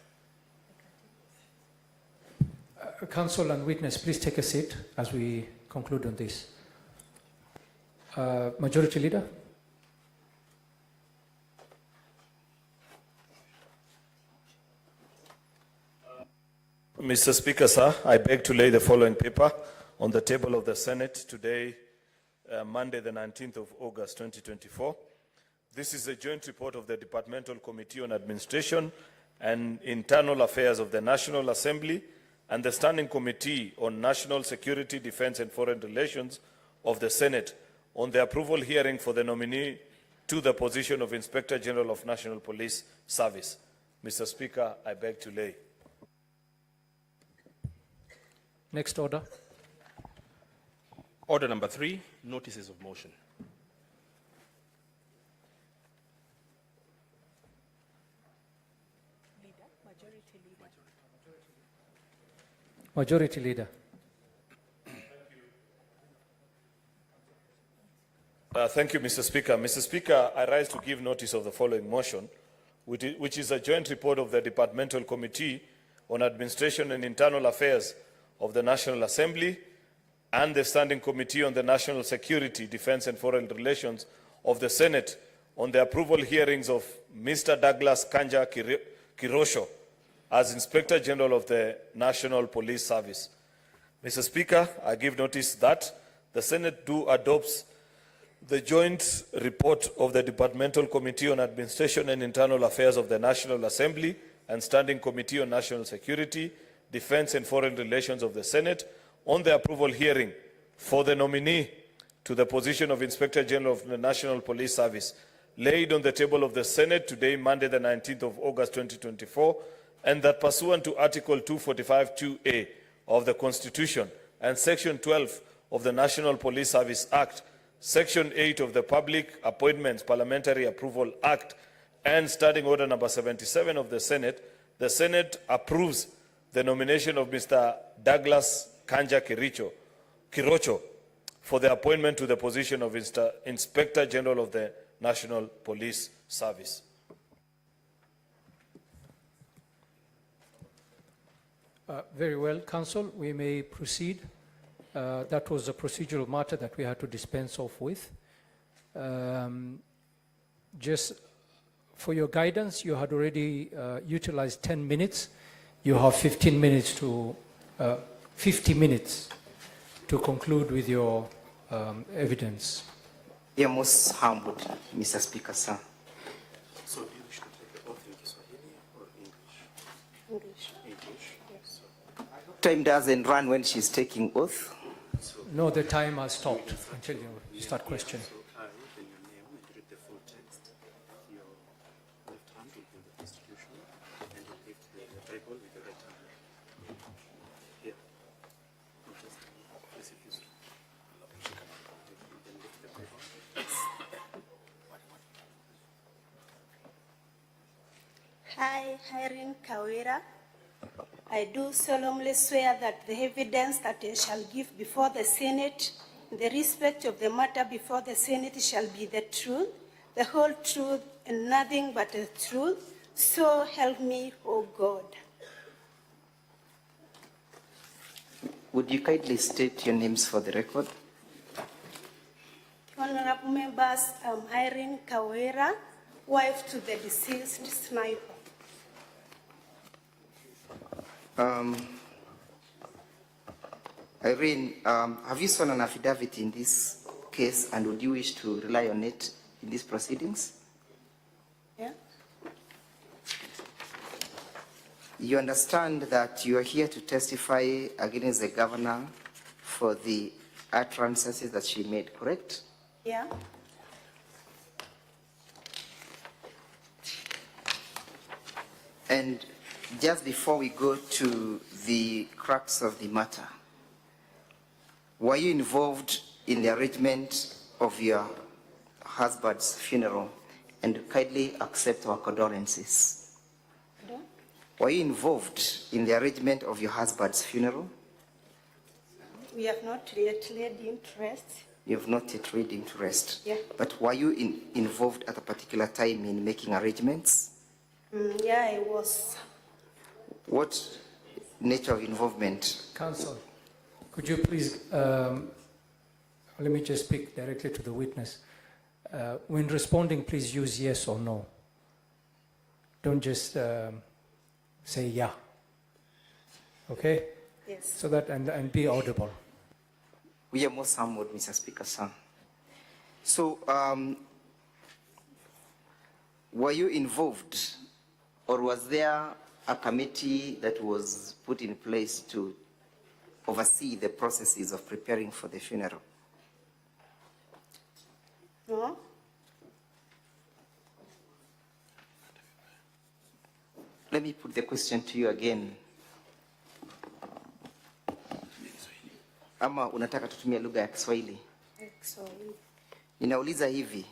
Council and witness, please take a seat as we conclude on this. Majority Leader. Mr. Speaker, sir, I beg to lay the following paper on the table of the Senate today, Monday, the 19th of August, 2024. This is a joint report of the Departmental Committee on Administration and Internal Affairs of the National Assembly and the Standing Committee on National Security, Defense and Foreign Relations of the Senate on the approval hearing for the nominee to the position of Inspector General of National Police Service. Mr. Speaker, I beg to lay. Next order. Order number 3, notices of motion. Majority Leader. Thank you, Mr. Speaker. Mr. Speaker, I rise to give notice of the following motion, which is a joint report of the Departmental Committee on Administration and Internal Affairs of the National Assembly and the Standing Committee on the National Security, Defense and Foreign Relations of the Senate on the approval hearings of Mr. Douglas Kanja Kirosho as Inspector General of the National Police Service. Mr. Speaker, I give notice that the Senate adopts the joint report of the Departmental Committee on Administration and Internal Affairs of the National Assembly and Standing Committee on National Security, Defense and Foreign Relations of the Senate on the approval hearing for the nominee to the position of Inspector General of the National Police Service laid on the table of the Senate today, Monday, the 19th of August, 2024, and that pursuant to Article 245(2)(a) of the Constitution and Section 12 of the National Police Service Act, Section 8 of the Public Appointments Parliamentary Approval Act, and Standing Order number 77 of the Senate approves the nomination of Mr. Douglas Kanja Kirocho for the appointment to the position of Inspector General of the National Police Service. Very well, Council, we may proceed. That was a procedural matter that we had to dispense off with. Just for your guidance, you had already utilized 10 minutes. You have 50 minutes to conclude with your evidence. You are most humbled, Mr. Speaker, sir. So do you wish to take the oath in Kiswahili or English? English, yes. Time doesn't run when she's taking oath. No, the time has stopped until you start questioning. So I, then your name, and read the full text. Your left hand will be in the Constitution, and you lift the Bible with your right hand. Here. Not just face it this way. Then lift the Bible. I, Irene Kawira, I do solemnly swear that the evidence that I shall give before the Senate in the respect of the matter before the Senate shall be the truth, the whole truth, and nothing but the truth. So help me, O God. Would you kindly state your names for the record? Honorable members, I'm Irene Kawira, wife to the deceased sniper. Irene, have you sworn an affidavit in this case, and would you wish to rely on it in these proceedings? Yeah. You understand that you are here to testify against the governor for the utterances that she made, correct? Yeah. And just before we go to the crux of the matter, were you involved in the arrangement of your husband's funeral? And kindly accept our condolences. Pardon? Were you involved in the arrangement of your husband's funeral? We have not yet laid him to rest. You have not yet laid him to rest. Yeah. But were you involved at a particular time in making arrangements? Yeah, I was. What nature of involvement? Council, could you please let me just speak directly to the witness. When responding, please use yes or no. Don't just say yeah. Okay? Yes. So that, and be audible. We are most humbled, Mr. Speaker, sir. So, were you involved, or was there a committee that was put in place to oversee the processes of preparing for the funeral? No. Let me put the question to you again. Ama unataka tutumie lugha ya Kiswahili? Kiswahili. Ninauliza hivi,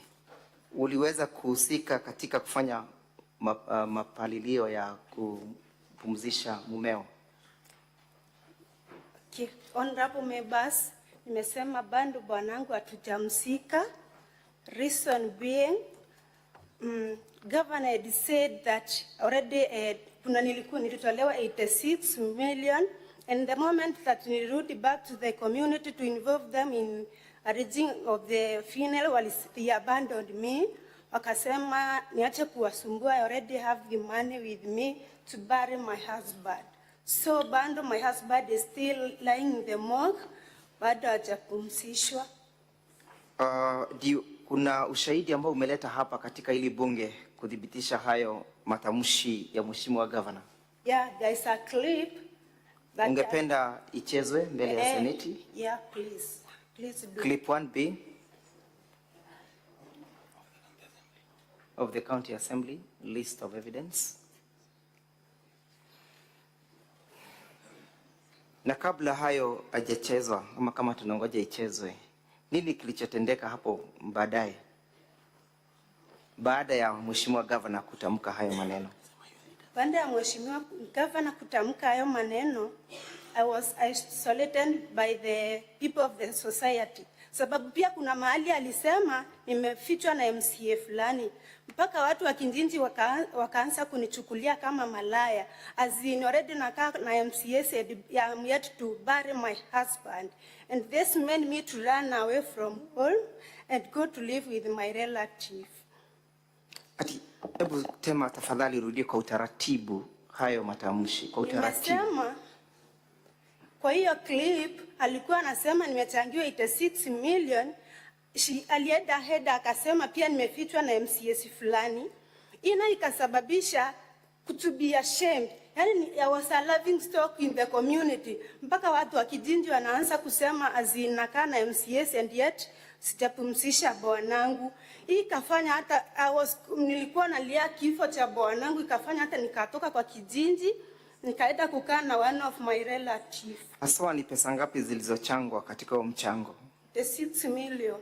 uliweza kuhusika katika kufanya mapalilio ya kupumzisha mumeo? Okay. Honorable members, nimesema bado bwanangu hatujamsika. Reason being, governor had said that already nilitolewa 86 million, and the moment that nilirudi back to the community to involve them in arranging of the funeral, they abandoned me. Wakasema niache kuwasumbua, I already have the money with me to bury my husband. So bado my husband is still lying in the morgue, bado hajapumzishwa. Kuna ushahidi ambao umeleta hapa katika hili bunge kudhibitisha hayo matamshi ya mheshimiwa governor? Yeah, there is a clip. Ungependa ichezwe mbele ya seneti? Yeah, please. Please do. Clip 1B of the County Assembly, list of evidence. Na kabla hayo hajachezwa, ama kama tunangoja ichezwe, nini kilichotendeka hapo baadaye, baada ya mheshimiwa governor kutamka hayo maneno? Baada ya mheshimiwa governor kutamka hayo maneno, I was isolated by the people of the society. Sababu pia kuna mahali alisema nimefichwa na MCA fulani, mpaka watu wa Kinjinji wakaanza kunichukulia kama malaya. As in already nakaa na MCA said I am yet to bury my husband, and this made me to run away from home and go to live with my relative. Ati, hebu tema tafadhali rudie kwa utaratibu hayo matamshi, kwa utaratibu. Nimesema kwa hiyo clip alikuwa anasema nimechangiwa 86 million. Alienda ahead akasema pia nimefichwa na MCS fulani. Ina ikasababisha to be ashamed. Yani I was a laughing stock in the community. Mpaka watu wa Kijinji wanaanza kusema azinakaa na MCS and yet sitapumzisha bwanangu. Hii ikafanya hata nilikuwa nalia kifo cha bwanangu, ikafanya hata nikatoka kwa Kijinji nikaenda kukaa na one of my relatives. Haswa ni pesa ngapi zilizochangwa katika huo mchango? The 6 million.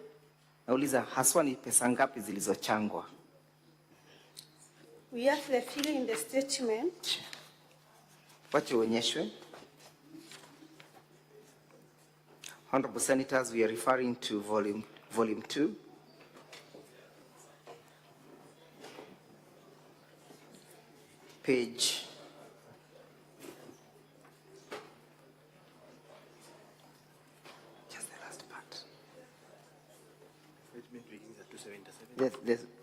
Nauliza haswa ni pesa ngapi zilizochangwa? We have the figure in the statement. Wacha uonyeshwe. Honorable Senators, we are referring to volume 2. Page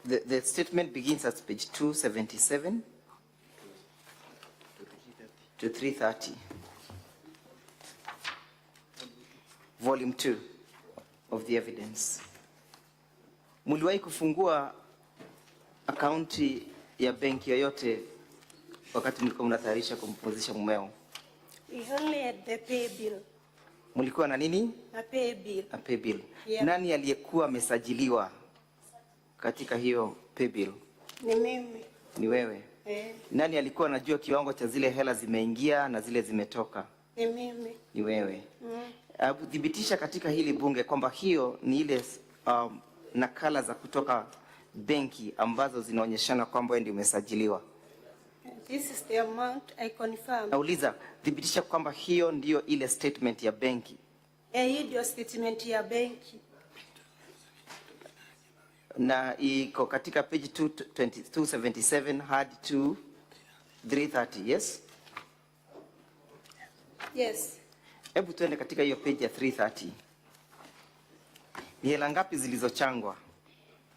The statement begins at page 277 to 330. Volume 2 of the evidence. Muliwahi kufungua akaunti ya benki yoyote wakati mlikuwa mnatayarisha kumpumzisha mumeo? We only had the pay bill. Mulikuwa na nini? A pay bill. A pay bill. Yeah. Nani aliyekuwa amesajiliwa katika hiyo pay bill? Ni mimi. Ni wewe? Nani alikuwa anajua kiwango cha zile hela zimeingia na zile zimetoka? Ni mimi. Ni wewe. Thibitisha katika hili bunge kwamba hiyo ni ile nakala za kutoka benki ambazo zinaonyeshana kwamba wewe ndio umesajiliwa. This is the amount I confirm. Nauliza, thibitisha kwamba hiyo ndio ile statement ya benki. Hii ndio statement ya benki. Na iko katika page 277 hadi 330, yes? Yes. Hebu tuende katika hiyo page ya 330. Ni hela ngapi zilizochangwa?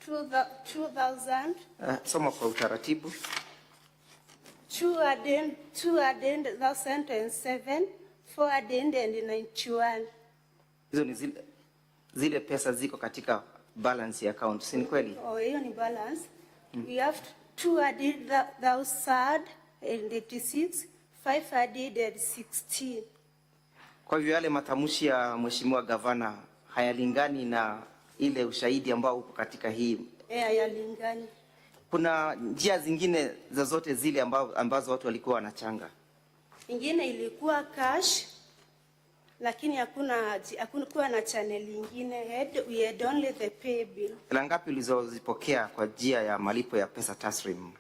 2,000. Soma kwa utaratibu. 207, 491. Hizo ni zile pesa ziko katika balance ya account, si ni kweli? Oh, hiyo ni balance. We have 286, 516. Kwa hivyo yale matamshi ya mheshimiwa gavana hayalingani na ile ushahidi ambao uko katika hii. Hayalingani. Kuna njia zingine zozote zile ambazo watu walikuwa wanachanga? Ingine ilikuwa cash, lakini hakuna na channel nyingine. We had only the pay bill. Hela ngapi ulizozipokea kwa njia ya malipo ya pesa taslim?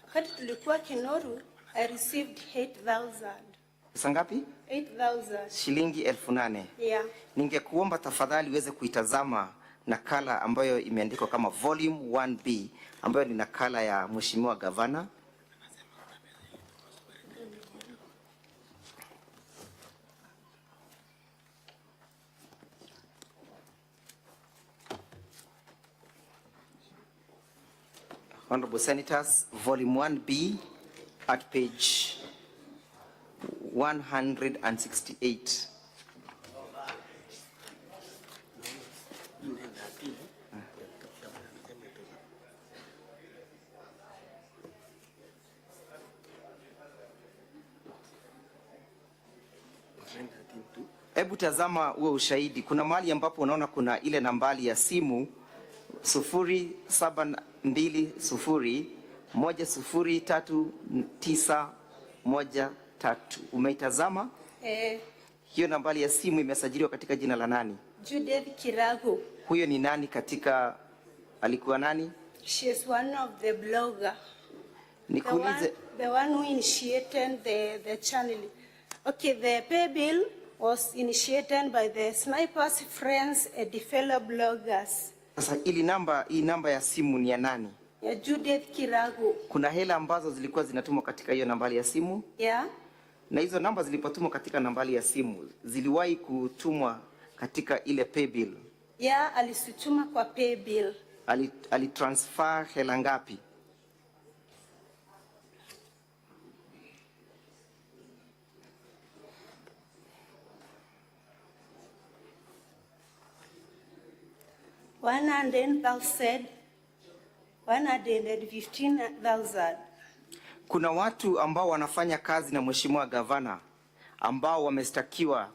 Wakati tulikuwa Kinoru, I received 8,000. Pesa ngapi? 8,000. Shilingi 8,000. Yeah. Ningekuomba tafadhali uweze kuitazama nakala ambayo imeandikwa kama volume 1B, ambayo ni nakala ya mheshimiwa gavana. Honorable Senators, volume 1B at page 168. Hebu tazama huo ushahidi. Kuna mahali ambapo unaona kuna ile nambari ya simu 0720103913. Umeitazama? Hiyo nambari ya simu imesajiliwa katika jina la nani? Judith Kirago. Huyo ni nani alikuwa nani? She is one of the blogger. Nikuulize. The one who initiated the channel. Okay, the pay bill was initiated by the Snipers Friends and fellow bloggers. Sasa hii namba ya simu ni ya nani? Ya Judith Kirago. Kuna hela ambazo zilikuwa zinatumwa katika hiyo nambari ya simu? Yeah. Na hizo namba zilipotumwa katika nambari ya simu, ziliwahi kutumwa katika ile pay bill? Yeah, alisituma kwa pay bill. Alitransfer hela ngapi? $115,000. Kuna watu ambao wanafanya kazi na mheshimiwa gavana ambao wamestakiwa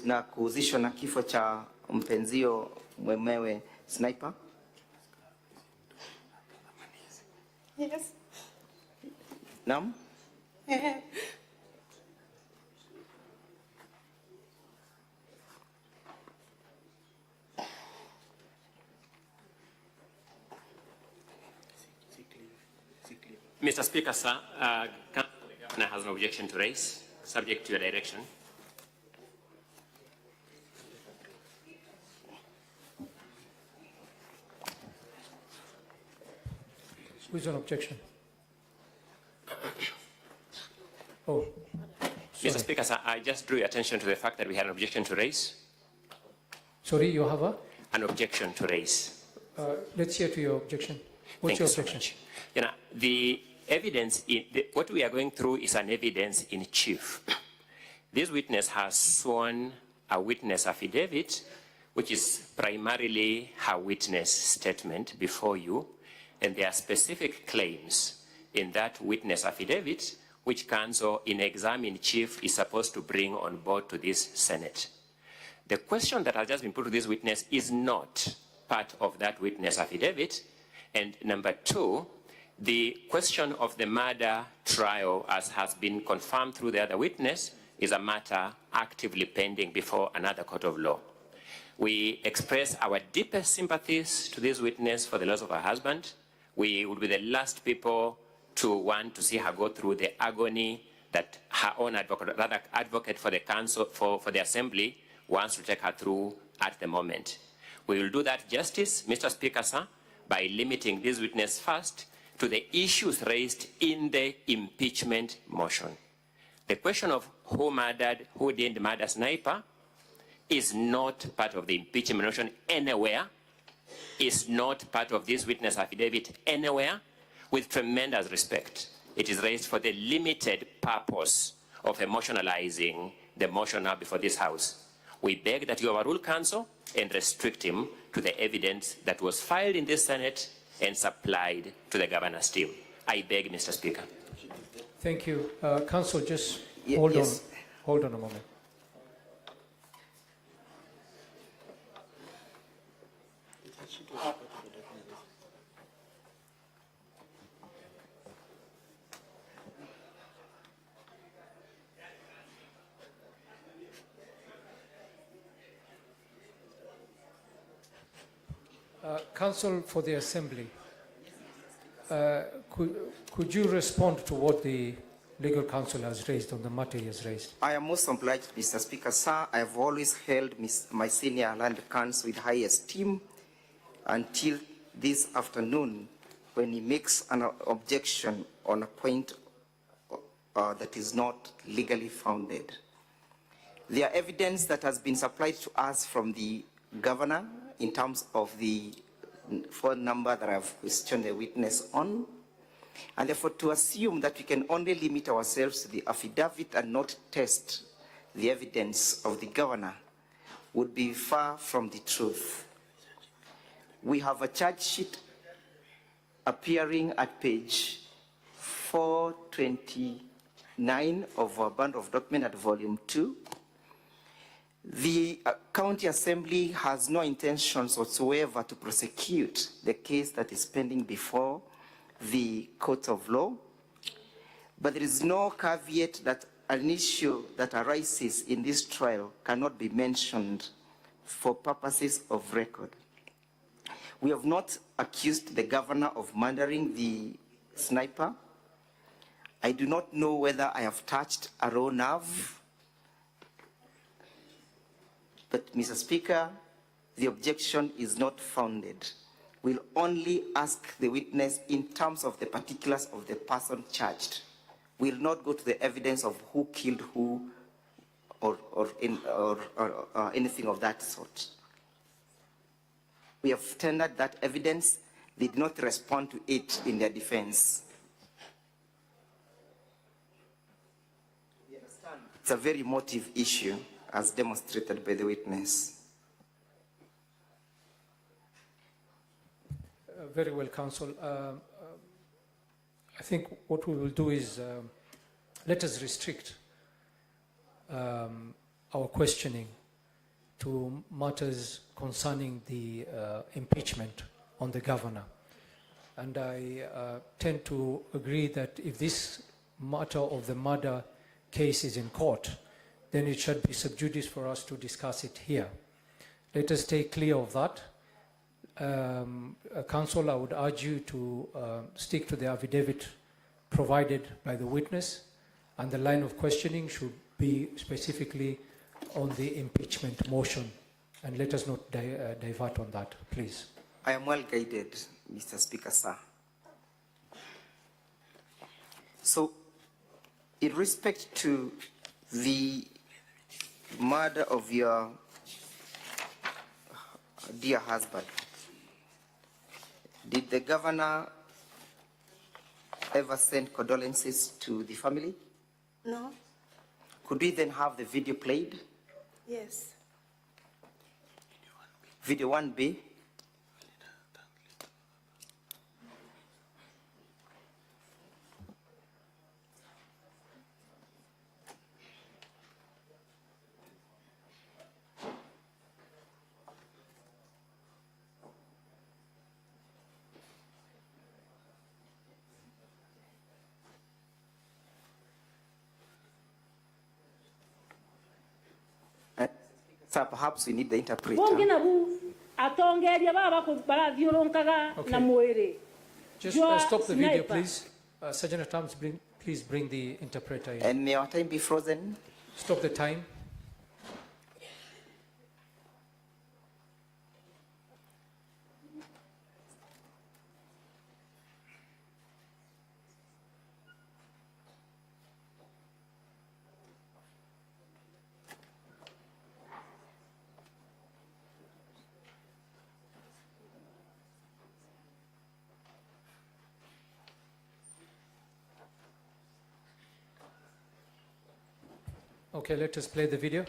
na kuhusishwa na kifo cha mpenzio mwemewe Sniper? Yes. Naam? Mr. Speaker, sir, the governor has no objection to raise, subject to your direction. Who is on objection? Oh. Sorry. Mr. Speaker, sir, I just drew your attention to the fact that we had an objection to raise. Sorry, you have an objection to raise. Let's hear to your objection. What's your objection? So you know, the evidence, what we are going through is an evidence in chief. This witness has sworn a witness affidavit, which is primarily her witness statement before you, and there are specific claims in that witness affidavit which counsel in exam in chief is supposed to bring on board to this Senate. The question that has just been put to this witness is not part of that witness affidavit. And number two, the question of the murder trial, as has been confirmed through the other witness, is a matter actively pending before another court of law. We express our deepest sympathies to this witness for the loss of her husband. We would be the last people to want to see her go through the agony that her own advocate for the council, for the assembly, wants to take her through at the moment. We will do that justice, Mr. Speaker, sir, by limiting this witness first to the issues raised in the impeachment motion. The question of who didn't murder Sniper is not part of the impeachment motion anywhere, is not part of this witness affidavit anywhere. With tremendous respect, it is raised for the limited purpose of emotionalizing the motion now before this House. We beg that you overrule counsel and restrict him to the evidence that was filed in this Senate and supplied to the governor's team. I beg, Mr. Speaker. Thank you. Council, just Yes. hold on a moment. Council for the Assembly, could you respond to what the Legal Counsel has raised on the matter he has raised? I am most obliged, Mr. Speaker. Sir, I have always held my senior land counsel with high esteem until this afternoon when he makes an objection on a point that is not legally founded. There are evidence that has been supplied to us from the governor in terms of the phone number that I've questioned the witness on, and therefore to assume that we can only limit ourselves to the affidavit and not test the evidence of the governor would be far from the truth. We have a charge sheet appearing at page 429 of our bundle of document at volume 2. The County Assembly has no intentions whatsoever to prosecute the case that is pending before the court of law, but there is no caveat that an issue that arises in this trial cannot be mentioned for purposes of record. We have not accused the governor of murdering the sniper. I do not know whether I have touched a raw nerve. But, Mr. Speaker, the objection is not founded. We'll only ask the witness in terms of the particulars of the person charged. We'll not go to the evidence of who killed who or anything of that sort. We have tendered that evidence. They did not respond to it in their defense. It's a very emotive issue, as demonstrated by the witness. Very well, Counsel. I think what we will do is let us restrict our questioning to matters concerning the impeachment on the governor. And I tend to agree that if this matter of the murder case is in court, then it should be sub judice for us to discuss it here. Let us stay clear of that. Counsel, I would urge you to stick to the affidavit provided by the witness, and the line of questioning should be specifically on the impeachment motion, and let us not divert on that, please. I am well guided, Mr. Speaker, sir. So, in respect to the murder of your dear husband, did the governor ever send condolences to the family? No? Could we then have the video played? Yes. Video 1B. So perhaps we need the interpreter. Okay. Just stop the video, please. Sergeant at Arms, please bring the interpreter in. And may our time be frozen? Stop the time. Okay, let us play the video.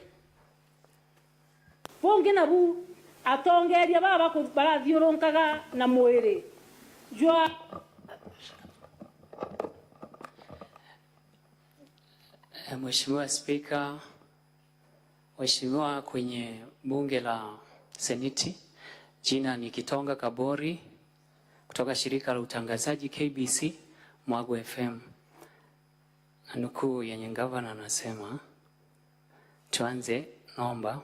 Bonge na bu atongeria baba ko barathiuronkaga na mwiri jua Mheshimiwa Spika, Mheshimiwa kwenye bunge la Seneti, jina ni Kitonga Kabori kutoka shirika la utangazaji KBC Mwago FM. Nukuu yenye gavana anasema, tuanze naomba.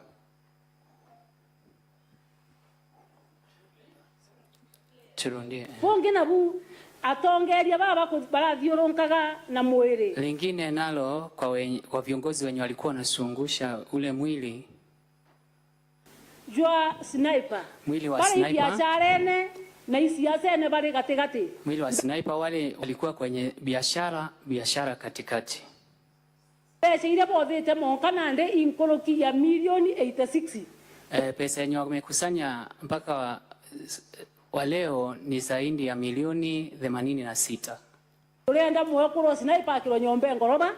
Turundie. bonge na bu atongeria baba ko barathiuronkaga na mwiri. Lingine nalo kwa viongozi wenye walikuwa wanasungusha ule mwili. Jua sniper. Mwili wa sniper. Bali biasharene na isiasa ene bali katikati. Mwili wa sniper wale walikuwa kwenye biashara katikati. Pesa ile bodete monkana nde inkoloki ya milioni 86. Pesa yenye wamekusanya mpaka wa leo ni zaidi ya milioni 86. Tulienda mwekuro sniper akilo nyombe ngoroba.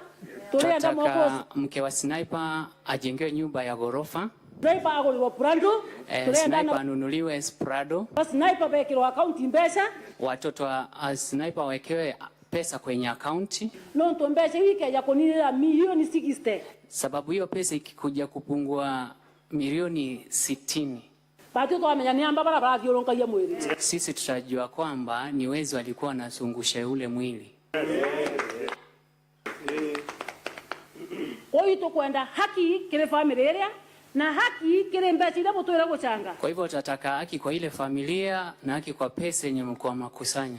Tulienda mwekuro mke wa sniper ajengewe nyumba ya gorofa. Sniper agoliwa Prado. Sniper anunuliwe Prado. Sniper bekiro account mbesa. Watoto wa sniper wawekewe pesa kwenye akaunti. Nonto mbesa wiki ya konila milioni 60. Sababu hiyo pesa ikikuja kupungua milioni 60. Watoto wamenyaniamba bara vyoronka ya mwili. Sisi tutajua kwamba ni wezi walikuwa wanazungusha ule mwili. Kwa hiyo kwenda haki kile familia na haki kile mbesi ile botoera gochanga. Kwa hivyo tutataka haki kwa ile familia na haki kwa pesa yenye mkoa makusanya.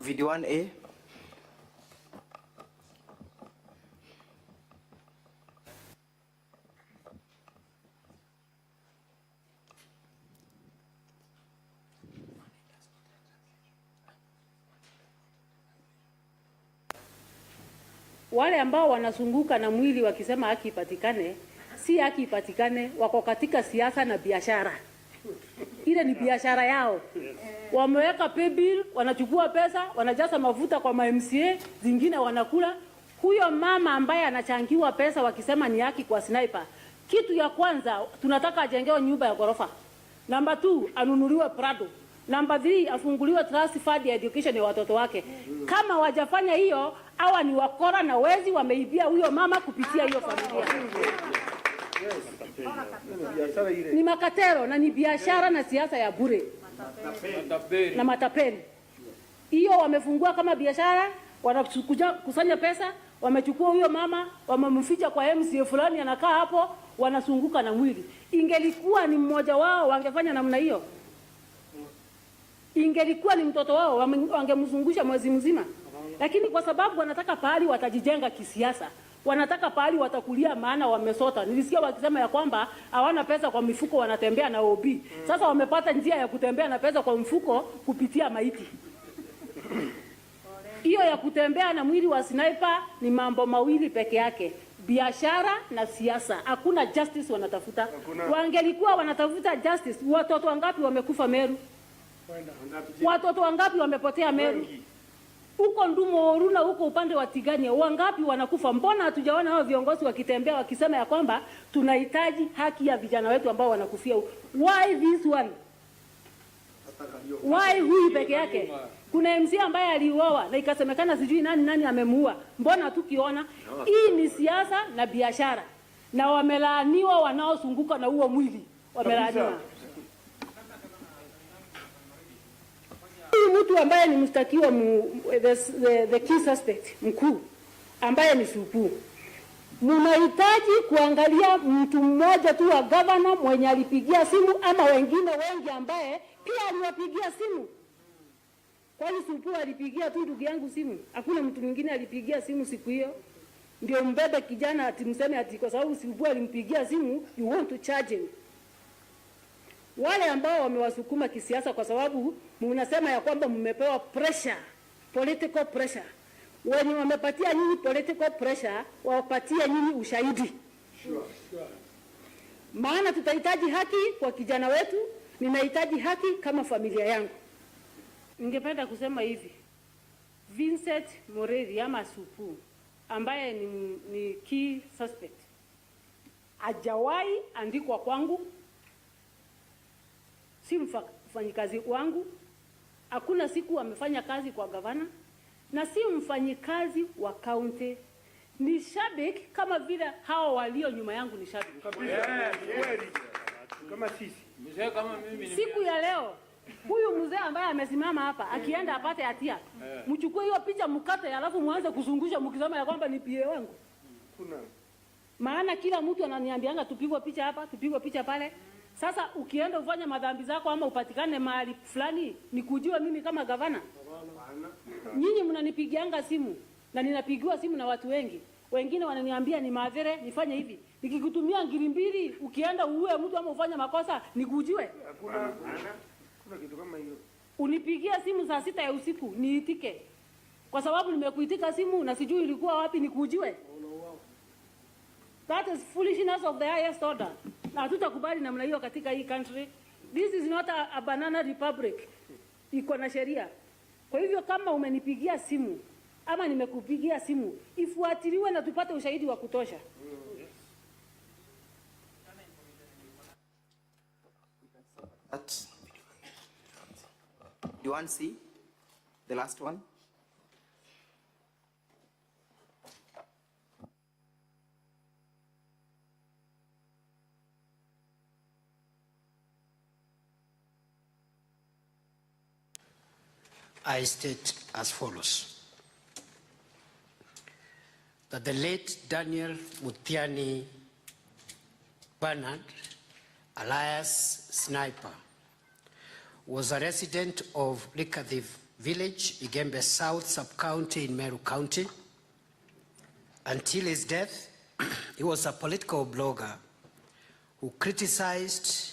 Video 1A. Wale ambao wanazunguka na mwili wakisema haki ipatikane, si haki ipatikane, wako katika siasa na biashara. Ile ni biashara yao. Wameweka pay bill, wanachukua pesa, wanajaza mafuta kwa MCA, zingine wanakula. Huyo mama ambaye anachangiwa pesa wakisema ni haki kwa sniper. Kitu ya kwanza tunataka ajengewe nyumba ya gorofa. Number 2 anunuliwe Prado. Number 3 afunguliwe trust fund ya education ya watoto wake. Kama wajafanya hiyo, hawa ni wakora na wezi wameibia huyo mama kupitia hiyo familia. Ni makatero na ni biashara na siasa ya bure. Na matapeli. Hiyo wamefungua kama biashara, wanakuja kusanya pesa, wamechukua huyo mama, wamemficha kwa MCA fulani anakaa hapo, wanasunguka na mwili. Ingelikuwa ni mmoja wao wangefanya namna hiyo. Ingelikuwa ni mtoto wao wangemzungusha mwezi mzima. Lakini kwa sababu wanataka pahali watajijenga kisiasa, wanataka pahali watakulia maana wamesota. Nilisikia wakisema ya kwamba hawana pesa kwa mifuko wanatembea na OB. Sasa wamepata njia ya kutembea na pesa kwa mfuko kupitia maiti. Hiyo ya kutembea na mwili wa sniper ni mambo mawili peke yake. Biashara na siasa. Hakuna justice wanatafuta. Wangelikuwa wanatafuta justice, watoto wangapi wamekufa Meru? Watoto wangapi wamepotea Meru? Huko Ndumo Oruna huko upande wa Tigania wangapi wanakufa? Mbona hatujaona hao viongozi wakitembea wakisema ya kwamba tunahitaji haki ya vijana wetu ambao wanakufia? Why this one? Why huyu peke yake? Kuna MC ambaye aliuawa na ikasemekana sijui nani amemuua. Mbona tukiona? Hii ni siasa na biashara. Na wamelaaniwa wanaosunguka na huo mwili. Wamelaaniwa. Mtu ambaye ni mshtakiwa the key suspect mkuu ambaye ni Supu. Mnahitaji kuangalia mtu mmoja tu wa governor mwenye alipigia simu ama wengine wengi ambaye pia aliwapigia simu. Kwani Supu alipigia tu ndugu yangu simu? Hakuna mtu mwingine alipigia simu siku hiyo? Ndio mbebe kijana atimseme ati kwa sababu Supu alimpigia simu you want to charge him. Wale ambao wamewasukuma kisiasa kwa sababu mnasema ya kwamba mmepewa pressure, political pressure. Wenye wamepatia nyinyi political pressure, wapatie nyinyi ushahidi. Maana tutahitaji haki kwa kijana wetu, ninahitaji haki kama familia yangu. Ningependa kusema hivi. Vincent Moreri ama Supu ambaye ni key suspect hajawahi andikwa kwangu, si mfanyikazi wangu, hakuna siku amefanya kazi kwa gavana, na si mfanyikazi wa county. Ni shabiki kama vile hao walio nyuma yangu ni shabiki. Kama sisi. Mzee kama mimi. Siku ya leo huyu mzee ambaye amesimama hapa akienda apate hatia, mchukue hiyo picha mkate, alafu muanze kuzungusha mkisema ya kwamba ni PA wangu. Kuna maana kila mtu ananiambianga tupigwe picha hapa, tupigwe picha pale. Sasa ukienda ufanye madhambi zako ama upatikane mahali fulani, nikujua mimi kama gavana. Nyinyi mnanipigianga simu na ninapigiwa simu na watu wengi. Wengine wananiambia ni madhere nifanye hivi. Nikikutumia ngiri mbili ukienda uue mtu ama ufanye makosa nikujue. kuna kitu kama hiyo. Unipigia simu saa 6 ya usiku niitike. Kwa sababu nimekuitika simu na sijui ilikuwa wapi nikujue. That is foolishness of the highest order. Na hatutakubali namna hiyo katika hii country. This is not a banana republic. Iko na sheria. Kwa hivyo kama umenipigia simu ama nimekupigia simu, ifuatiliwe na tupate ushahidi wa kutosha. You want to see the last one? I state as follows: that the late Daniel Mutiani Bernard, alias Sniper, was a resident of Likathiv Village, Igembe South Sub-County in Meru County. Until his death, he was a political blogger who criticized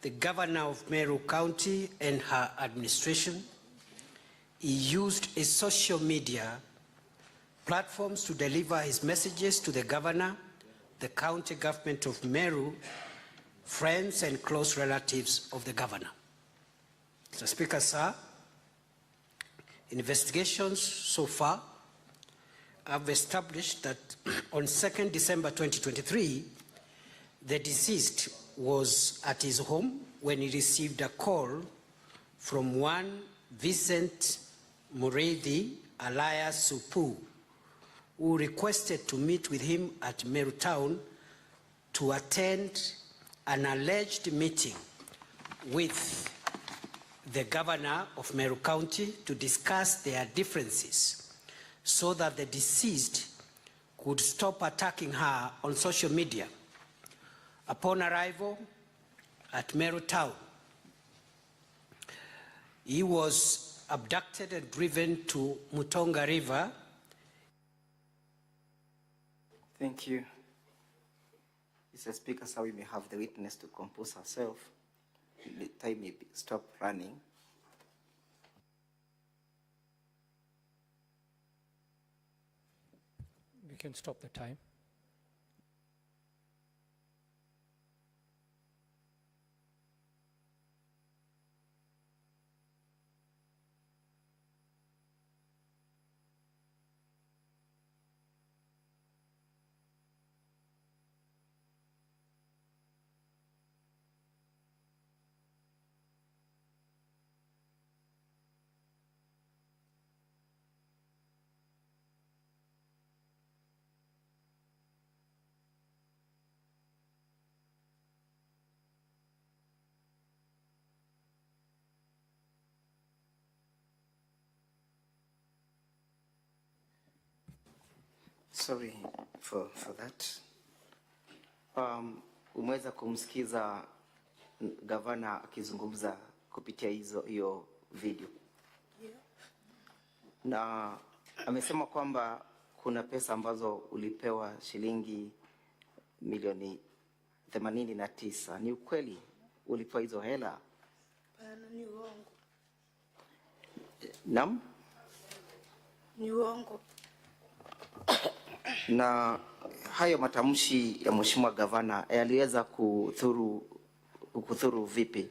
the governor of Meru County and her administration. He used his social media platforms to deliver his messages to the governor, the county government of Meru, friends and close relatives of the governor. Mr. Speaker, sir, investigations so far have established that on 2nd December 2023, the deceased was at his home when he received a call from one Vincent Moredi, alias Supu, who requested to meet with him at Meru Town to attend an alleged meeting with the governor of Meru County to discuss their differences so that the deceased could stop attacking her on social media. Upon arrival at Meru Town, he was abducted and driven to Mutonga River. Thank you. Mr. Speaker, so we may have the witness to compose herself. The time may stop running. We can stop the time. Sorry for that. Umeweza kumsikiza gavana akizungumza kupitia hiyo video. Yeah. Na amesema kwamba kuna pesa ambazo ulipewa shilingi milioni 89. Ni ukweli ulipewa hizo hela? Bana, ni uongo. Naam? Ni uongo. Na hayo matamshi ya mheshimiwa gavana yaliweza kuthuru vipi?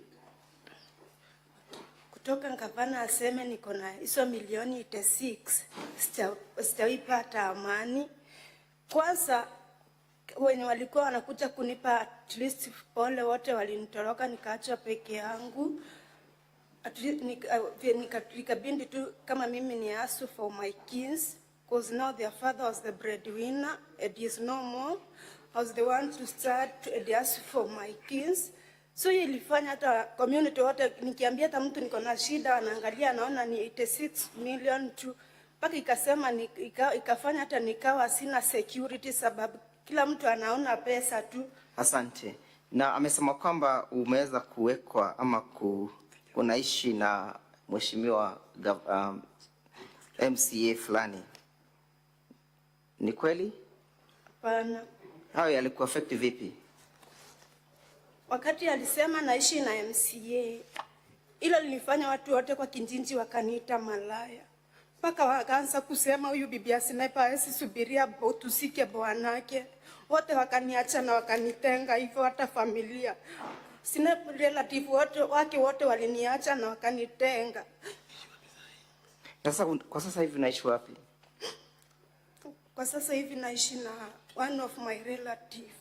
kutoka gavana aseme niko na hizo milioni 86 sitaipata amani. Kwanza wenye walikuwa wanakuja kunipa at least pole wote walinitoroka nikaacha peke yangu. Nikabindi tu kama mimi ni ask for my kids because now their father was the breadwinner and he is no more. I was the one to start and ask for my kids. So ilifanya hata community wote nikiambia hata mtu niko na shida anaangalia anaona ni 86 million tu. Mpaka ikasema ikafanya hata nikawa sina security sababu kila mtu anaona pesa tu. Asante. Na amesema kwamba umeweza kuwekwa ama unaishi na mheshimiwa MCA fulani. Ni kweli? Hapana. Hayo yalikuwa affect vipi? Wakati alisema naishi na MCA, ilo lilifanya watu wote kwa kijiji wakaniita malaya. Mpaka wakaanza kusema huyu bibi Sniper hawezi subiria tusike bwanake. Wote wakaniacha na wakanitenga hivyo hata familia. Sina relative wote waliniacha na wakanitenga. Sasa kwa sasa hivi naishi wapi? Kwa sasa hivi naishi na one of my relative.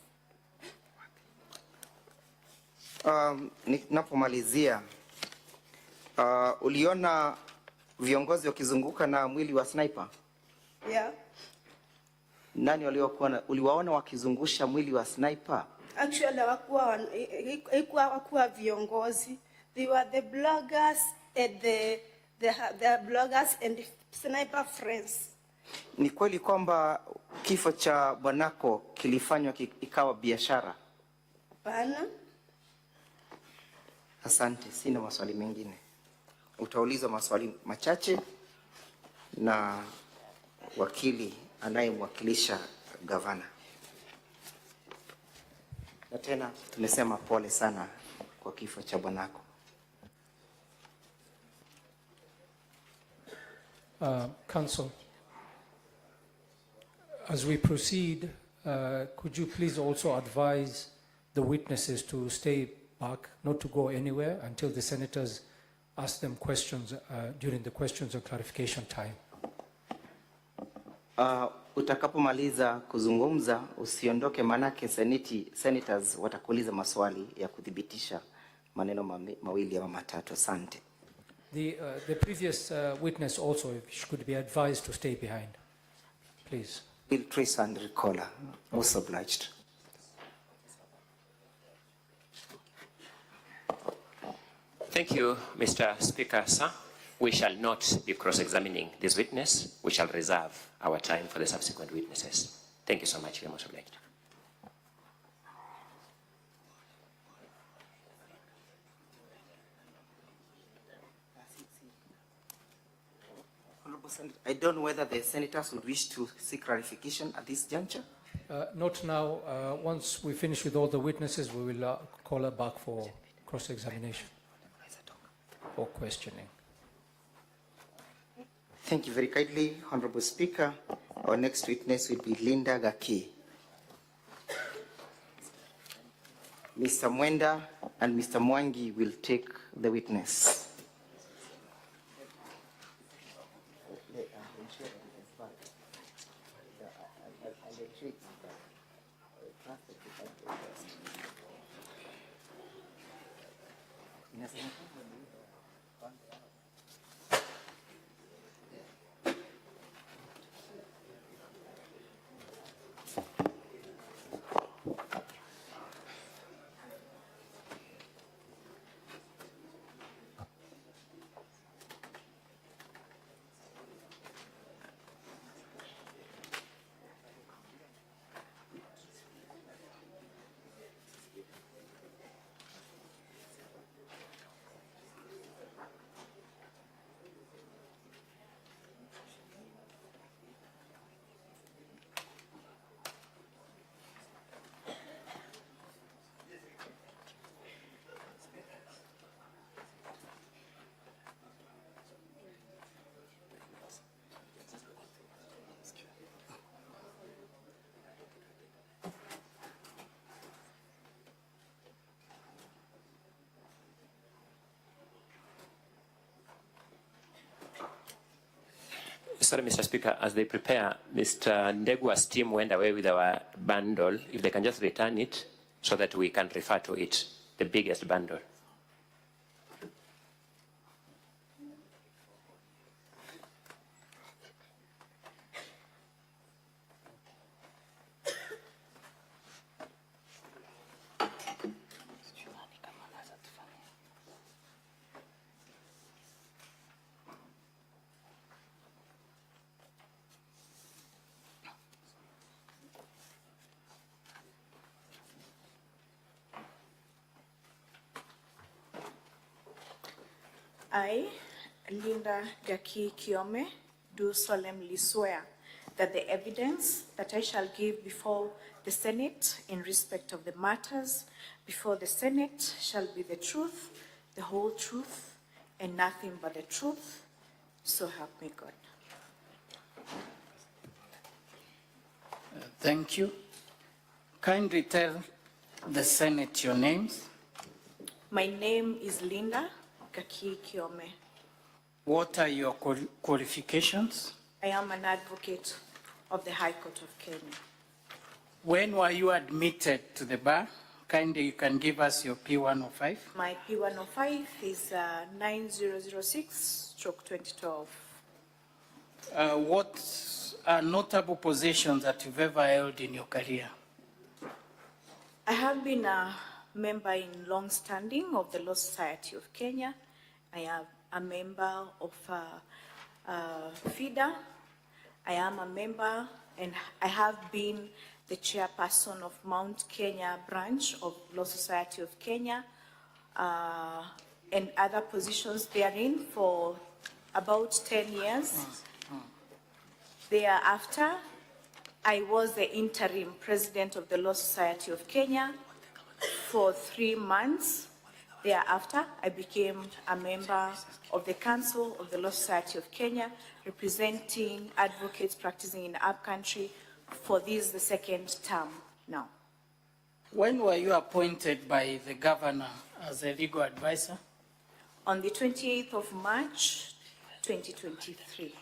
Ninapomalizia, uliona viongozi wakizunguka na mwili wa Sniper? Yeah. Nani uliwaona wakizungusha mwili wa Sniper? Actually hawakuwa viongozi. They were the bloggers and the bloggers and the Sniper friends. Ni kweli kwamba kifo cha bwanako kilifanywa ikawa biashara? Hapana. Asante, sina maswali mengine. Utaulizwa maswali machache na wakili anayemwakilisha gavana. Na tena tumesema pole sana kwa kifo cha bwanako. Council, as we proceed, could you please also advise the witnesses to stay back, not to go anywhere until the senators ask them questions during the questions and clarification time? Utakapomaliza kuzungumza usiondoke, manake senators watakuuliza maswali ya kudhibitisha maneno mawili ama matatu. Asante. The previous witness also, if she could be advised to stay behind, please. Bill Trace and Ricola, most obliged. Thank you, Mr. Speaker, sir. We shall not be cross-examining this witness. We shall reserve our time for the subsequent witnesses. Thank you so much. Very much obliged. I don't know whether the senators would wish to seek clarification at this juncture. Not now. Once we finish with all the witnesses, we will call her back for cross-examination or questioning. Thank you very kindly, Honorable Speaker. Our next witness will be Linda Gaki. Mr. Mwenda and Mr. Mwangi will take the witness. Sorry, Mr. Speaker, as they prepare, Mr. Ndegua's team went away with our bundle. If they can just return it so that we can refer to it, the biggest bundle. I, Linda Gaki Kiome, do solemnly swear that the evidence that I shall give before the Senate in respect of the matters before the Senate shall be the truth, the whole truth, and nothing but the truth. So help me God. Thank you. Kindly tell the Senate your names. My name is Linda Gaki Kiome. What are your qualifications? I am an advocate of the High Court of Kenya. When were you admitted to the bar? Kindly you can give us your P105. My P105 is 9006/2012. What are notable positions that you've ever held in your career? I have been a member in long standing of the Law Society of Kenya. I am a member of FIDA. I am a member and I have been the chairperson of Mount Kenya branch of Law Society of Kenya and other positions therein for about 10 years. Thereafter, I was the interim president of the Law Society of Kenya for 3 months. Thereafter, I became a member of the Council of the Law Society of Kenya, representing advocates practicing in the upcountry for this, the second term now. When were you appointed by the governor as a legal advisor? On the 28th of March, 2023.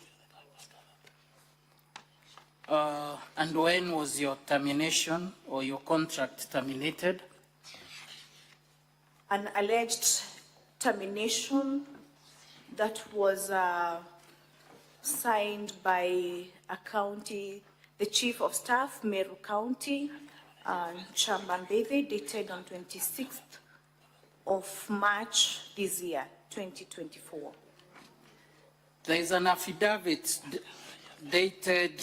And when was your termination or your contract terminated? An alleged termination that was signed by a county, the chief of staff, Meru County, Chambambede, dated on 26th of March this year, 2024. There is an affidavit dated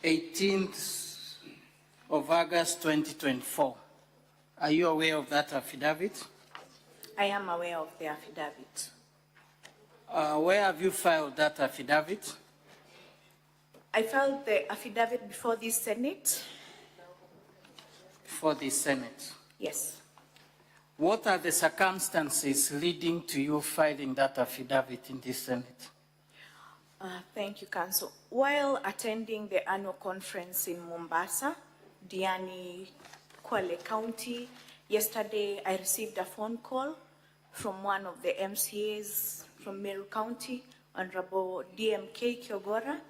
18th of August 2024. Are you aware of that affidavit? I am aware of the affidavit. Where have you filed that affidavit? I filed the affidavit before the Senate. Before the Senate? Yes. What are the circumstances leading to you filing that affidavit in the Senate? Thank you, Council. While attending the annual conference in Mombasa, Diani, Kwale County, yesterday I received a phone call from one of the MCAs from Meru County, Honorable DMK Kiogora,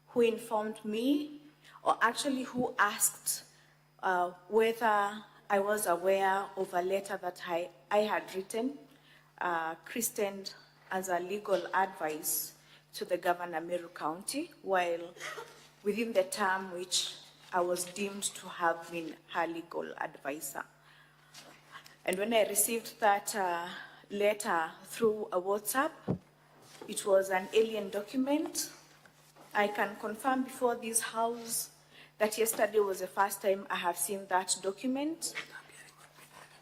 who informed me, or actually who asked whether I was aware of a letter that I had written, christened as a legal advice to the Governor Meru County, while within the term which I was deemed to have been her legal advisor. And when I received that letter through a WhatsApp, it was an alien document. I can confirm before this House that yesterday was the first time I have seen that document.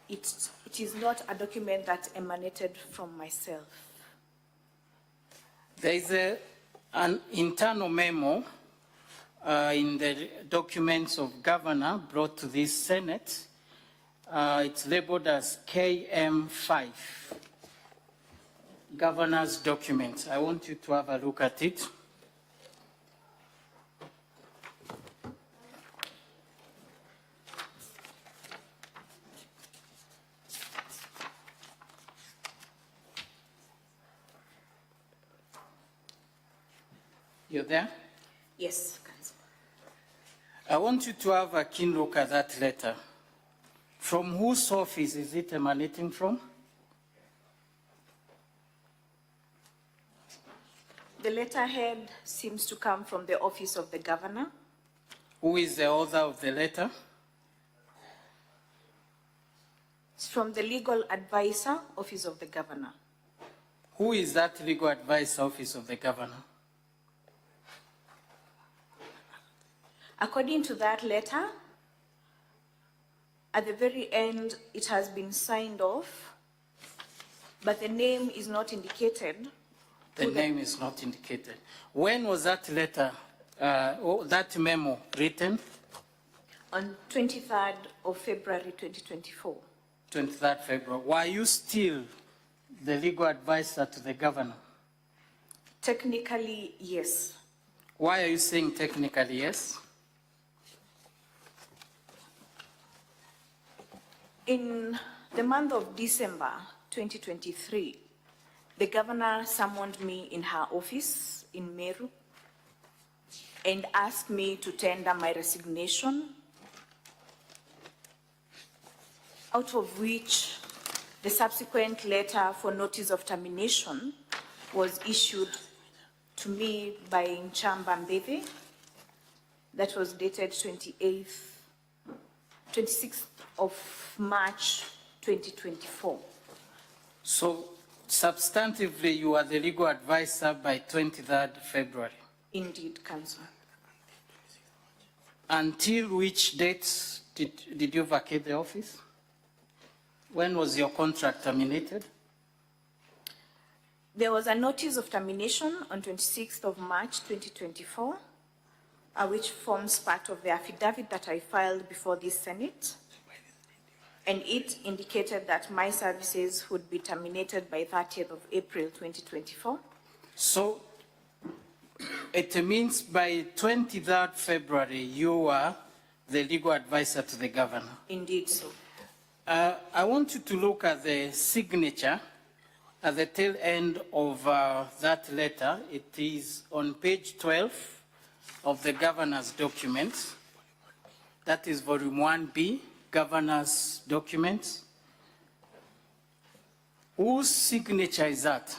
It is not a document that emanated from myself. There is an internal memo in the documents of governor brought to this Senate. It's labeled as KM5, governor's document. I want you to have a look at it. You're there? Yes, Council. I want you to have a keen look at that letter. From whose office is it emanating from? The letterhead seems to come from the office of the governor. Who is the author of the letter? It's from the legal advisor, office of the governor. Who is that legal advice office of the governor? According to that letter, at the very end, it has been signed off, but the name is not indicated. The name is not indicated. When was that letter, that memo written? On 23rd of February 2024. 23rd February. Were you still the legal advisor to the governor? Technically, yes. Why are you saying technically yes? In the month of December 2023, the governor summoned me in her office in Meru and asked me to tender my resignation, out of which the subsequent letter for notice of termination was issued to me by Nchamba Mbeve. That was dated 26th of March 2024. So substantively, you are the legal advisor by 23rd February? Indeed, Council. Until which date did you vacate the office? When was your contract terminated? There was a notice of termination on 26th of March 2024, which forms part of the affidavit that I filed before this Senate. And it indicated that my services would be terminated by 30th of April 2024. So it means by 23rd February, you are the legal advisor to the governor? Indeed so. I want you to look at the signature at the tail end of that letter. It is on page 12 of the governor's document. That is volume 1B, governor's documents. Whose signature is that?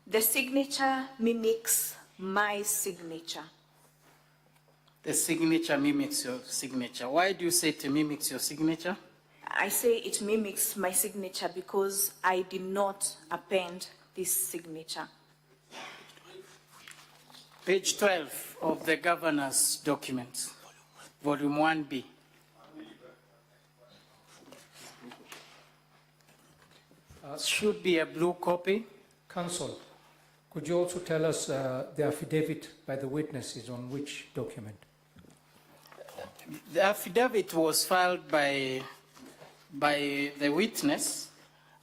The signature mimics my signature. The signature mimics your signature. Why do you say it mimics your signature? I say it mimics my signature because I did not append this signature. Page 12 of the governor's document, volume 1B. Should be a blue copy. Counsel, could you also tell us the affidavit by the witness is on which document? The affidavit was filed by the witness,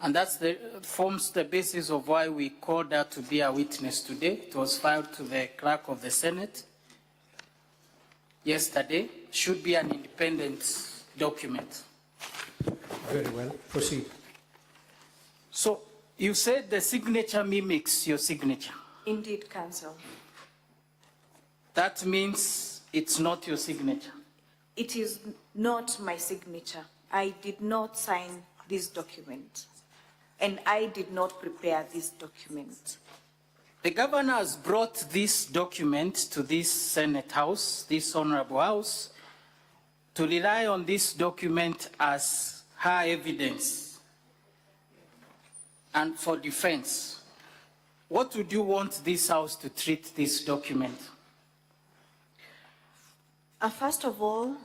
and that forms the basis of why we called her to be a witness today. It was filed to the clerk of the Senate yesterday. Should be an independent document. Very well. Proceed. So you said the signature mimics your signature. Indeed, Counsel. That means it's not your signature. It is not my signature. I did not sign this document, and I did not prepare this document. The governor has brought this document to this Senate House, this Honorable House, to rely on this document as her evidence and for defense. What would you want this House to treat this document? First of all,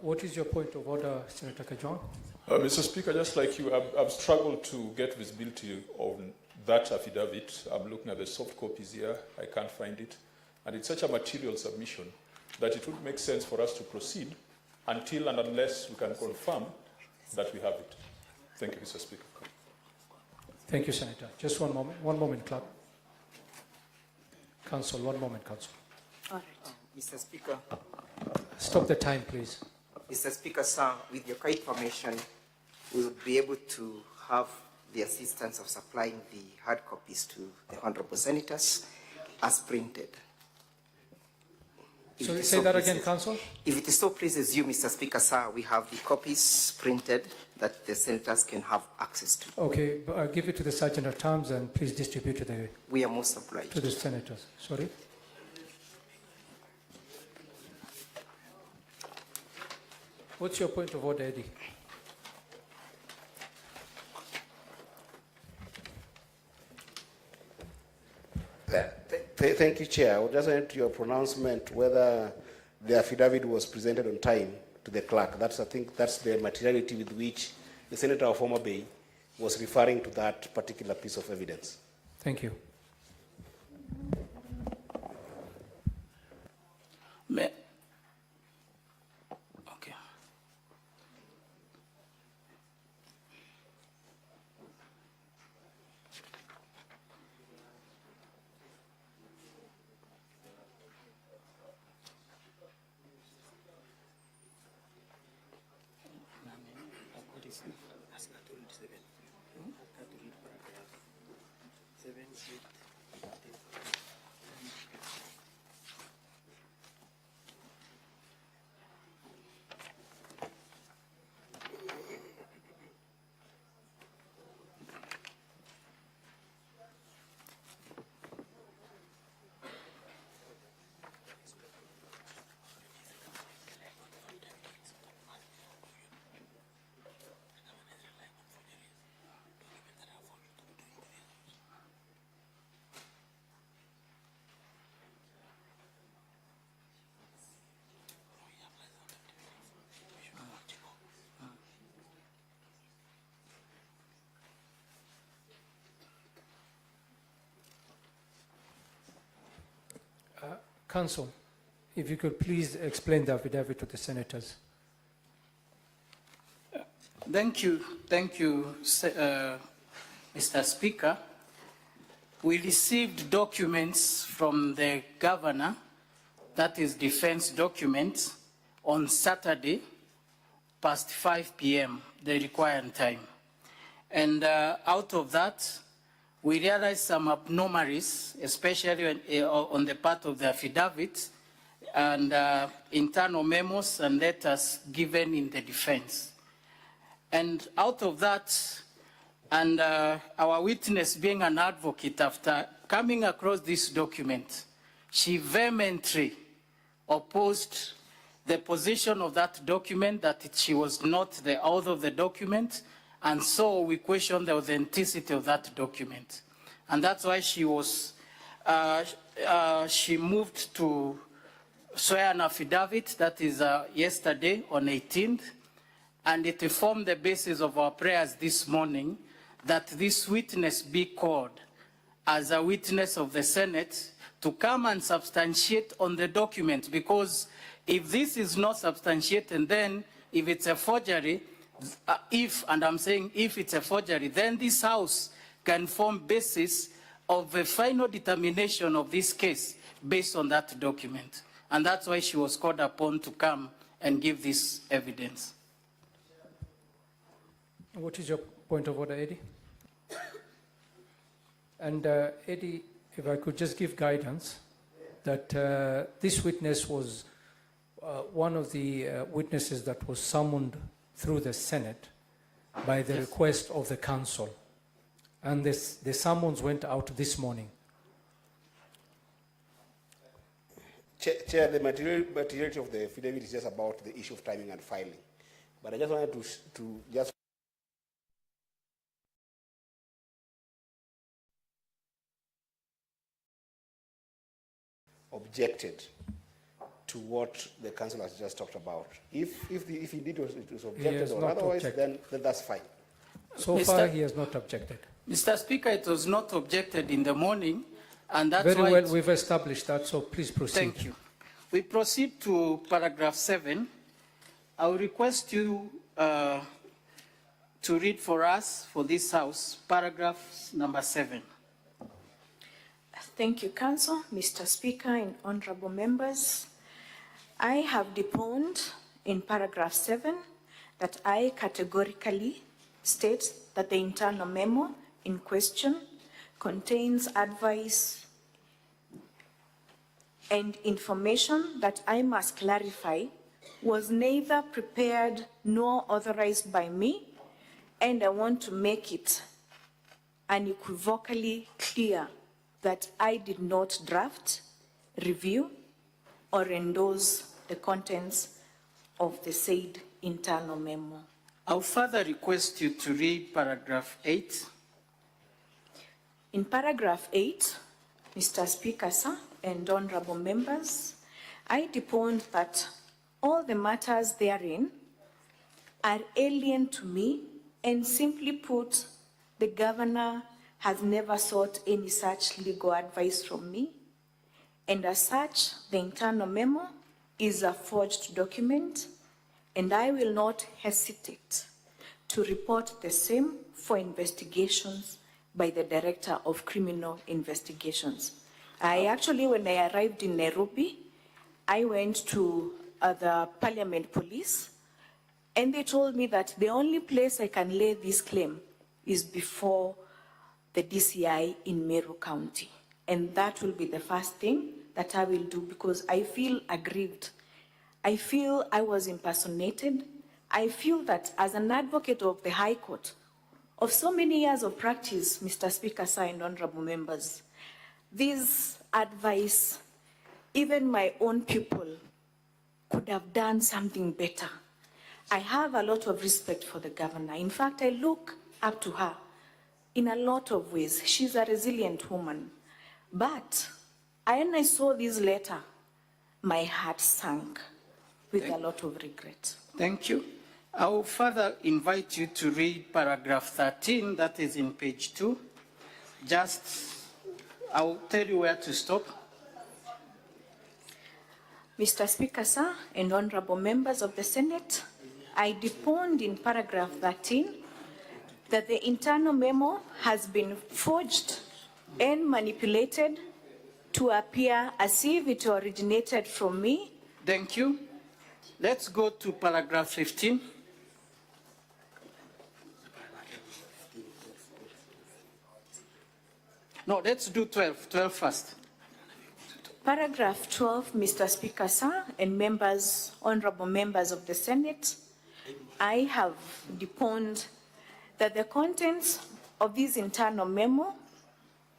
what is your point of order, Senator Kajuang? Mr. Speaker, just like you, I've struggled to get visibility on that affidavit. I'm looking at the soft copies here. I can't find it. And it's such a material submission that it would make sense for us to proceed until and unless we can confirm that we have it. Thank you, Mr. Speaker. Thank you, Senator. Just one moment. One moment, clerk. Counsel, one moment, Counsel. all right. Mr. Speaker. Stop the time, please. Mr. Speaker, sir, with your kind permission, we would be able to have the assistance of supplying the hard copies to the honorable senators as printed. If Sorry, it say so that again, pleases- Council. If it so pleases you, Mr. Speaker, sir, we have the copies printed that the senators can have access to. Okay, but I'll give it to the Sergeant at Arms and please distribute to We are most obliged. the senators. Sorry. What's your point of order, Eddie? Thank you, Chair. I would just want your pronouncement whether the affidavit was presented on time to the clerk. I think that's the materiality with which the Senator of Homa Bay was referring to that particular piece of evidence. Thank you. Okay. Council, if you could please explain the affidavit to the senators. Thank you, Mr. Speaker. We received documents from the governor, that is defense documents, on Saturday, past 5 p.m., the required time. And out of that, we realized some abnormalities, especially on the part of the affidavit and internal memos and letters given in the defense. And out of that, and our witness being an advocate, after coming across this document, she vehemently opposed the position of that document, that she was not the author of the document, and so we questioned the authenticity of that document. And that's why she was, she moved to swear an affidavit, that is yesterday on 18th, and it formed the basis of our prayers this morning that this witness be called as a witness of the Senate to come and substantiate on the document, because if this is not substantiated, then if it's a forgery, and I'm saying if it's a forgery, then this House can form basis of the final determination of this case based on that document. And that's why she was called upon to come and give this evidence. What is your point of order, Eddie? And Eddie, if I could just give guidance that this witness was one of the witnesses that was summoned through the Senate by the request of the council. And the summons went out this morning. Chair, the materiality of the affidavit is just about the issue of timing and filing. But I just wanted to just objected to what the council has just talked about. If indeed it was objected or otherwise, then that's fine. So far, he has not objected. Mr. Speaker, it was not objected in the morning, and that's Very why... well, we've established that, so please proceed. Thank you. We proceed to paragraph 7. I will request you to read for us, for this House, paragraph number 7. Thank you, Council, Mr. Speaker, and honorable members. I have deponed in paragraph 7 that I categorically states that the internal memo in question contains advice and information that I must clarify was neither prepared nor authorized by me, and I want to make it unequivocally clear that I did not draft, review, or endorse the contents of the said internal memo. I'll further request you to read paragraph 8. In paragraph 8, Mr. Speaker, sir, and honorable members, I deponed that all the matters therein are alien to me, and simply put, the governor has never sought any such legal advice from me, and as such, the internal memo is a forged document, and I will not hesitate to report the same for investigations by the Director of Criminal Investigations. When I arrived in Nairobi, I went to the Parliament Police, and they told me that the only place I can lay this claim is before the DCI in Meru County. And that will be the first thing that I will do, because I feel aggrieved. I feel I was impersonated. I feel that as an advocate of the High Court, of so many years of practice, Mr. Speaker, sir, and honorable members, this advice, even my own people could have done something better. I have a lot of respect for the governor. In fact, I look up to her in a lot of ways. She's a resilient woman. But when I saw this letter, my heart sank with a lot of regret. Thank you. I will further invite you to read paragraph 13, that is in page 2. I will tell you where to stop. Mr. Speaker, sir, and honorable members of the Senate, I deponed in paragraph 13 that the internal memo has been forged and manipulated to appear as if it originated from me. Thank you. Let's go to paragraph 15. No, let's do 12 first. Paragraph 12, Mr. Speaker, sir, and members, honorable members of the Senate, I have deponed that the contents of this internal memo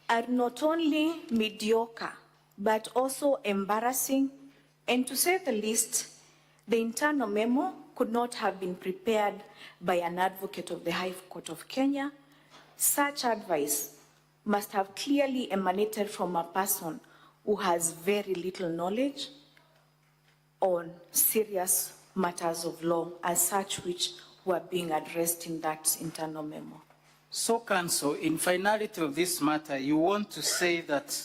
are not only mediocre, but also embarrassing, and to say the least, the internal memo could not have been prepared by an advocate of the High Court of Kenya. Such advice must have clearly emanated from a person who has very little knowledge on serious matters of law as such which were being addressed in that internal memo. So, Counsel, in finality of this matter, you want to say that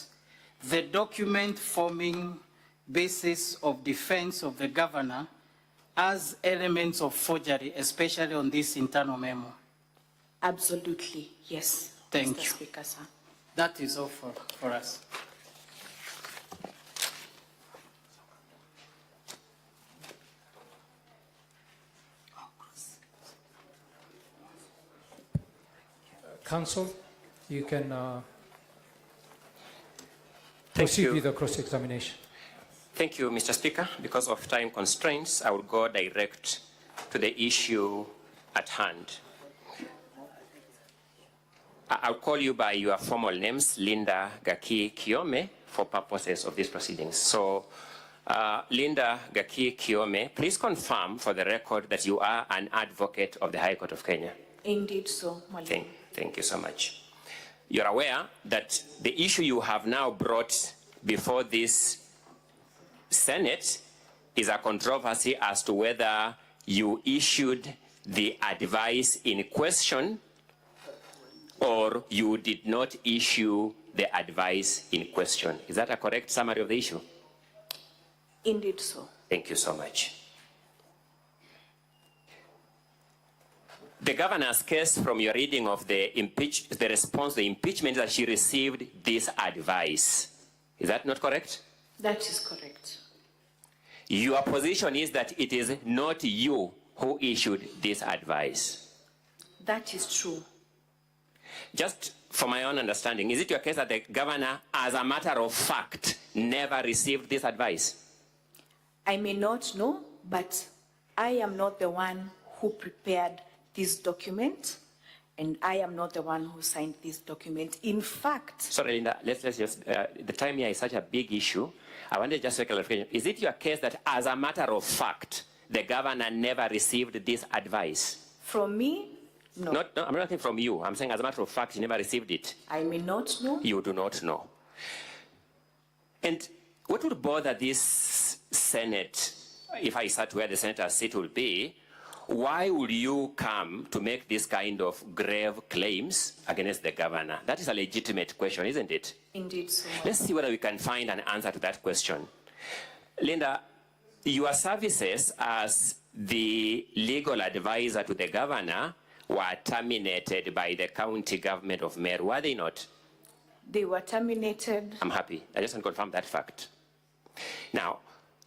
the document forming basis of defense of the governor has elements of forgery, especially on this internal memo? Absolutely, yes. Thank Mr. you. Speaker, sir. That is all for us. Counsel, you can proceed with the cross-examination. Thank you, Mr. Speaker. Because of time constraints, I will go direct to the issue at hand. I'll call you by your formal names, Linda Gaki Kiome, for purposes of these proceedings. So, Linda Gaki Kiome, please confirm for the record that you are an advocate of the High Court of Kenya. Indeed so, Mwalimu. Thank you so much. You're aware that the issue you have now brought before this Senate is a controversy as to whether you issued the advice in question or you did not issue the advice in question. Is that a correct summary of the issue? Indeed so. Thank you so much. The governor's case, from your reading of the response to the impeachment, that she received this advice. Is that not correct? That is correct. Your position is that it is not you who issued this advice. That is true. Just for my own understanding, is it your case that the governor, as a matter of fact, never received this advice? I may not know, but I am not the one who prepared this document, and I am not the one who signed this document. In fact... Sorry, Linda, let's just, the time here is such a big issue. I wanted just to clarification. Is it your case that, as a matter of fact, the governor never received this advice? From me? No. No, I'm not saying from you. I'm saying as a matter of fact, he never received it. I may not know. You do not know. And what would bother this Senate, if I sat where the senator's seat will be, why would you come to make this kind of grave claims against the governor? That is a legitimate question, isn't it? Indeed, so. Let's see whether we can find an answer to that question. Linda, your services as the legal advisor to the governor were terminated by the county government of Meru, were they not? They were terminated. I'm happy. I just want to confirm that fact. Now,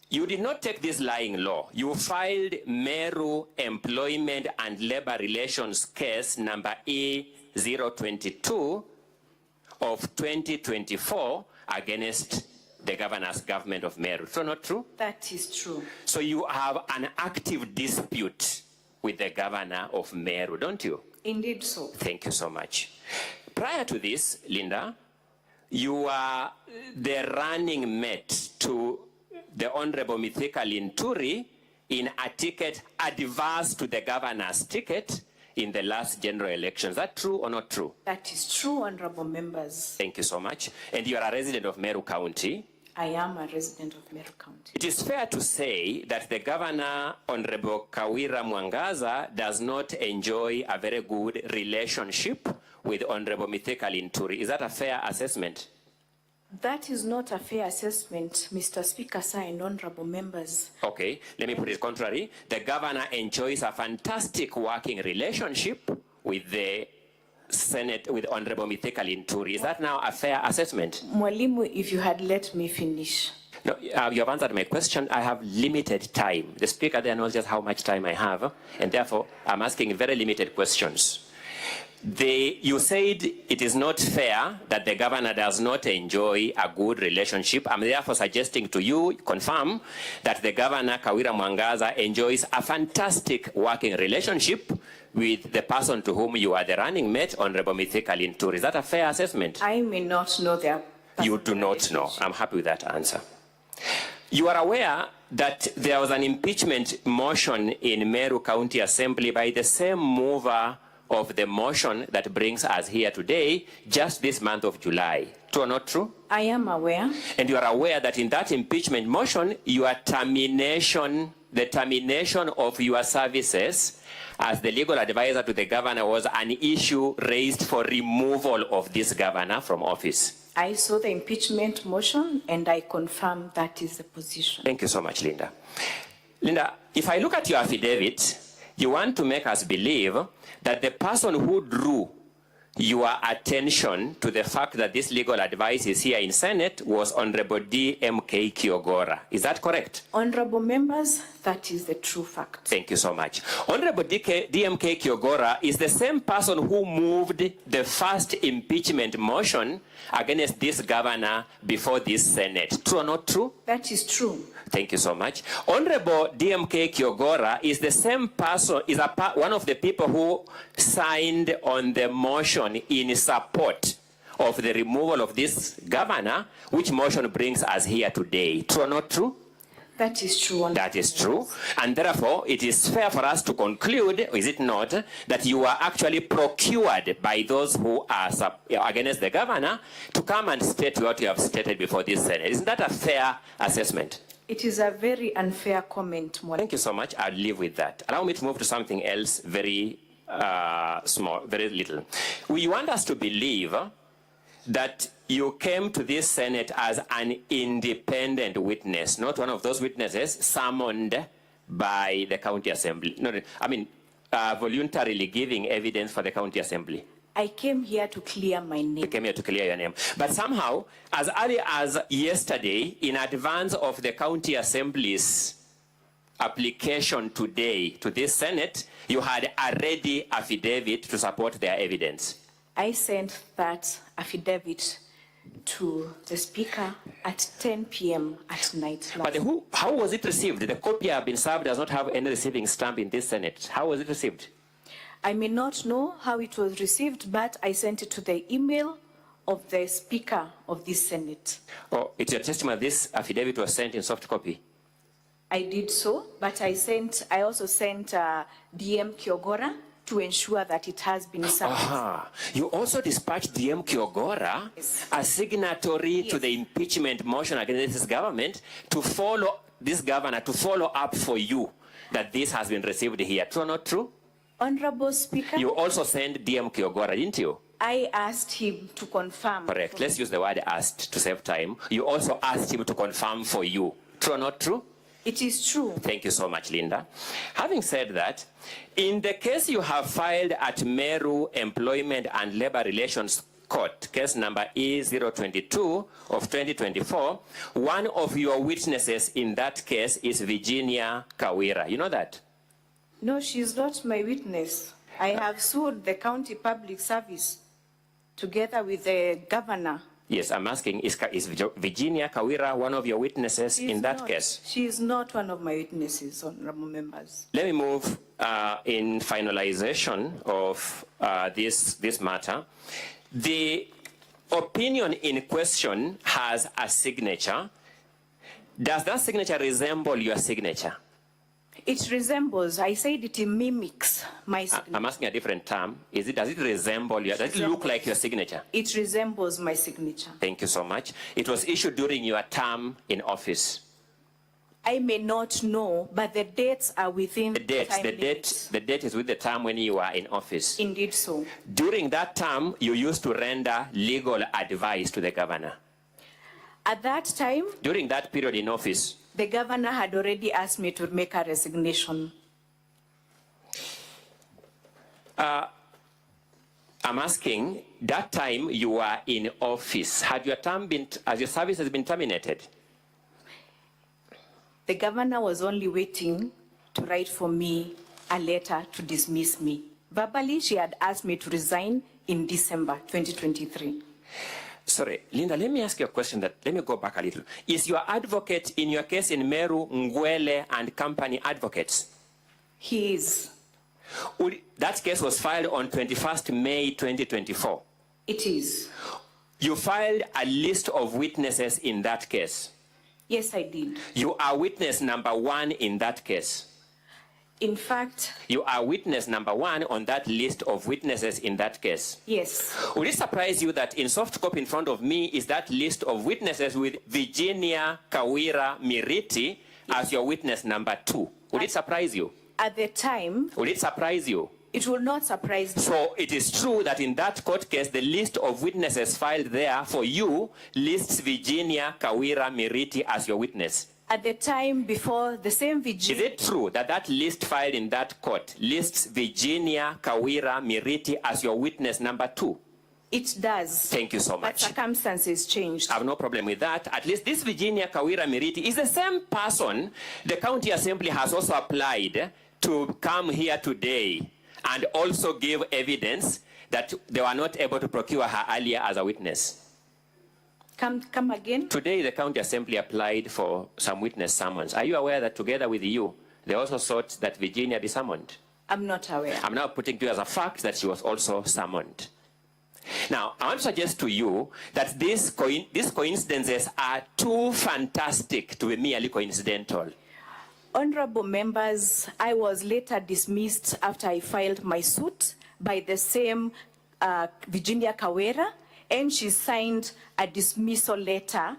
you did not take this lying law. You filed Meru Employment and Labor Relations case number E022 of 2024 against the governor's government of Meru. So not true? That is true. So you have an active dispute with the governor of Meru, don't you? Indeed so. Thank you so much. Prior to this, Linda, you are the running mate to the Honorable Mithika Linturi in a ticket adverse to the governor's ticket in the last general election. Is that true or not true? That is true, honorable members. Thank you so much. And you are a resident of Meru County. I am a resident of Meru County. It is fair to say that the governor, Honorable Kawira Mwangaza, does not enjoy a very good relationship with Honorable Mithika Linturi. Is that a fair assessment? That is not a fair assessment, Mr. Speaker, sir, and honorable members. Okay, let me put it contrary. The governor enjoys a fantastic working relationship with the Senate, with Honorable Mithika Linturi. Is that now a fair assessment? Mwalimu, if you had let me finish. No, you have answered my question. I have limited time. The Speaker there knows just how much time I have, and therefore I'm asking very limited questions. You said it is not fair that the governor does not enjoy a good relationship. I'm therefore suggesting to you, confirm, that the governor, Kawira Mwangaza, enjoys a fantastic working relationship with the person to whom you are the running mate, Honorable Mithika Linturi. Is that a fair assessment? I may not know their... You do not know. I'm happy with that answer. You are aware that there was an impeachment motion in Meru County Assembly by the same mover of the motion that brings us here today, just this month of July. True or not true? I am aware. And you are aware that in that impeachment motion, your termination, the termination of your services as the legal advisor to the governor was an issue raised for removal of this governor from office. I saw the impeachment motion and I confirm that is the position. Thank you so much, Linda. Linda, if I look at your affidavit, you want to make us believe that the person who drew your attention to the fact that this legal advice is here in Senate was Honorable DMK Kiogora. Is that correct? Honorable members, that is the true fact. Thank you so much. Honorable DMK Kiogora is the same person who moved the first impeachment motion against this governor before this Senate. True or not true? That is true. Thank you so much. Honorable DMK Kiogora is the same person, is one of the people who signed on the motion in support of the removal of this governor, which motion brings us here today. True or not true? That is true. That is true. And therefore, it is fair for us to conclude, is it not, that you are actually procured by those who are against the governor to come and state what you have stated before this Senate. Isn't that a fair assessment? It is a very unfair comment. Thank you so much. I'll leave with that. Allow me to move to something else very small, very little. We want us to believe that you came to this Senate as an independent witness, not one of those witnesses summoned by the county assembly. No, I mean, voluntarily giving evidence for the county assembly. I came here to clear my name. You came here to clear your name. But somehow, as early as yesterday, in advance of the county assembly's application today to this Senate, you had a ready affidavit to support their evidence. I sent that affidavit to the Speaker at 10 p.m. at night. But how was it received? The copy I've been served does not have any receiving stamp in this Senate. How was it received? I may not know how it was received, but I sent it to the email of the Speaker of this Senate. Oh, it's your testimony this affidavit was sent in soft copy? I did so, but I also sent DM Kiogora to ensure that it has been served. You also dispatched DM Kiogora, a signatory to the impeachment motion against this government, to follow this governor, to follow up for you that this has been received here. True or not true? Honorable Speaker. You also sent DM Kiogora, didn't you? I asked him to confirm. Correct. Let's use the word asked to save time. You also asked him to confirm for you. True or not true? It is true. Thank you so much, Linda. Having said that, in the case you have filed at Meru Employment and Labor Relations Court, case number E022 of 2024, one of your witnesses in that case is Virginia Kawira. You know that? No, she's not my witness. I have sued the county public service together with the governor. Yes, I'm asking, is Virginia Kawira one of your witnesses in that case? She is not one of my witnesses, honorable members. Let me move in finalization of this matter. The opinion in question has a signature. Does that signature resemble your signature? It resembles, I said it mimics my signature. I'm asking a different term. Does it resemble does it look like your signature? It resembles my signature. Thank you so much. It was issued during your term in office. I may not know, but the dates are within the date is with the term when you are in office. Indeed so. During that term, you used to render legal advice to the governor. At that time, during that period in office, the governor had already asked me to make a resignation. I'm asking, that time you were in office, had your term been, as your service has been terminated? The governor was only waiting to write for me a letter to dismiss me. Verbally, she had asked me to resign in December 2023. Sorry, Linda, let me ask you a question let me go back a little. Is your advocate in your case in Meru, Ngwele and Company Advocates? He is. That case was filed on 21st May 2024. It is. You filed a list of witnesses in that case. Yes, I did. You are witness number 1 in that case. In fact, you are witness number 1 on that list of witnesses in that case. Yes. Would it surprise you that in soft copy in front of me is that list of witnesses with Virginia Kawira Miriti as your witness number 2? Would it surprise you? At the time. Would it surprise you? It will not surprise me. So it is true that in that court case, the list of witnesses filed there for you lists Virginia Kawira Miriti as your witness. At the time before the same Virginia... Is it true that that list filed in that court lists Virginia Kawira Miriti as your witness number 2? It does. Thank you so much. But circumstances changed. I have no problem with that. At least this Virginia Kawira Miriti is the same person the county assembly has also applied to come here today and also give evidence that they were not able to procure her earlier as a witness. Come again? Today, the county assembly applied for some witness summons. Are you aware that together with you, they also sought that Virginia be summoned? I'm not aware. I'm now putting to you as a fact that she was also summoned. Now, I want to suggest to you that these coincidences are too fantastic to be merely coincidental. Honorable members, I was later dismissed after I filed my suit by the same Virginia Kawira, and she signed a dismissal letter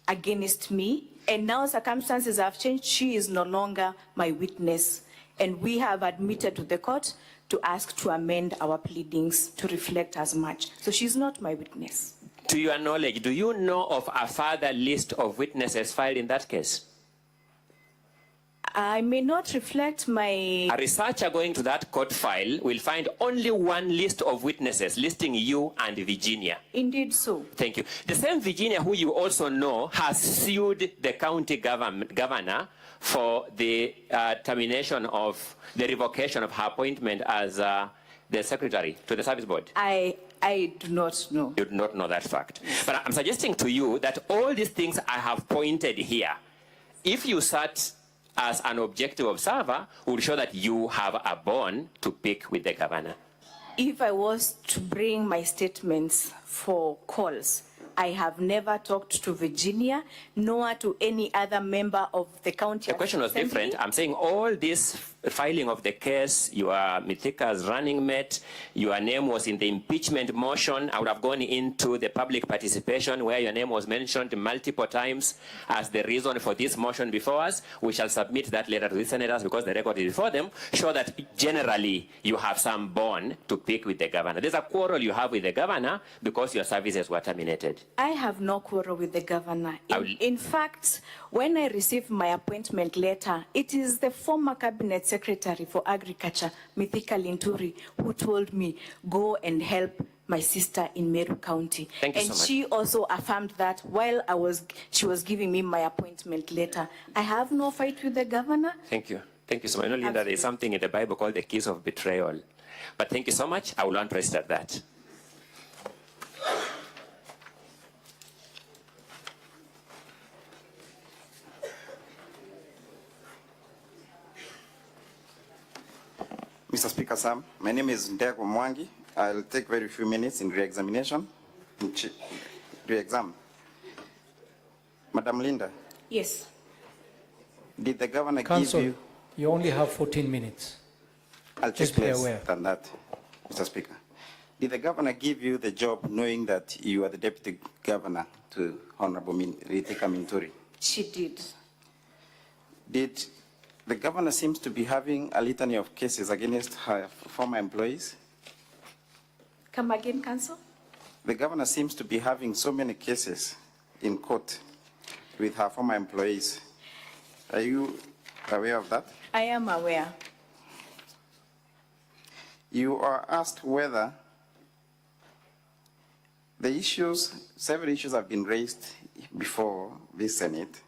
against me. And now circumstances have changed. She is no longer my witness. And we have admitted to the court to ask to amend our pleadings to reflect as much. So she's not my witness. To your knowledge, do you know of a further list of witnesses filed in that case? I may not reflect my... A researcher going to that court file will find only one list of witnesses listing you and Virginia. Indeed so. Thank you. The same Virginia who you also know has sued the county governor for the termination of the revocation of her appointment as the secretary to the service board. I do not know. You do not know that fact. But I'm suggesting to you that all these things I have pointed here, if you sat as an objective observer, would show that you have a bone to pick with the governor. If I was to bring my statements for calls, I have never talked to Virginia, nor to any other member of the county. The question was different. I'm saying all this filing of the case, you are Mithika's running mate, your name was in the impeachment motion. I would have gone into the public participation where your name was mentioned multiple times as the reason for this motion before us. We shall submit that letter to the senators because the record is before them, show that generally you have some bone to pick with the governor. There's a quarrel you have with the governor because your services were terminated. I have no quarrel with the governor. In fact, when I received my appointment letter, it is the former cabinet secretary for agriculture, Mithika Linturi, who told me, go and help my sister in Meru County. Thank you and so much. she also affirmed that while she was giving me my appointment letter. I have no fight with the governor. Thank you. Thank you so much. I know, Linda, there is something in the Bible called the keys of betrayal. But thank you so much. I will not rest at that. Mr. Speaker, Sam, my name is Gov Mwangi. I'll take very few minutes in re-examination. Re-exam. Madam Linda. Yes. Did the governor Council, give you... you only have 14 minutes. I'll Just take be less aware. than that, Mr. Speaker. Did the governor give you the job knowing that you are the deputy governor to Honorable Mithika Minturi? She did. Did the governor seems to be having a litany of cases against her former employees? Come again, Council? The governor seems to be having so many cases in court with her former employees. Are you aware of that? I am aware. You are asked whether the issues, several issues have been raised before this Senate.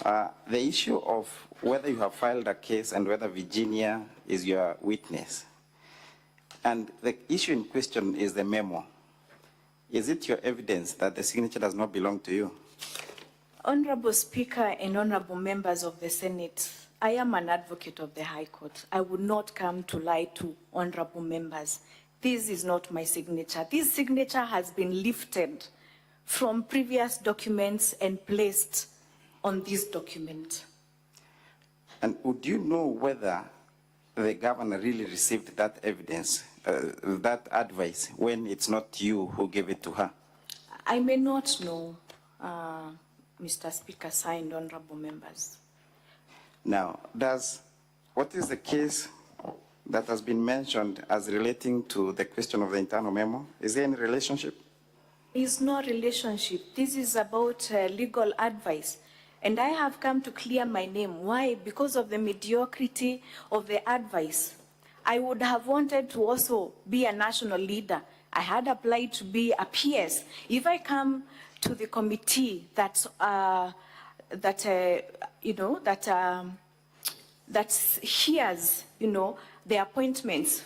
The issue of whether you have filed a case and whether Virginia is your witness. And the issue in question is the memo. Is it your evidence that the signature does not belong to you? Honorable Speaker and honorable members of the Senate, I am an advocate of the High Court. I would not come to lie to honorable members. This is not my signature. This signature has been lifted from previous documents and placed on this document. And would you know whether the governor really received that evidence, that advice, when it's not you who gave it to her? I may not know, Mr. Speaker, signed honorable members. Now, what is the case that has been mentioned as relating to the question of the internal memo? Is there any relationship? It's no relationship. This is about legal advice. And I have come to clear my name. Why? Because of the mediocrity of the advice. I would have wanted to also be a national leader. I had applied to be a PS. If I come to the committee that hears, the appointments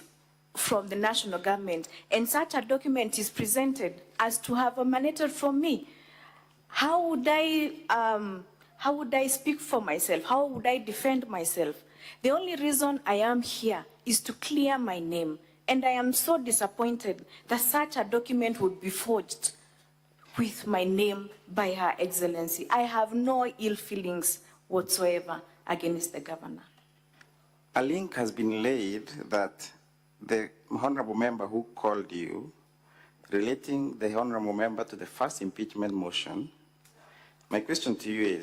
from the national government, and such a document is presented as to have emanated from me, how would I speak for myself? How would I defend myself? The only reason I am here is to clear my name. And I am so disappointed that such a document would be forged with my name by Her Excellency. I have no ill feelings whatsoever against the governor. A link has been laid that the honorable member who called you, relating the honorable member to the first impeachment motion. My question to you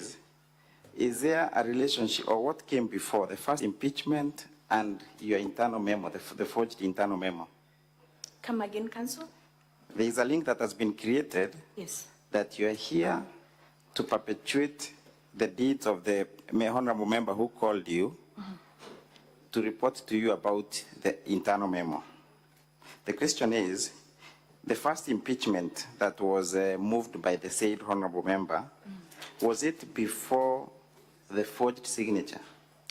is there a relationship, or what came before, the first impeachment and your internal memo, the forged internal memo? Come again, Council? There is a link that has been created. Yes. That you are here to perpetuate the deeds of the honorable member who called you to report to you about the internal memo. The question is, the first impeachment that was moved by the said honorable member, was it before the forged signature?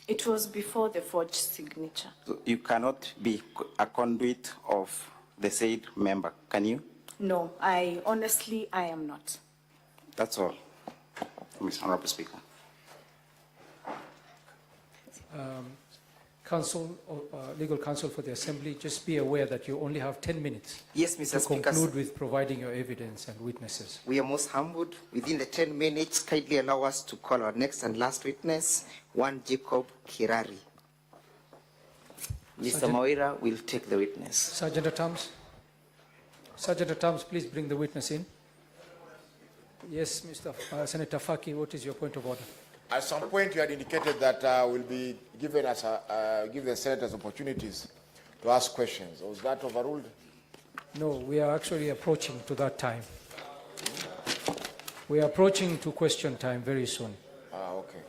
It was before the forged signature. So you cannot be a conduit of the said member, can you? No, I am not. That's all, Mr. Honorable Speaker. Counsel, legal counsel for the Assembly, just be aware that you only have 10 minutes Yes, Mr. to Speaker. conclude with providing your evidence and witnesses. We are most humbled. Within the 10 minutes, kindly allow us to call our next and last witness, one Jacob Kirari. Mr. Sergeant- Mawira will take the witness. Sergeant at Arms. Sergeant at Arms, please bring the witness in. Yes, Mr. Senator Faki, what is your point of order? At some point, you had indicated that we'll be giving us give the senators opportunities to ask questions. Was that overruled? No, we are actually approaching to that time. We are approaching to question time very soon. Okay.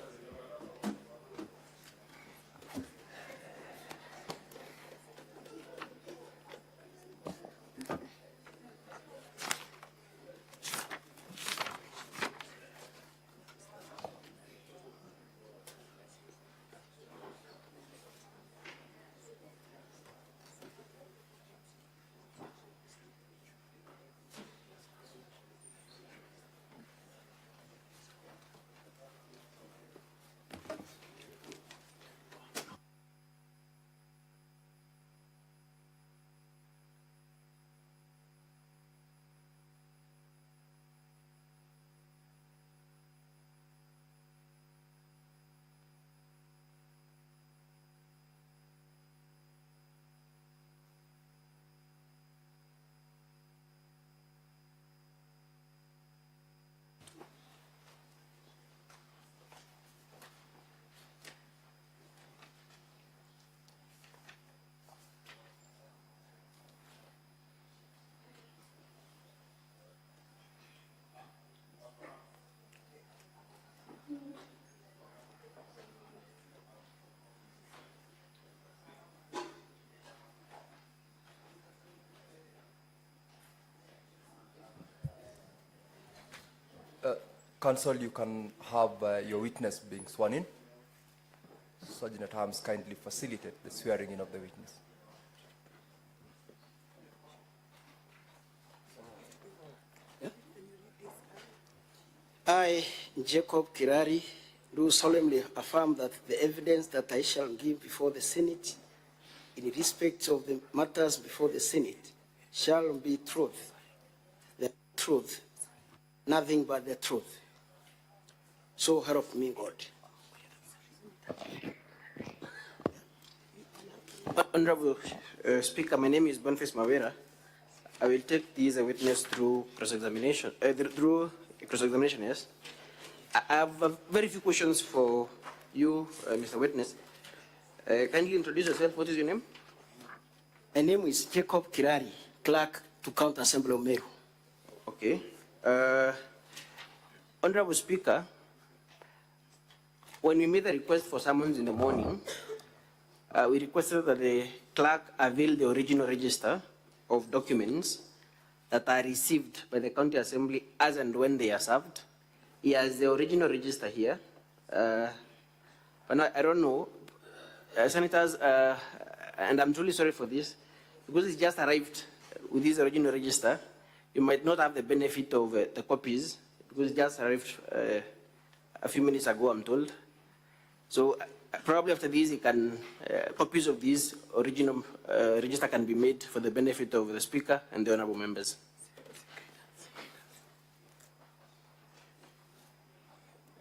Counsel, you can have your witness being sworn in. Sergeant at Arms, kindly facilitate the swearing in of the witness. I, Jacob Kirari, do solemnly affirm that the evidence that I shall give before the Senate in respect of the matters before the Senate shall be truth, the truth, nothing but the truth. So help me God. Honorable Speaker, my name is Boniface Mawira. I will take this witness through cross-examination. Yes. I have very few questions for you, Mr. Witness. Kindly introduce yourself. What is your name? My name is Jacob Kirari, clerk to County Assembly of Meru. Okay. Honorable Speaker, when we made the request for summons in the morning, we requested that the clerk avail the original register of documents that are received by the County Assembly as and when they are served. He has the original register here. But now, I don't know, senators, and I'm truly sorry for this, because it's just arrived with this original register, you might not have the benefit of the copies, because it just arrived a few minutes ago, I'm told. So probably after this, you can, copies of this original register can be made for the benefit of the Speaker and the honorable members.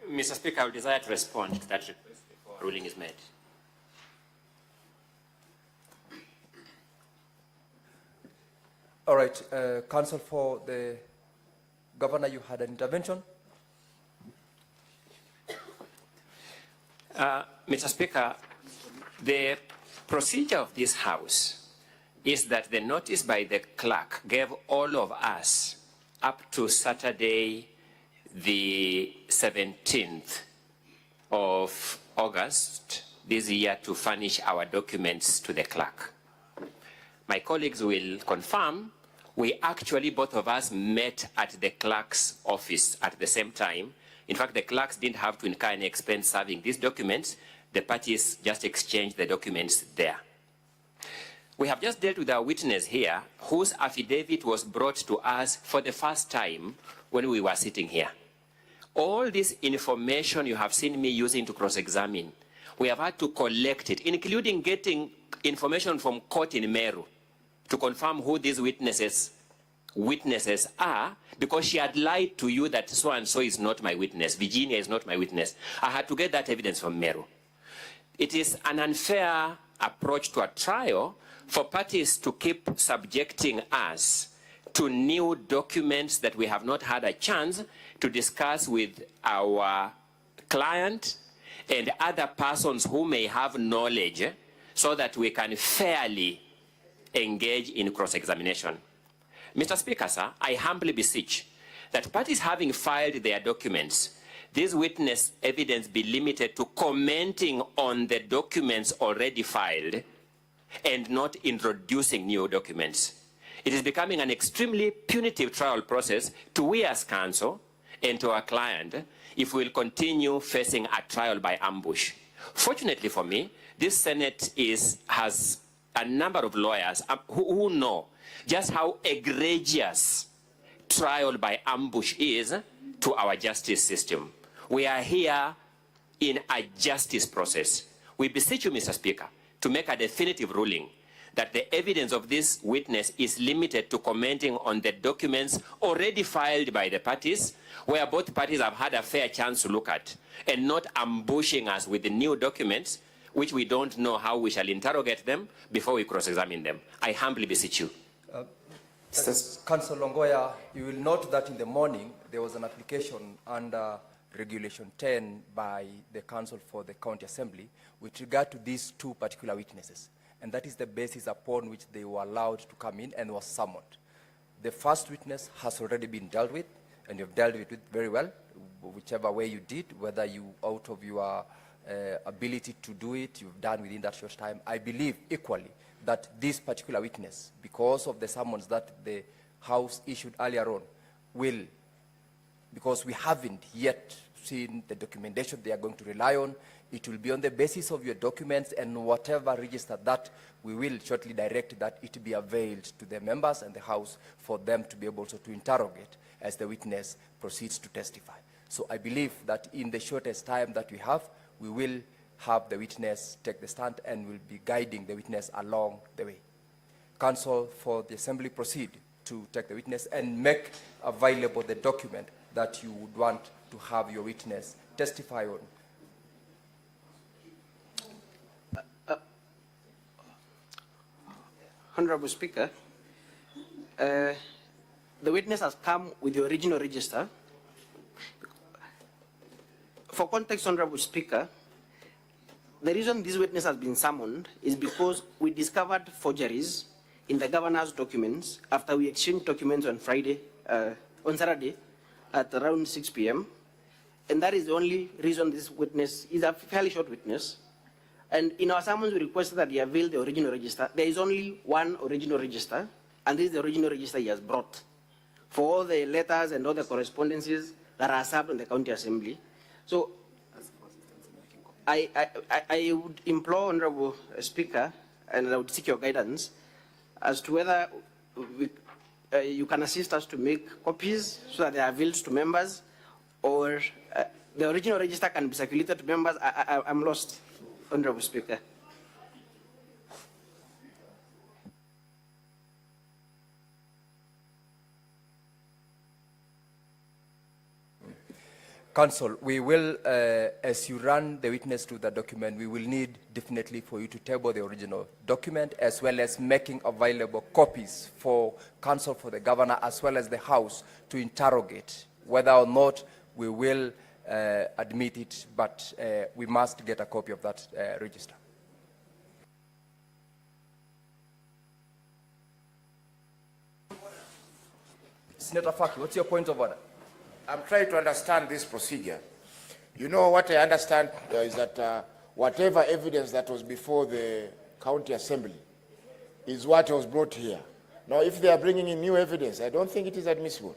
Mr. Speaker, I would desire to respond to that request before a ruling is made. All right, counsel for the governor, you had an intervention. Mr. Speaker, the procedure of this House is that the notice by the clerk gave all of us up to Saturday, the 17th, of August this year to furnish our documents to the clerk. My colleagues will confirm we actually, both of us, met at the clerk's office at the same time. In fact, the clerks didn't have to incur any expense serving these documents. The parties just exchanged the documents there. We have just dealt with our witness here, whose affidavit was brought to us for the first time when we were sitting here. All this information you have seen me using to cross-examine, we have had to collect it, including getting information from court in Meru to confirm who these witnesses are, because she had lied to you that so-and-so is not my witness, Virginia is not my witness. I had to get that evidence from Meru. It is an unfair approach to a trial for parties to keep subjecting us to new documents that we have not had a chance to discuss with our client and other persons who may have knowledge, so that we can fairly engage in cross-examination. Mr. Speaker, sir, I humbly beseech that parties having filed their documents, this witness evidence be limited to commenting on the documents already filed and not introducing new documents. It is becoming an extremely punitive trial process to we as counsel and to our client if we will continue facing a trial by ambush. Fortunately for me, this Senate has a number of lawyers who know just how egregious trial by ambush is to our justice system. We are here in a justice process. We beseech you, Mr. Speaker, to make a definitive ruling that the evidence of this witness is limited to commenting on the documents already filed by the parties, where both parties have had a fair chance to look at, and not ambushing us with the new documents, which we don't know how we shall interrogate them before we cross-examine them. I humbly beseech you. Councillor Longoya, you will note that in the morning there was an application under Regulation 10 by the Council for the County Assembly with regard to these two particular witnesses. And that is the basis upon which they were allowed to come in and was summoned. The first witness has already been dealt with, and you've dealt with it very well, whichever way you did, whether you, out of your ability to do it, you've done within that short time. I believe equally that this particular witness, because of the summons that the House issued earlier on, will, because we haven't yet seen the documentation they are going to rely on, it will be on the basis of your documents and whatever register that we will shortly direct that it be availed to the members and the House for them to be able to interrogate as the witness proceeds to testify. So I believe that in the shortest time that we have, we will have the witness take the stand and will be guiding the witness along the way. Counsel for the Assembly proceed to take the witness and make available the document that you would want to have your witness testify on. Honorable Speaker, the witness has come with the original register. For context, Honorable Speaker, the reason this witness has been summoned is because we discovered forgeries in the governor's documents after we exchanged documents on Saturday at around 6 p.m. And that is the only reason this witness is a fairly short witness. And in our summons, we requested that he avail the original register. There is only one original register, and this is the original register he has brought for all the letters and all the correspondences that are served in the County Assembly. So I would implore, Honorable Speaker, and I would seek your guidance as to whether you can assist us to make copies so that they are availed to members, or the original register can be circulated to members. I'm lost, Honorable Speaker. Counsel, we will, as you run the witness to the document, we will need definitely for you to table the original document, as well as making available copies for counsel for the governor, as well as the House, to interrogate whether or not we will admit it, but we must get a copy of that register. Senator Faki, what's your point of order? I'm trying to understand this procedure. You know, what I understand is that whatever evidence that was before the county assembly is what was brought here. Now, if they are bringing in new evidence, I don't think it is admissible.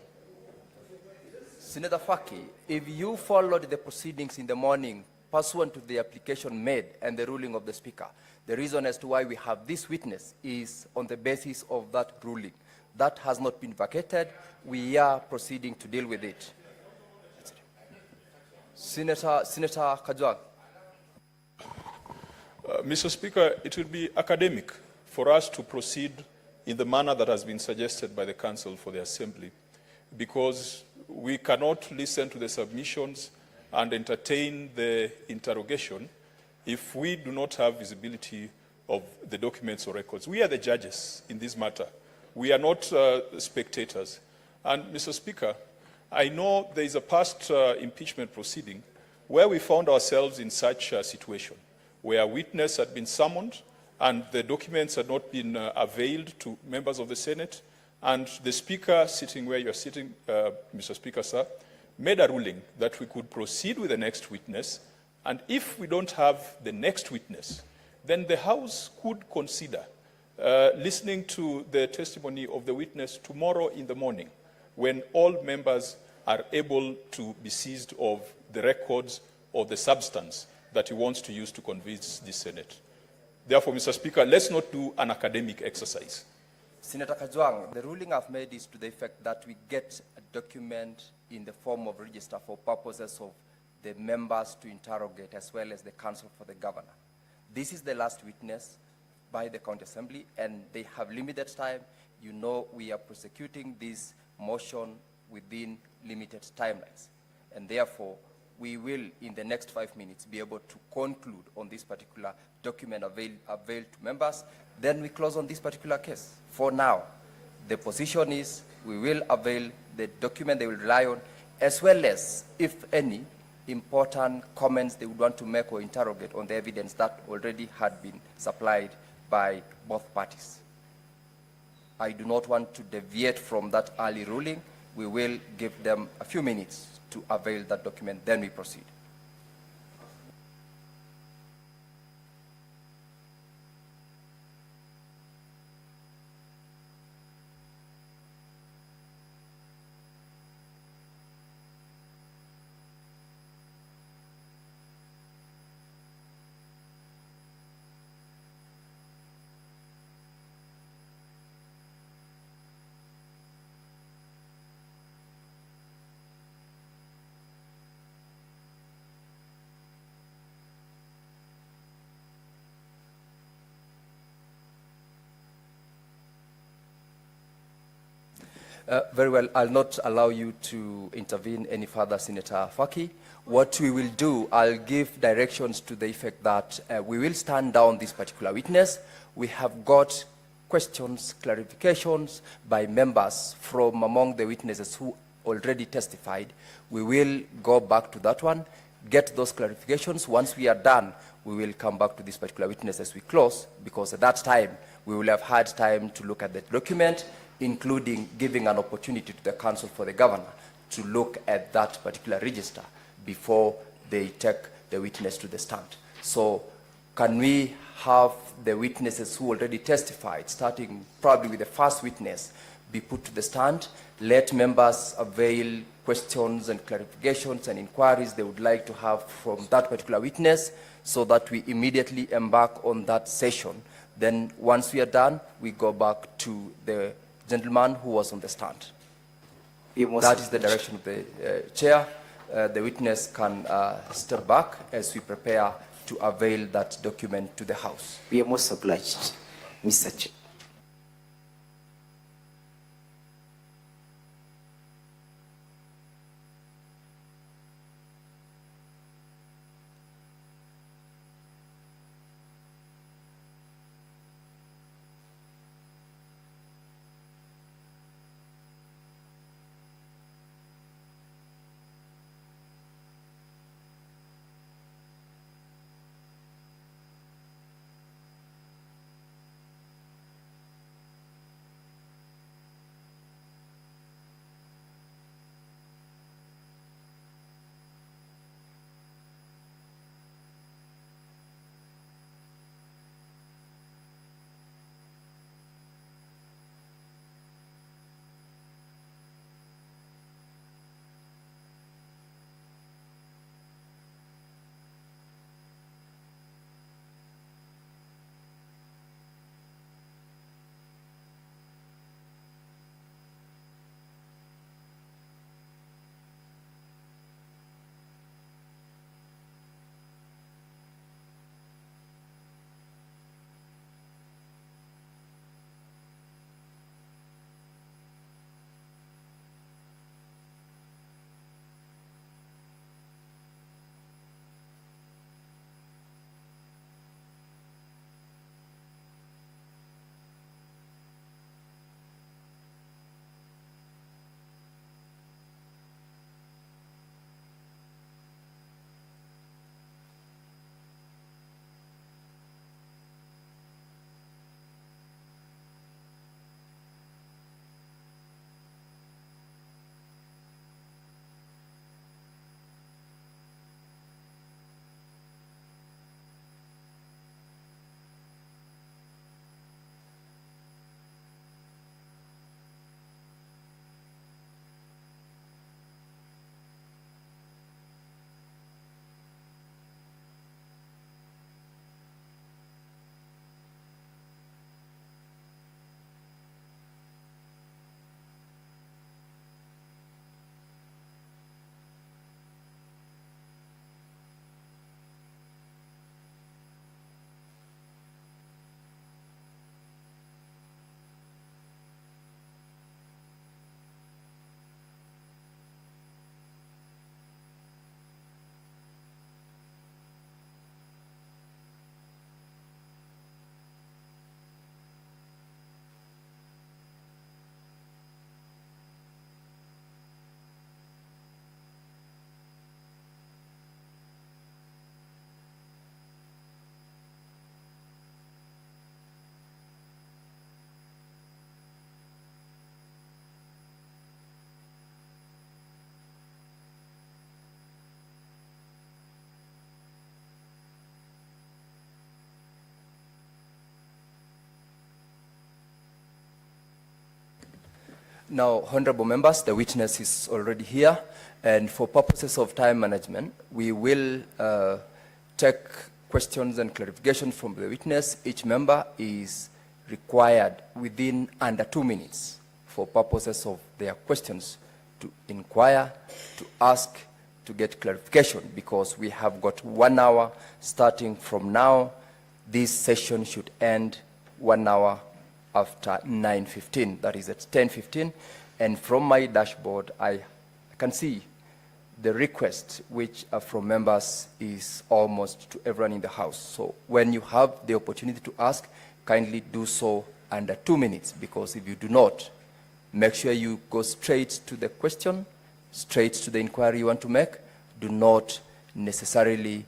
Senator Faki, if you followed the proceedings in the morning pursuant to the application made and the ruling of the Speaker, the reason as to why we have this witness is on the basis of that ruling. That has not been vacated. We are proceeding to deal with it. Senator Kajwang. Mr. Speaker, it will be academic for us to proceed in the manner that has been suggested by the Council for the Assembly, because we cannot listen to the submissions and entertain the interrogation if we do not have visibility of the documents or records. We are the judges in this matter. We are not spectators. And, Mr. Speaker, I know there is a past impeachment proceeding where we found ourselves in such a situation, where a witness had been summoned and the documents had not been availed to members of the Senate, and the Speaker, sitting where you are sitting, Mr. Speaker, sir, made a ruling that we could proceed with the next witness, and if we don't have the next witness, then the House could consider listening to the testimony of the witness tomorrow in the morning, when all members are able to be seized of the records or the substance that he wants to use to convince the Senate. Therefore, Mr. Speaker, let's not do an academic exercise. Senator Kajwang, the ruling I've made is to the effect that we get a document in the form of register for purposes of the members to interrogate as well as the counsel for the governor. This is the last witness by the County Assembly, and they have limited time. You know we are prosecuting this motion within limited timelines, and therefore we will, in the next 5 minutes, be able to conclude on this particular document availed to members. Then we close on this particular case. For now, the position is we will avail the document they will rely on, as well as, if any, important comments they would want to make or interrogate on the evidence that already had been supplied by both parties. I do not want to deviate from that early ruling. We will give them a few minutes to avail that document, then we proceed. Very well, I'll not allow you to intervene any further, Senator Faki. What we will do, I'll give directions to the effect that we will stand down this particular witness. We have got questions, clarifications by members from among the witnesses who already testified. We will go back to that one, get those clarifications. Once we are done, we will come back to this particular witness as we close, because at that time, we will have had time to look at the document, including giving an opportunity to the counsel for the governor to look at that particular register before they take the witness to the stand. So can we have the witnesses who already testified, starting probably with the first witness, be put to the stand? Let members avail questions and clarifications and inquiries they would like to have from that particular witness, so that we immediately embark on that session. Then once we are done, we go back to the gentleman who was on the stand. That is the direction of the chair. The witness can step back as we prepare to avail that document to the House. We are most obliged, Mr. Chair. Now, honorable members, the witness is already here, and for purposes of time management, we will take questions and clarification from the witness. Each member is required within under 2 minutes for purposes of their questions to inquire, to ask, to get clarification, because we have got 1 hour starting from now. This session should end 1 hour after 9:15, that is at 10:15. And from my dashboard, I can see the request which are from members is almost to everyone in the House. So when you have the opportunity to ask, kindly do so under 2 minutes, because if you do not, make sure you go straight to the question, straight to the inquiry you want to make. Do not unnecessarily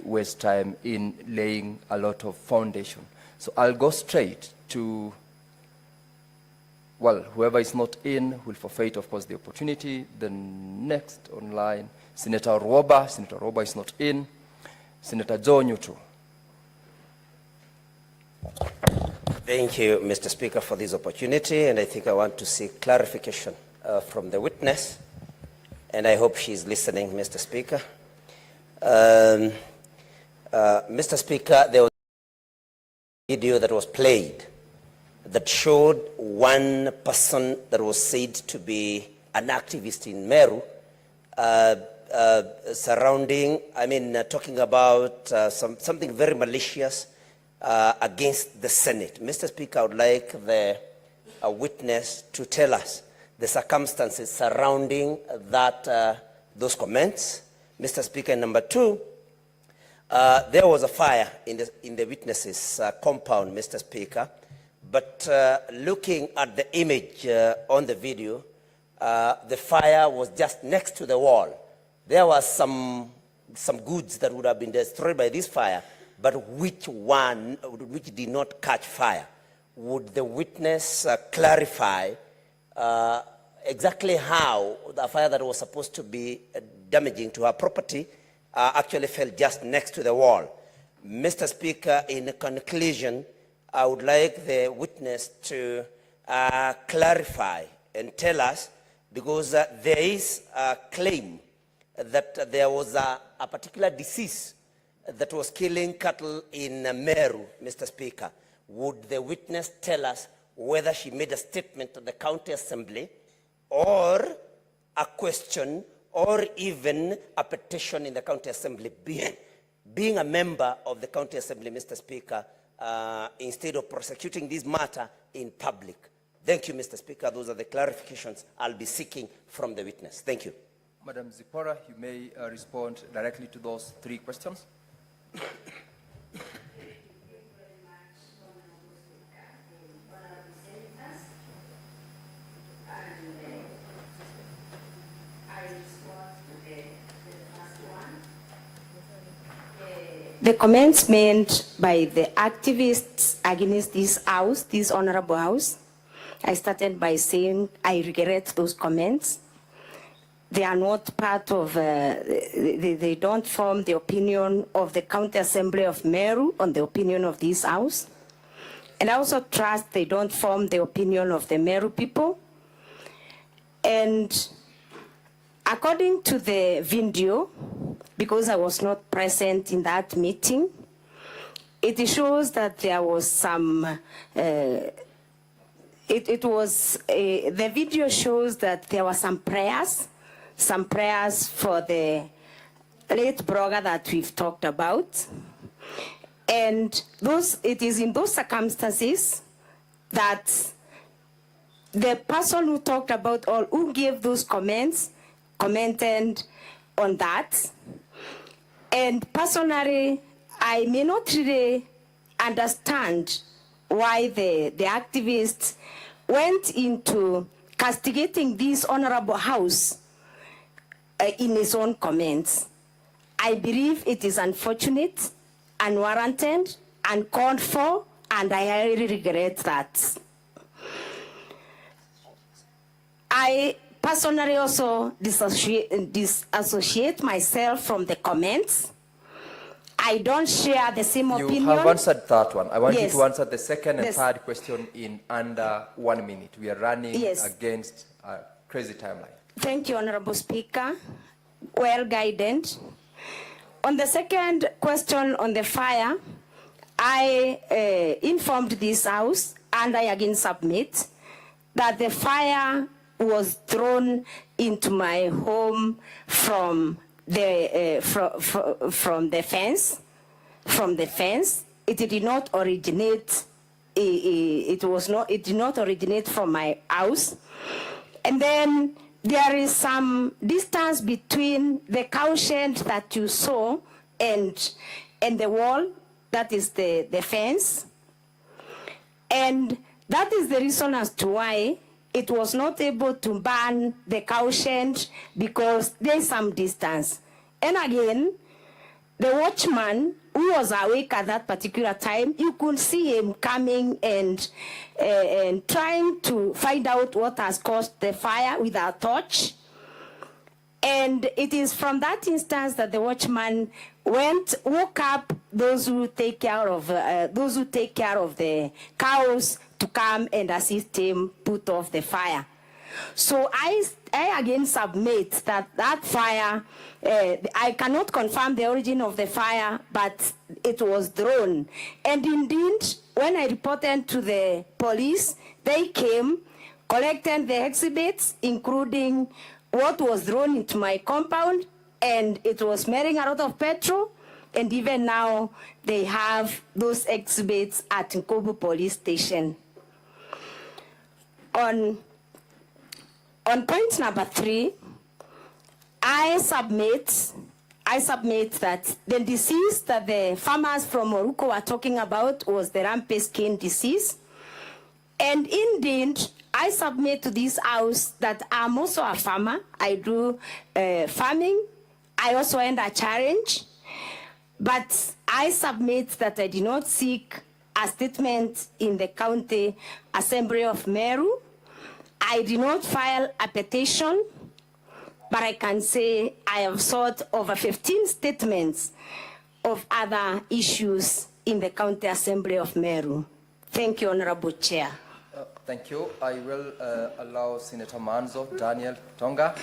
waste time in laying a lot of foundation. So I'll go straight to, well, whoever is not in will forfeit, of course, the opportunity. The next online, Senator Roba. Senator Roba is not in. Senator Joe Newton. Thank you, Mr. Speaker, for this opportunity, and I think I want to seek clarification from the witness, and I hope she's listening, Mr. Speaker. Mr. Speaker, there was a video that was played that showed one person that was said to be an activist in Meru surrounding, talking about something very malicious against the Senate. Mr. Speaker, I would like the witness to tell us the circumstances surrounding that, those comments. Mr. Speaker, and number two, there was a fire in the witness's compound, Mr. Speaker, but looking at the image on the video, the fire was just next to the wall. There was some goods that would have been destroyed by this fire, but which did not catch fire? Would the witness clarify exactly how the fire that was supposed to be damaging to her property actually fell just next to the wall? Mr. Speaker, in conclusion, I would like the witness to clarify and tell us, because there is a claim that there was a particular disease that was killing cattle in Meru, Mr. Speaker. Would the witness tell us whether she made a statement to the county assembly or a question or even a petition in the county assembly? Being a member of the county assembly, Mr. Speaker, instead of prosecuting this matter in public. Thank you, Mr. Speaker. Those are the clarifications I'll be seeking from the witness. Thank you. Madam Zipora, you may respond directly to those 3 questions. The comments made by the activists against this house, this honorable house, I started by saying I regret those comments. They are not part of, they don't form the opinion of the County Assembly of Meru on the opinion of this house. And I also trust they don't form the opinion of the Meru people. And according to the video, because I was not present in that meeting, it shows that there was some, the video shows that there were some prayers for the late brother that we've talked about. And it is in those circumstances that the person who talked about or who gave those comments commented on that. And personally, I may not really understand why the activists went into castigating this honorable house in his own comments. I believe it is unfortunate, unwarranted, uncalled for, and I highly regret that. I personally also disassociate myself from the comments. I don't share the same opinion. You have answered that one. I want Yes. you to answer the second and Yes. third question in under 1 minute. We are running Yes. against a crazy timeline. Thank you, Honorable Speaker. Well guided. On the second question on the fire, I informed this House, and I again submit, that the fire was thrown into my home from the fence. From the fence, it did not originate. It did not originate from my house, and then there is some distance between the cow shed that you saw and the wall. That is the fence, and that is the reason as to why it was not able to burn the cow shed, because there is some distance. And again, the watchman who was awake at that particular time, you could see him coming and trying to find out what has caused the fire with a torch. And it is from that instance that the watchman woke up those who take care of the cows to come and assist him put off the fire. So I again submit that fire, I cannot confirm the origin of the fire, but it was thrown. And indeed, when I reported to the police, they came, collected the exhibits, including what was thrown into my compound, and it was smelling a lot of petrol. And even now, they have those exhibits at Nkobo Police Station. On point number 3, I submit that the disease that the farmers from Moruko were talking about was the rampant skin disease. And indeed, I submit to this House that I'm also a farmer. I do farming. I also end a challenge. But I submit that I did not seek a statement in the County Assembly of Meru. I did not file a petition, but I can say I have sought over 15 statements of other issues in the County Assembly of Meru. Thank you, Honorable Chair. Thank you. I will allow Senator Manzo, Daniel Tonga,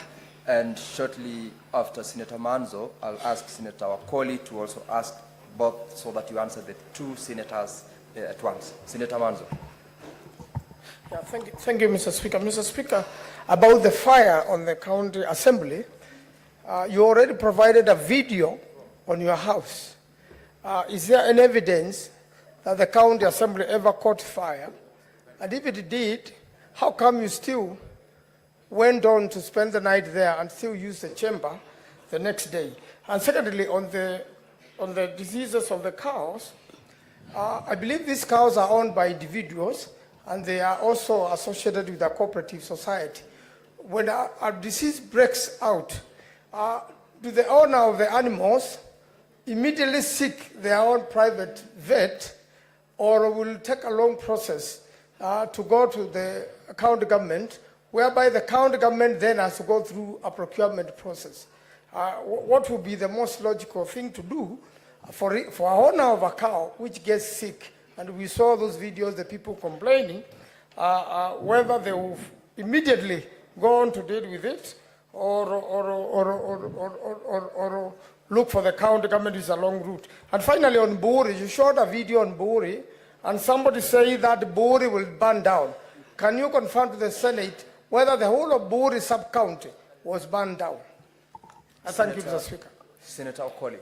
and shortly after Senator Manzo, I'll ask Senator Wakoli to also ask both, so that you answer the two senators at once. Senator Manzo. Yeah, thank you, Mr. Speaker. Mr. Speaker, about the fire on the County Assembly, you already provided a video on your house. Is there any evidence that the County Assembly ever caught fire? And if it did, how come you still went on to spend the night there and still use the chamber the next day? And secondly, on the diseases of the cows, I believe these cows are owned by individuals, and they are also associated with a cooperative society. When a disease breaks out, do the owner of the animals immediately seek their own private vet, or will it take a long process to go to the county government, whereby the county government then has to go through a procurement process? What would be the most logical thing to do for an owner of a cow which gets sick? And we saw those videos, the people complaining, whether they will immediately go on to deal with it, or look for the county government. Is a long route. And finally, on Buri, you showed a video on Buri, and somebody say that Buri will burn down. Can you confirm to the Senate whether the whole of Buri sub-county was burned down? Thank you, Mr. Speaker. Senator Okoli.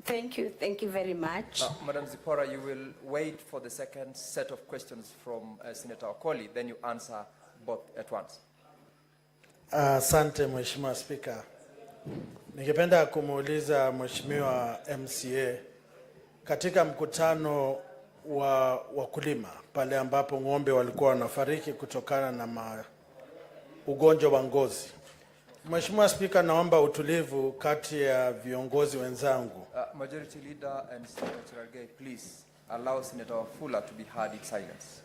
Thank you very much. Madam Zipora, you will wait for the second set of questions from Senator Okoli, then you answer both at once. Asante Mheshimiwa Spika. Ningependa kumuuliza Mheshimiwa MCA, katika mkutano wa wakulima pale ambapo ng'ombe walikuwa wanafariki kutokana na ugonjwa wa ngozi. Mheshimiwa Spika, naomba utulivu kati ya viongozi wenzangu. Majority Leader and Senator Cherargei, please allow Senator Wafula to be heard in silence.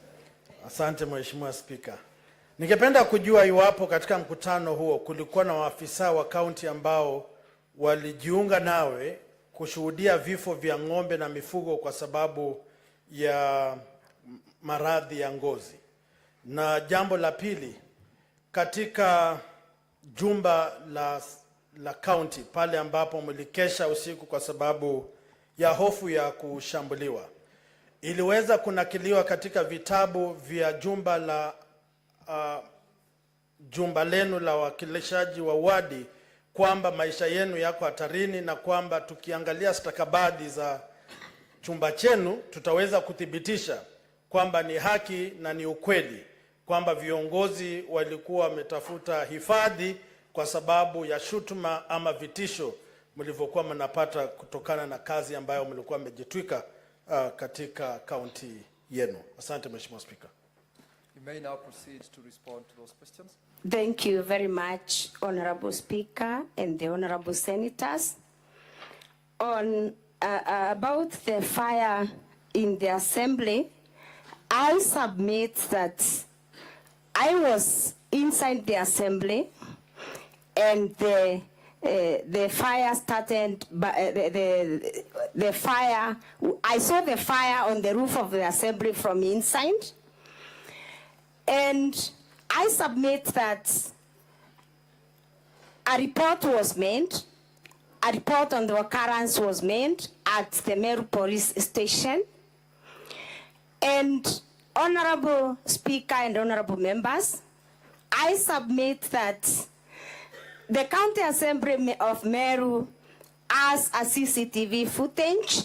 Asante Mheshimiwa Spika. Ningependa kujua iwapo katika mkutano huo kulikuwa na waafisa wa kaunti ambao walijiunga nawe kushuhudia vifo vya ng'ombe na mifugo kwa sababu ya maradhi ya ngozi. Na jambo la pili, katika jumba la county pale ambapo mlikesha usiku kwa sababu ya hofu ya kushambuliwa, iliweza kunakiliwa katika vitabu vya jumba lenu la wakilishaji wa wadi kwamba maisha yenu yako hatarini, na kwamba tukiangalia stakabadhi za chumba chenu tutaweza kuthibitisha kwamba ni haki na ni ukweli kwamba viongozi walikuwa wametafuta hifadhi kwa sababu ya shutuma ama vitisho mlivyokuwa mnapata kutokana na kazi ambayo mlikuwa mmejitwika katika kaunti yenu. Asante Mheshimiwa Speaker. You may now proceed to respond to those questions. Thank you very much, Honorable Speaker and the Honorable Senators. On about the fire in the Assembly, I submit that I was inside the Assembly and the fire started, the fire, I saw the fire on the roof of the Assembly from inside. And I submit that a report was made, a report on the occurrence was made at the Meru Police Station. And Honorable Speaker and Honorable Members, I submit that the County Assembly of Meru has a CCTV footage,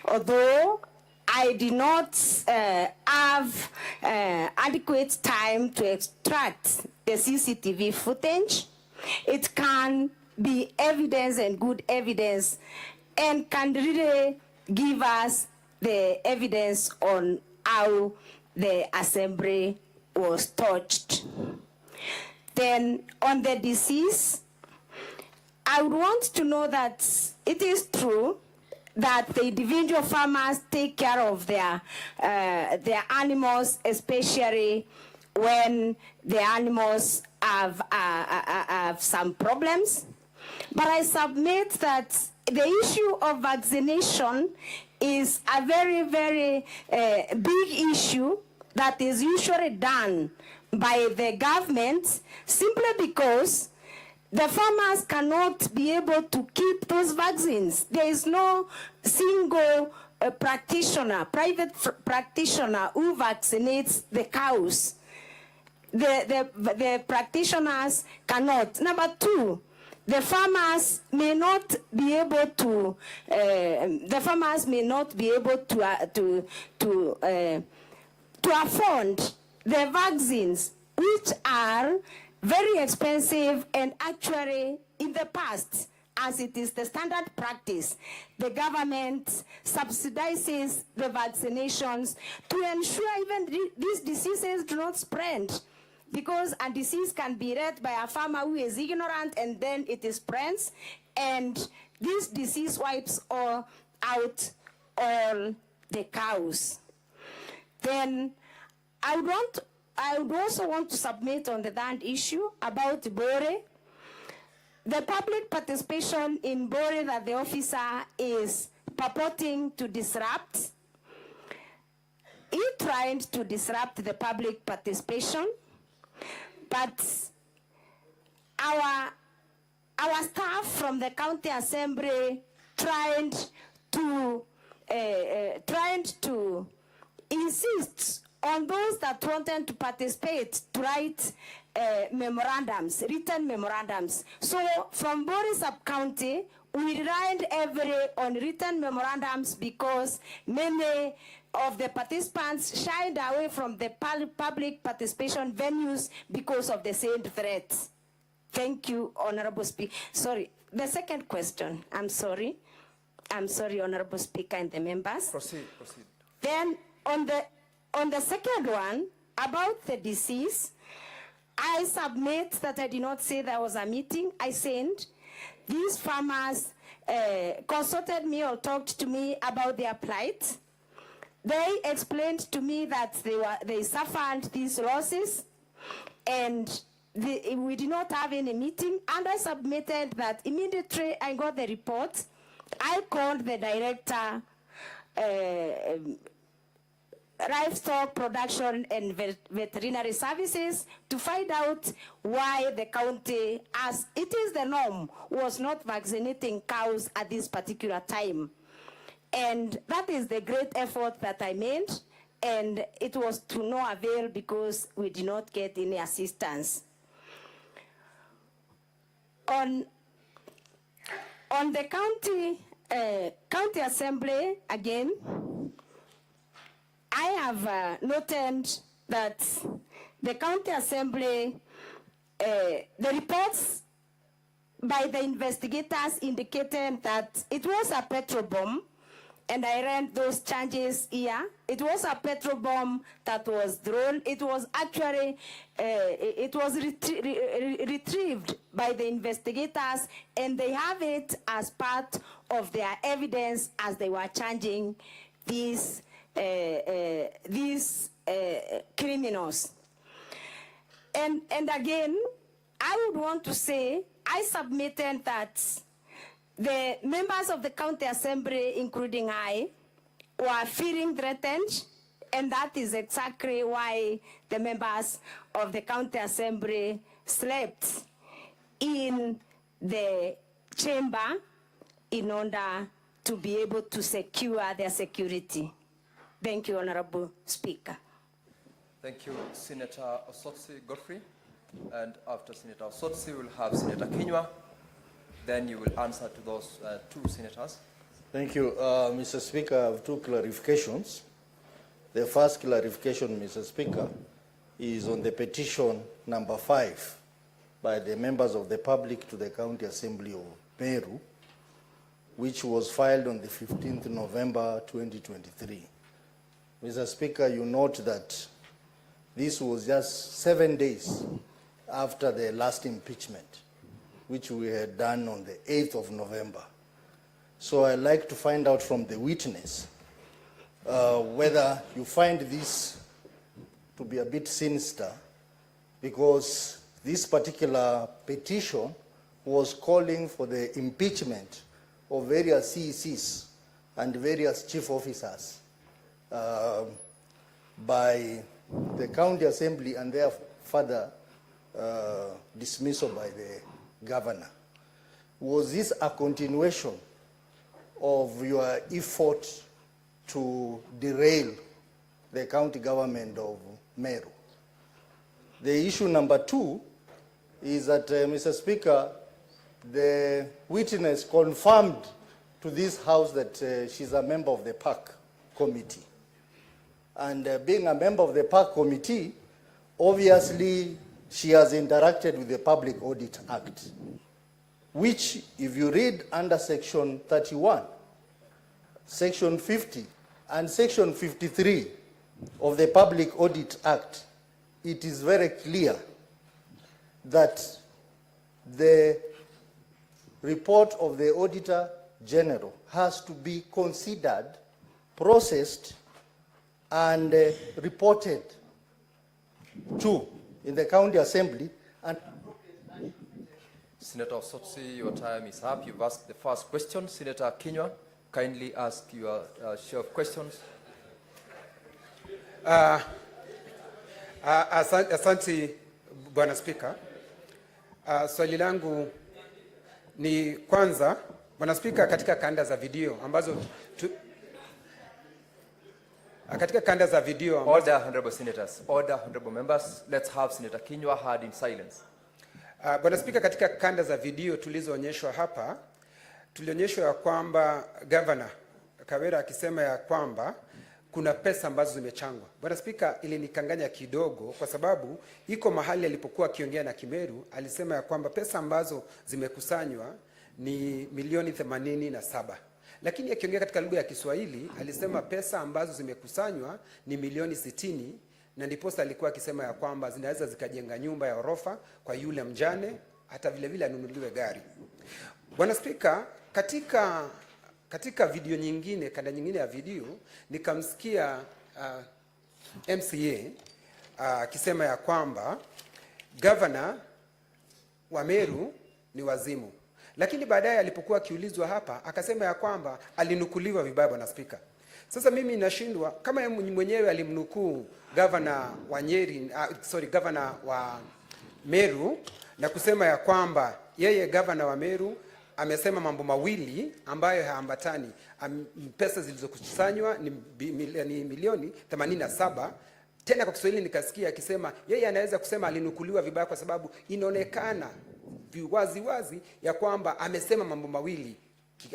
although I did not have adequate time to extract the CCTV footage. It can be evidence and good evidence and can really give us the evidence on how the Assembly was touched. Then on the disease, I would want to know that it is true that the individual farmers take care of their animals, especially when the animals have some problems. But I submit that the issue of vaccination is a very, very big issue that is usually done by the government simply because the farmers cannot be able to keep those vaccines. There is no single practitioner, private practitioner who vaccinates the cows. The practitioners cannot. Number two, the farmers may not be able to. To afford the vaccines, which are very expensive, and actually in the past, as it is the standard practice, the government subsidizes the vaccinations to ensure even these diseases do not spread. Because a disease can be read by a farmer who is ignorant and then it spreads, and this disease wipes out all the cows. Then I would also want to submit on the land issue about Bore. The public participation in Bore that the officer is purporting to disrupt. He tried to disrupt the public participation, but our staff from the county assembly tried to insist on those that wanted to participate to write memorandums, written memorandums. So from Bore sub-county, we relied heavily on written memorandums because many of the participants shied away from the public participation venues because of the same threats. Thank you, Honorable Speaker. Sorry, the second question, I'm sorry, Honorable Speaker and the members. Proceed. Then on the second one, about the disease, I submit that I did not say there was a meeting. I said these farmers consulted me or talked to me about their plight. They explained to me that they suffered these losses, and we did not have any meeting. And I submitted that immediately I got the report I called the director, livestock production and veterinary services to find out why the county, as it is the norm, was not vaccinating cows at this particular time. And that is the great effort that I made, and it was to no avail because we did not get any assistance. On the county assembly, again, I have noted that the county assembly, the reports by the investigators indicated that it was a petrol bomb, and I ran those charges here. It was a petrol bomb that was thrown. It was actually, it was retrieved by the investigators, and they have it as part of their evidence as they were charging these criminals. And again, I would want to say, I submitted that the members of the county assembly, including I, were feeling threatened, and that is exactly why the members of the county assembly slept in the chamber in order to be able to secure their security. Thank you, Honorable Speaker. Thank you, Senator Osotsi Godfrey. And after Senator Osotsi, we'll have Senator Kinyua. Then you will answer to those two senators. Thank you, Mr. Speaker. I have two clarifications. The first clarification, Mr. Speaker, is on the petition number 5 by the members of the public to the County Assembly of Meru, which was filed on the 15th November 2023. Mr. Speaker, you note that this was just 7 days after the last impeachment, which we had done on the 8th of November. So I'd like to find out from the witness whether you find this to be a bit sinister, because this particular petition was calling for the impeachment of various CECs and various chief officers by the County Assembly, and their further dismissal by the Governor. Was this a continuation of your effort to derail the county government of Meru? The issue number 2 is that, Mr. Speaker, the witness confirmed to this House that she's a member of the PAC committee. And being a member of the PAC committee, obviously she has interacted with the Public Audit Act, which, if you read under Section 31, Section 50, and Section 53 of the Public Audit Act, it is very clear that the report of the Auditor General has to be considered, processed, and reported to in the County Assembly. And Senator Osotsi, your time is up. You've asked the first question. Senator Kinyua, kindly ask your share of questions. Asante Bwana Spika. Swali langu ni kwanza, Bwana Spika, katika kanda za video ambazo Order, honorable senators. Order, honorable members. Let's have Senator Kinyua heard in silence. Bwana Spika, katika kanda za video tulizoonyeshwa hapa, tulionyeshwa ya kwamba Governor Kawira akisema ya kwamba kuna pesa ambazo zimechangwa. Bwana Spika, ilinikanganya kidogo kwa sababu iko mahali alipokuwa akiongea na Kimeru, alisema ya kwamba pesa ambazo zimekusanywa ni milioni 87. Lakini akiongea katika lugha ya Kiswahili alisema pesa ambazo zimekusanywa ni milioni 60, na ndiposa alikuwa akisema ya kwamba zinaweza zikajenga nyumba ya orofa kwa yule mjane, hata vile vile anunuliwe gari. Bwana Spika, katika video nyingine, kanda nyingine ya video, nikamsikia MCA akisema ya kwamba Governor wa Meru ni wazimu. lakini baadaye alipokuwa akiulizwa hapa akasema ya kwamba alinukuliwa vibaya, Bwana Spika. Sasa mimi nashindwa kama yeye mwenyewe alimnukuu gavana wa Nyeri, gavana wa Meru na kusema ya kwamba yeye gavana wa Meru amesema mambo mawili ambayo haambatani. Pesa zilizokusanywa ni milioni 87. Tena kwa Kiswahili nikasikia akisema yeye anaweza kusema alinukuliwa vibaya kwa sababu inaonekana wazi ya kwamba amesema mambo mawili.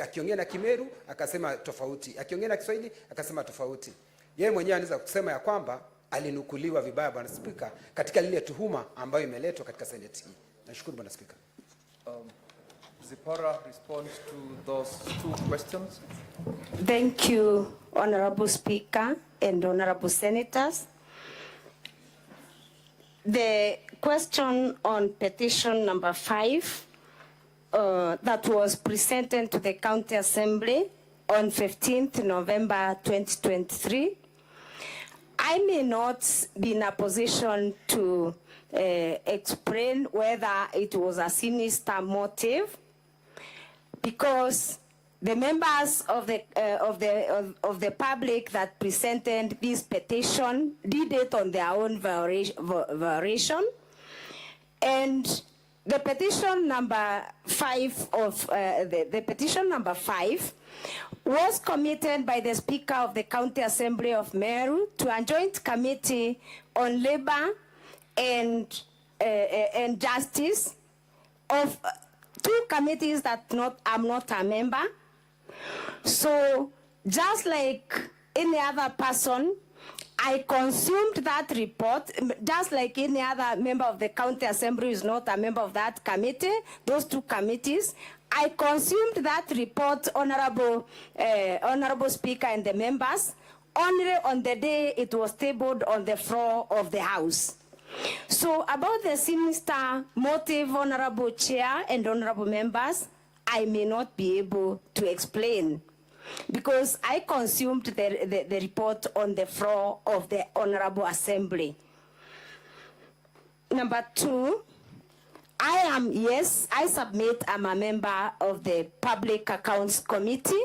Akiongea na Kimeru akasema tofauti, akiongea na Kiswahili akasema tofauti. Yeye mwenyewe anaweza kusema ya kwamba alinukuliwa vibaya, Bwana Spika, katika lile tuhuma ambayo imeletwa katika Senate hii. Nashukuru Bwana Spika. Zipporah responds to those two questions. Thank you, Honorable Speaker and Honorable Senators. The question on petition number 5 that was presented to the County Assembly on 15th November 2023. I may not be in a position to explain whether it was a sinister motive, because the members of the public that presented this petition did it on their own variation, and the petition number 5 of the petition number 5 was committed by the Speaker of the County Assembly of Meru to a joint committee on labor and justice of two committees that I'm not a member. So just like any other person, I consumed that report, just like any other member of the County Assembly who is not a member of that committee, those two committees. I consumed that report, Honorable Speaker and the members, only on the day it was tabled on the floor of the House. So about the sinister motive, Honorable Chair and Honorable members, I may not be able to explain, because I consumed the report on the floor of the Honorable Assembly. Number 2, I submit I'm a member of the Public Accounts Committee,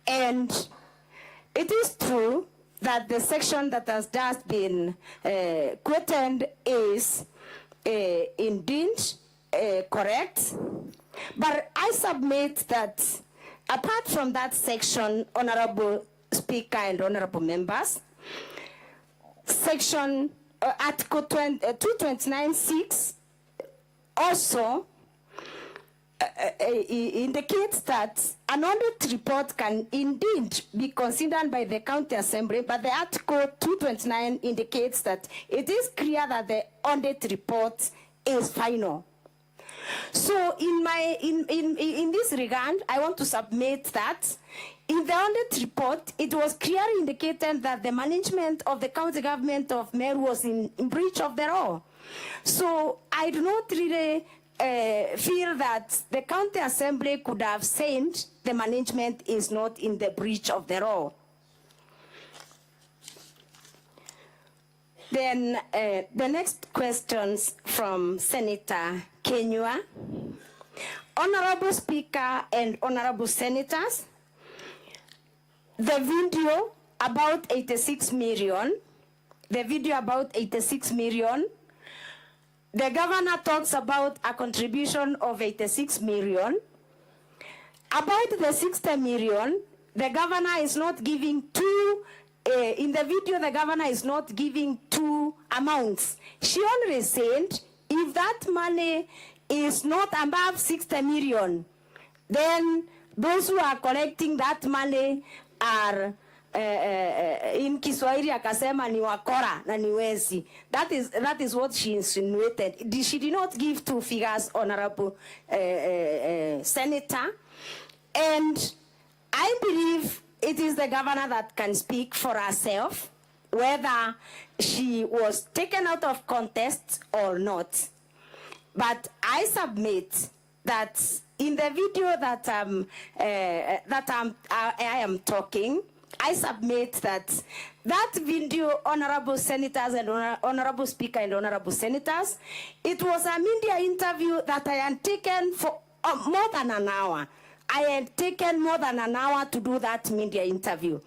and it is true that the section that has just been quoted is indeed correct, but I submit that apart from that section, Honorable Speaker and Honorable members, section Article 229(6) also indicates that an audit report can indeed be considered by the County Assembly, but the Article 229 indicates that it is clear that the audit report is final. So in this regard, I want to submit that in the audit report, it was clearly indicated that the management of the county government of Meru was in breach of the law. So I do not really feel that the County Assembly could have said the management is not in the breach of the law. Then the next questions from Senator Kenyua. Honorable Speaker and Honorable Senators, the video about 86 million, the governor talks about a contribution of 86 million. About the 60 million, the governor is not giving two, in the video the governor is not giving two amounts. She only said if that money is not above 60 million, then those who are collecting that money are in Kiswahili akasema ni wakora na ni wezi. That is what she insinuated. She did not give two figures, Honorable Senator. And I believe it is the governor that can speak for herself whether she was taken out of context or not. But I submit that in the video that I am talking, I submit that video, Honorable Senators and Honorable Speaker and Honorable Senators, it was a media interview that I had taken more than an hour. I had taken more than an hour to do that media interview.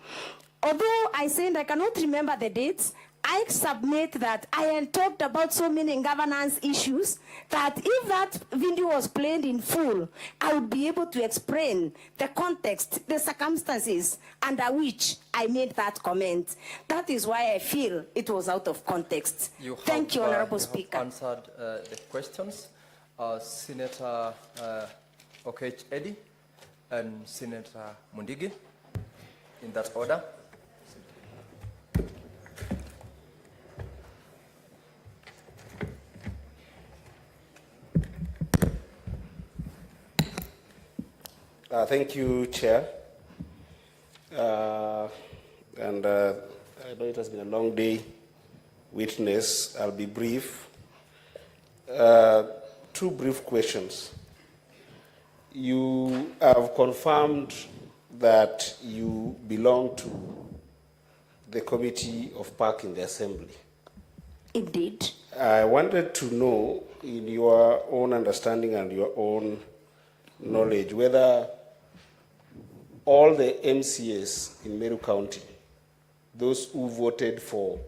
Although I said I cannot remember the dates, I submit that I had talked about so many governance issues that if that video was played in full, I would be able to explain the context, the circumstances under which I made that comment. That is why I feel it was out of context. Thank you, Honorable Speaker. Have answered the questions. Senator Okech Eddy and Senator Mundigi, in that order. Thank you, Chair. I know it has been a long day. Witness, I'll be brief. Two brief questions. You have confirmed that you belong to the Committee of Park in the Assembly. Indeed. I wanted to know, in your own understanding and your own knowledge, whether all the MCAs in Meru County, those who voted for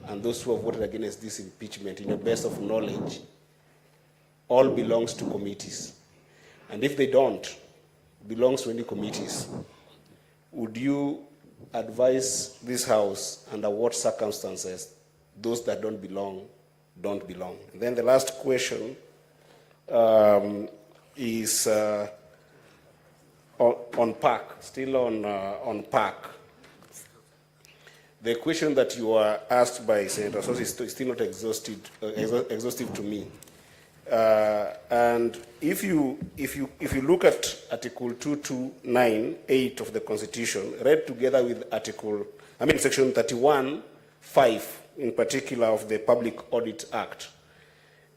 and those who have voted against this impeachment, in your best of knowledge, all belongs to committees. And if they don't, belongs to any committees, would you advise this House under what circumstances those that don't belong, don't belong? And then the last question is on PAC, still on PAC. The question that you were asked by Senator Sos is still not exhaustive to me. And if you look at Article 2298 of the Constitution, read together with Section 31(5) in particular of the Public Audit Act,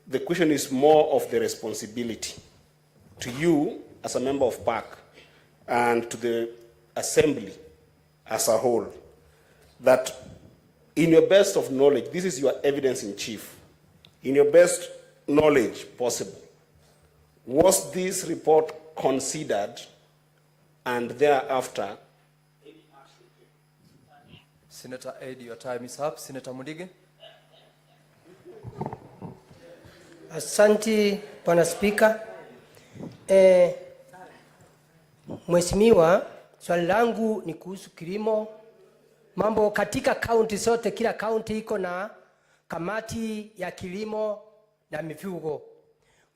the question is more of the responsibility to you as a member of PAC and to the Assembly as a whole, that in your best of knowledge, this is your evidence in chief, in your best knowledge possible, was this report considered and thereafter? Senator Eddy, your time is up. Senator Mundigi. Asante, Bwana Spika. Mheshimiwa, swali langu ni kuhusu kilimo. Mambo katika kaunti zote, kila kaunti iko na kamati ya kilimo na mifugo.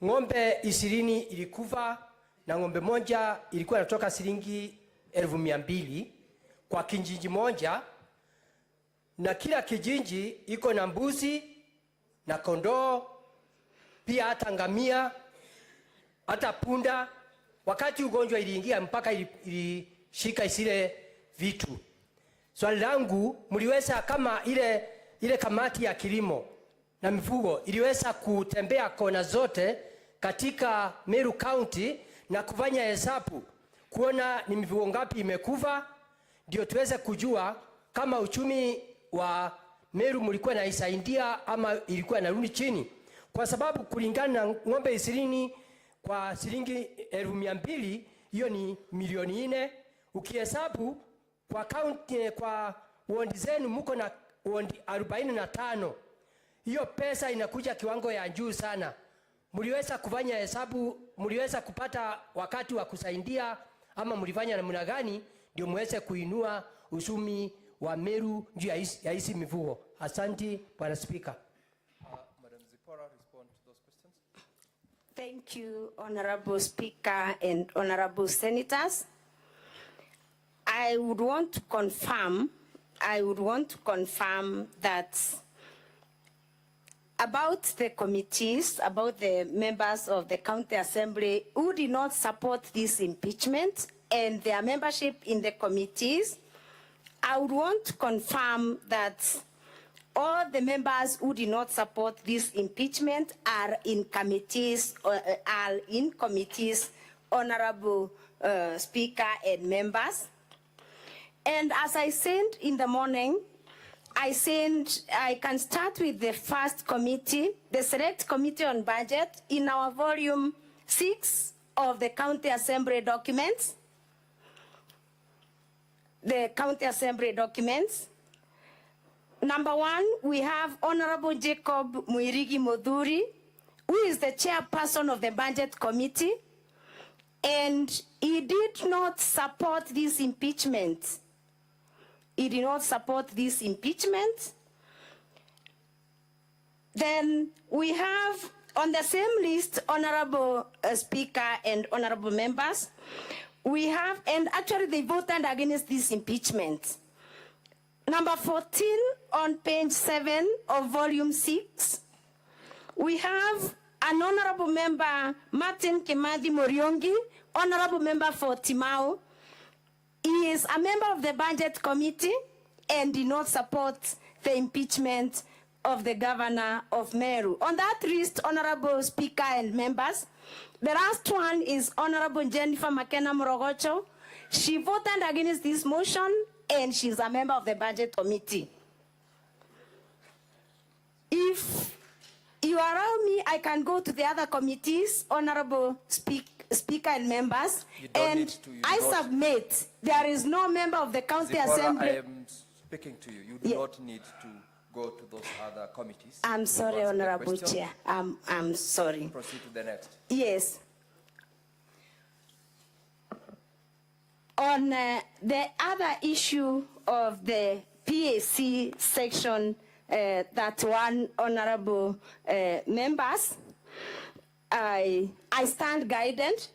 Ng'ombe 20 ilikufa na ng'ombe moja ilikuwa inatoka shilingi 1200 kwa kijiji moja, na kila kijiji iko na mbuzi na kondoo, pia hata ngamia, hata punda. Wakati ugonjwa iliingia mpaka ilishika isile vitu. Swali langu, mliweza kama ile kamati ya kilimo na mifugo iliweza kutembea kona zote katika Meru County na kufanya hesabu kuona ni mifugo ngapi imekufa, ndio tuweze kujua kama uchumi wa Meru mlikuwa na isaidia ama ilikuwa narudi chini? Kwa sababu kulingana na ng'ombe 20 kwa shilingi 1200, hiyo ni milioni 4. Ukihesabu kwa county, kwa wondi zenu mko na wondi 45, hiyo pesa inakuja kiwango ya juu sana. Mliweza kufanya hesabu, mliweza kupata wakati wa kusaidia ama mlifanya namna gani ndio muweze kuinua uchumi wa Meru juu ya hizi mifugo? Asante, Bwana Speaker. Madam Zipora, respond to those questions. Thank you, Honorable Speaker and Honorable Senators. I would want to confirm that about the committees, about the members of the County Assembly who did not support this impeachment and their membership in the committees, I would want to confirm that all the members who did not support this impeachment are in committees, Honorable Speaker and members. And as I said in the morning, I can start with the first committee, the Select Committee on Budget. In our volume 6 of the County Assembly documents. The County Assembly documents. Number one, we have Honorable Jacob Muirigi Moduri, who is the chairperson of the Budget Committee, and he did not support this impeachment. He did not support this impeachment. Then we have on the same list, Honorable Speaker and Honorable members, we have, and actually they voted against this impeachment. Number 14 on page 7 of volume 6, we have an honorable member, Martin Kimathi Moriongi, honorable member for Timau. He is a member of the Budget Committee and did not support the impeachment of the governor of Meru. On that list, Honorable Speaker and members, the last one is Honorable Jennifer McKenna Morogocho. She voted against this motion and she's a member of the Budget Committee. If you allow me, I can go to the other committees, Honorable Speaker and members, and I submit there is no member of the County Assembly. I am speaking to you. You do not need to go to those other committees. I'm sorry, Honorable Chair. I'm sorry. Proceed to the next. Yes. On the other issue of the PAC section, that one, honorable members, I stand guided.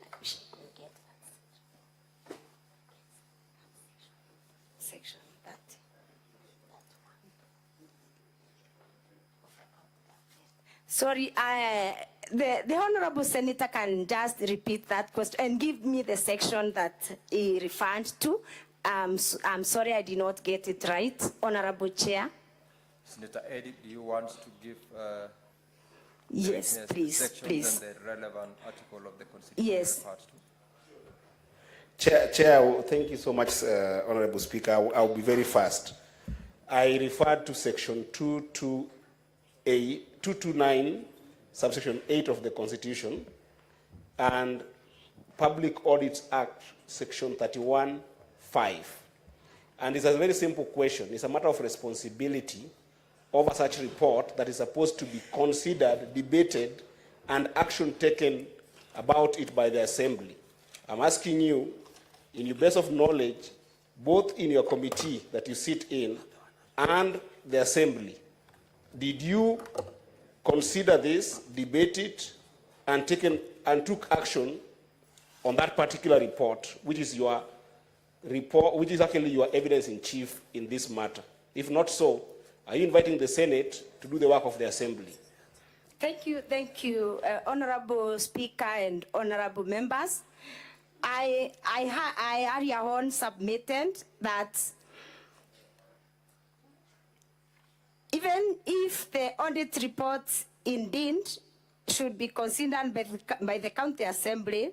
Section 30. Sorry, the honorable senator can just repeat that question and give me the section that he referred to. I'm sorry I did not get it right, Honorable Chair. Senator Eddie, do you want to give yes, please, sections and the relevant article of the Constitution? Yes. Chair, thank you so much, Honorable Speaker. I'll be very fast. I referred to section 229, subsection 8 of the Constitution, and Public Audits Act, section 31(5). And it's a very simple question. It's a matter of responsibility over such report that is supposed to be considered, debated, and action taken about it by the Assembly. I'm asking you, in your base of knowledge, both in your committee that you sit in and the Assembly, did you consider this, debate it, and took action on that particular report, which is your report, which is actually your evidence in chief in this matter? If not so, are you inviting the Senate to do the work of the Assembly? Thank you, Honorable Speaker and honorable members. I earlier on submitted that even if the audit report indeed should be considered by the County Assembly,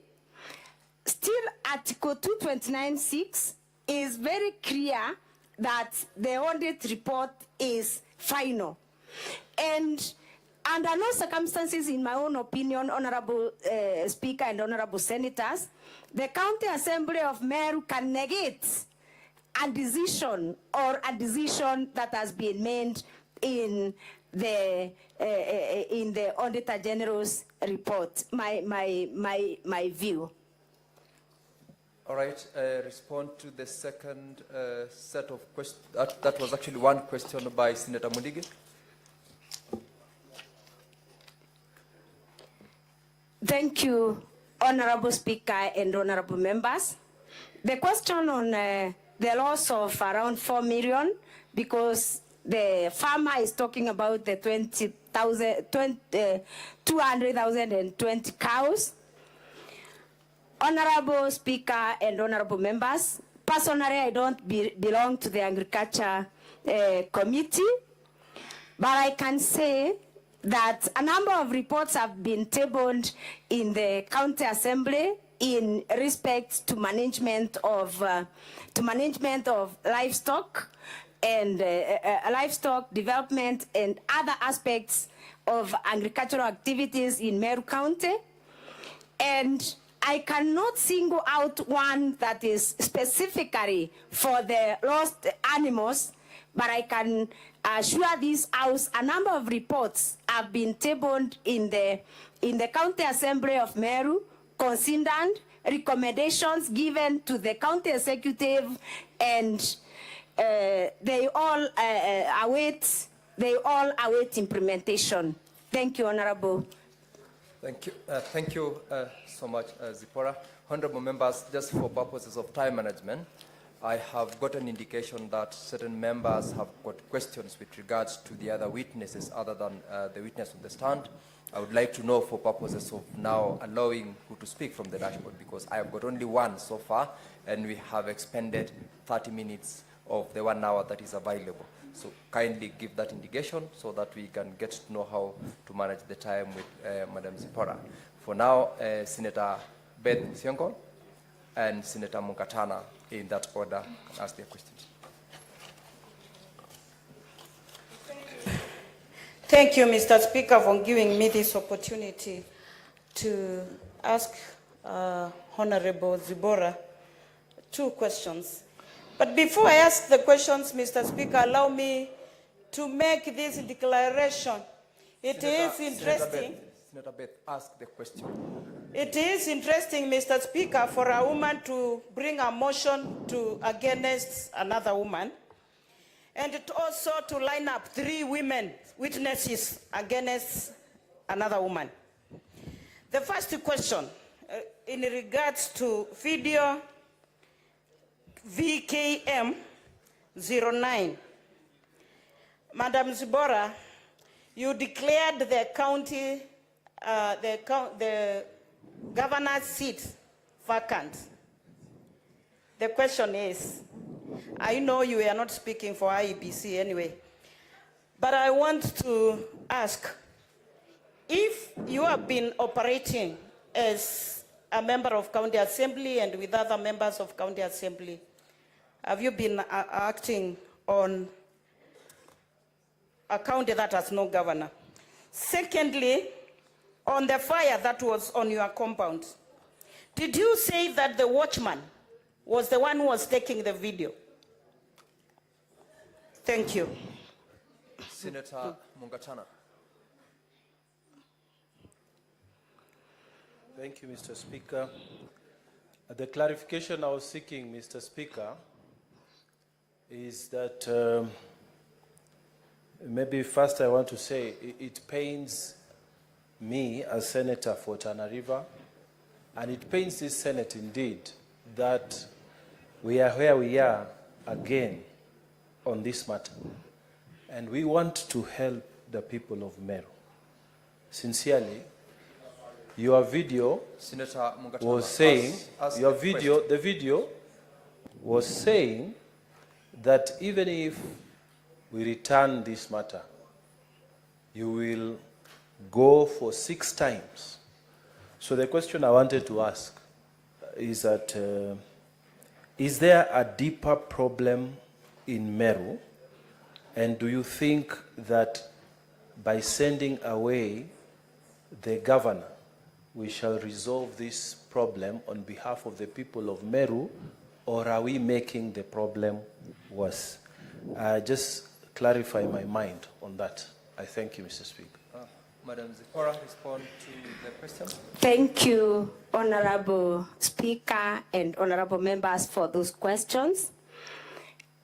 still Article 229(6) is very clear that the audit report is final. And under no circumstances, in my own opinion, Honorable Speaker and Honorable Senators, the County Assembly of Meru can negate a decision that has been made in the Auditor General's report. My view. All right, respond to the second set of questions. That was actually one question by Senator Mudige. Thank you, Honorable Speaker and honorable members. The question on the loss of around 4 million, because the farmer is talking about the 200,020 cows. Honorable Speaker and honorable members, personally I don't belong to the Agriculture Committee, but I can say that a number of reports have been tabled in the County Assembly in respect to management of livestock and livestock development and other aspects of agricultural activities in Meru County. And I cannot single out one that is specifically for the lost animals, but I can assure this House a number of reports have been tabled in the County Assembly of Meru, considered recommendations given to the county executive, and they all await implementation. Thank you, Honorable. Thank you so much, Zipporah. Honorable members, just for purposes of time management, I have got an indication that certain members have got questions with regards to the other witnesses other than the witness on the stand. I would like to know, for purposes of now allowing who to speak from the dashboard, because I have got only one so far, and we have expended 30 minutes of the 1 hour that is available. So kindly give that indication so that we can get to know how to manage the time with Madam Zipporah. For now, Senator Beth Sionko and Senator Munkatana, in that order, can ask their questions. Thank you, Mr. Speaker, for giving me this opportunity to ask Honorable Zipporah 2 questions. But before I ask the questions, Mr. Speaker, allow me to make this declaration. It is interesting. Senator Beth, ask the question. It is interesting, Mr. Speaker, for a woman to bring a motion against another woman, and also to line up 3 women witnesses against another woman. The first question, in regards to video VKM 09. Madam Zipporah, you declared the county, the governor's seat vacant. The question is, I know you are not speaking for IEBC anyway, but I want to ask, if you have been operating as a member of county assembly and with other members of county assembly, have you been acting on a county that has no governor? Secondly, on the fire that was on your compound, did you say that the watchman was the one who was taking the video? Thank you. Senator Mungatana. Thank you, Mr. Speaker. The clarification I was seeking, Mr. Speaker, is that maybe first I want to say it pains me as Senator for Tana River, and it pains this Senate indeed that we are where we are again on this matter. And we want to help the people of Meru. Sincerely, your video was saying, the video was saying that even if we return this matter, you will go for 6 times. So the question I wanted to ask is that, is there a deeper problem in Meru? And do you think that by sending away the governor, we shall resolve this problem on behalf of the people of Meru, or are we making the problem worse? Just clarify my mind on that. I thank you, Mr. Speaker. Madam Zipporah, respond to the question. Thank you, Honorable Speaker and Honorable members, for those questions.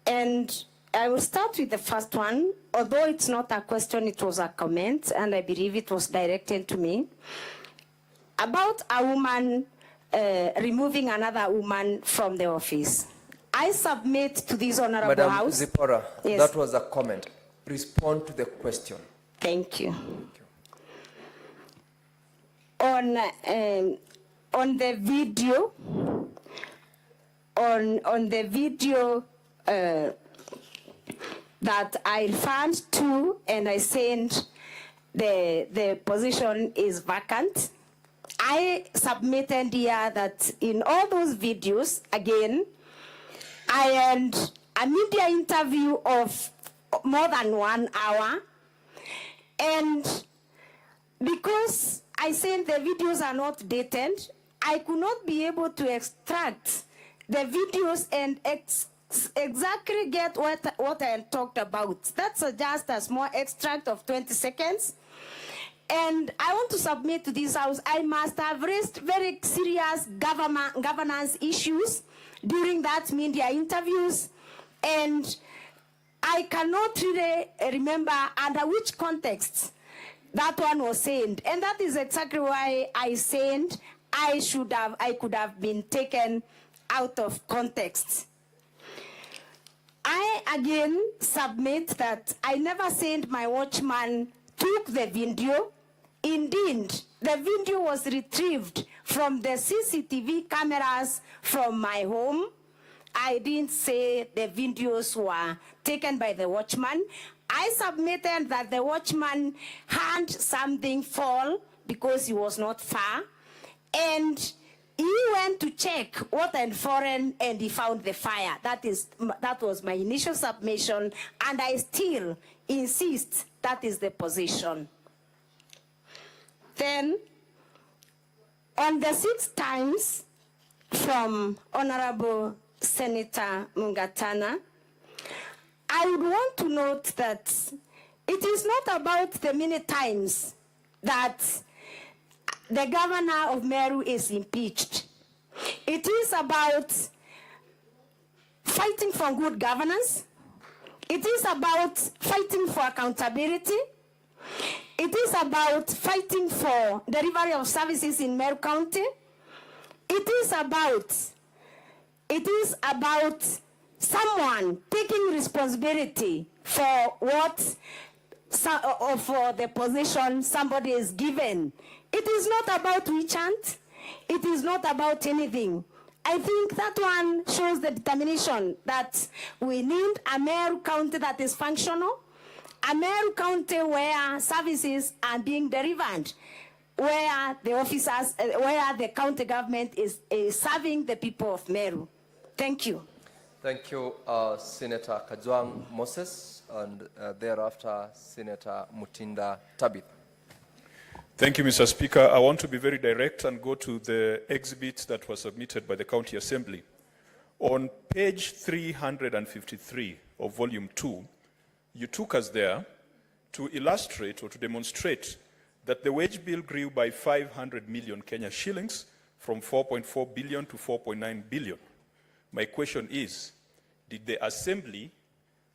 And I will start with the first one. Although it's not a question, it was a comment, and I believe it was directed to me. About a woman removing another woman from the office. I submit to this Honorable Madam House. Zipporah, yes. That was a comment. Respond to the question. Thank you. On the video, on the video that I referred to, and I said the position is vacant. I submitted here that in all those videos, again, I had a media interview of more than 1 hour, and because I said the videos are not dated, I could not be able to extract the videos and exactly get what I talked about. That's just a small extract of 20 seconds. And I want to submit to this House, I must have raised very serious governance issues during that media interviews, and I cannot really remember under which context that one was said. And that is exactly why I said I could have been taken out of context. I again submit that I never said my watchman took the video. Indeed, the video was retrieved from the CCTV cameras from my home. I didn't say the videos were taken by the watchman. I submitted that the watchman had something fall because he was not far, and he went to check water and foreign and he found the fire. That was my initial submission, and I still insist that is the position. Then, on the 6 times from Honorable Senator Mungatana, I would want to note that it is not about the many times that the governor of Meru is impeached. It is about fighting for good governance. It is about fighting for accountability. It is about fighting for delivery of services in Meru County. It is about someone taking responsibility for for the position somebody is given. It is not about we chant. It is not about anything. I think that one shows the determination that we need a Meru County that is functional, a Meru County where services are being delivered, where the officers, where the county government is serving the people of Meru. Thank you. Thank you, Senator Kajwang Moses, and thereafter, Senator Mutinda Tabitha. Thank you, Mr. Speaker. I want to be very direct and go to the exhibit that was submitted by the County Assembly. On page 353 of Volume 2, you took us there to illustrate or to demonstrate that the wage bill grew by 500 million Kenya shillings from 4.4 billion to 4.9 billion. My question is, did the Assembly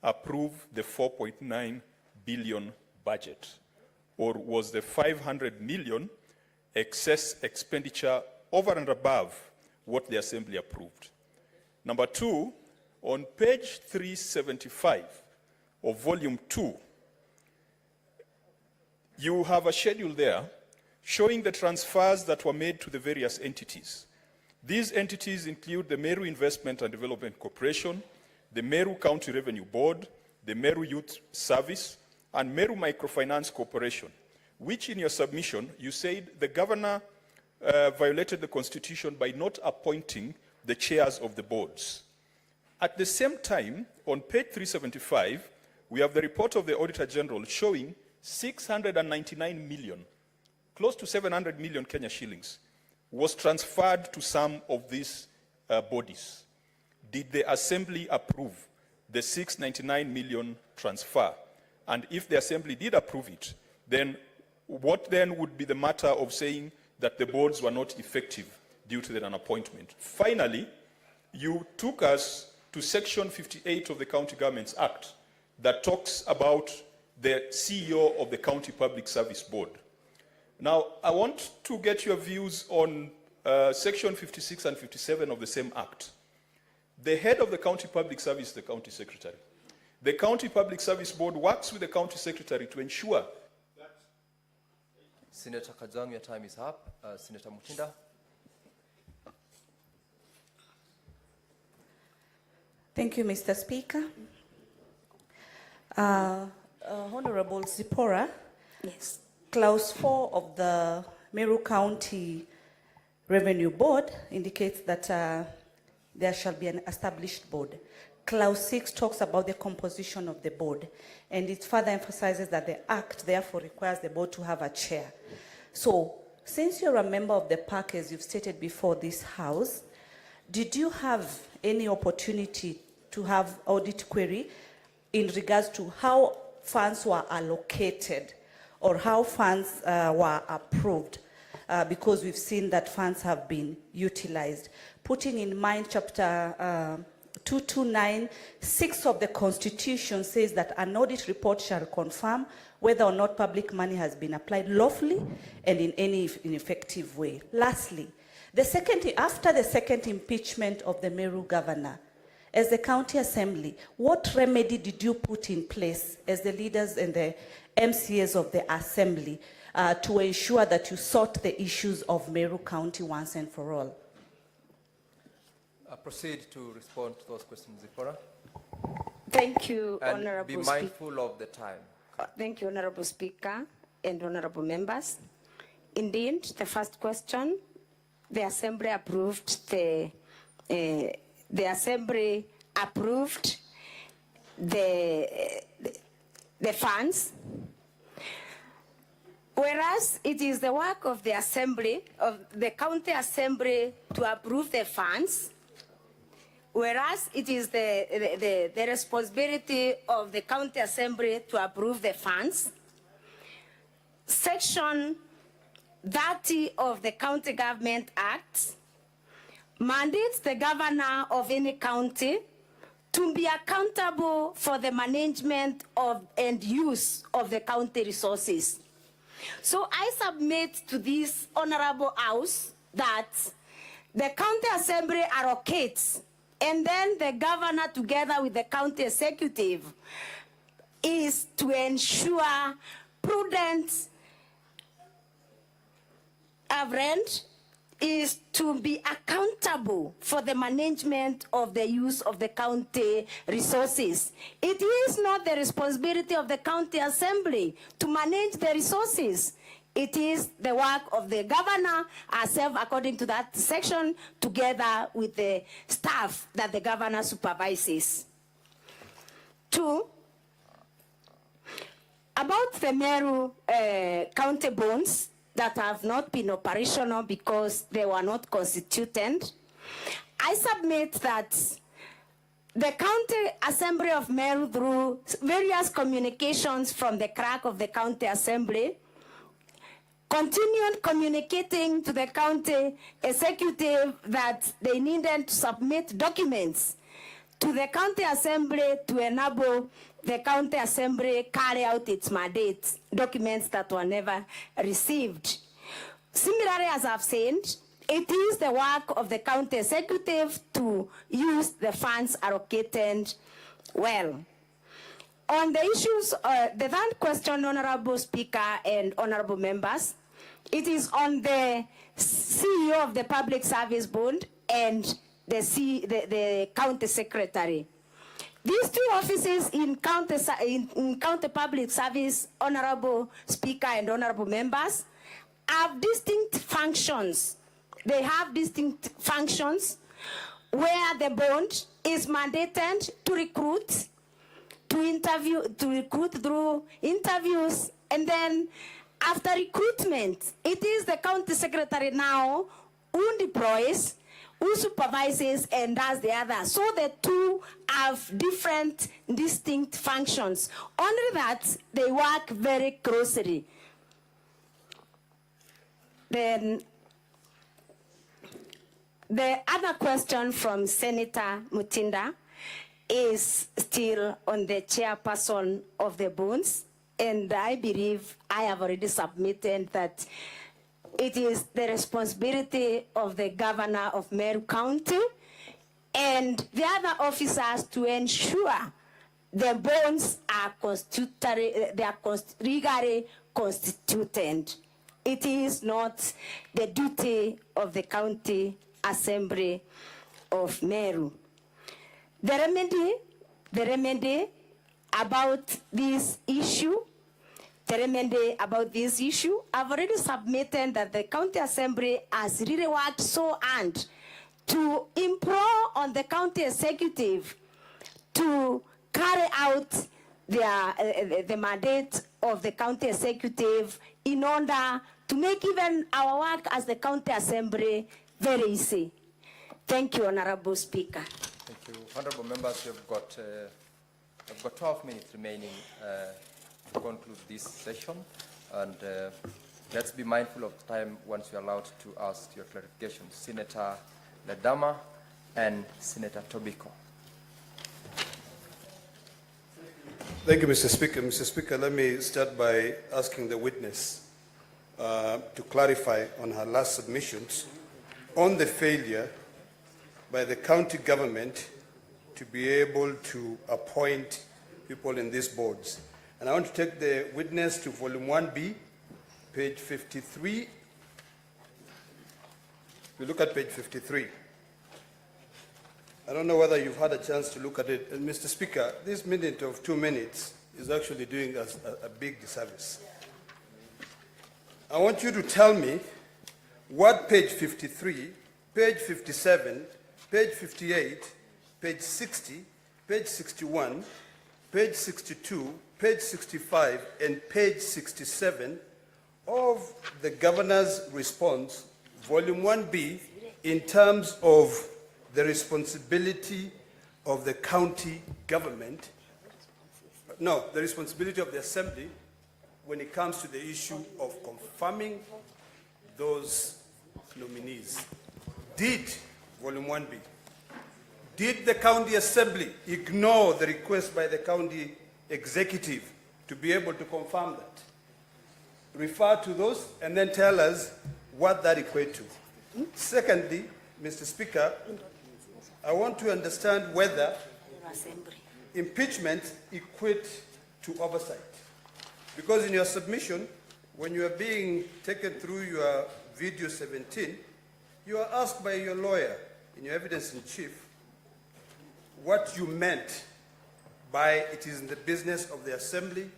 approve the 4.9 billion budget? Or was the 500 million excess expenditure over and above what the Assembly approved? Number 2, on page 375 of Volume 2, you have a schedule there showing the transfers that were made to the various entities. These entities include the Meru Investment and Development Corporation, the Meru County Revenue Board, the Meru Youth Service, and Meru Microfinance Corporation, which in your submission, you said the governor violated the Constitution by not appointing the chairs of the boards. At the same time, on page 375, we have the report of the Auditor General showing 699 million, close to 700 million Kenya shillings, was transferred to some of these bodies. Did the Assembly approve the 699 million transfer? And if the Assembly did approve it, then what then would be the matter of saying that the boards were not effective due to the non-appointment? Finally, you took us to Section 58 of the County Governments Act that talks about the CEO of the County Public Service Board. Now, I want to get your views on Section 56 and 57 of the same Act. The head of the County Public Service is the County Secretary. The County Public Service Board works with the County Secretary to ensure that... Senator Kajwang, your time is up. Senator Mutinda. Thank you, Mr. Speaker. Honorable Zipporah, yes. Clause 4 of the Meru County Revenue Board indicates that there shall be an established board. Clause 6 talks about the composition of the board, and it further emphasizes that the Act therefore requires the board to have a chair. So Since you're a member of the PAC, as you've stated before this House, did you have any opportunity to have audit query in regards to how funds were allocated or how funds were approved? Because we've seen that funds have been utilized. Putting in mind Chapter 229(6) of the Constitution says that an audit report shall confirm whether or not public money has been applied lawfully and in any ineffective way. Lastly, after the second impeachment of the Meru governor, as the county assembly, what remedy did you put in place as the leaders and the MCAs of the assembly to ensure that you sort the issues of Meru County once and for all? Proceed to respond to those questions, Zipporah. Thank you, And Honorable be mindful of the time. Thank you, Honorable Speaker and Honorable Members. Indeed, the first question, the Assembly approved the funds, whereas it is the work of the Assembly, of the County Assembly, to approve the funds, whereas it is the responsibility of the County Assembly to approve the funds. Section 30 of the County Government Act mandates the governor of any county to be accountable for the management of and use of the county resources. So I submit to this Honorable House that the County Assembly allocates, and then the governor, together with the county executive, is to ensure prudent rent is to be accountable for the management of the use of the county resources. It is not the responsibility of the county assembly to manage the resources. It is the work of the governor herself, according to that section, together with the staff that the governor supervises. 2, about the Meru county bonds that have not been operational because they were not constituted, I submit that the County Assembly of Meru, through various communications from the clerk of the County Assembly, continued communicating to the county executive that they needed to submit documents to the County Assembly to enable the County Assembly carry out its mandate, documents that were never received. Similarly, as I've said, it is the work of the county executive to use the funds allocated well. On the issues, the third question, Honorable Speaker and Honorable Members, it is on the CEO of the Public Service Board and the County Secretary. These two offices in county public service, Honorable Speaker and Honorable Members, have distinct functions. They have distinct functions where the bond is mandated to recruit, to recruit through interviews, and then after recruitment, it is the County Secretary now who deploys, who supervises and does the other. So the two have different distinct functions. Only that they work very closely. Then the other question from Senator Mutinda is still on the chairperson of the bonds, and I believe I have already submitted that it is the responsibility of the governor of Meru County and the other officers to ensure the bonds are legally constituted. It is not the duty of the County Assembly of Meru. The remedy about this issue, I've already submitted that the County Assembly has really worked so hard to implore on the County Executive to carry out the mandate of the County Executive in order to make even our work as the county assembly very easy. Thank you, Honorable Speaker. Thank you. Honorable members, we've got 12 minutes remaining to conclude this session. And let's be mindful of time once you're allowed to ask your clarifications. Senator Ledama and Senator Tobiko. Thank you, Mr. Speaker. Mr. Speaker, let me start by asking the witness to clarify on her last submissions on the failure by the county government to be able to appoint people in these boards. And I want to take the witness to volume 1B, page 53. We look at page 53. I don't know whether you've had a chance to look at it. And Mr. Speaker, this minute of 2 minutes is actually doing us a big disservice. I want you to tell me what page 53, page 57, page 58, page 60, page 61, page 62, page 65, and page 67 of the Governor's response, volume 1B, in terms of the responsibility of the county government, no, the responsibility of the assembly when it comes to the issue of confirming those nominees. Did, volume 1B, did the county assembly ignore the request by the county executive to be able to confirm that? Refer to those and then tell us what that equates to. Secondly, Mr. Speaker, I want to understand whether impeachment equates to oversight. Because in your submission, when you are being taken through your video 17, you are asked by your lawyer in your evidence in chief what you meant by it is in the business of the assembly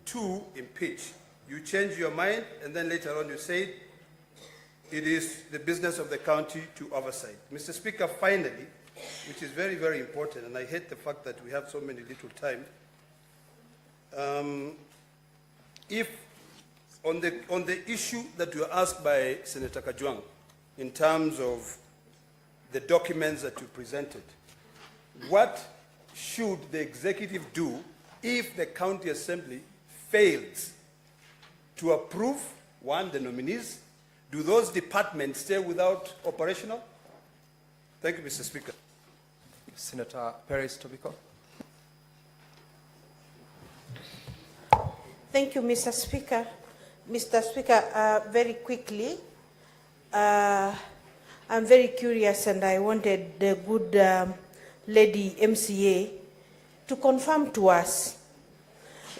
to impeach. You change your mind and then later on you say it is the business of the county to oversight. Mr. Speaker, finally, which is very, very important, and I hate the fact that we have so many little time, if on the issue that you were asked by Senator Kajwang in terms of the documents that you presented, what should the executive do if the county assembly fails to approve, one, the nominees? Do those departments stay without operational? Thank you, Mr. Speaker. Senator Perez Tobiko. Thank you, Mr. Speaker. Mr. Speaker, very quickly, I'm very curious and I wanted the good lady MCA to confirm to us,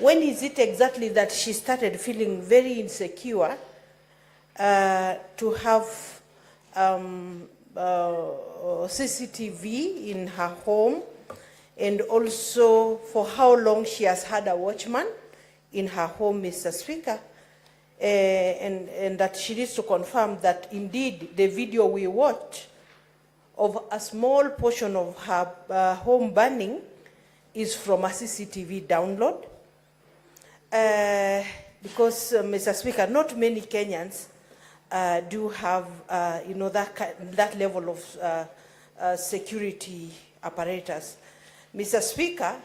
when is it exactly that she started feeling very insecure to have CCTV in her home, and also for how long she has had a watchman in her home, Mr. Speaker, and that she needs to confirm that indeed the video we watched of a small portion of her home burning is from a CCTV download. Because, Mr. Speaker, not many Kenyans do have, that level of security apparatus. Mr. Speaker,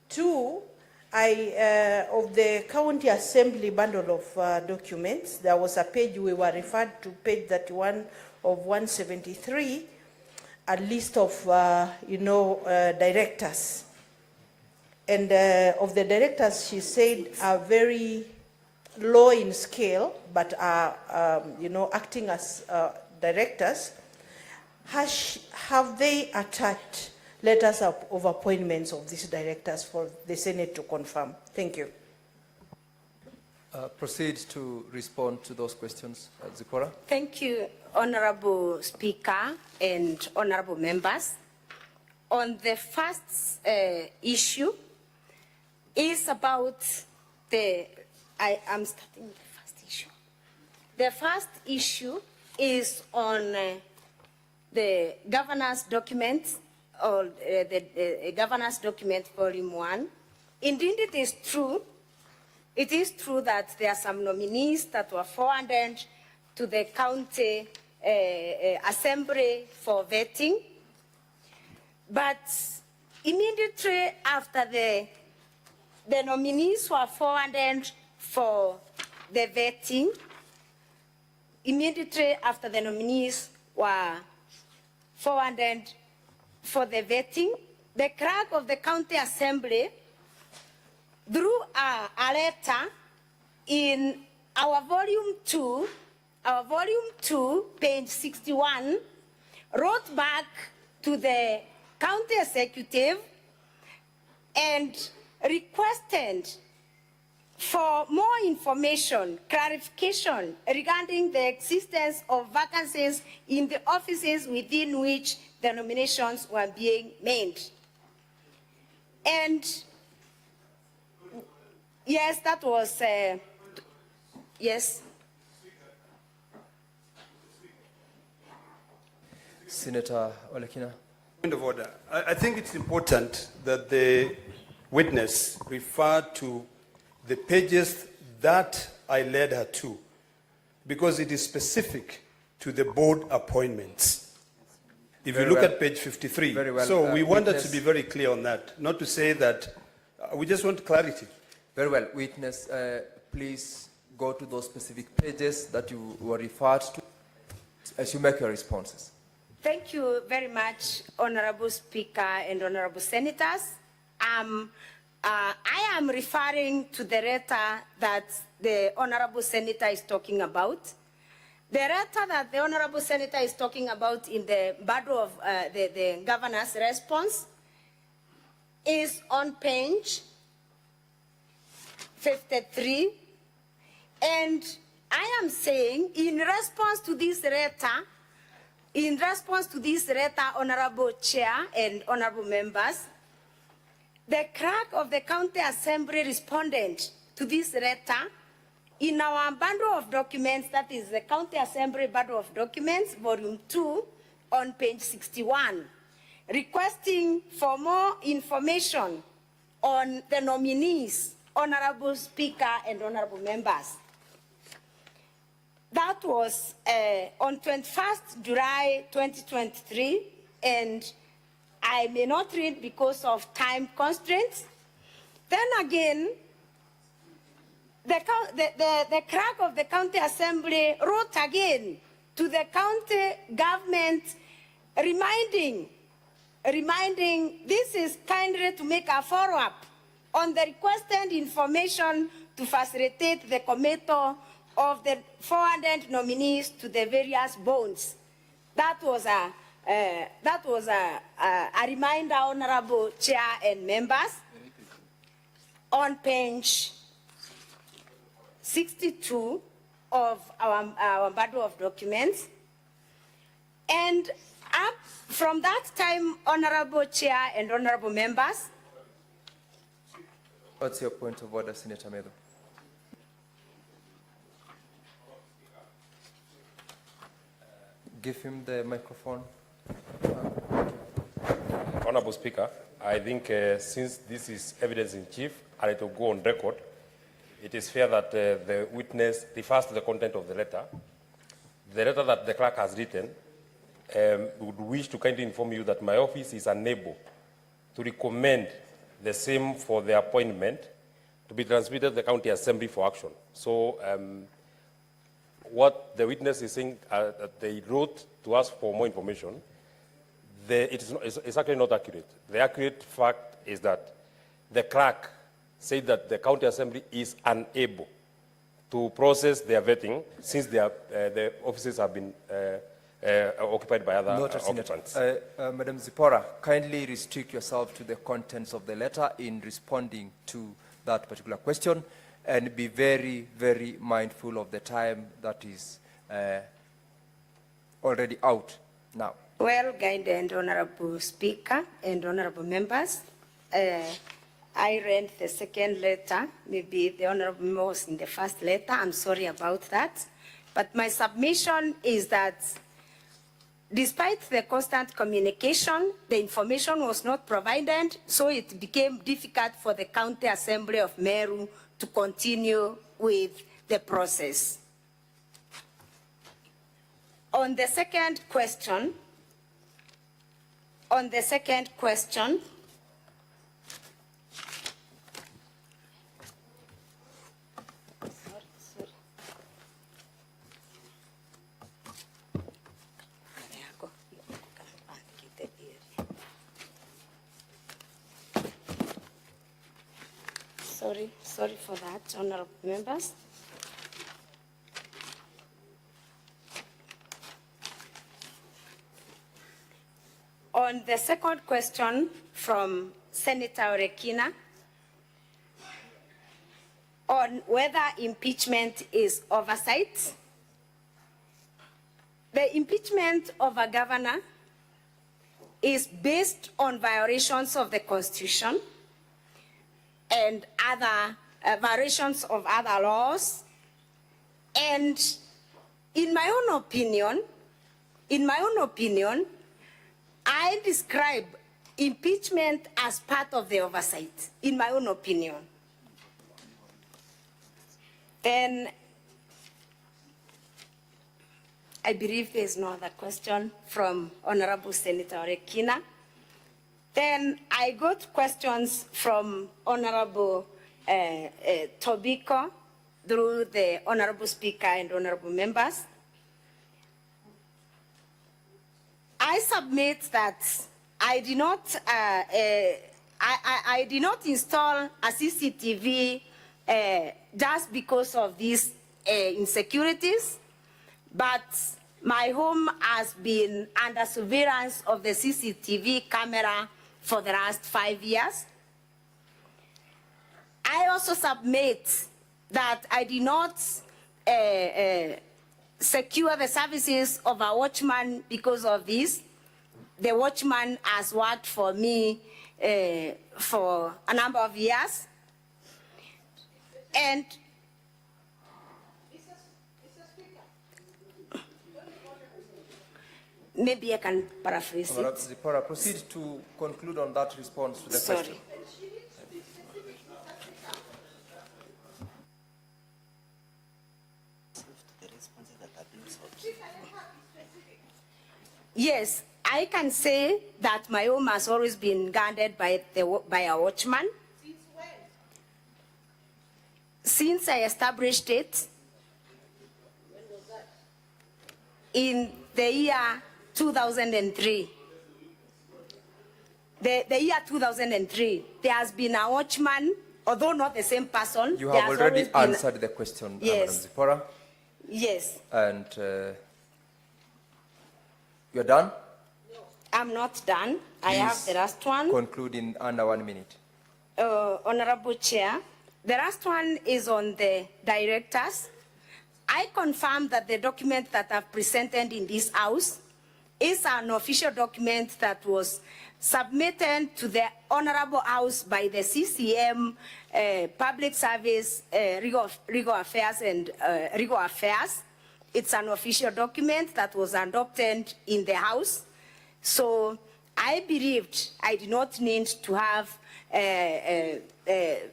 two, of the county assembly bundle of documents, there was a page we were referred to, page 31 of 173, a list of, directors. And of the directors, she said, are very low in scale, but are, acting as directors. Have they attached letters of appointments of these directors for the Senate to confirm? Thank you. Proceed to respond to those questions, Zipporah. Thank you, Honorable Speaker and honorable members. On the first issue, is about I am starting with the first issue. The first issue is on the governor's document, or the governor's document volume 1. Indeed, it is true it is true that there are some nominees that were forwarded to the county assembly for vetting, but immediately after the nominees were forwarded for the vetting, immediately after the nominees were forwarded for the vetting, the clerk of the county assembly, through a letter in our volume 2, page 61, wrote back to the county executive and requested for more information, clarification regarding the existence of vacancies in the offices within which the nominations were being made. And yes, that was, yes. Senator Olekina. Point of order. I think it's important that the witness refer to the pages that I led her to, because it is specific to the board appointments. If you look at page 53. Very well. So we wanted witness, to be very clear on that, not to say that we just want clarity. Very well. Witness, please go to those specific pages that you were referred to as you make your responses. Thank you very much, Honorable Speaker and Honorable Senators. I am referring to the letter that the Honorable Senator is talking about. The letter that the Honorable Senator is talking about in the body of the governor's response is on page 53. And I am saying, in response to this letter, Honorable Chair and Honorable Members, the clerk of the county assembly responded to this letter in our bundle of documents, that is the county assembly bundle of documents, volume 2, on page 61, requesting for more information on the nominees, Honorable Speaker and Honorable Members. That was on 21st July 2023, and I may not read because of time constraints. Then again, the clerk of the county assembly wrote again to the county government reminding this is kindly to make a follow-up on the requested information to facilitate the committal of the forwarded nominees to the various boards. That was a reminder, Honorable Chair and members, on page 62 of our bundle of documents. And up from that time, Honorable Chair and Honorable members. What's your point of order, Senator Medo? Give him the microphone. Honorable Speaker, I think since this is evidence in chief and it will go on record, it is fair that the witness refers to the content of the letter. The letter that the clerk has written would wish to kindly inform you that my office is unable to recommend the same for the appointment to be transmitted to the county assembly for action. So what the witness is saying that they wrote to us for more information, it's actually not accurate. The accurate fact is that the clerk said that the county assembly is unable to process their vetting since the offices have been occupied by other occupants. Madam Zipporah, kindly restrict yourself to the contents of the letter in responding to that particular question, and be very, very mindful of the time that is already out now. Well guided, Honorable Speaker and Honorable Members. I read the second letter. Maybe the Honorable Member was in the first letter. I'm sorry about that. But my submission is that Despite the constant communication, the information was not provided, so it became difficult for the County Assembly of Meru to continue with the process. On the second question, sorry for that, honorable members. On the second question from Senator Orekina on whether impeachment is oversight, the impeachment of a governor is based on violations of the Constitution and other violations of other laws. And in my own opinion, I describe impeachment as part of the oversight, in my own opinion. Then I believe there's no other question from Honorable Senator Orekina. Then I got questions from Honorable Tobiko through the Honorable Speaker and Honorable members. I submit that I did not install a CCTV just because of these insecurities, but my home has been under surveillance of the CCTV camera for the last 5 years. I also submit that I did not secure the services of a watchman because of this. The watchman has worked for me for a number of years. And maybe I can paraphrase it. Zipporah, proceed to conclude on that response to the question. Yes, I can say that my home has always been guarded by a watchman. Since when? Since I established it. When was that? In the year 2003. The year 2003, there has been a watchman, although not the same person. You have already answered the question, yes. Madam Zipporah. Yes. And you're done? No, I'm not done. I have the last one. Conclude in under 1 minute. Honorable Chair, the last one is on the directors. I confirm that the document that I've presented in this House is an official document that was submitted to the Honorable House by the CCM, Public Service, Legal Affairs and Legal Affairs. It's an official document that was adopted in the House. So I believed I did not need to have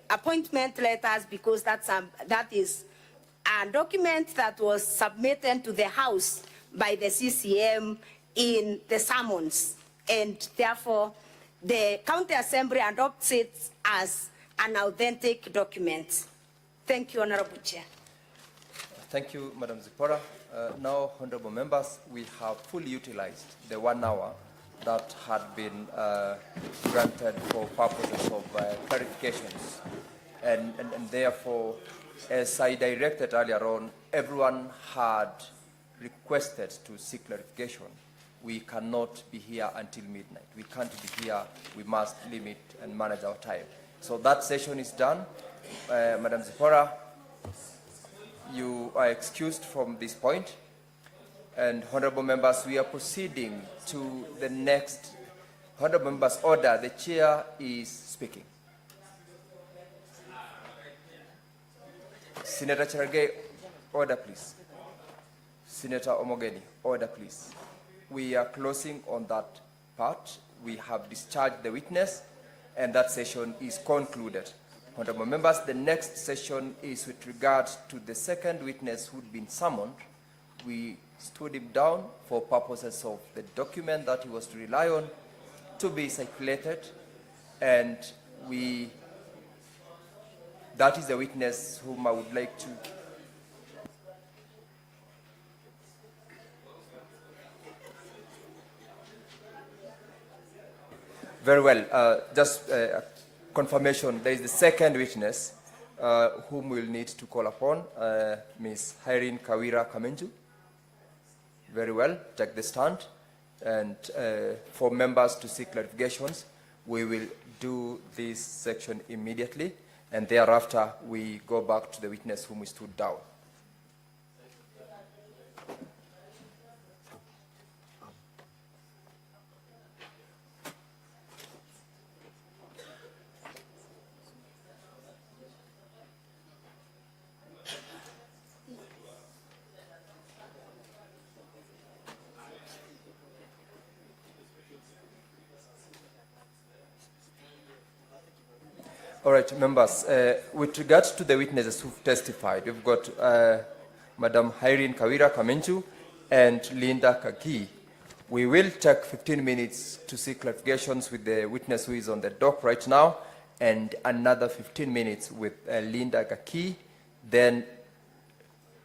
appointment letters because that is a document that was submitted to the House by the CCM in the summons. And therefore, the County Assembly adopts it as an authentic document. Thank you, Honorable Chair. Thank you, Madam Zipporah. Now, honorable members, we have fully utilized the 1 hour that had been granted for purposes of clarifications. And therefore, as I directed earlier on, everyone had requested to seek clarification. We cannot be here until midnight. We can't be here. We must limit and manage our time. So that session is done. Madam Zipporah, you are excused from this point. And honorable members, we are proceeding to the next honorable members' order. The chair is speaking. Senator Cherargei, order please. Senator Omogeni, order please. we are closing on that part. We have discharged the witness, and that session is concluded. Honorable members, the next session is with regard to the second witness who'd been summoned. We stood him down for purposes of the document that he was to rely on to be circulated, and that is the witness whom I would like to very well. Just confirmation, there is the second witness whom we'll need to call upon, Ms. Irene Kawira Kamenju. Very well, take the stand. And for members to seek clarifications, we will do this section immediately, and thereafter we go back to the witness whom we stood down. All right, members, with regards to the witnesses who've testified, we've got Madam Irene Kawira Kamenju and Linda Kaki. We will take 15 minutes to seek clarifications with the witness who is on the dock right now, and another 15 minutes with Linda Kaki. Then,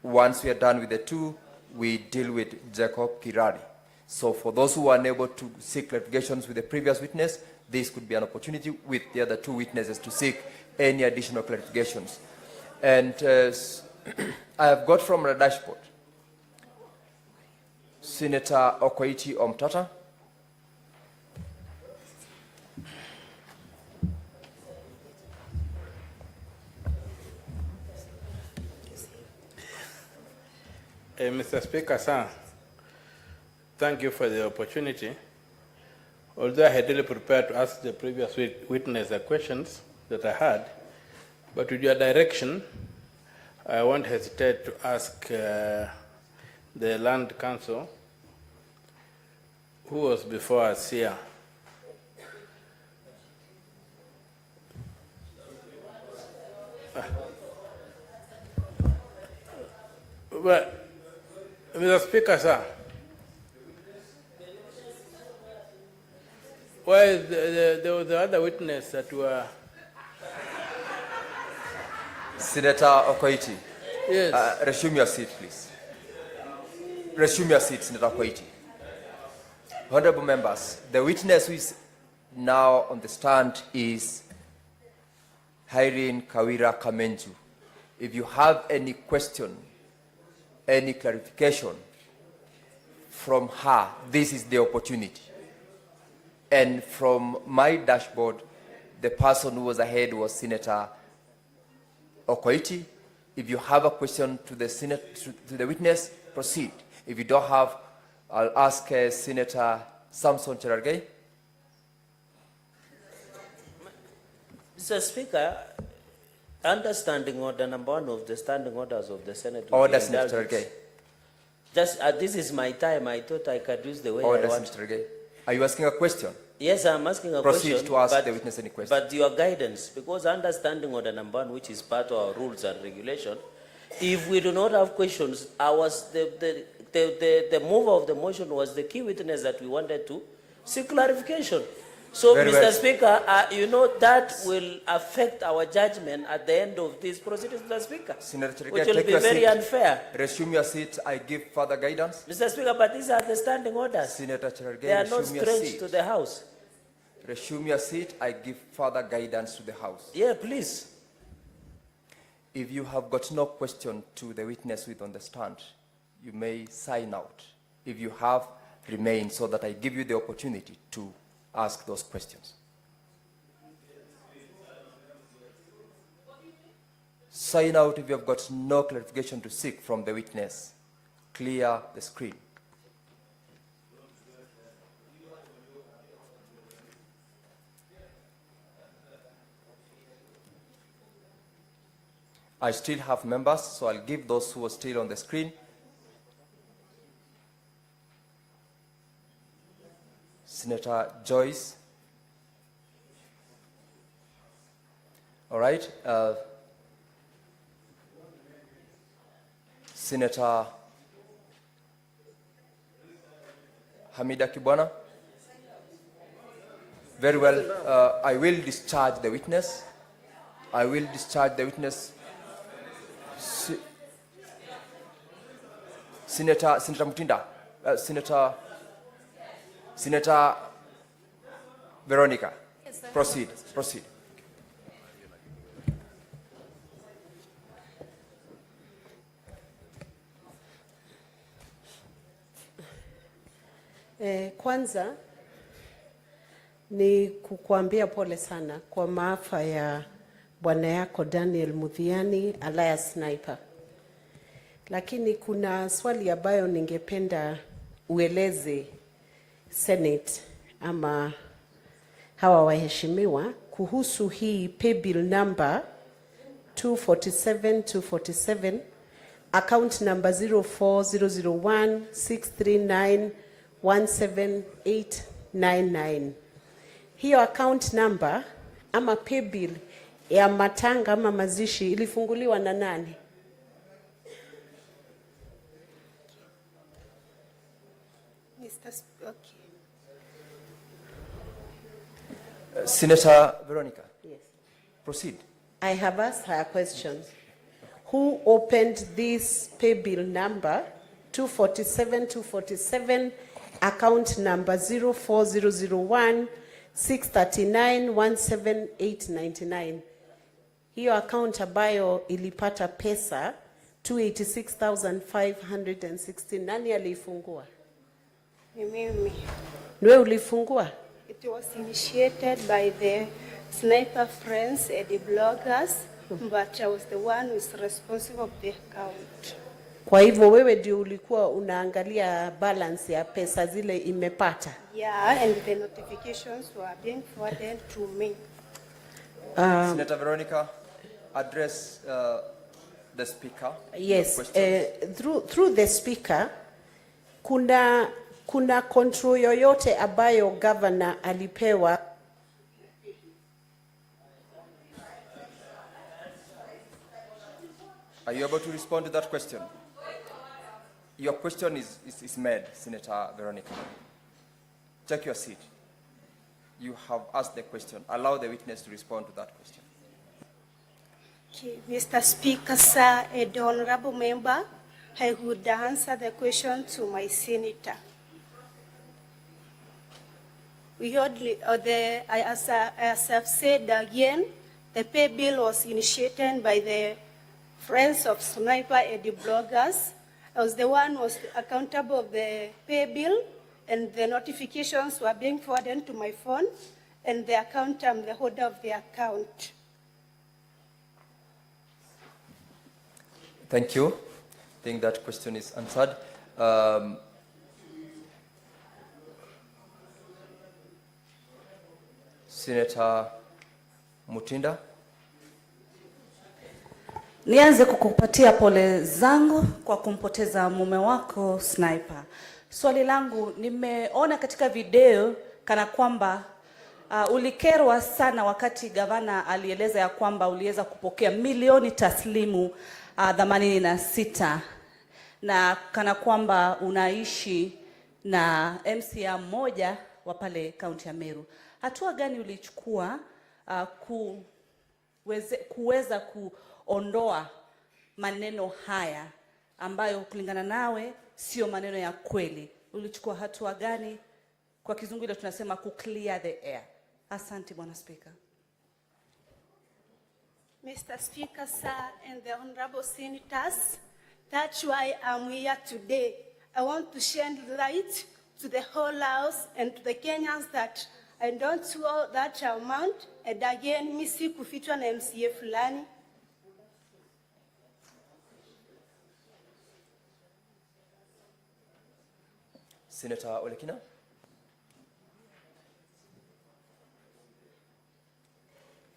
once we are done with the two, we deal with Jacob Kirari. So for those who are unable to seek clarifications with the previous witness, this could be an opportunity with the other two witnesses to seek any additional clarifications. And I have got from the dashboard Senator Okoiti Omtata, Mr. Speaker, sir, thank you for the opportunity. Although I had really prepared to ask the previous witness the questions that I had, but with your direction, I won't hesitate to ask the Land Council, who was before us here. Well, Mr. Speaker, sir, why there was the other witness that were... Senator Okoiti. Yes. Resume your seat, please. Resume your seat, Senator Okoiti. Honorable members, the witness who is now on the stand is Irene Kawira Kamenju. If you have any question, any clarification from her, this is the opportunity. And from my dashboard, the person who was ahead was Senator Okoiti. If you have a question to the witness, proceed. If you don't have, I'll ask Senator Samson Cherargei. Mr. Speaker, understanding order number 1 of the standing orders of the Senate. Order, Senator Cherargei. Just this is my time. I thought I could use the way Order, I want. Senator Cherargei. Are you asking a question? Yes, I'm asking a question. Proceed to ask the witness any question. But your guidance, because understanding order number 1, which is part of our rules and regulation, if we do not have questions, the mover of the motion was the key witness that we wanted to seek clarification. So, Very Mr. well. Speaker, you know that will affect our judgment at the end of this proceedings, Mr. Speaker, Senator Cherargei, which will take be your very seat. unfair. Resume your seat. I give further guidance. Mr. Speaker, but these are the standing orders. Senator Cherargei, They are not resume your strange seat. to the House. Resume your seat. I give further guidance to the House. Yeah, please. If you have got no question to the witness with on the stand, you may sign out. If you have, remain so that I give you the opportunity to ask those questions. Sign out if you have got no clarification to seek from the witness. Clear the screen. I still have members, so I'll give those who are still on the screen. Senator Joyce. All right. Senator Hamida Kibwana. Very well. I will discharge the witness. I will discharge the witness. Senator Mutinda. Senator Veronica. Yes, sir. Proceed. Kwanza ni kukuambia pole sana kwa maafa ya bwana yako Daniel Muthiani alias Sniper. Lakini kuna swali ambayo ningependa ueleze Senate ama hawa waheshimiwa kuhusu hii pay bill number 247 account number 040016391789. Hiyo account number ama pay bill ya matanga ama mazishi ilifunguliwa na nani? Okay. Senator Veronica. Yes. Proceed. I have asked her a question. Who opened this pay bill number 247 account number 040016391789? Hiyo account ambayo ilipata pesa 286,516. Nani alifungua? Mimi. Niwe ulifungua? It was initiated by the Sniper Friends and the bloggers, but I was the one who is responsible of the account. Kwa hivyo wewe ndio ulikuwa unaangalia balance ya pesa zile imepata? Yeah, and the notifications were being forwarded to me. Senator Veronica, address the speaker. Yes, through the speaker, kuna control yoyote ambayo governor alipewa? Are you able to respond to that question? Your question is made, Senator Veronica. Take your seat. You have asked the question. Allow the witness to respond to that question. Okay, Mr. Speaker, sir, and honorable member, I would answer the question to my senator. As I've said again, the pay bill was initiated by the Friends of Sniper and the bloggers. I was the one who was accountable of the pay bill, and the notifications were being forwarded to my phone, and the account, I'm the holder of the account. Thank you. I think that question is answered. Senator Mutinda. Nianze kukupatia pole zangu kwa kumpoteza mume wako Sniper. Swali langu, nimeona katika video kana kwamba ulikerwa sana wakati gavana alieleza ya kwamba uliweza kupokea milioni taslimu 86 na kana kwamba unaishi na MCA mmoja wa pale kaunti ya Meru. Hatua gani ulichukua kuweza kuondoa maneno haya ambayo kulingana nawe sio maneno ya kweli? Ulichukua hatua gani? Kwa kizungu ile tunasema ku clear the air. Asante Bwana Speaker. Mr. Speaker, sir, and the honorable senators, that's why I'm here today. I want to shed light to the whole House and to the Kenyans that I don't owe that amount, and again, misi kufichwa na MCA fulani. Senator Olekina.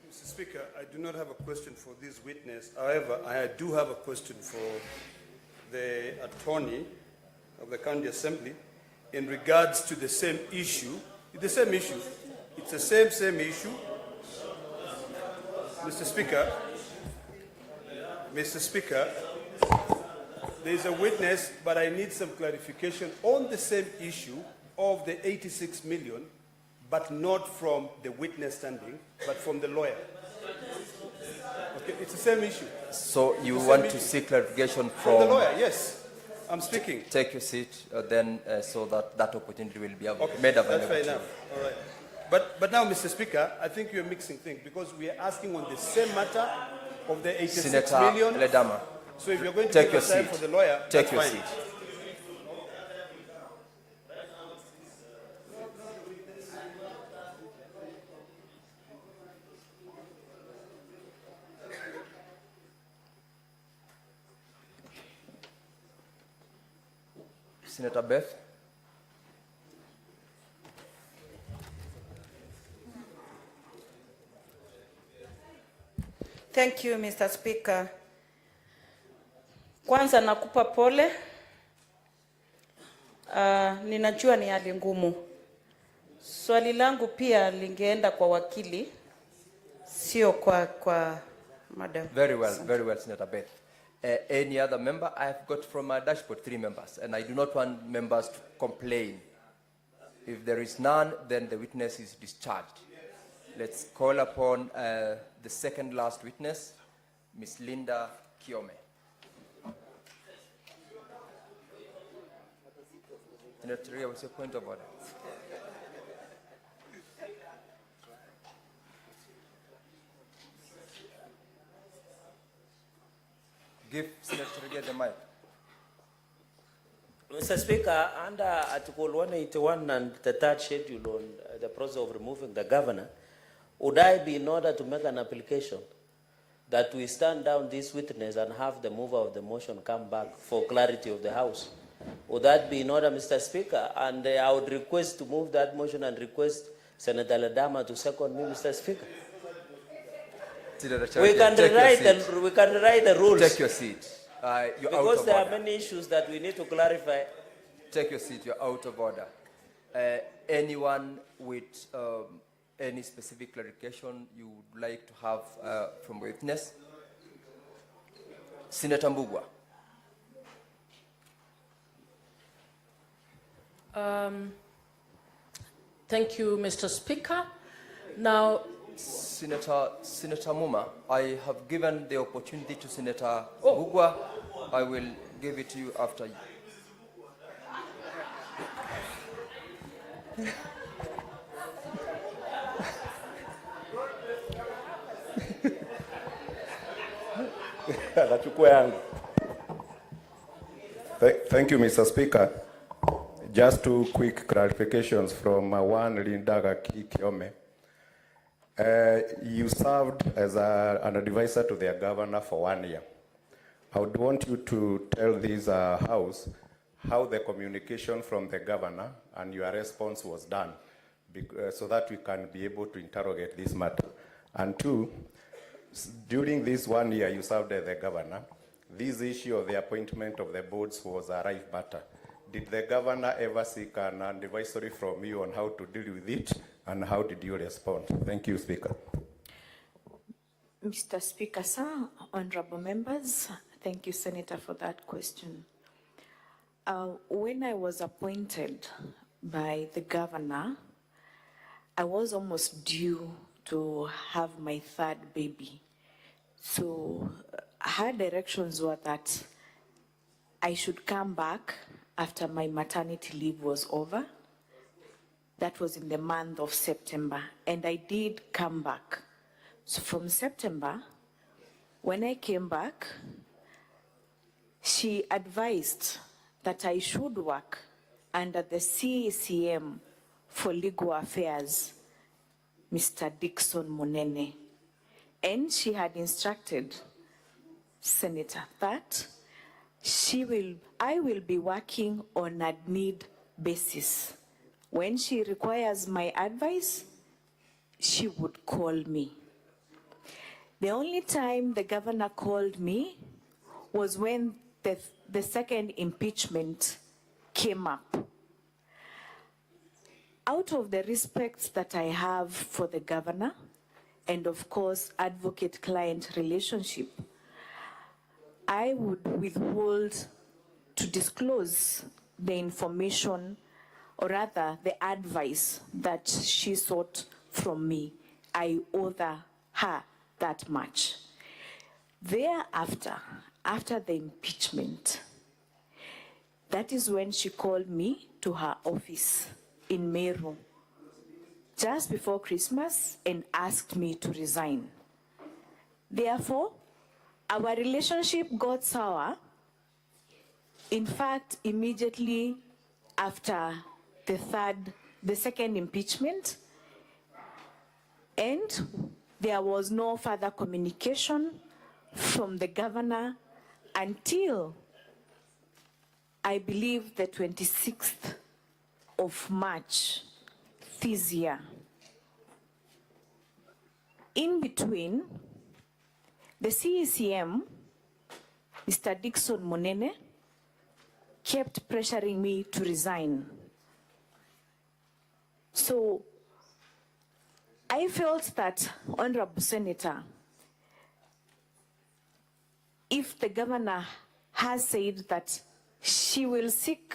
Mr. Speaker, I do not have a question for this witness. However, I do have a question for the attorney of the County Assembly in regards to the same issue It's the same issue. It's the same issue. Mr. Speaker, there is a witness, but I need some clarification on the same issue of the 86 million, but not from the witness standing, but from the lawyer. Okay, it's the same issue. So you want to seek clarification from the lawyer? Yes, I'm speaking. Take your seat, so that opportunity will be Okay, made available. that's fair enough. All right. But now, Mr. Speaker, I think you're mixing things because we are asking on the same matter of the 86 Senator million. Ledama, So if you're going to take give your us time seat. for the lawyer, Take that's your fine. seat. Senator Beth. Thank you, Mr. Speaker. Kwanza nakupa pole. Ninajua ni hali ngumu. Swali langu pia lingeenda kwa wakili, sio kwa madam. Very well, Senator Beth. Any other member? I have got from my dashboard 3 members, and I do not want members to complain. If there is none, then the witness is discharged. Let's call upon the second last witness, Ms. Linda Kiome. Senator, what's your point of order? Give Senator the mic. Mr. Speaker, under Article 181 and the third schedule on the process of removing the governor, would I be in order to make an application that we stand down this witness and have the mover of the motion come back for clarity of the House? Would that be in order, Mr. Speaker? And I would request to move that motion and request Senator Ledama to second me, Mr. Speaker. We can rewrite the rules. Take your seat. You're out because of there order. are many issues that we need to clarify. Take your seat. You're out of order. Anyone with any specific clarification you would like to have from a witness? Senator Mbugua. Thank you, Mr. Speaker. Now, Senator Muma, I have given the opportunity to Senator Mbugua. I will give it to you after you. Thank you, Mr. Speaker. Just 2 quick clarifications from one Linda Kiome. You served as an advisor to the governor for 1 year. I would want you to tell this House how the communication from the governor and your response was done, so that we can be able to interrogate this matter. And 2, during this 1 year you served as the governor, this issue of the appointment of the boards was a rife matter. Did the governor ever seek an advisory from you on how to deal with it, and how did you respond? Thank you, Speaker. Mr. Speaker, sir, honorable members, thank you, Senator, for that question. When I was appointed by the governor, I was almost due to have my 3rd baby. So her directions were that I should come back after my maternity leave was over. That was in the month of September, and I did come back. So from September, when I came back, she advised that I should work under the CACM for Legal Affairs, Mr. Dixon Munene. And she had instructed Senator that I will be working on a need basis. When she requires my advice, she would call me. The only time the governor called me was when the second impeachment came up. Out of the respect that I have for the governor, and of course, advocate-client relationship, I would withhold to disclose the information, or rather the advice that she sought from me. I owe her that much. Thereafter, after the impeachment, that is when she called me to her office in Meru just before Christmas and asked me to resign. Therefore, our relationship got sour. In fact, immediately after the second impeachment, and there was no further communication from the governor until, I believe, the 26th of March this year. In between, the CECM, Mr. Dickson Monene, kept pressuring me to resign. So I felt that, Honorable Senator, if the governor has said that she will seek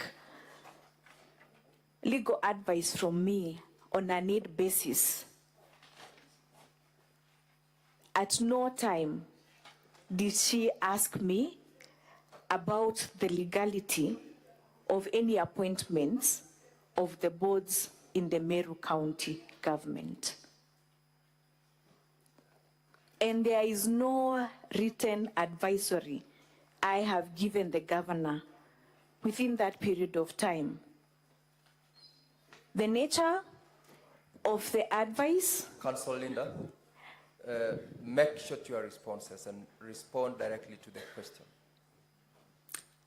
legal advice from me on a need basis, at no time did she ask me about the legality of any appointments of the boards in the Meru County government. And there is no written advisory I have given the governor within that period of time. The nature of the advice... Council Linda, make short your responses and respond directly to the question.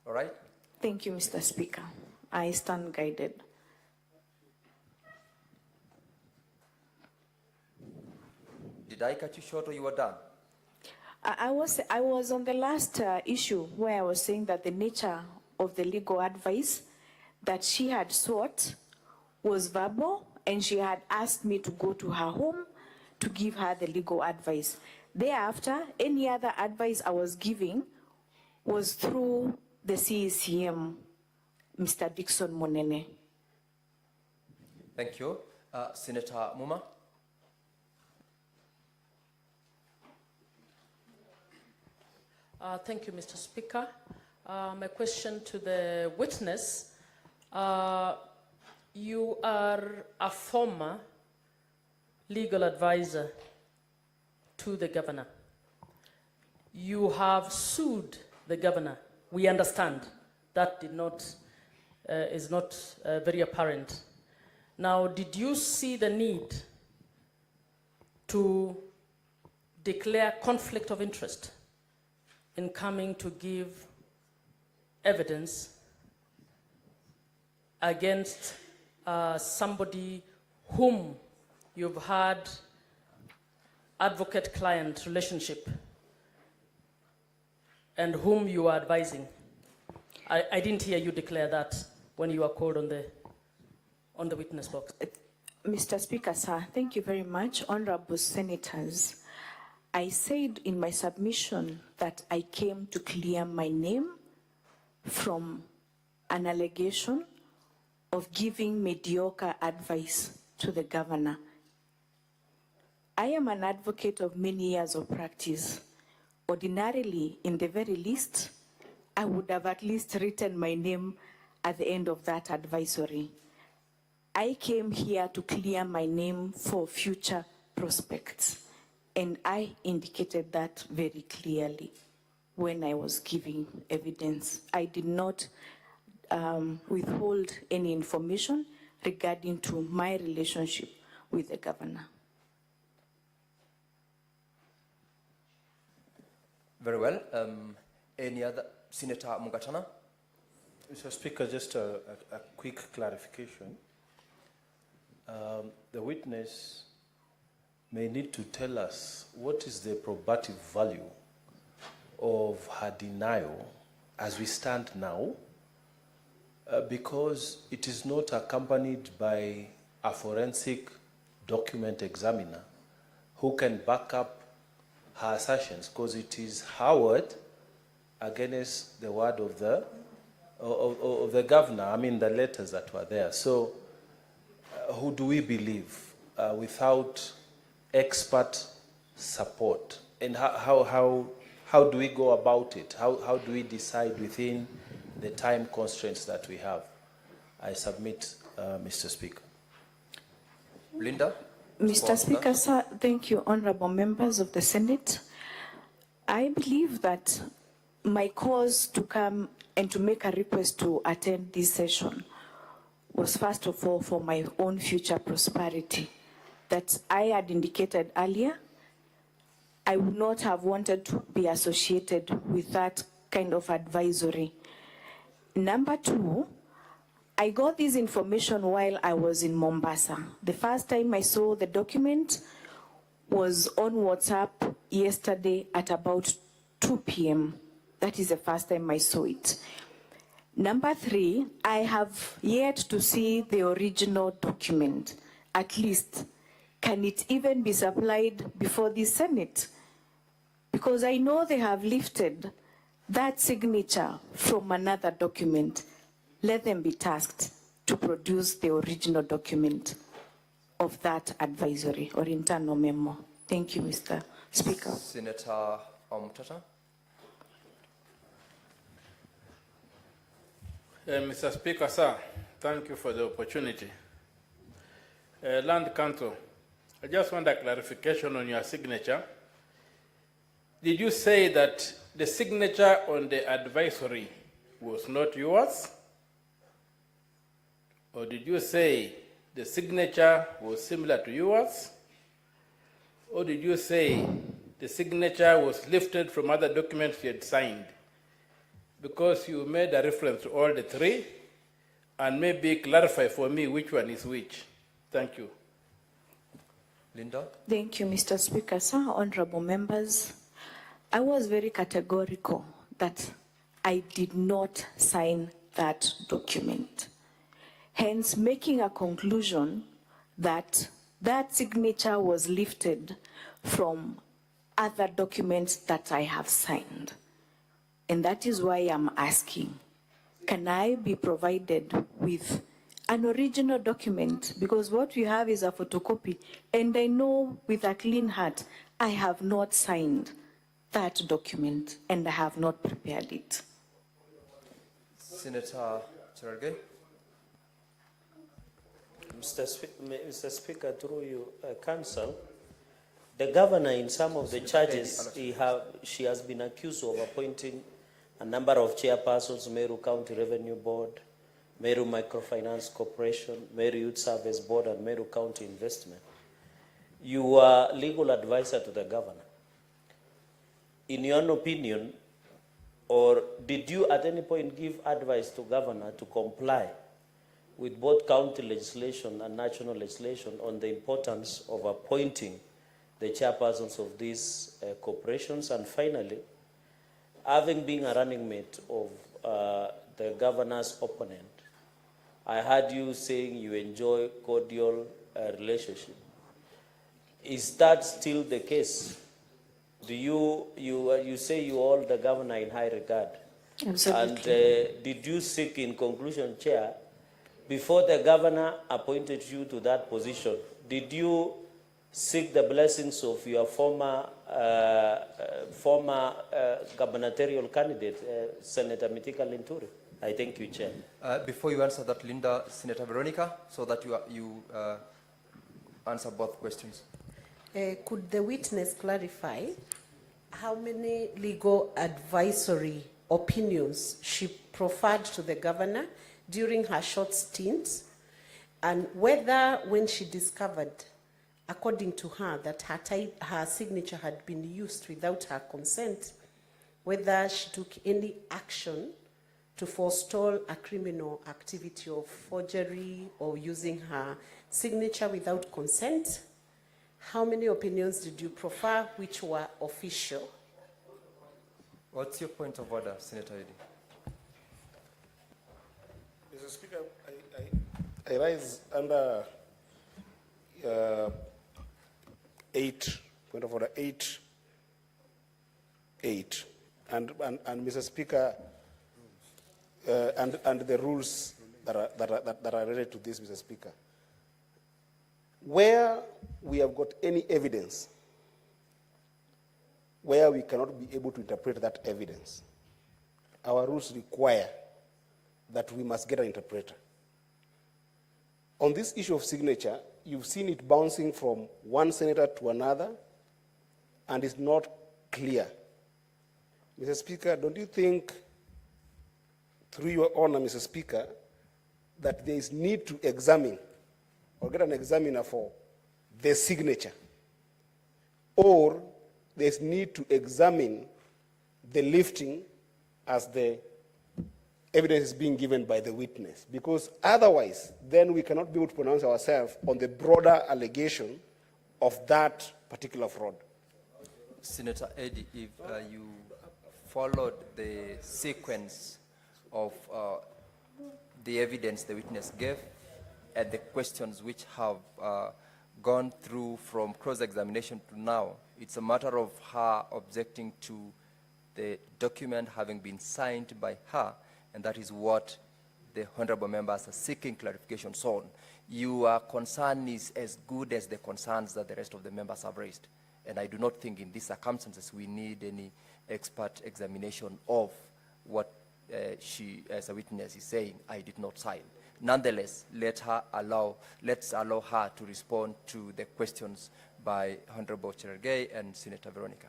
All right? Thank you, Mr. Speaker. I stand guided. Did I cut you short or you were done? I was on the last issue where I was saying that the nature of the legal advice that she had sought was verbal, and she had asked me to go to her home to give her the legal advice. Thereafter, any other advice I was giving was through the CECM, Mr. Dickson Monene. Thank you. Senator Muma. Thank you, Mr. Speaker. My question to the witness, you are a former legal advisor to the governor. You have sued the governor. We understand that is not very apparent. Now, did you see the need to declare conflict of interest in coming to give evidence against somebody whom you've had advocate-client relationship and whom you are advising? I didn't hear you declare that when you were called on the witness box. Mr. Speaker, sir, thank you very much. Honorable Senators, I said in my submission that I came to clear my name from an allegation of giving mediocre advice to the governor. I am an advocate of many years of practice. Ordinarily, in the very least, I would have at least written my name at the end of that advisory. I came here to clear my name for future prospects, and I indicated that very clearly when I was giving evidence. I did not withhold any information regarding to my relationship with the governor. Very well. Any other? Senator Mungatana? Mr. Speaker, just a quick clarification. The witness may need to tell us what is the probative value of her denial as we stand now, because it is not accompanied by a forensic document examiner who can back up her assertions, because it is her word against the word of the governor, I mean the letters that were there. So who do we believe without expert support? And how do we go about it? How do we decide within the time constraints that we have? I submit, Mr. Speaker. Linda? Mr. Speaker, sir, thank you, honorable members of the Senate. I believe that my cause to come and to make a request to attend this session was first of all for my own future prosperity. That I had indicated earlier, I would not have wanted to be associated with that kind of advisory. Number two, I got this information while I was in Mombasa. The first time I saw the document was on WhatsApp yesterday at about 2 p.m. That is the first time I saw it. Number three, I have yet to see the original document. At least, can it even be supplied before the Senate? Because I know they have lifted that signature from another document. Let them be tasked to produce the original document of that advisory or internal memo. Thank you, Mr. Speaker. Senator Omtata. Mr. Speaker, sir, thank you for the opportunity. Land Council, I just want a clarification on your signature. Did you say that the signature on the advisory was not yours? Or did you say the signature was similar to yours? Or did you say the signature was lifted from other documents you had signed? Because you made a reference to all the three, and maybe clarify for me which one is which. Thank you. Linda? Thank you, Mr. Speaker. Sir, honorable members, I was very categorical that I did not sign that document. Hence, making a conclusion that that signature was lifted from other documents that I have signed. And that is why I'm asking, can I be provided with an original document? Because what we have is a photocopy, and I know with a clean heart, I have not signed that document, and I have not prepared it. Senator Cherargei. Mr. Speaker, through you, Council, the governor in some of the charges, she has been accused of appointing a number of chairpersons, Meru County Revenue Board, Meru Microfinance Corporation, Meru Youth Service Board, and Meru County Investment. You are legal advisor to the governor. In your opinion, or did you at any point give advice to governor to comply with both county legislation and national legislation on the importance of appointing the chairpersons of these corporations? And finally, having been a running mate of the governor's opponent, I heard you saying you enjoy cordial relationship. Is that still the case? Do you say you hold the governor in high regard? Absolutely. And did you seek, in conclusion, Chair, before the governor appointed you to that position, did you seek the blessings of your former gubernatorial candidate, Senator Mitika Linturi? I thank you, Chair. Before you answer that, Linda, Senator Veronica, so that you answer both questions. Could the witness clarify how many legal advisory opinions she proffered to the governor during her short stint, and whether when she discovered, according to her, that her signature had been used without her consent, whether she took any action to forestall a criminal activity of forgery or using her signature without consent? How many opinions did you proffer which were official? What's your point of order, Senator Eddy? Mr. Speaker, I rise under point of order 8, and Mr. Speaker, and the rules that are related to this, Mr. Speaker. Where we have got any evidence where we cannot be able to interpret that evidence, our rules require that we must get an interpreter. On this issue of signature, you've seen it bouncing from one senator to another, and it's not clear. Mr. Speaker, don't you think, through your honor, Mr. Speaker, that there is need to examine or get an examiner for the signature, or there's need to examine the lifting as the evidence is being given by the witness? Because otherwise, then we cannot be able to pronounce ourselves on the broader allegation of that particular fraud. Senator Eddie, if you followed the sequence of the evidence the witness gave and the questions which have gone through from cross-examination to now, it's a matter of her objecting to the document having been signed by her, and that is what the honorable members are seeking clarifications on. Your concern is as good as the concerns that the rest of the members have raised. And I do not think in these circumstances we need any expert examination of what she, as a witness, is saying, I did not sign. Nonetheless, let's allow her to respond to the questions by Honorable Cherargei and Senator Veronica.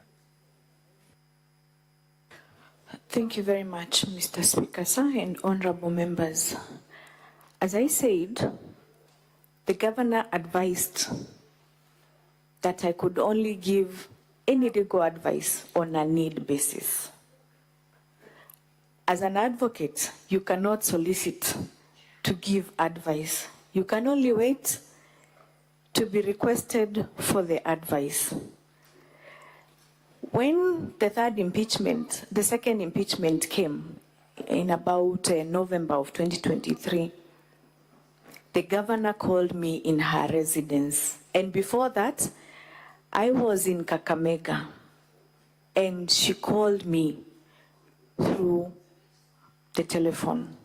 Thank you very much, Mr. Speaker, sir, and honorable members. As I said, the governor advised that I could only give any legal advice on a need basis. As an advocate, you cannot solicit to give advice. You can only wait to be requested for the advice. When the second impeachment came in about November of 2023, the governor called me in her residence. And before that, I was in Kakamega, and she called me through the telephone,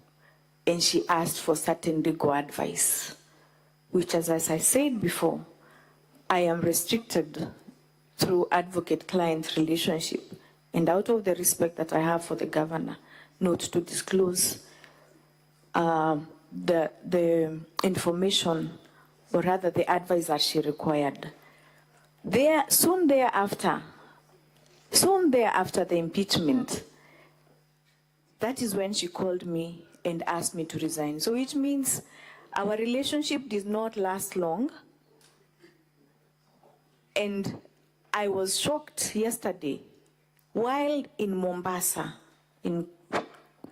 and she asked for certain legal advice, which, as I said before, I am restricted through advocate-client relationship, and out of the respect that I have for the governor, not to disclose the information, or rather the advice that she required. Soon thereafter the impeachment, that is when she called me and asked me to resign. So it means our relationship did not last long. And I was shocked yesterday while in Mombasa, in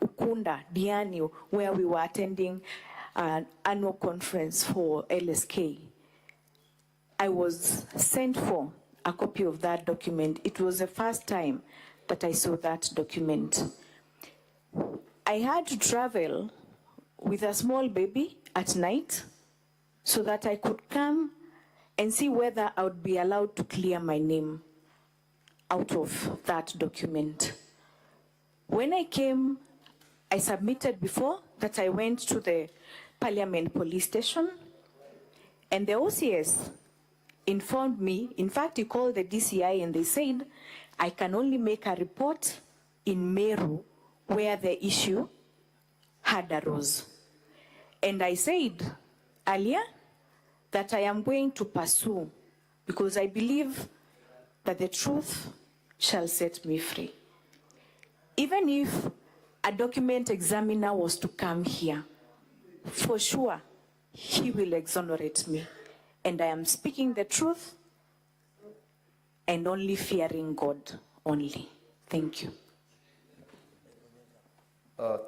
Ukunda, Diani, where we were attending an annual conference for LSK. I was sent for a copy of that document. It was the first time that I saw that document. I had to travel with a small baby at night so that I could come and see whether I would be allowed to clear my name out of that document. When I came, I submitted before that I went to the Parliament police station, and the OCS informed me, in fact, he called the DCI and they said, I can only make a report in Meru where the issue had arose. And I said earlier that I am going to pursue because I believe that the truth shall set me free. Even if a document examiner was to come here, for sure, he will exonerate me. And I am speaking the truth and only fearing God only. Thank you.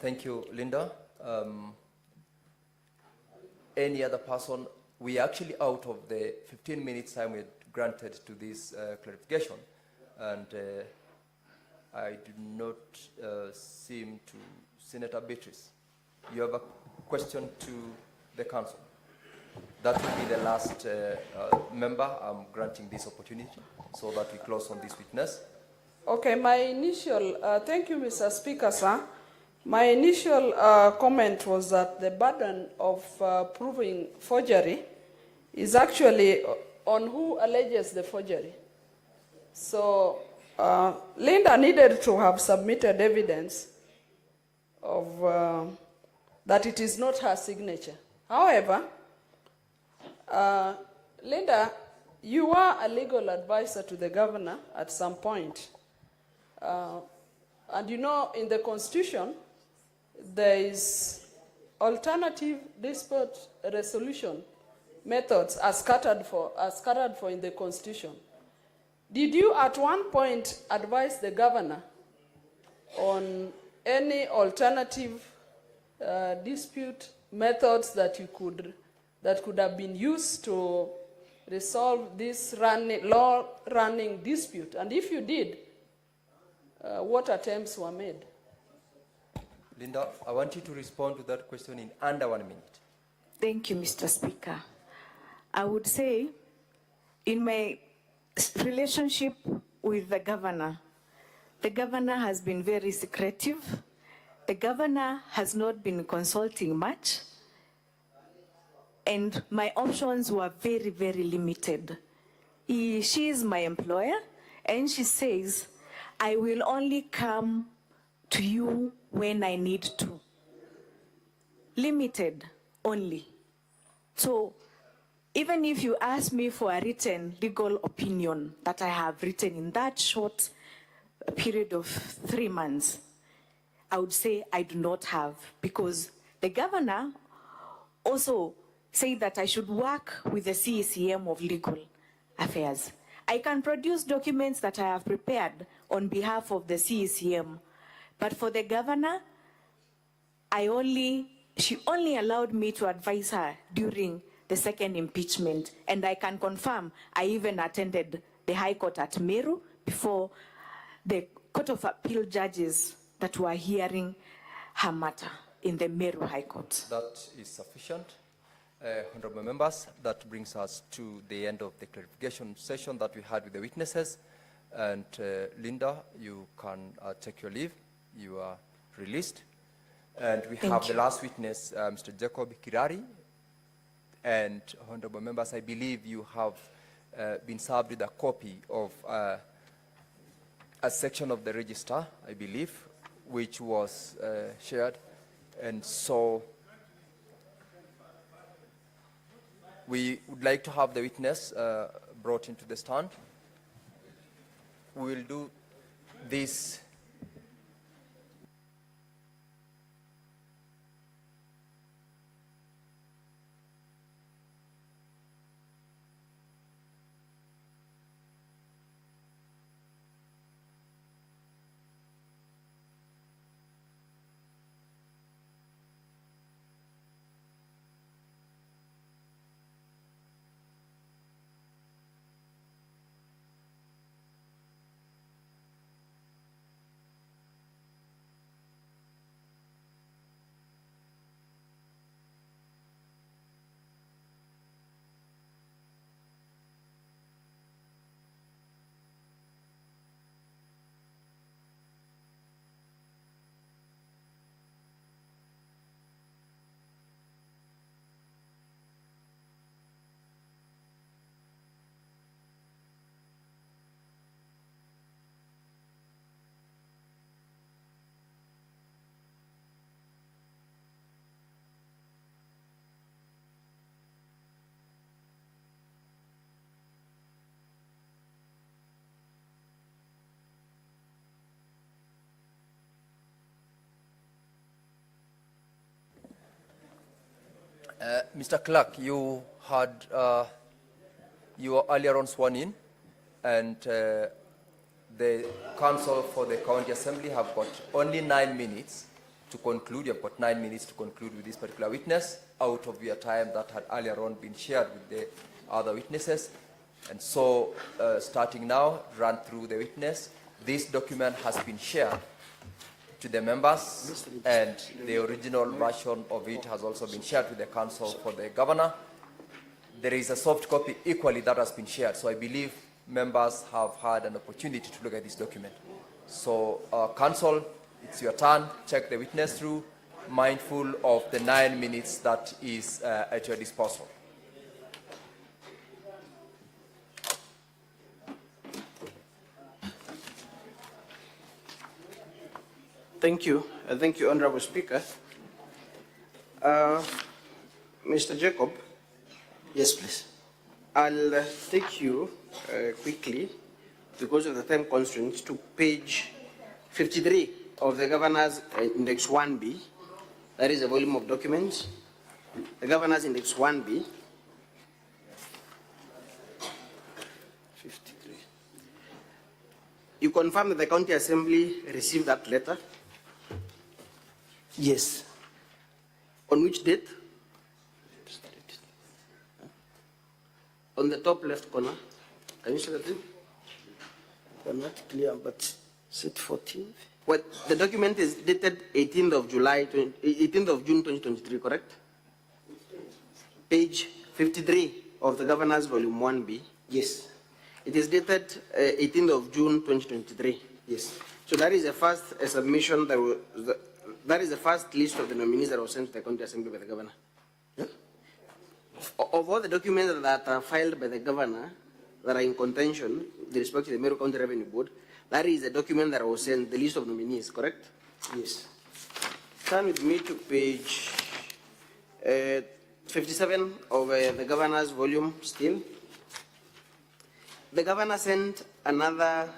Thank you, Linda. Any other person? We are actually out of the 15 minutes time we had granted to this clarification, and I do not seem to. Senator Beatrice, you have a question to the council. That will be the last member. I'm granting this opportunity so that we close on this witness. Okay, my initial, thank you, Mr. Speaker, sir. My initial comment was that the burden of proving forgery is actually on who alleges the forgery. So Linda needed to have submitted evidence of that it is not her signature. However, Linda, you are a legal advisor to the governor at some point. And you know, in the Constitution, there is alternative dispute resolution methods are scattered for in the Constitution. Did you at one point advise the governor on any alternative dispute methods that could have been used to resolve this law-running dispute? And if you did, what attempts were made? Linda, I want you to respond to that question in under 1 minute. Thank you, Mr. Speaker. I would say, in my relationship with the governor has been very secretive. The governor has not been consulting much, and my options were very, very limited. She is my employer, and she says, I will only come to you when I need to. Limited only. So even if you ask me for a written legal opinion that I have written in that short period of 3 months, I would say I do not have, because the governor also said that I should work with the CECM of Legal Affairs. I can produce documents that I have prepared on behalf of the CECM, but for the governor, she only allowed me to advise her during the second impeachment, and I can confirm I even attended the High Court at Meru before the Court of Appeal judges that were hearing her matter in the Meru High Court. That is sufficient. Honorable members, that brings us to the end of the clarification session that we had with the witnesses. And Linda, you can take your leave. You are released. And we have the last witness, Mr. Jacob Kirari. And honorable members, I believe you have been served with a copy of a section of the register, I believe, which was shared. And so we would like to have the witness brought into the stand. We will do this. Mr. Clerk, you were earlier on sworn in, and the council for the county assembly have got only 9 minutes to conclude. You have got 9 minutes to conclude with this particular witness out of your time that had earlier on been shared with the other witnesses. And so, starting now, run through the witness. This document has been shared to the members, and the original version of it has also been shared with the council for the governor. there is a soft copy equally that has been shared. So I believe members have had an opportunity to look at this document. So counsel, it's your turn. Check the witness through, mindful of the 9 minutes that is at your disposal. Thank you. Thank you, Honorable Speaker. Mr. Jacob. Yes, please. I'll take you quickly, because of the time constraints, to page 53 of the Governor's Index 1B. That is a volume of documents. The Governor's Index 1B. 53. You confirm that the County Assembly received that letter? Yes. On which date? On the top left corner. Can you see that thing? I'm not clear, but is it 14th? Well, the document is dated 18th of June 2023, correct? Page 53 of the Governor's Volume 1B. Yes. It is dated 18th of June 2023. Yes. So that is the first submission that is the first list of the nominees that was sent to the County Assembly by the Governor. Yeah? Of all the documents that are filed by the Governor that are in contention with respect to the Meru County Revenue Board, that is a document that was sent, the list of nominees, correct? Yes. Turn with me to page 57 of the Governor's volume still. The Governor sent another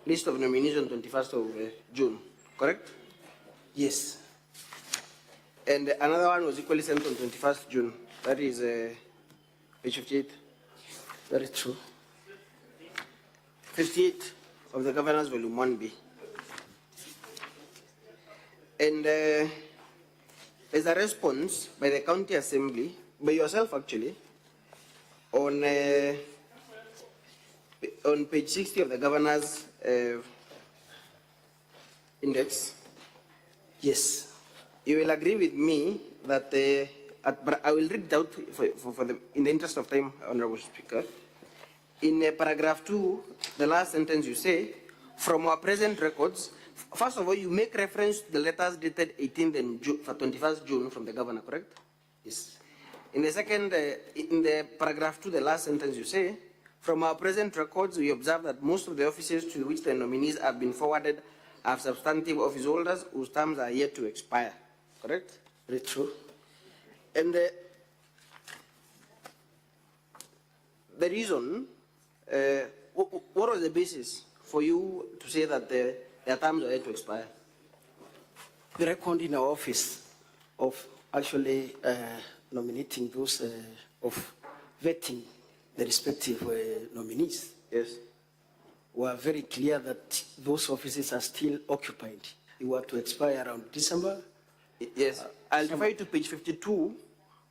list of nominees on 21st of June, correct? Yes. And another one was equally sent on 21st June. That is page 58. Very true. 58 of the Governor's Volume 1B. And as a response by the County Assembly, by yourself actually, on page 60 of the Governor's Index, yes, you will agree with me that, I will read it out in the interest of time, Honorable Speaker. In paragraph 2, the last sentence you say, from our present records, first of all, you make reference to the letters dated 18th and 21st June from the Governor, correct? Yes. In the second, in the paragraph 2, the last sentence you say, from our present records, we observe that most of the offices to which the nominees have been forwarded are substantive office holders whose terms are yet to expire, correct? Very true. And the reason, what was the basis for you to say that their terms are yet to expire? The record in our office of actually nominating those, of vetting the respective nominees. Yes. Were very clear that those offices are still occupied. They were to expire around December. Yes. I'll refer you to page 52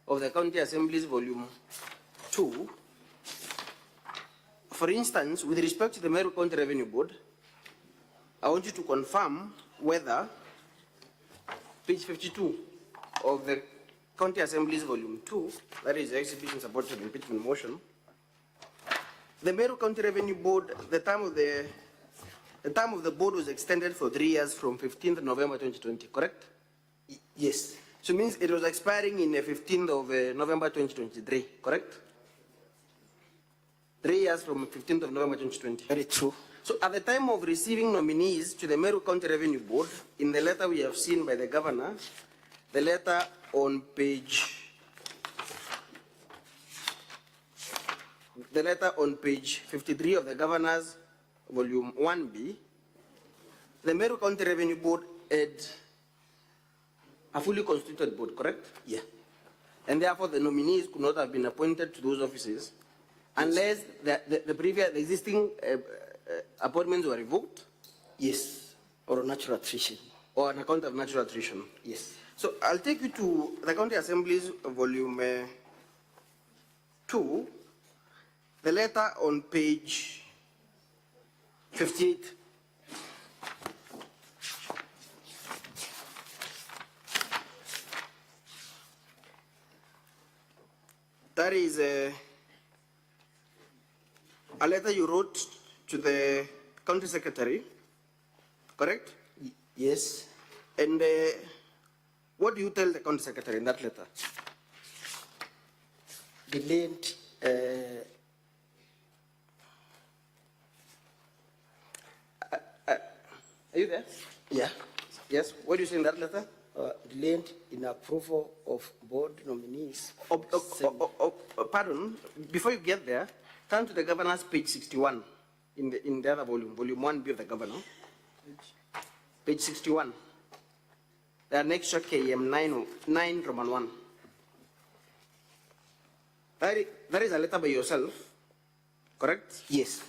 of the County Assembly's Volume 2. For instance, with respect to the Meru County Revenue Board, I want you to confirm whether page 52 of the County Assembly's Volume 2, that is the exhibition supported impeachment motion, the Meru County Revenue Board, the term of the board was extended for 3 years from 15th November 2020, correct? Yes. So it means it was expiring in the 15th of November 2023, correct? 3 years from 15th of November 2020. Very true. So at the time of receiving nominees to the Meru County Revenue Board, in the letter we have seen by the Governor, the letter on page 53 of the Governor's Volume 1B, the Meru County Revenue Board had a fully constituted board, correct? Yeah. And therefore the nominees could not have been appointed to those offices unless the existing appointments were revoked? Yes, or natural attrition. Or on account of natural attrition? Yes. So I'll take you to the County Assembly's Volume 2, the letter on page 58. That is a letter you wrote to the county secretary, correct? Yes. And what do you tell the county secretary in that letter? Delayed. Are you there? Yeah. Yes. What do you say in that letter? Delayed in approval of board nominees. Pardon. Before you get there, turn to the governor's page 61 in the other volume, volume 1B of the governor. Page 61. The next KM 9 Roman 1. That is a letter by yourself, correct? Yes.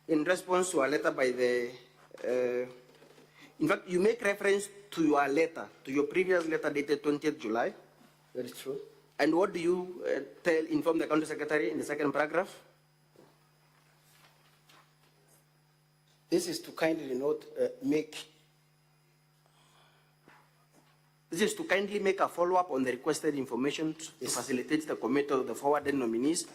In response to a letter by the, in fact, you make reference to your letter, to your previous letter dated 20th July. Very true. And what do you inform the county secretary in the second paragraph? This is to kindly note, This is to kindly make a follow-up on the requested information to facilitate the committee of the forwarded nominees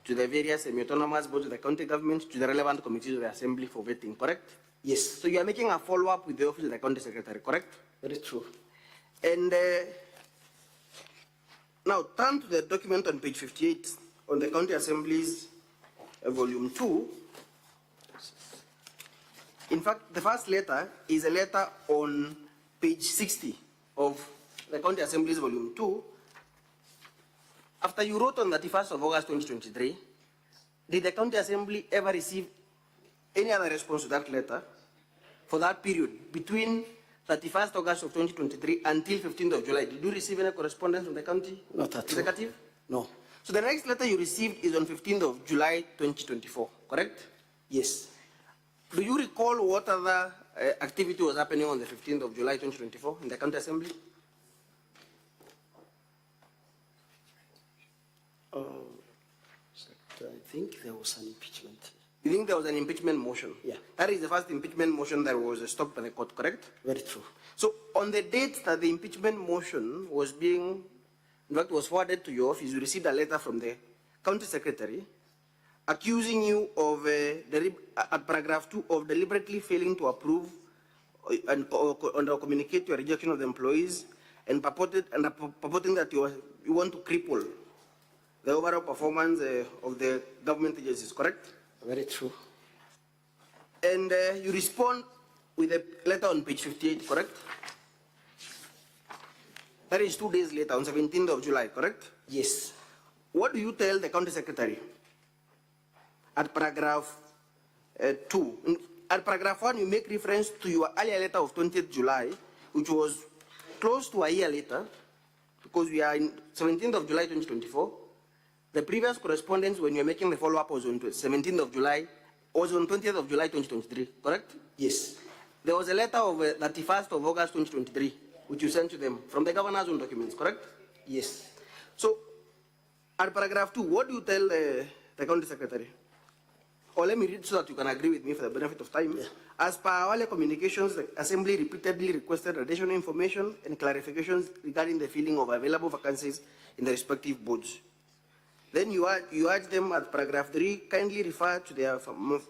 to the various semi-autonomous boards of the county government, to the relevant committees of the assembly for vetting, correct? Yes. So you are making a follow-up with the office of the county secretary, correct? Very true. And now turn to the document on page 58 on the county assemblies, volume 2. In fact, the first letter is a letter on page 60 of the county assemblies, volume 2. After you wrote on the 31st of August 2023, did the county assembly ever receive any other response to that letter for that period between 31st August of 2023 until 15th of July? Did you receive any correspondence from the county Not at executive? No. So the next letter you received is on 15th of July 2024, correct? Yes. Do you recall what other activity was happening on the 15th of July 2024 in the county assembly? I think there was an impeachment. You think there was an impeachment motion? Yeah. That is the first impeachment motion that was stopped by the court, correct? Very true. So on the date that the impeachment motion was being, in fact, was forwarded to your office, you received a letter from the county secretary accusing you of, at paragraph 2, of deliberately failing to approve or communicate your rejection of the employees and purporting that you want to cripple the overall performance of the government agencies, correct? Very true. And you respond with a letter on page 58, correct? That is 2 days later, on 17th of July, correct? Yes. What do you tell the county secretary at paragraph 2? At paragraph 1, you make reference to your earlier letter of 20th July, which was close to a year later, because we are in 17th of July 2024. The previous correspondence, when you're making the follow-up, was on 17th of July, was on 20th of July 2023, correct? Yes. There was a letter of 31st of August 2023, which you sent to them from the governor's own documents, correct? Yes. So, at paragraph 2, what do you tell the county secretary? Or let me read so that you can agree with me for the benefit of time. Yeah. As per our communications, the assembly repeatedly requested additional information and clarifications regarding the filling of available vacancies in the respective boards. Then you urge them at paragraph 3, kindly refer to the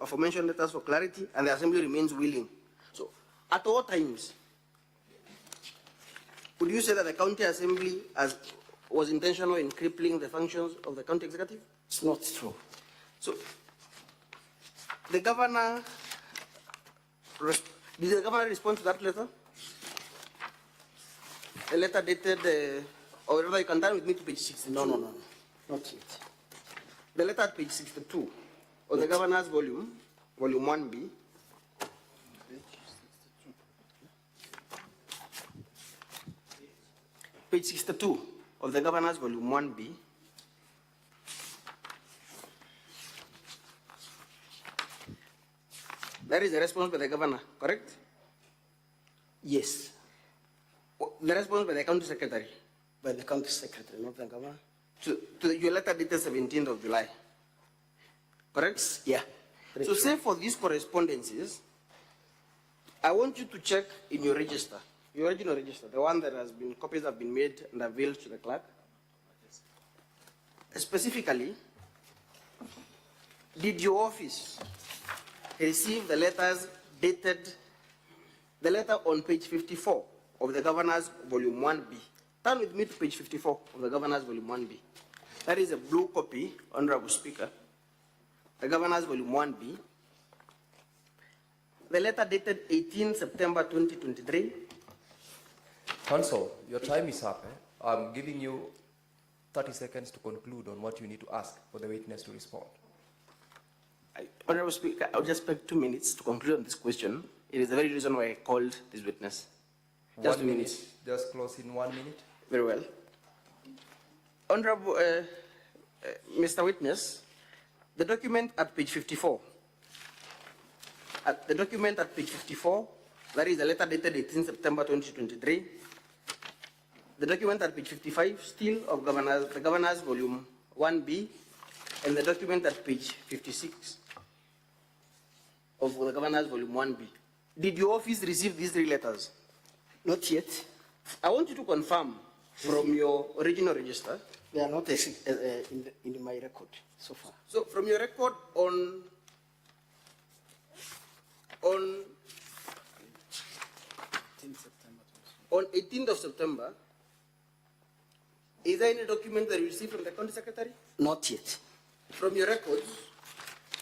aforementioned letters for clarity, and the assembly remains willing. So, at all times, would you say that the county assembly was intentional in crippling the functions of the county executive? It's not true. So, the governor, did the governor respond to that letter? A letter dated, or rather you can turn with me to page 62. No. Not yet. The letter at page 62 of the governor's volume 1B. Page 62 of the governor's volume 1B. That is the response by the governor, correct? Yes. The response by the county secretary. By the county secretary, not the governor. To your letter dated 17th of July, correct? Yeah. So say for these correspondences, I want you to check in your register, your original register, the one that has been, copies have been made and availed to the clerk. Specifically, did your office receive the letters dated, the letter on page 54 of the Governor's Volume 1B? Turn with me to page 54 of the Governor's Volume 1B. That is a blue copy, Honorable Speaker. The Governor's Volume 1B. The letter dated 18 September 2023. Counsel, your time is up. I'm giving you 30 seconds to conclude on what you need to ask for the witness to respond. Honorable Speaker, I'll just take 2 minutes to conclude on this question. It is the very reason why I called this witness. Just 1 minute. Just close in 1 minute. Very well. Honorable Mr. Witness, the document at page 54. The document at page 54, that is the letter dated 18 September 2023. The document at page 55, still of the Governor's Volume 1B, and the document at page 56 of the Governor's Volume 1B. Did your office receive these 3 letters? Not yet. I want you to confirm from your original register. They are not in my record so far. So from your record on 18th of September, is there any document that you received from the County Secretary? Not yet. From your records,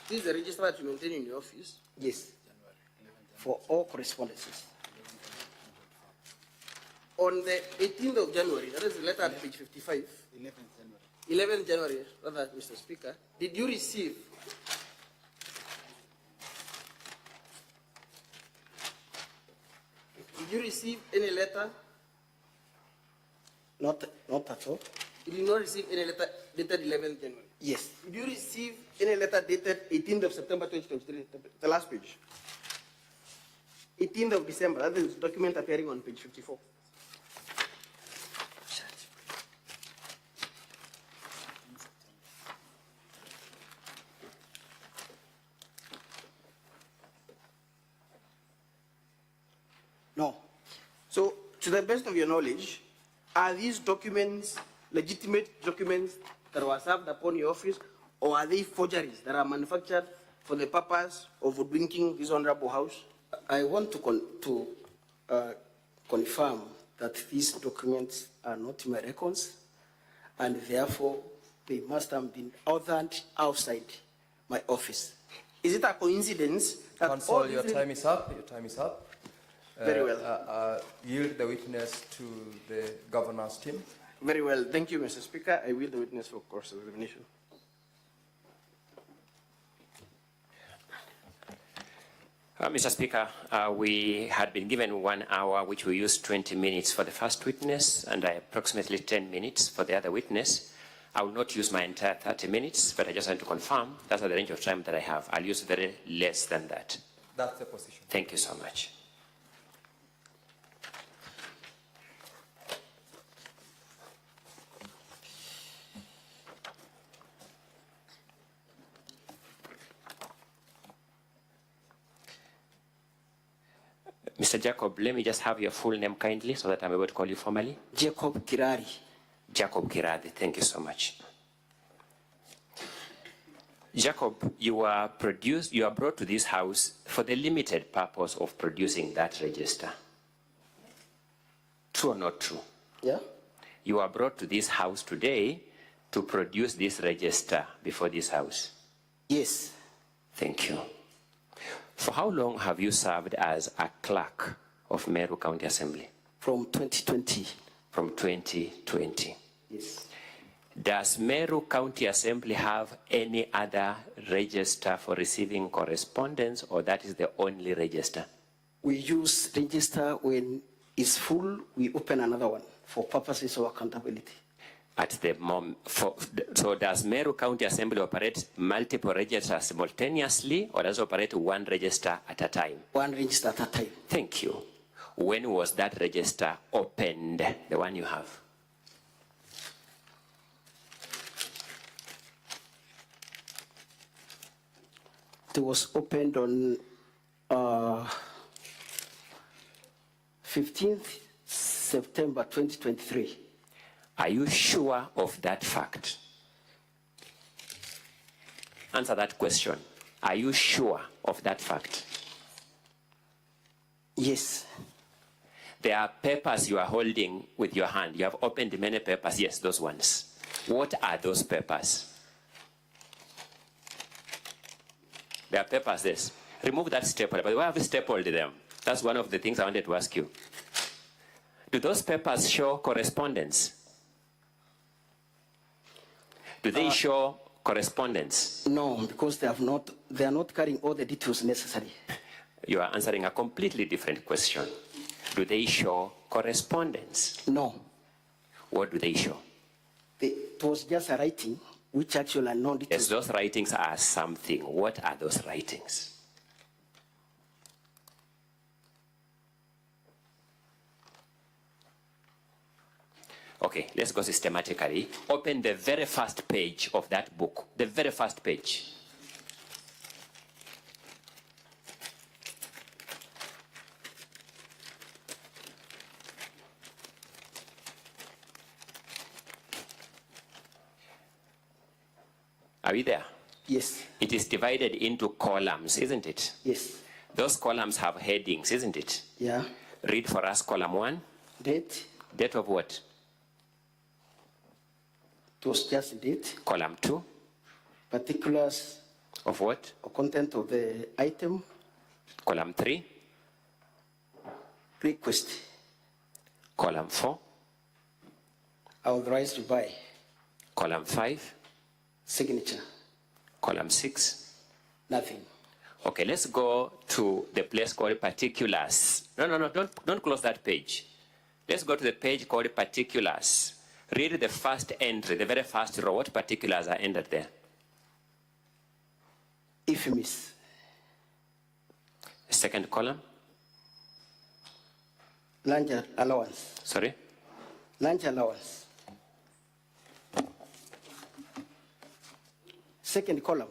this is the register that you maintain in your office? Yes. For all correspondences. On the 18th of January, that is the letter at page 55. 11th January, rather, Mr. Speaker, did you receive any letter? Not at all. You did not receive any letter dated 11th January? Yes. Did you receive any letter dated 18th of September 2023, the last page? 18th of December, that is the document appearing on page 54. No. So, to the best of your knowledge, are these documents legitimate documents that were served upon your office, or are they forgeries that are manufactured for the purpose of hoodwinking this honorable house? I want to confirm that these documents are not in my records, and therefore they must have been authored outside my office. Is it a coincidence that Counsel, your time is up. Your time is up. Very well. Yield the witness to the Governor's team. Very well. Thank you, Mr. Speaker. I will the witness for course of examination. Mr. Speaker, we had been given 1 hour, which we used 20 minutes for the first witness and approximately 10 minutes for the other witness. I will not use my entire 30 minutes, but I just want to confirm that's the range of time that I have. I'll use very less than that. That's the position. Thank you so much. Mr. Jacob, let me just have your full name kindly so that I'm able to call you formally. Jacob Kirari. Jacob Kirari, thank you so much. Jacob, you are brought to this house for the limited purpose of producing that register. True or not true? Yeah. You are brought to this house today to produce this register before this house. Yes. Thank you. For how long have you served as a clerk of Meru County Assembly? From 2020. From 2020. Yes. Does Meru County Assembly have any other register for receiving correspondence, or that is the only register? We use register when it's full, we open another one for purposes of accountability. At the moment, so does Meru County Assembly operate multiple registers simultaneously, or does it operate one register at a time? One register at a time. Thank you. When was that register opened, the one you have? It was opened on 15th September 2023. Are you sure of that fact? answer that question. Are you sure of that fact? Yes. There are papers you are holding with your hand. You have opened many papers. Yes, those ones. What are those papers? There are papers, yes. Remove that staple. But why have you stapled them? That's one of the things I wanted to ask you. Do those papers show correspondence? Do they show correspondence? No, because they are not carrying all the details necessary. You are answering a completely different question. Do they show correspondence? No. What do they show? It was just a writing, which actually are non-detailed. Yes, those writings are something. What are those writings? Okay, let's go systematically. Open the very first page of that book. The very first page. Are we there? Yes. It is divided into columns, isn't it? Yes. Those columns have headings, isn't it? Yeah. Read for us column 1. Date. Date of what? It was just date. Column 2. Particulars. Of what? Or content of the item. Column 3. Request. Column 4. Authorized to buy. Column 5. Signature. Column 6. Nothing. Okay, let's go to the place called particulars. No, don't close that page. Let's go to the page called particulars. Read the first entry, the very first row. What particulars are entered there? Infamous. The second column? Lunch allowance. Sorry? Lunch allowance. Second column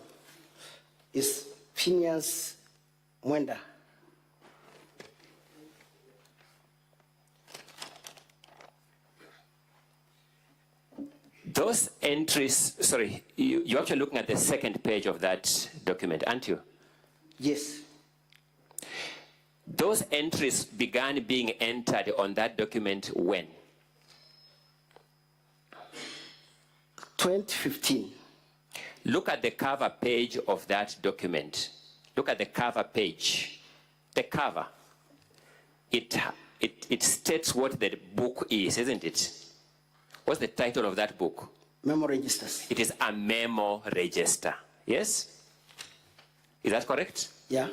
is Phineas Mwenda. Those entries, sorry, you're actually looking at the second page of that document, aren't you? Yes. Those entries began being entered on that document when? 2015. Look at the cover page of that document. Look at the cover page. The cover. It states what the book is, isn't it? What's the title of that book? Memo registers. It is a memo register. Yes? Is that correct? Yeah.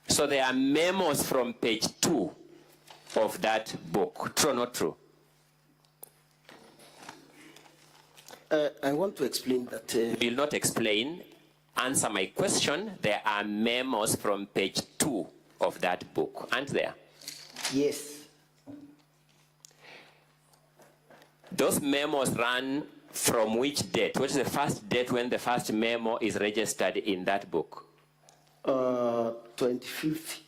So there are memos from page 2 of that book. True or not true? I want to explain that. Will not explain. Answer my question. There are memos from page 2 of that book, aren't there? Yes. Those memos run from which date? What is the first date when the first memo is registered in that book? 25th,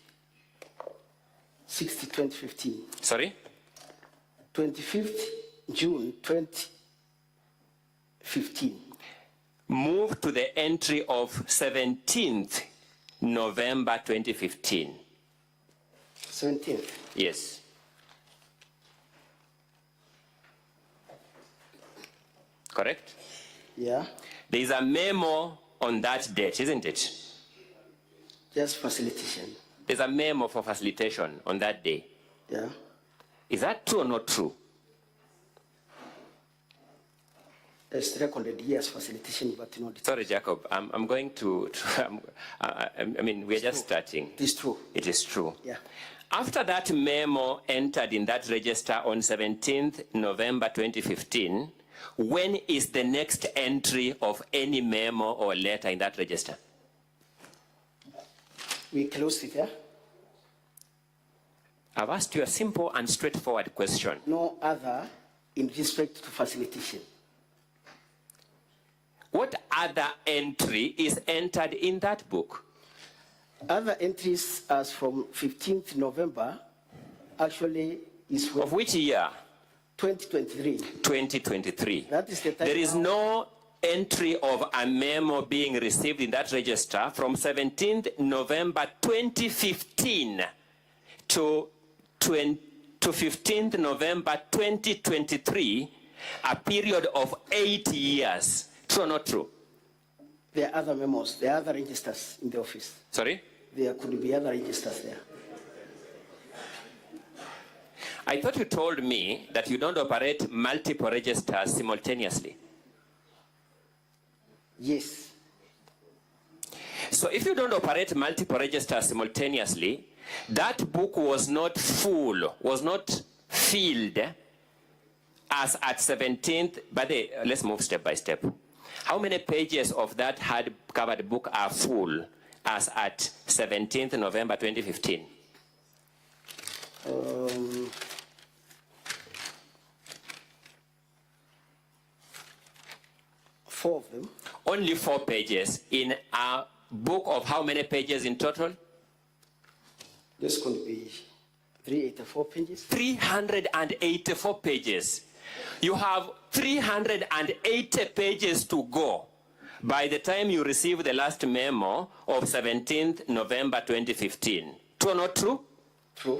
2015. Sorry? 25th June 2015. Move to the entry of 17th November 2015. 17th? Yes. Correct? Yeah. There is a memo on that date, isn't it? Just facilitation. There's a memo for facilitation on that day. Yeah. Is that true or not true? It's recorded, yes, facilitation, but not. Sorry, Jacob. I'm going to I mean, we're just starting. It is true. It is true. Yeah. After that memo entered in that register on 17th November 2015, when is the next entry of any memo or letter in that register? We closed it, yeah? I've asked you a simple and straightforward question. No other in respect to facilitation. What other entry is entered in that book? Other entries as from 15th November actually is... Of which year? 2023. 2023. That is the time. There is no entry of a memo being received in that register from 17th November 2015 to 15th November 2023, a period of 8 years. True or not true? There are other memos, there are other registers in the office. Sorry? There could be other registers there. I thought you told me that you don't operate multiple registers simultaneously. Yes. So if you don't operate multiple registers simultaneously, that book was not full, was not filled as at 17th, but let's move step by step. How many pages of that hardcover book are full as at 17th November 2015? 4 of them. Only 4 pages in a book of how many pages in total? This could be 384 pages. 384 pages. You have 380 pages to go by the time you receive the last memo of 17th November 2015. True or not true? True.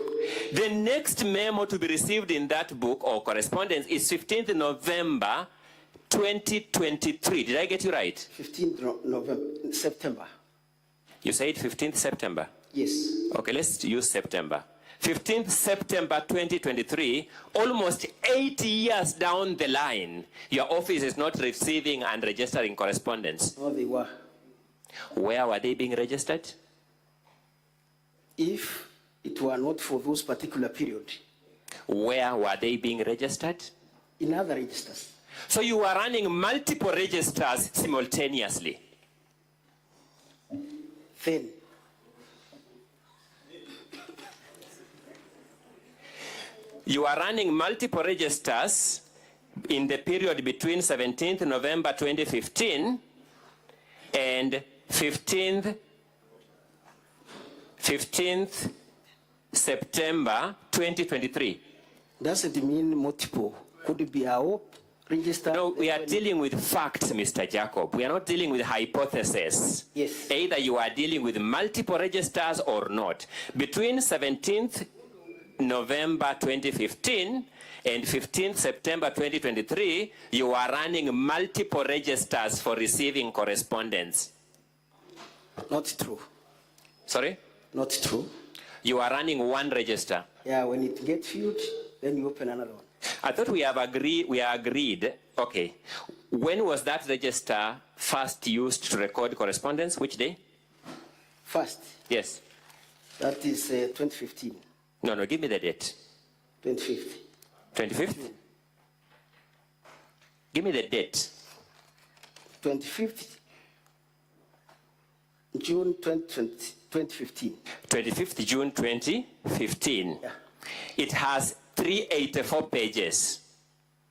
The next memo to be received in that book or correspondence is 15th November 2023. Did I get you right? 15th November, September. You said 15th September? Yes. Okay, let's use September. 15th September 2023, almost 8 years down the line, your office is not receiving and registering correspondence. No, they were. Where were they being registered? If it were not for those particular period. Where were they being registered? In other registers. So you were running multiple registers simultaneously. Then. You are running multiple registers in the period between 17th November 2015 and 15th September 2023. Doesn't mean multiple. Could it be our register? No, we are dealing with facts, Mr. Jacob. We are not dealing with hypotheses. Yes. Either you are dealing with multiple registers or not. Between 17th November 2015 and 15th September 2023, you are running multiple registers for receiving correspondence. Not true. Sorry? Not true. You are running one register. Yeah, when it gets filled, then you open another one. I thought we are agreed. Okay. When was that register first used to record correspondence? Which day? First? Yes. That is 2015. No, give me the date. 25th. 25th? Give me the date. 25th June 2015. 25th June 2015. Yeah. It has 384 pages.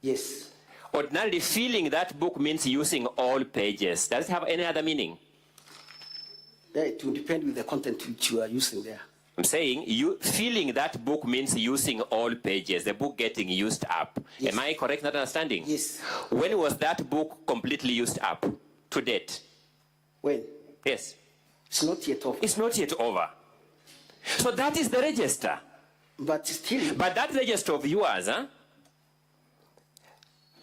Yes. Ordinarily, filling that book means using all pages. Does it have any other meaning? Yeah, it will depend with the content which you are using there. I'm saying filling that book means using all pages, the book getting used up. Yes. Am I correct in that understanding? Yes. When was that book completely used up to date? When? Yes. It's not yet over. It's not yet over. So that is the register. But still. But that register of yours,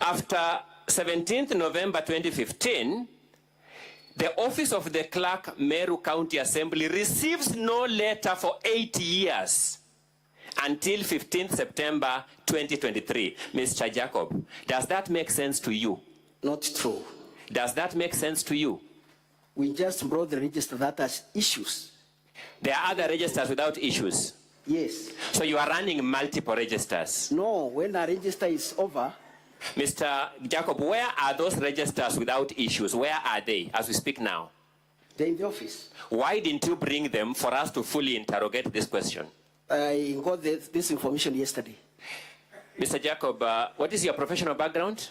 after 17th November 2015, the office of the clerk, Meru County Assembly, receives no letter for 8 years until 15th September 2023. Mr. Jacob, does that make sense to you? Not true. Does that make sense to you? We just brought the register that has issues. There are other registers without issues? Yes. So you are running multiple registers? No, when a register is over. Mr. Jacob, where are those registers without issues? Where are they as we speak now? They're in the office. Why didn't you bring them for us to fully interrogate this question? I got this information yesterday. Mr. Jacob, what is your professional background?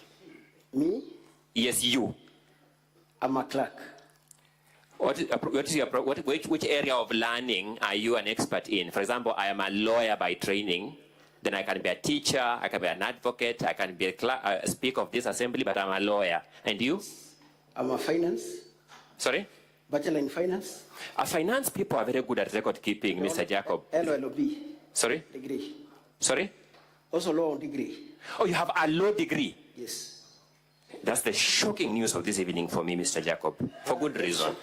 Me? Yes, you. I'm a clerk. Which area of learning are you an expert in? For example, I am a lawyer by training. Then I can be a teacher, I can be an advocate, I can be a speaker of this assembly, but I'm a lawyer. And you? I'm a finance. Sorry? Bachelor in finance. Finance people are very good at record keeping, Mr. Jacob. LLB. Sorry? Degree. Sorry? Also law degree. Oh, you have a law degree? Yes. That's the shocking news of this evening for me, Mr. Jacob, for good reason.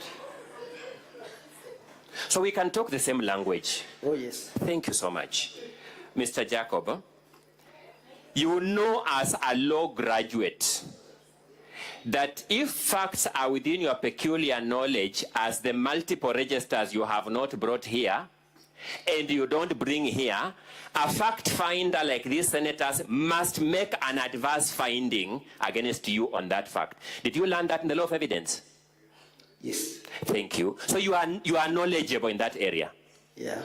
So we can talk the same language. Oh, yes. Thank you so much. Mr. Jacob, you know as a law graduate that if facts are within your peculiar knowledge as the multiple registers you have not brought here, and you don't bring here, a fact finder like these senators must make an adverse finding against you on that fact. Did you learn that in the law of evidence? Yes. Thank you. So you are knowledgeable in that area. Yeah.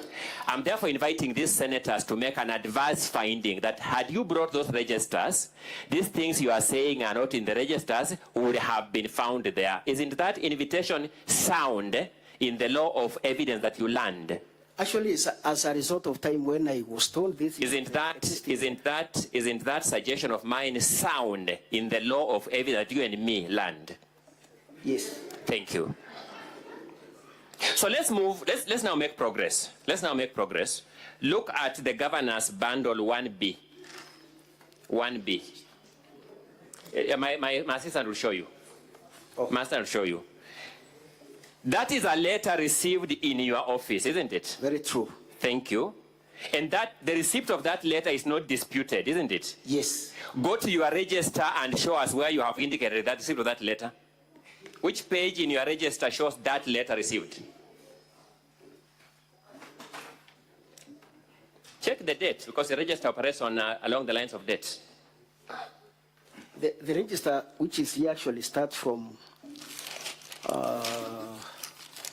I'm therefore inviting these senators to make an adverse finding that had you brought those registers, these things you are saying are not in the registers would have been found there. Isn't that invitation sound in the law of evidence that you learned? Actually, it's as a result of time when I was told this. Isn't that suggestion of mine sound in the law of evidence that you and me learned? Yes. Thank you. So let's move, let's now make progress. Let's now make progress. Look at the governor's bundle 1B. 1B. My assistant will show you. Oh. My assistant will show you. That is a letter received in your office, isn't it? Very true. Thank you. And that the receipt of that letter is not disputed, isn't it? Yes. Go to your register and show us where you have indicated that receipt of that letter. Which page in your register shows that letter received? Check the date, because the register operates on along the lines of dates. The register, which is here, actually starts from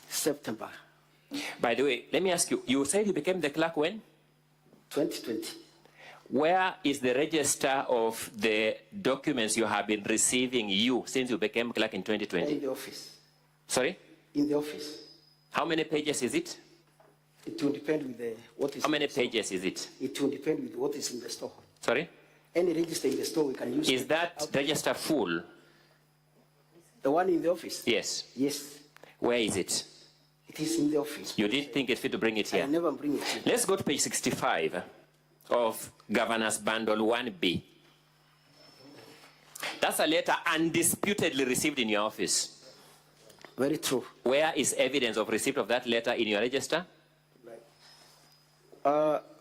September. By the way, let me ask you, you said you became the clerk when? 2020. Where is the register of the documents you have been receiving since you became clerk in 2020? In the office. Sorry? In the office. How many pages is it? It will depend with what is. How many pages is it? It will depend with what is in the store. Sorry? Any register in the store we can use. Is that register full? The one in the office? Yes. Yes. Where is it? It is in the office. You didn't think it's fit to bring it here? I never bring it here. Let's go to page 65 of Governor's Bundle 1B. That's a letter undisputedly received in your office. Very true. Where is evidence of receipt of that letter in your register?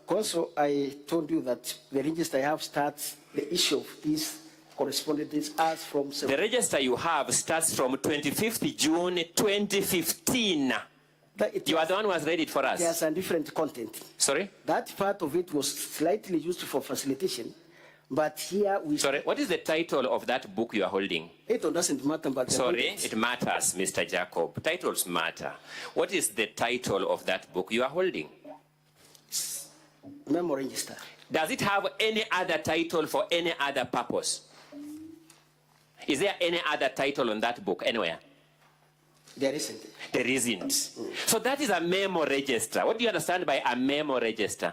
Also, I told you that the register I have starts the issue of this correspondence as from... The register you have starts from 25th June 2015. You are the one who has read it for us. There's a different content. Sorry? That part of it was slightly used for facilitation, but here we... Sorry, what is the title of that book you are holding? It doesn't matter, but... Sorry, it matters, Mr. Jacob. Titles matter. What is the title of that book you are holding? Memo register. Does it have any other title for any other purpose? Is there any other title on that book anywhere? There isn't. There isn't. So that is a memo register. What do you understand by a memo register?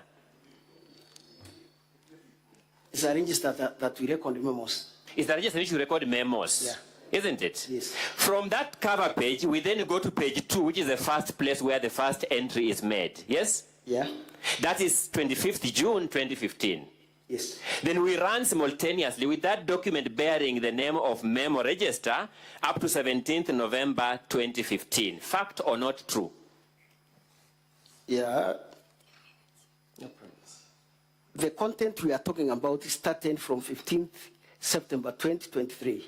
It's a register that we record memos. It's a register in which you record memos. Yeah. Isn't it? Yes. From that cover page, we then go to page 2, which is the first place where the first entry is made. Yes? Yeah. That is 25th June 2015. Yes. Then we run simultaneously with that document bearing the name of memo register up to 17th November 2015. Fact or not true? Yeah. No problem. The content we are talking about is starting from 15th September 2023.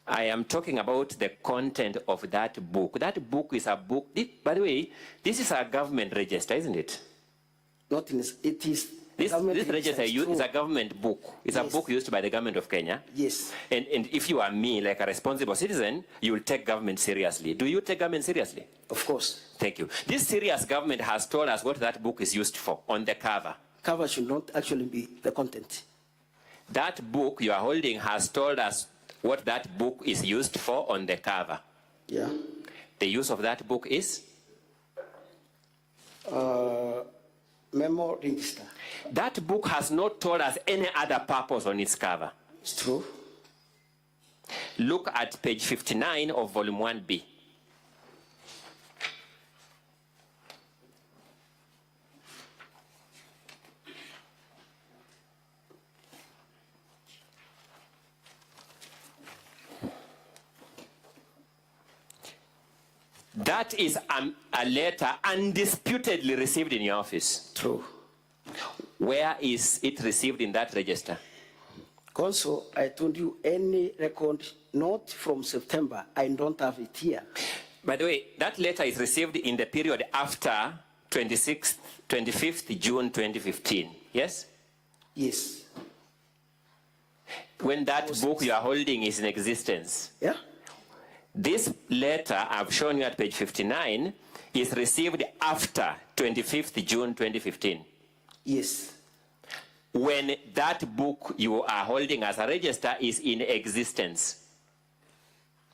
I am talking about the content of that book. That book is a book. By the way, this is a government register, isn't it? Not in this, it is. This register is a government book. It's a book used by the government of Kenya. Yes. And if you are me, like a responsible citizen, you will take government seriously. Do you take government seriously? Of course. Thank you. This serious government has told us what that book is used for on the cover. Cover should not actually be the content. That book you are holding has told us what that book is used for on the cover. Yeah. The use of that book is? Memo register. That book has not told us any other purpose on its cover. It's true. Look at page 59 of volume 1B. That is a letter undisputedly received in your office. True. Where is it received in that register? Also, I told you any record not from September, I don't have it here. By the way, that letter is received in the period after 25th June 2015, yes? Yes. When that book you are holding is in existence. Yeah. This letter I've shown you at page 59 is received after 25th June 2015. Yes. When that book you are holding as a register is in existence.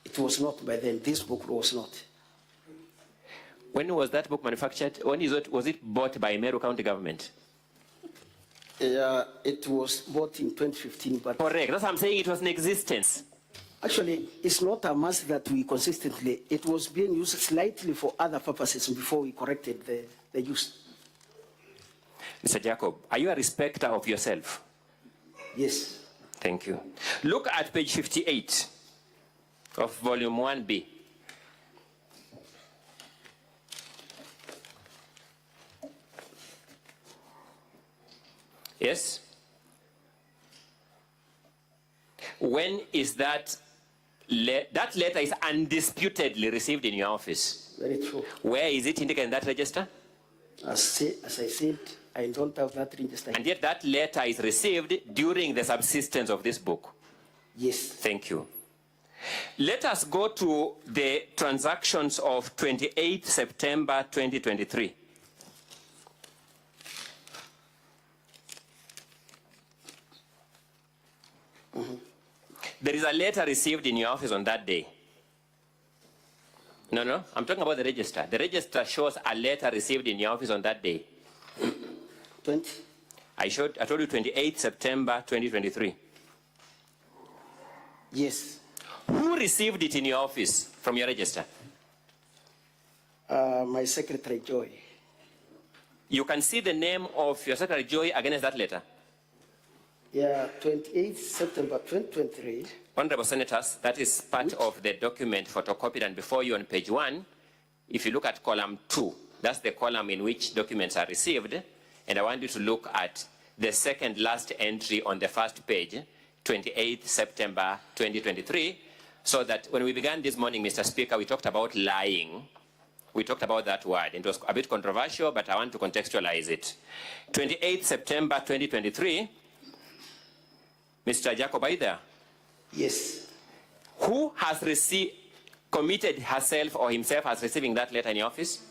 It was not by then. This book was not. When was that book manufactured? When was it bought by Meru County government? It was bought in 2015. But correct. That's what I'm saying. It was in existence. Actually, it's not a must that we consistently. It was being used slightly for other purposes before we corrected the use. Mr. Jacob, are you a respecter of yourself? Yes. Thank you. Look at page 58 of volume 1B. Yes? When is that? That letter is undisputedly received in your office. Very true. Where is it indicated in that register? As I said, I don't have that register. And yet that letter is received during the subsistence of this book. Yes. Thank you. Let us go to the transactions of 28 September 2023. There is a letter received in your office on that day. No, I'm talking about the register. The register shows a letter received in your office on that day. 20? I told you 28 September 2023. Yes. Who received it in your office from your register? My secretary, Joy. You can see the name of your secretary, Joy, against that letter. Yeah, 28 September 2023. Honorable Senators, that is part of the document photocopied and before you on page 1. If you look at column 2, that's the column in which documents are received. And I want you to look at the second last entry on the first page, 28 September 2023, so that when we began this morning, Mr. Speaker, we talked about lying. We talked about that word. It was a bit controversial, but I want to contextualize it. 28 September 2023, Mr. Jacob, are you there? Yes. Who has committed herself or himself as receiving that letter in your office?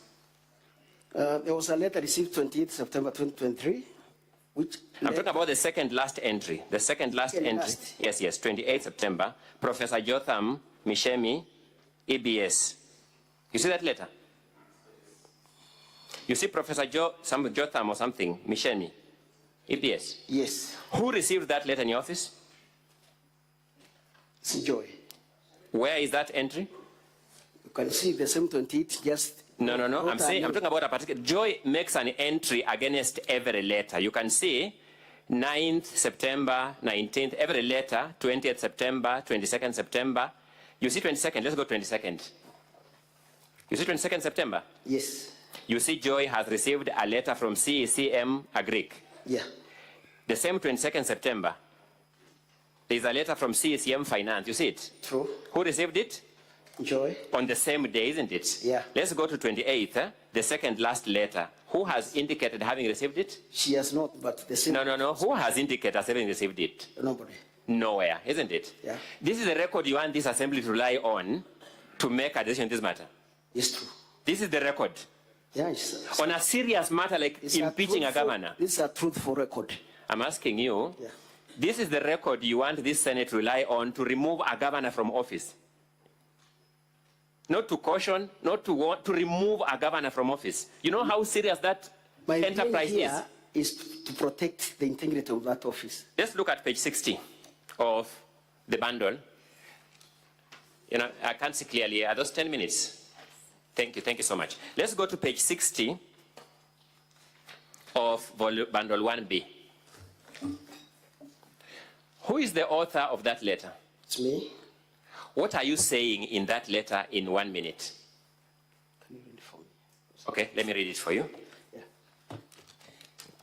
There was a letter received 28 September 2023, which... I'm talking about the second last entry. The second last entry. Yes, 28 September. Professor Jotham Mishemi, EBS. You see that letter? You see Professor Jotham or something, Mishemi, EBS? Yes. Who received that letter in your office? It's Joy. Where is that entry? You can see the same 28, just... No. I'm talking about a particular... Joy makes an entry against every letter. You can see 9th September, 19th, every letter, 20th September, 22nd September. You see 22nd, let's go 22nd. You see 22nd September? Yes. You see Joy has received a letter from CECM Agric. Yeah. The same 22nd September, there's a letter from CECM Finance. You see it? True. Who received it? Joy. On the same day, isn't it? Yeah. Let's go to 28th, the second last letter. Who has indicated having received it? She has not, but the same... No. Who has indicated as having received it? Nobody. Nowhere, isn't it? Yeah. This is the record you want this assembly to rely on to make a decision in this matter. Yes, true. This is the record. Yeah, it's on a serious matter like impeaching a governor. This is a truthful record. I'm asking you, this is the record you want this Senate to rely on to remove a governor from office. Not to caution, not to want to remove a governor from office. You know how serious that enterprise is to protect the integrity of that office. Let's look at page 60 of the bundle. You know, I can't see clearly. Are those 10 minutes? Thank you so much. Let's go to page 60 of bundle 1B. Who is the author of that letter? It's me. What are you saying in that letter in 1 minute? Can you read it for me? Okay, let me read it for you.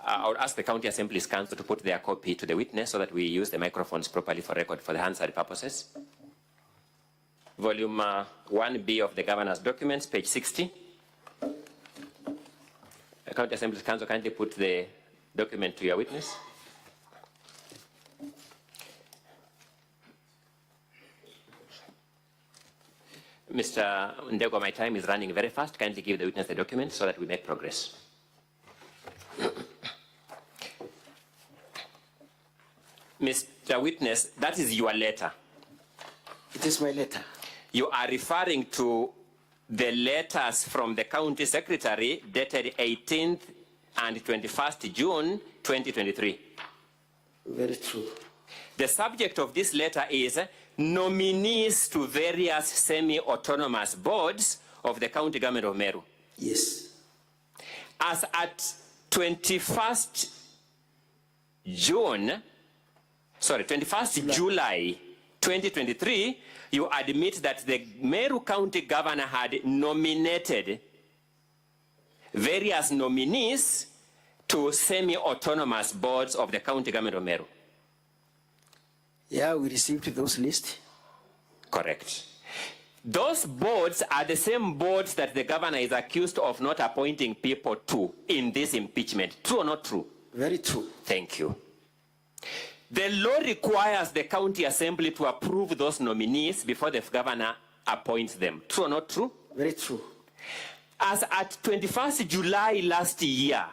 I'll ask the County Assembly's Council to put their copy to the witness so that we use the microphones properly for record for the Hansard purposes. Volume 1B of the Governor's documents, page 60. The County Assembly's Council, kindly put the document to your witness. Mr. Ndego, my time is running very fast. Kindly give the witness the document so that we make progress. Mr. Witness, that is your letter. It is my letter. You are referring to the letters from the County Secretary dated 18th and 21st June 2023. Very true. The subject of this letter is nominees to various semi-autonomous boards of the County Government of Meru. Yes. As at 21st July 2023, you admit that the Meru County Governor had nominated various nominees to semi-autonomous boards of the County Government of Meru. Yeah, we received those lists. Correct. Those boards are the same boards that the governor is accused of not appointing people to in this impeachment. True or not true? Very true. Thank you. The law requires the County Assembly to approve those nominees before the governor appoints them. True or not true? Very true. As at 21st July last year,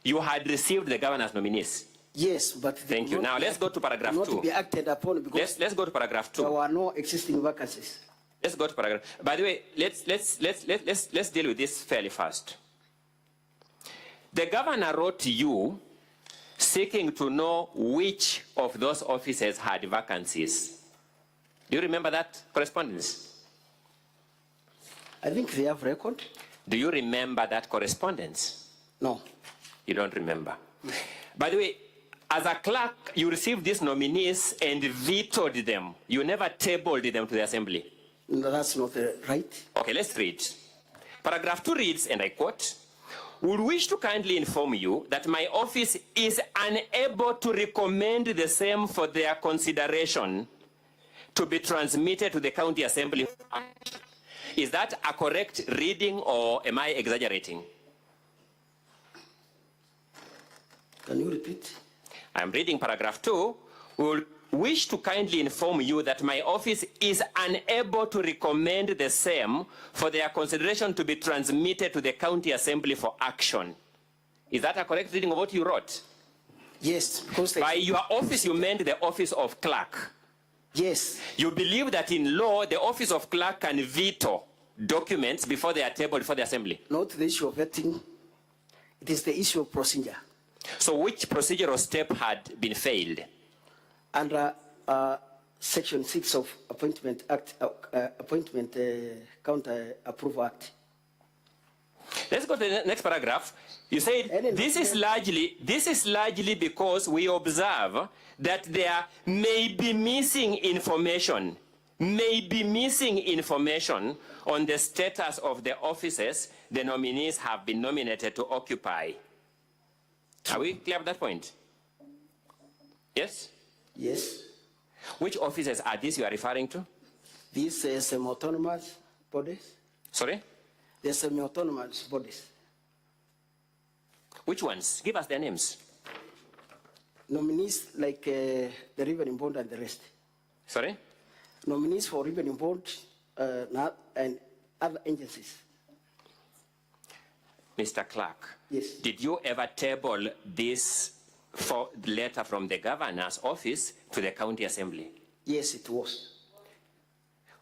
you had received the governor's nominees. Yes, but thank you. Now let's go to paragraph 2. Not to be acted upon because let's go to paragraph 2. There were no existing vacancies. Let's go to paragraph. By the way, let's deal with this fairly fast. The governor wrote to you seeking to know which of those offices had vacancies. Do you remember that correspondence? I think they have record. Do you remember that correspondence? No. You don't remember. By the way, as a clerk, you received these nominees and vetoed them. You never tabled them to the assembly. No, that's not right. Okay, let's read. Paragraph 2 reads, and I quote, "Would wish to kindly inform you that my office is unable to recommend the same for their consideration to be transmitted to the County Assembly." Is that a correct reading or am I exaggerating? Can you repeat? I'm reading paragraph 2. Would wish to kindly inform you that my office is unable to recommend the same for their consideration to be transmitted to the County Assembly for action. Is that a correct reading of what you wrote? Yes, because by your office you meant the office of clerk. Yes. You believe that in law the office of clerk can veto documents before they are tabled for the assembly? Not the issue of vetting. It is the issue of procedure. So which procedural step had been failed? Under Section 6 of Appointment Act, Counter Approval Act. Let's go to the next paragraph. You said this is largely because we observe that there may be missing information on the status of the offices the nominees have been nominated to occupy. Are we clear at that point? Yes? Yes. Which offices are these you are referring to? These semi-autonomous bodies. Sorry? The semi-autonomous bodies. Which ones? Give us their names. Nominees like the Revenue Board and the rest. Sorry? Nominees for Revenue Board and other agencies. Mr. Clerk, yes. Did you ever table this letter from the governor's office to the county assembly? Yes, it was.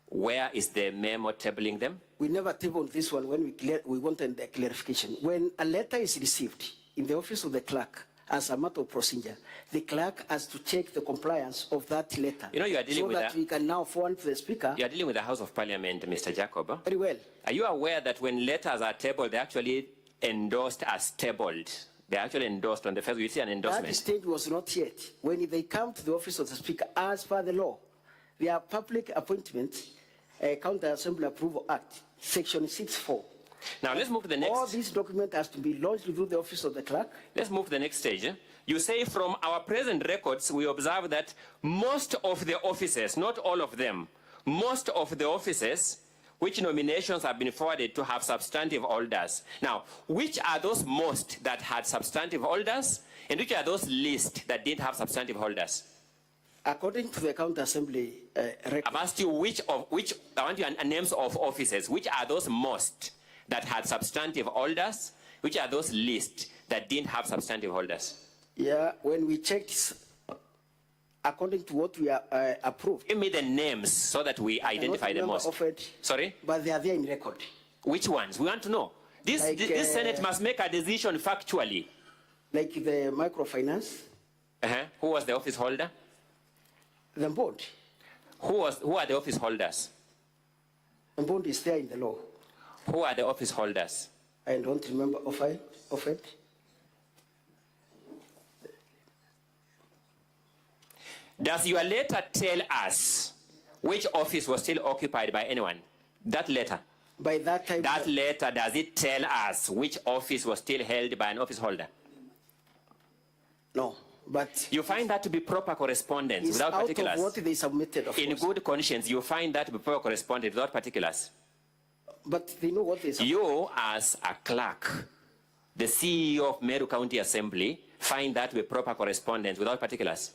Where is the memo tabling them? We never tabled this one when we wanted the clarification. When a letter is received in the office of the clerk as a matter of procedure, the clerk has to check the compliance of that letter. You know, you are dealing so with that we can now forward to the Speaker. You are dealing with the House of Parliament, Mr. Jacob. Very well. Are you aware that when letters are tabled, they're actually endorsed as tabled? They're actually endorsed on the first. You see an endorsement. That stage was not yet. When they come to the office of the Speaker, as per the law, they are public appointments, County Assembly Approval Act, Section 6(4). Now let's move to the next. All these documents has to be lodged through the office of the clerk. Let's move to the next stage. You say from our present records, we observe that most of the offices, not all of them, most of the offices which nominations have been forwarded to have substantive holders. Now, which are those most that had substantive holders, and which are those least that didn't have substantive holders? According to the County Assembly record. I've asked you I want you names of offices. Which are those most that had substantive holders? Which are those least that didn't have substantive holders? Yeah, when we checked, according to what we are approved. Give me the names so that we identify the most. Sorry? But they are there in record. Which ones? We want to know. This Senate must make a decision factually. Like the microfinance. Who was the office holder? The board. Who are the office holders? The board is there in the law. Who are the office holders? I don't remember of it. Does your letter tell us which office was still occupied by anyone? That letter. By that time. That letter, does it tell us which office was still held by an office holder? No, but you find that to be proper correspondence without out particulars. Of what they submitted, of in course. good conscience, you find that to be proper correspondence without particulars. But they know what they submitted. You, as a clerk, the CEO of Meru County Assembly, find that to be proper correspondence without particulars.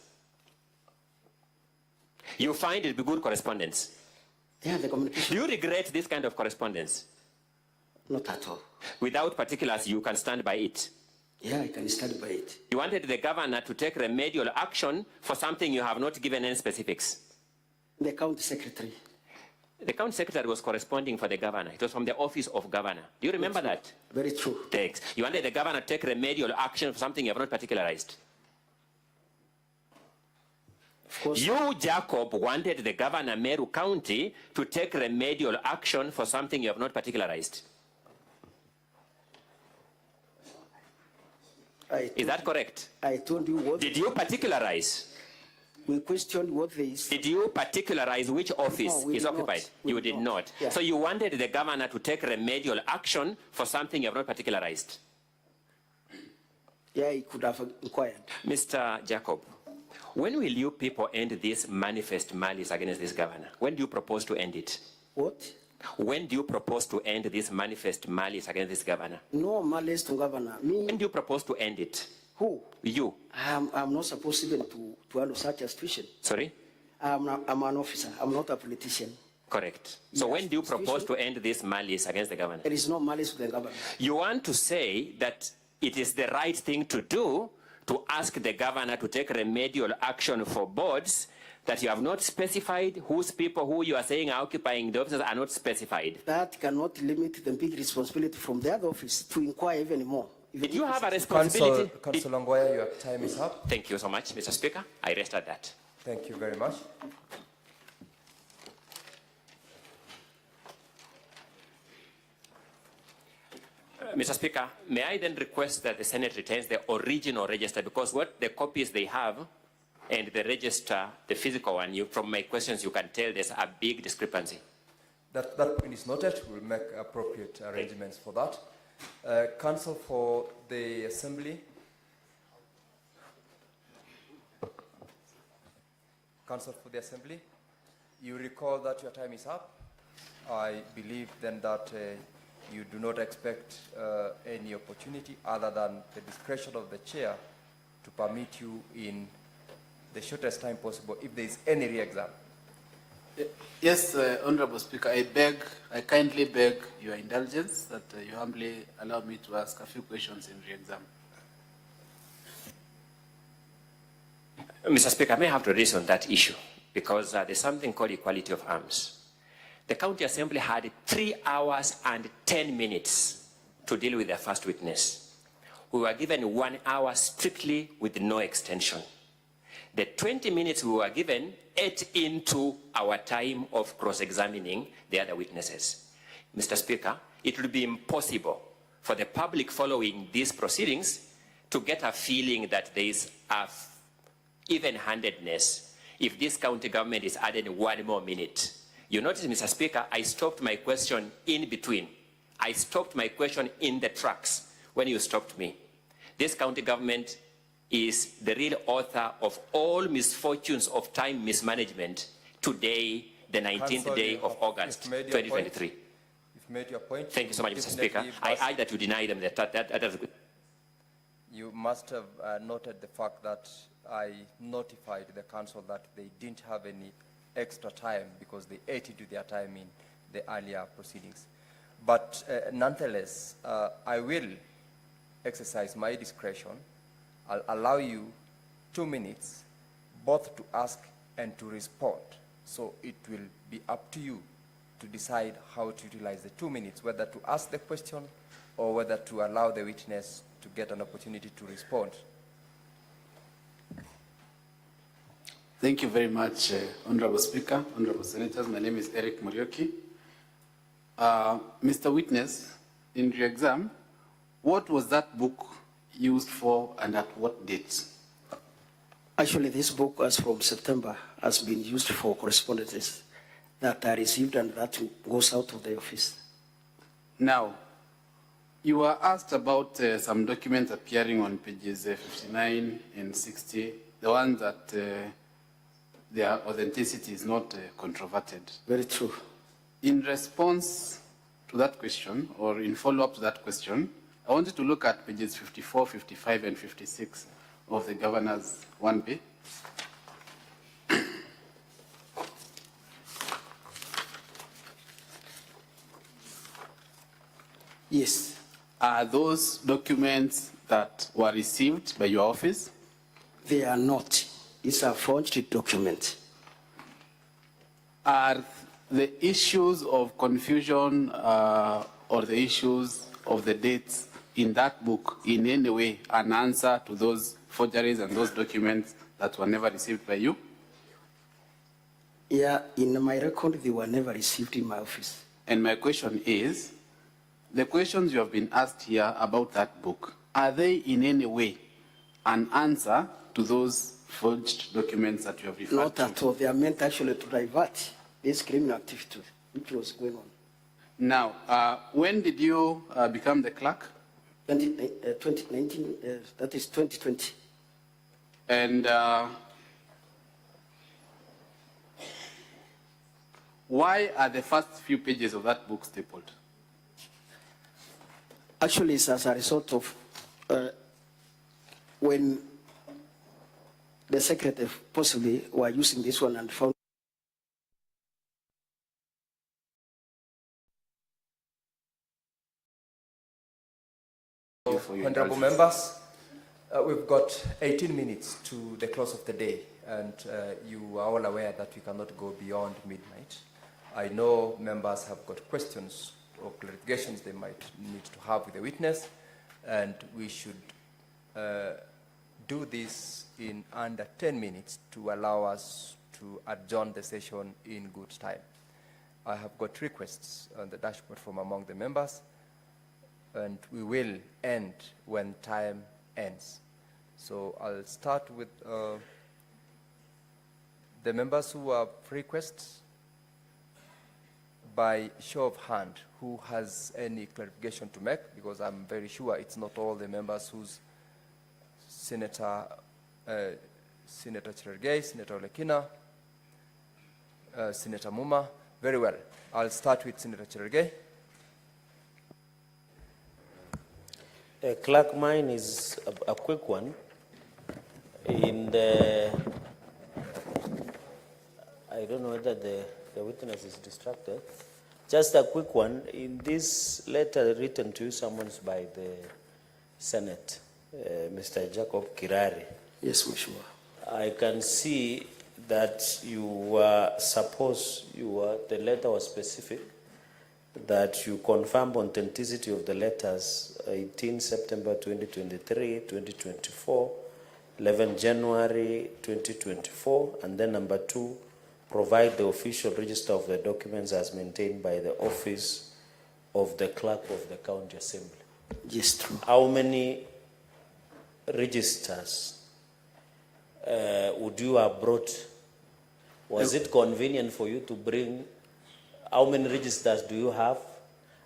You find it to be good correspondence. Yeah, the communication. Do you regret this kind of correspondence? Not at all. Without particulars, you can stand by it. Yeah, I can stand by it. You wanted the governor to take remedial action for something you have not given any specifics. The county secretary. The county secretary was corresponding for the governor. It was from the office of governor. Do you remember that? Very true. Thanks. You wanted the governor to take remedial action for something you have not particularized. Of course. You, Jacob, wanted the governor Meru County to take remedial action for something you have not particularized. Is that correct? I told you what. Did you particularize? We questioned what they said. Did you particularize which office is occupied? You did not. Yeah. So you wanted the governor to take remedial action for something you have not particularized? Yeah, he could have inquired. Mr. Jacob, when will you people end this manifest malice against this governor? When do you propose to end it? What? When do you propose to end this manifest malice against this governor? No malice to governor. Me. When do you propose to end it? Who? You. I'm not supposed even to handle such a situation. Sorry? I'm an officer. I'm not a politician. Correct. So when do you propose to end this malice against the governor? There is no malice with the governor. You want to say that it is the right thing to do to ask the governor to take remedial action for boards that you have not specified, whose people who you are saying are occupying the offices are not specified. That cannot limit the big responsibility from the other office to inquire even more. Did you have a responsibility? Councillor Longoya, your time is up. Thank you so much, Mr. Speaker. I rest at that. Thank you very much. Mr. Speaker, may I then request that the Senate retains the original register, because what the copies they have and the register, the physical one, from my questions you can tell there's a big discrepancy. That point is noted. We'll make appropriate arrangements for that. Counsel for the Assembly. Counsel for the Assembly. You recall that your time is up. I believe then that you do not expect any opportunity other than the discretion of the chair to permit you in the shortest time possible if there is any re-exam. Yes, Honorable Speaker, I kindly beg your indulgence that you humbly allow me to ask a few questions in re-exam. Mr. Speaker, I may have to raise on that issue because there's something called equality of arms. The County Assembly had 3 hours and 10 minutes to deal with their first witness. we were given 1 hour strictly with no extension. The 20 minutes we were given ate into our time of cross-examining the other witnesses. Mr. Speaker, it would be impossible for the public following these proceedings to get a feeling that there is a even-handedness if this county government is added 1 more minute. You notice, Mr. Speaker, I stopped my question in between. I stopped my question in the tracks when you stopped me. This county government is the real author of all misfortunes of time mismanagement today, the 19th day of August, 2023. You've made your point. Thank you so much, Mr. Speaker. I urge that you deny them that. You must have noted the fact that I notified the council that they didn't have any extra time because they ate into their time in the earlier proceedings. But nonetheless, I will exercise my discretion. I'll allow you 2 minutes both to ask and to respond. So it will be up to you to decide how to utilize the 2 minutes, whether to ask the question or whether to allow the witness to get an opportunity to respond. Thank you very much, Honorable Speaker, Honorable Senators. My name is Eric Morioki. Mr. Witness, in your exam, what was that book used for and at what date? Actually, this book, as from September, has been used for correspondences that are received and that goes out of the office. Now, you were asked about some documents appearing on pages 59 and 60, the ones that their authenticity is not controverted. Very true. In response to that question, or in follow-up to that question, I wanted to look at pages 54, 55, and 56 of the Governor's 1B. Yes. Are those documents that were received by your office? They are not. It's a forged document. Are the issues of confusion or the issues of the dates in that book in any way an answer to those forgeries and those documents that were never received by you? Yeah, in my record, they were never received in my office. And my question is, the questions you have been asked here about that book, are they in any way an answer to those forged documents that you have referred Not to? at all. They are meant actually to divert this criminal activity which was going on. Now, when did you become the clerk? 2019, that is 2020. And why are the first few pages of that book stapled? Actually, it's as a result of when the secretary possibly were using this one and found. Honorable members, we've got 18 minutes to the close of the day, and you are all aware that we cannot go beyond midnight. I know members have got questions or clarifications they might need to have with the witness, and we should do this in under 10 minutes to allow us to adjourn the session in good time. I have got requests on the dashboard from among the members, and we will end when time ends. So I'll start with the members who have requests. By show of hand, who has any clarification to make? Because I'm very sure it's not all the members whose Senator Cherargei, Senator Olekina, Senator Muma. Very well. I'll start with Senator Cherargei. Clerk, mine is a quick one. In the, I don't know whether the witness is distracted. Just a quick one. In this letter written to you, summoned by the Senate, Mr. Jacob Kirari. Yes, Mheshimiwa. I can see that you were the letter was specific that you confirm authenticity of the letters 18 September 2023, 2024, 11 January 2024, and then number 2, provide the official register of the documents as maintained by the office of the clerk of the county assembly. Yes, true. How many registers would you have brought? Was it convenient for you to bring? How many registers do you have?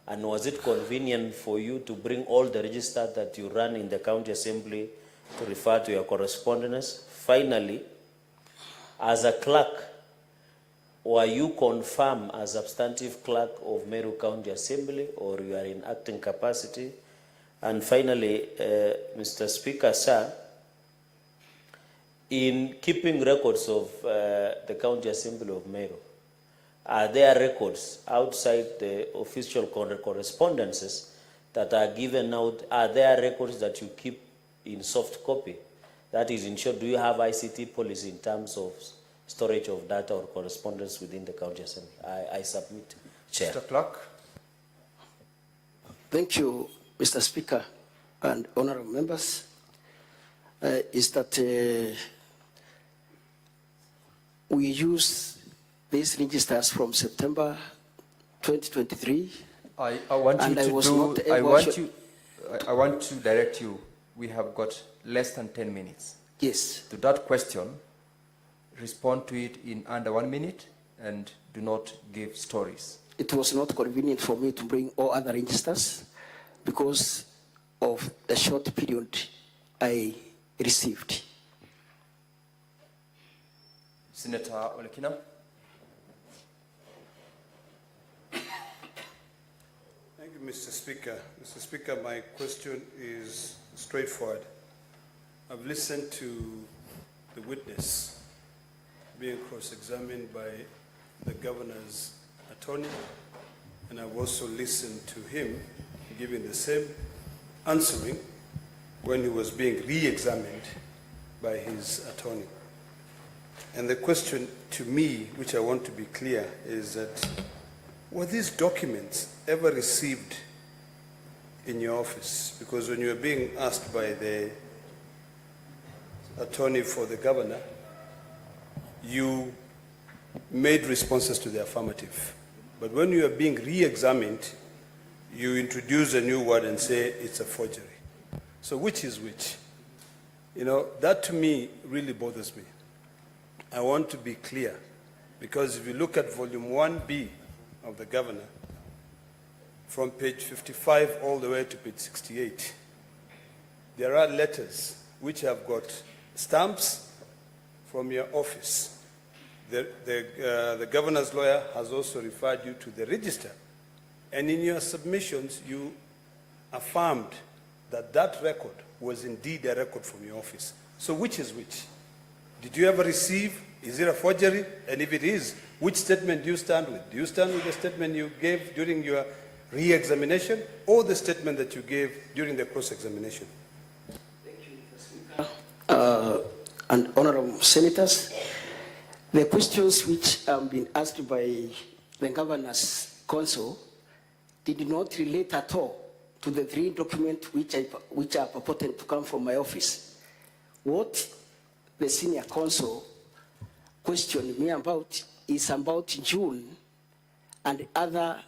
And was it convenient for you to bring all the registers that you run in the county assembly to refer to your correspondence? Finally, as a clerk, were you confirmed as substantive clerk of Meru County Assembly, or you are in acting capacity? And finally, Mr. Speaker, sir, in keeping records of the County Assembly of Meru, are there records outside the official correspondences that are given out? Are there records that you keep in soft copy? That is, in short, do you have ICT policy in terms of storage of data or correspondence within the County Assembly? I submit, Chair. Mr. Clerk. Thank you, Mr. Speaker and honorable members. Is that we use these registers from September 2023. I want to direct you. We have got less than 10 minutes. Yes. To that question, respond to it in under 1 minute and do not give stories. It was not convenient for me to bring all other registers because of the short period I received. Senator Olekina. Thank you, Mr. Speaker. Mr. Speaker, my question is straightforward. I've listened to the witness being cross-examined by the governor's attorney, and I've also listened to him giving the same answering when he was being re-examined by his attorney. And the question to me, which I want to be clear, is that were these documents ever received in your office? Because when you were being asked by the attorney for the governor, you made responses to the affirmative. But when you are being re-examined, you introduce a new word and say it's a forgery. So which is which? You know, that to me really bothers me. I want to be clear, because if you look at volume 1B of the governor, from page 55 all the way to page 68, there are letters which have got stamps from your office. The governor's lawyer has also referred you to the register. And in your submissions, you affirmed that that record was indeed a record from your office. So which is which? Did you ever receive? Is it a forgery? And if it is, which statement do you stand with? Do you stand with the statement you gave during your re-examination or the statement that you gave during the cross-examination? Thank you, Mr. Speaker. And honorable senators, the questions which have been asked by the governor's counsel did not relate at all to the 3 documents which are purported to come from my office. What the senior counsel questioned me about is about June and other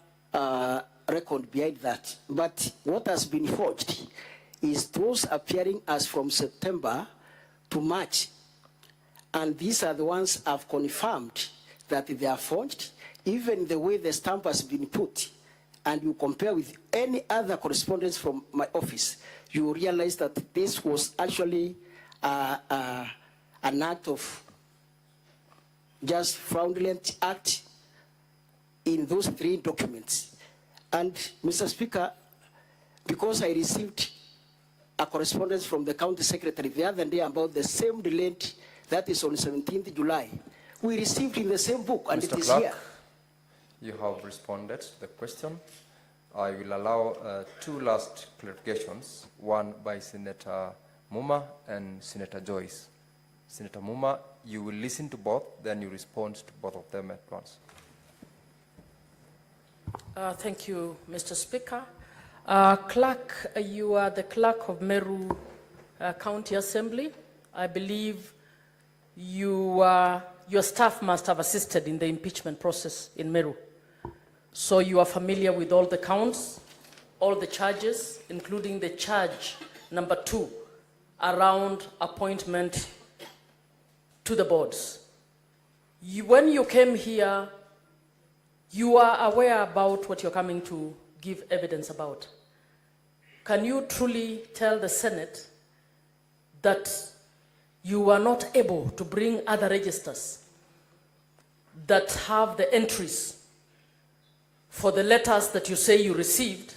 record behind that. But what has been forged is those appearing as from September to March. And these are the ones I've confirmed that they are forged, even the way the stamp has been put. And you compare with any other correspondence from my office, you realize that this was actually an act of just fraudulent act in those 3 documents. And Mr. Speaker, because I received a correspondence from the county secretary the other day about the same relate that is on 17th July, we received in the same book, and Mr. it is Clark, here. You have responded to the question. I will allow 2 last clarifications, one by Senator Muma and Senator Joyce. Senator Muma, you will listen to both, then you respond to both of them at once. Thank you, Mr. Speaker. Clerk, you are the clerk of Meru County Assembly. I believe your staff must have assisted in the impeachment process in Meru. So you are familiar with all the counts, all the charges, including the charge number 2 around appointment to the boards. When you came here, you are aware about what you're coming to give evidence about. Can you truly tell the Senate that you were not able to bring other registers that have the entries for the letters that you say you received,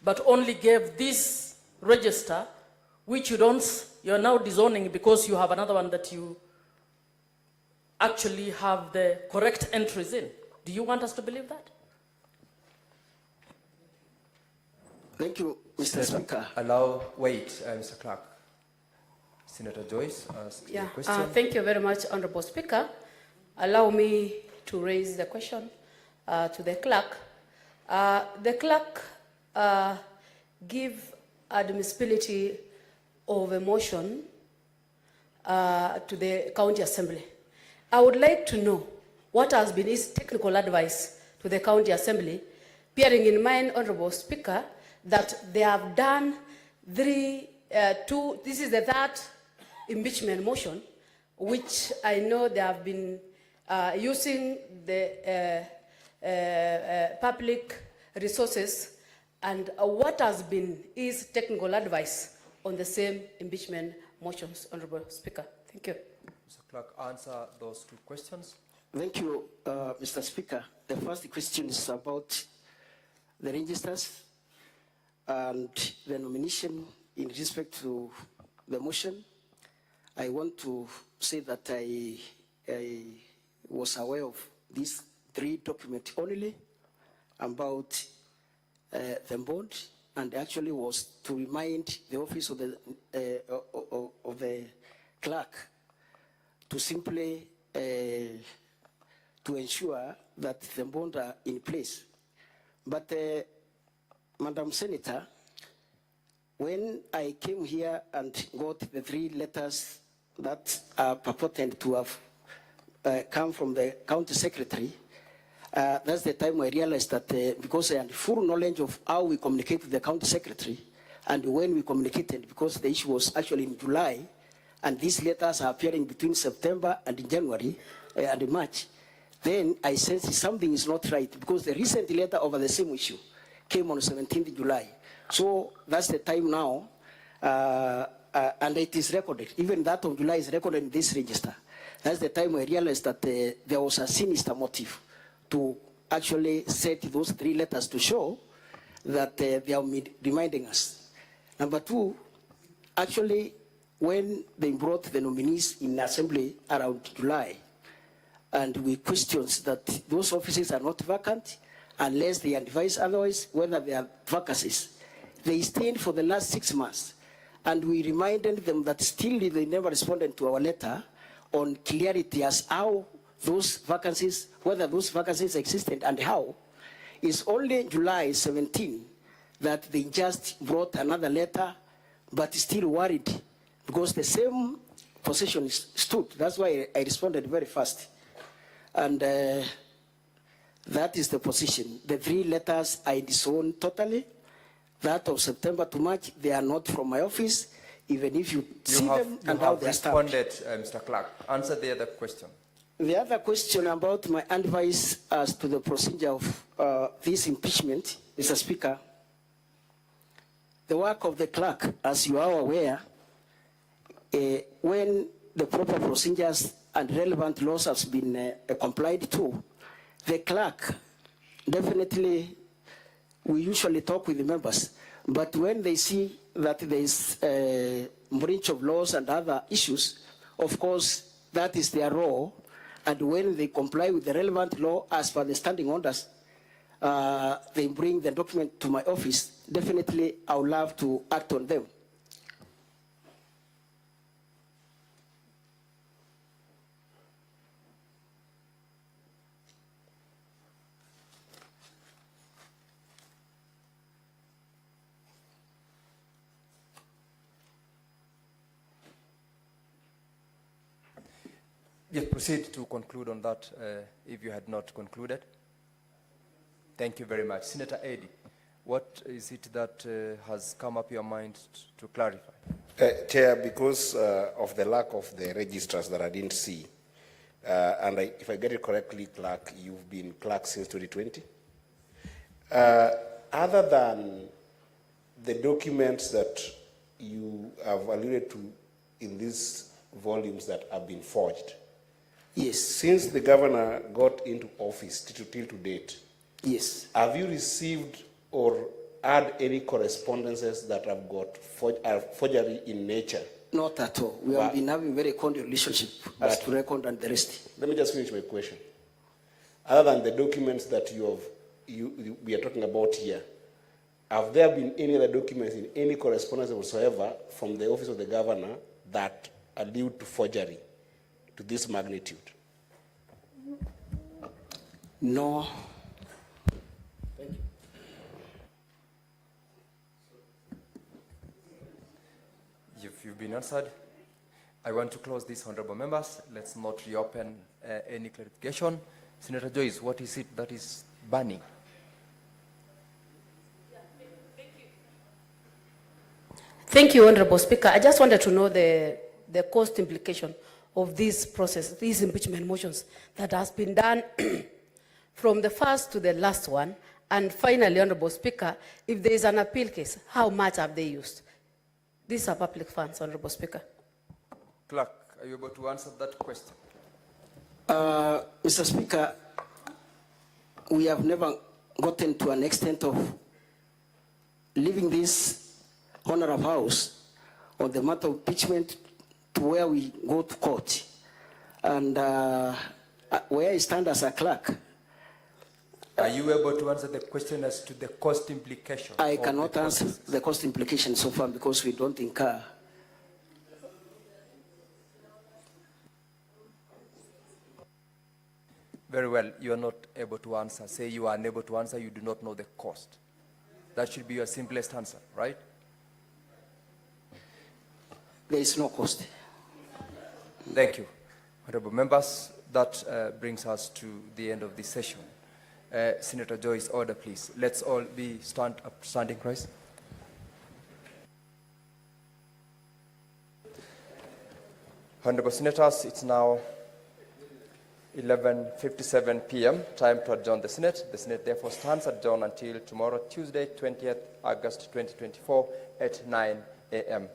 but only gave this register, which you're now disowning because you have another one that you actually have the correct entries in? Do you want us to believe that? Thank you, Mr. Speaker. Wait, Mr. Clerk. Senator Joyce, ask your question. Thank you very much, Honorable Speaker. Allow me to raise the question to the clerk. The clerk give admissibility of a motion to the County Assembly. I would like to know what has been his technical advice to the County Assembly, bearing in mind, Honorable Speaker, that they have done this is the third impeachment motion, which I know they have been using the public resources, and what has been his technical advice on the same impeachment motions, Honorable Speaker. Thank you. Mr. Clerk, answer those 2 questions. Thank you, Mr. Speaker. The first question is about the registers and the nomination in respect to the motion. I want to say that I was aware of these 3 documents only about the bond, and actually was to remind the office of the clerk to simply to ensure that the bond are in place. But Madam Senator, when I came here and got the 3 letters that are purported to have come from the county secretary, that's the time I realized that because I had full knowledge of how we communicate with the county secretary, and when we communicated, because the issue was actually in July, and these letters are appearing between September and January and March, then I sensed something is not right, because the recent letter over the same issue came on 17th July. So that's the time now, and it is recorded. Even that of July is recorded in this register. That's the time I realized that there was a sinister motive to actually set those 3 letters to show that they are reminding us. Number 2, actually, when they brought the nominees in assembly around July, and we questioned that those offices are not vacant unless they advise otherwise whether they are vacancies. They stayed for the last 6 months, and we reminded them that still they never responded to our letter on clarity as how those vacancies, whether those vacancies existed and how. It's only July 17 that they just brought another letter, but still worried because the same position stood. That's why I responded very fast. And that is the position. The 3 letters I disown totally. That of September to March, they are not from my office, even if you see them and how they are stamped. You have responded, Mr. Clerk. Answer the other question. The other question about my advice as to the procedure of this impeachment, Mr. Speaker, the work of the clerk, as you are aware, when the proper procedures and relevant laws have been complied to, the clerk definitely, we usually talk with the members, but when they see that there is a breach of laws and other issues, of course, that is their role. And when they comply with the relevant law as per the standing orders, they bring the document to my office. Definitely, I would love to act on them. Yes, proceed to conclude on that if you had not concluded. Thank you very much. Senator Eddy, what is it that has come up your mind to clarify? Chair, because of the lack of the registers that I didn't see, and if I get it correctly, clerk, you've been clerk since 2020. Other than the documents that you have alluded to in these volumes that have been forged, yes. Since the governor got into office till to date, yes. Have you received or had any correspondences that have got forgery in nature? Not at all. We have been having very cordial relationship as to record and the rest. Let me just finish my question. Other than the documents that we are talking about here, have there been any other documents in any correspondence whatsoever from the office of the governor that allude to forgery to this magnitude? No. You've been answered. I want to close this, honorable members. Let's not reopen any clarification. Senator Joyce, what is it that is burning? Thank you, Honorable Speaker. I just wanted to know the cost implication of this process, these impeachment motions that has been done from the first to the last one. And finally, Honorable Speaker, if there is an appeal case, how much have they used? These are public funds, Honorable Speaker. Clerk, are you able to answer that question? Mr. Speaker, we have never gotten to an extent of leaving this honorable house on the matter of impeachment to where we go to court. And where I stand as a clerk, are you able to answer the question as to the cost implication? I cannot answer the cost implication so far because we don't incur. Very well, you are not able to answer. Say you are unable to answer, you do not know the cost. That should be your simplest answer, right? There is no cost. Thank you. Honorable members, that brings us to the end of this session. Senator Joyce, order please. Let's all be standing, please. Honorable Senators, it's now 11:57 p.m. Time to adjourn the Senate. The Senate therefore stands adjourned until tomorrow, Tuesday, 20th August 2024 at 9 a.m.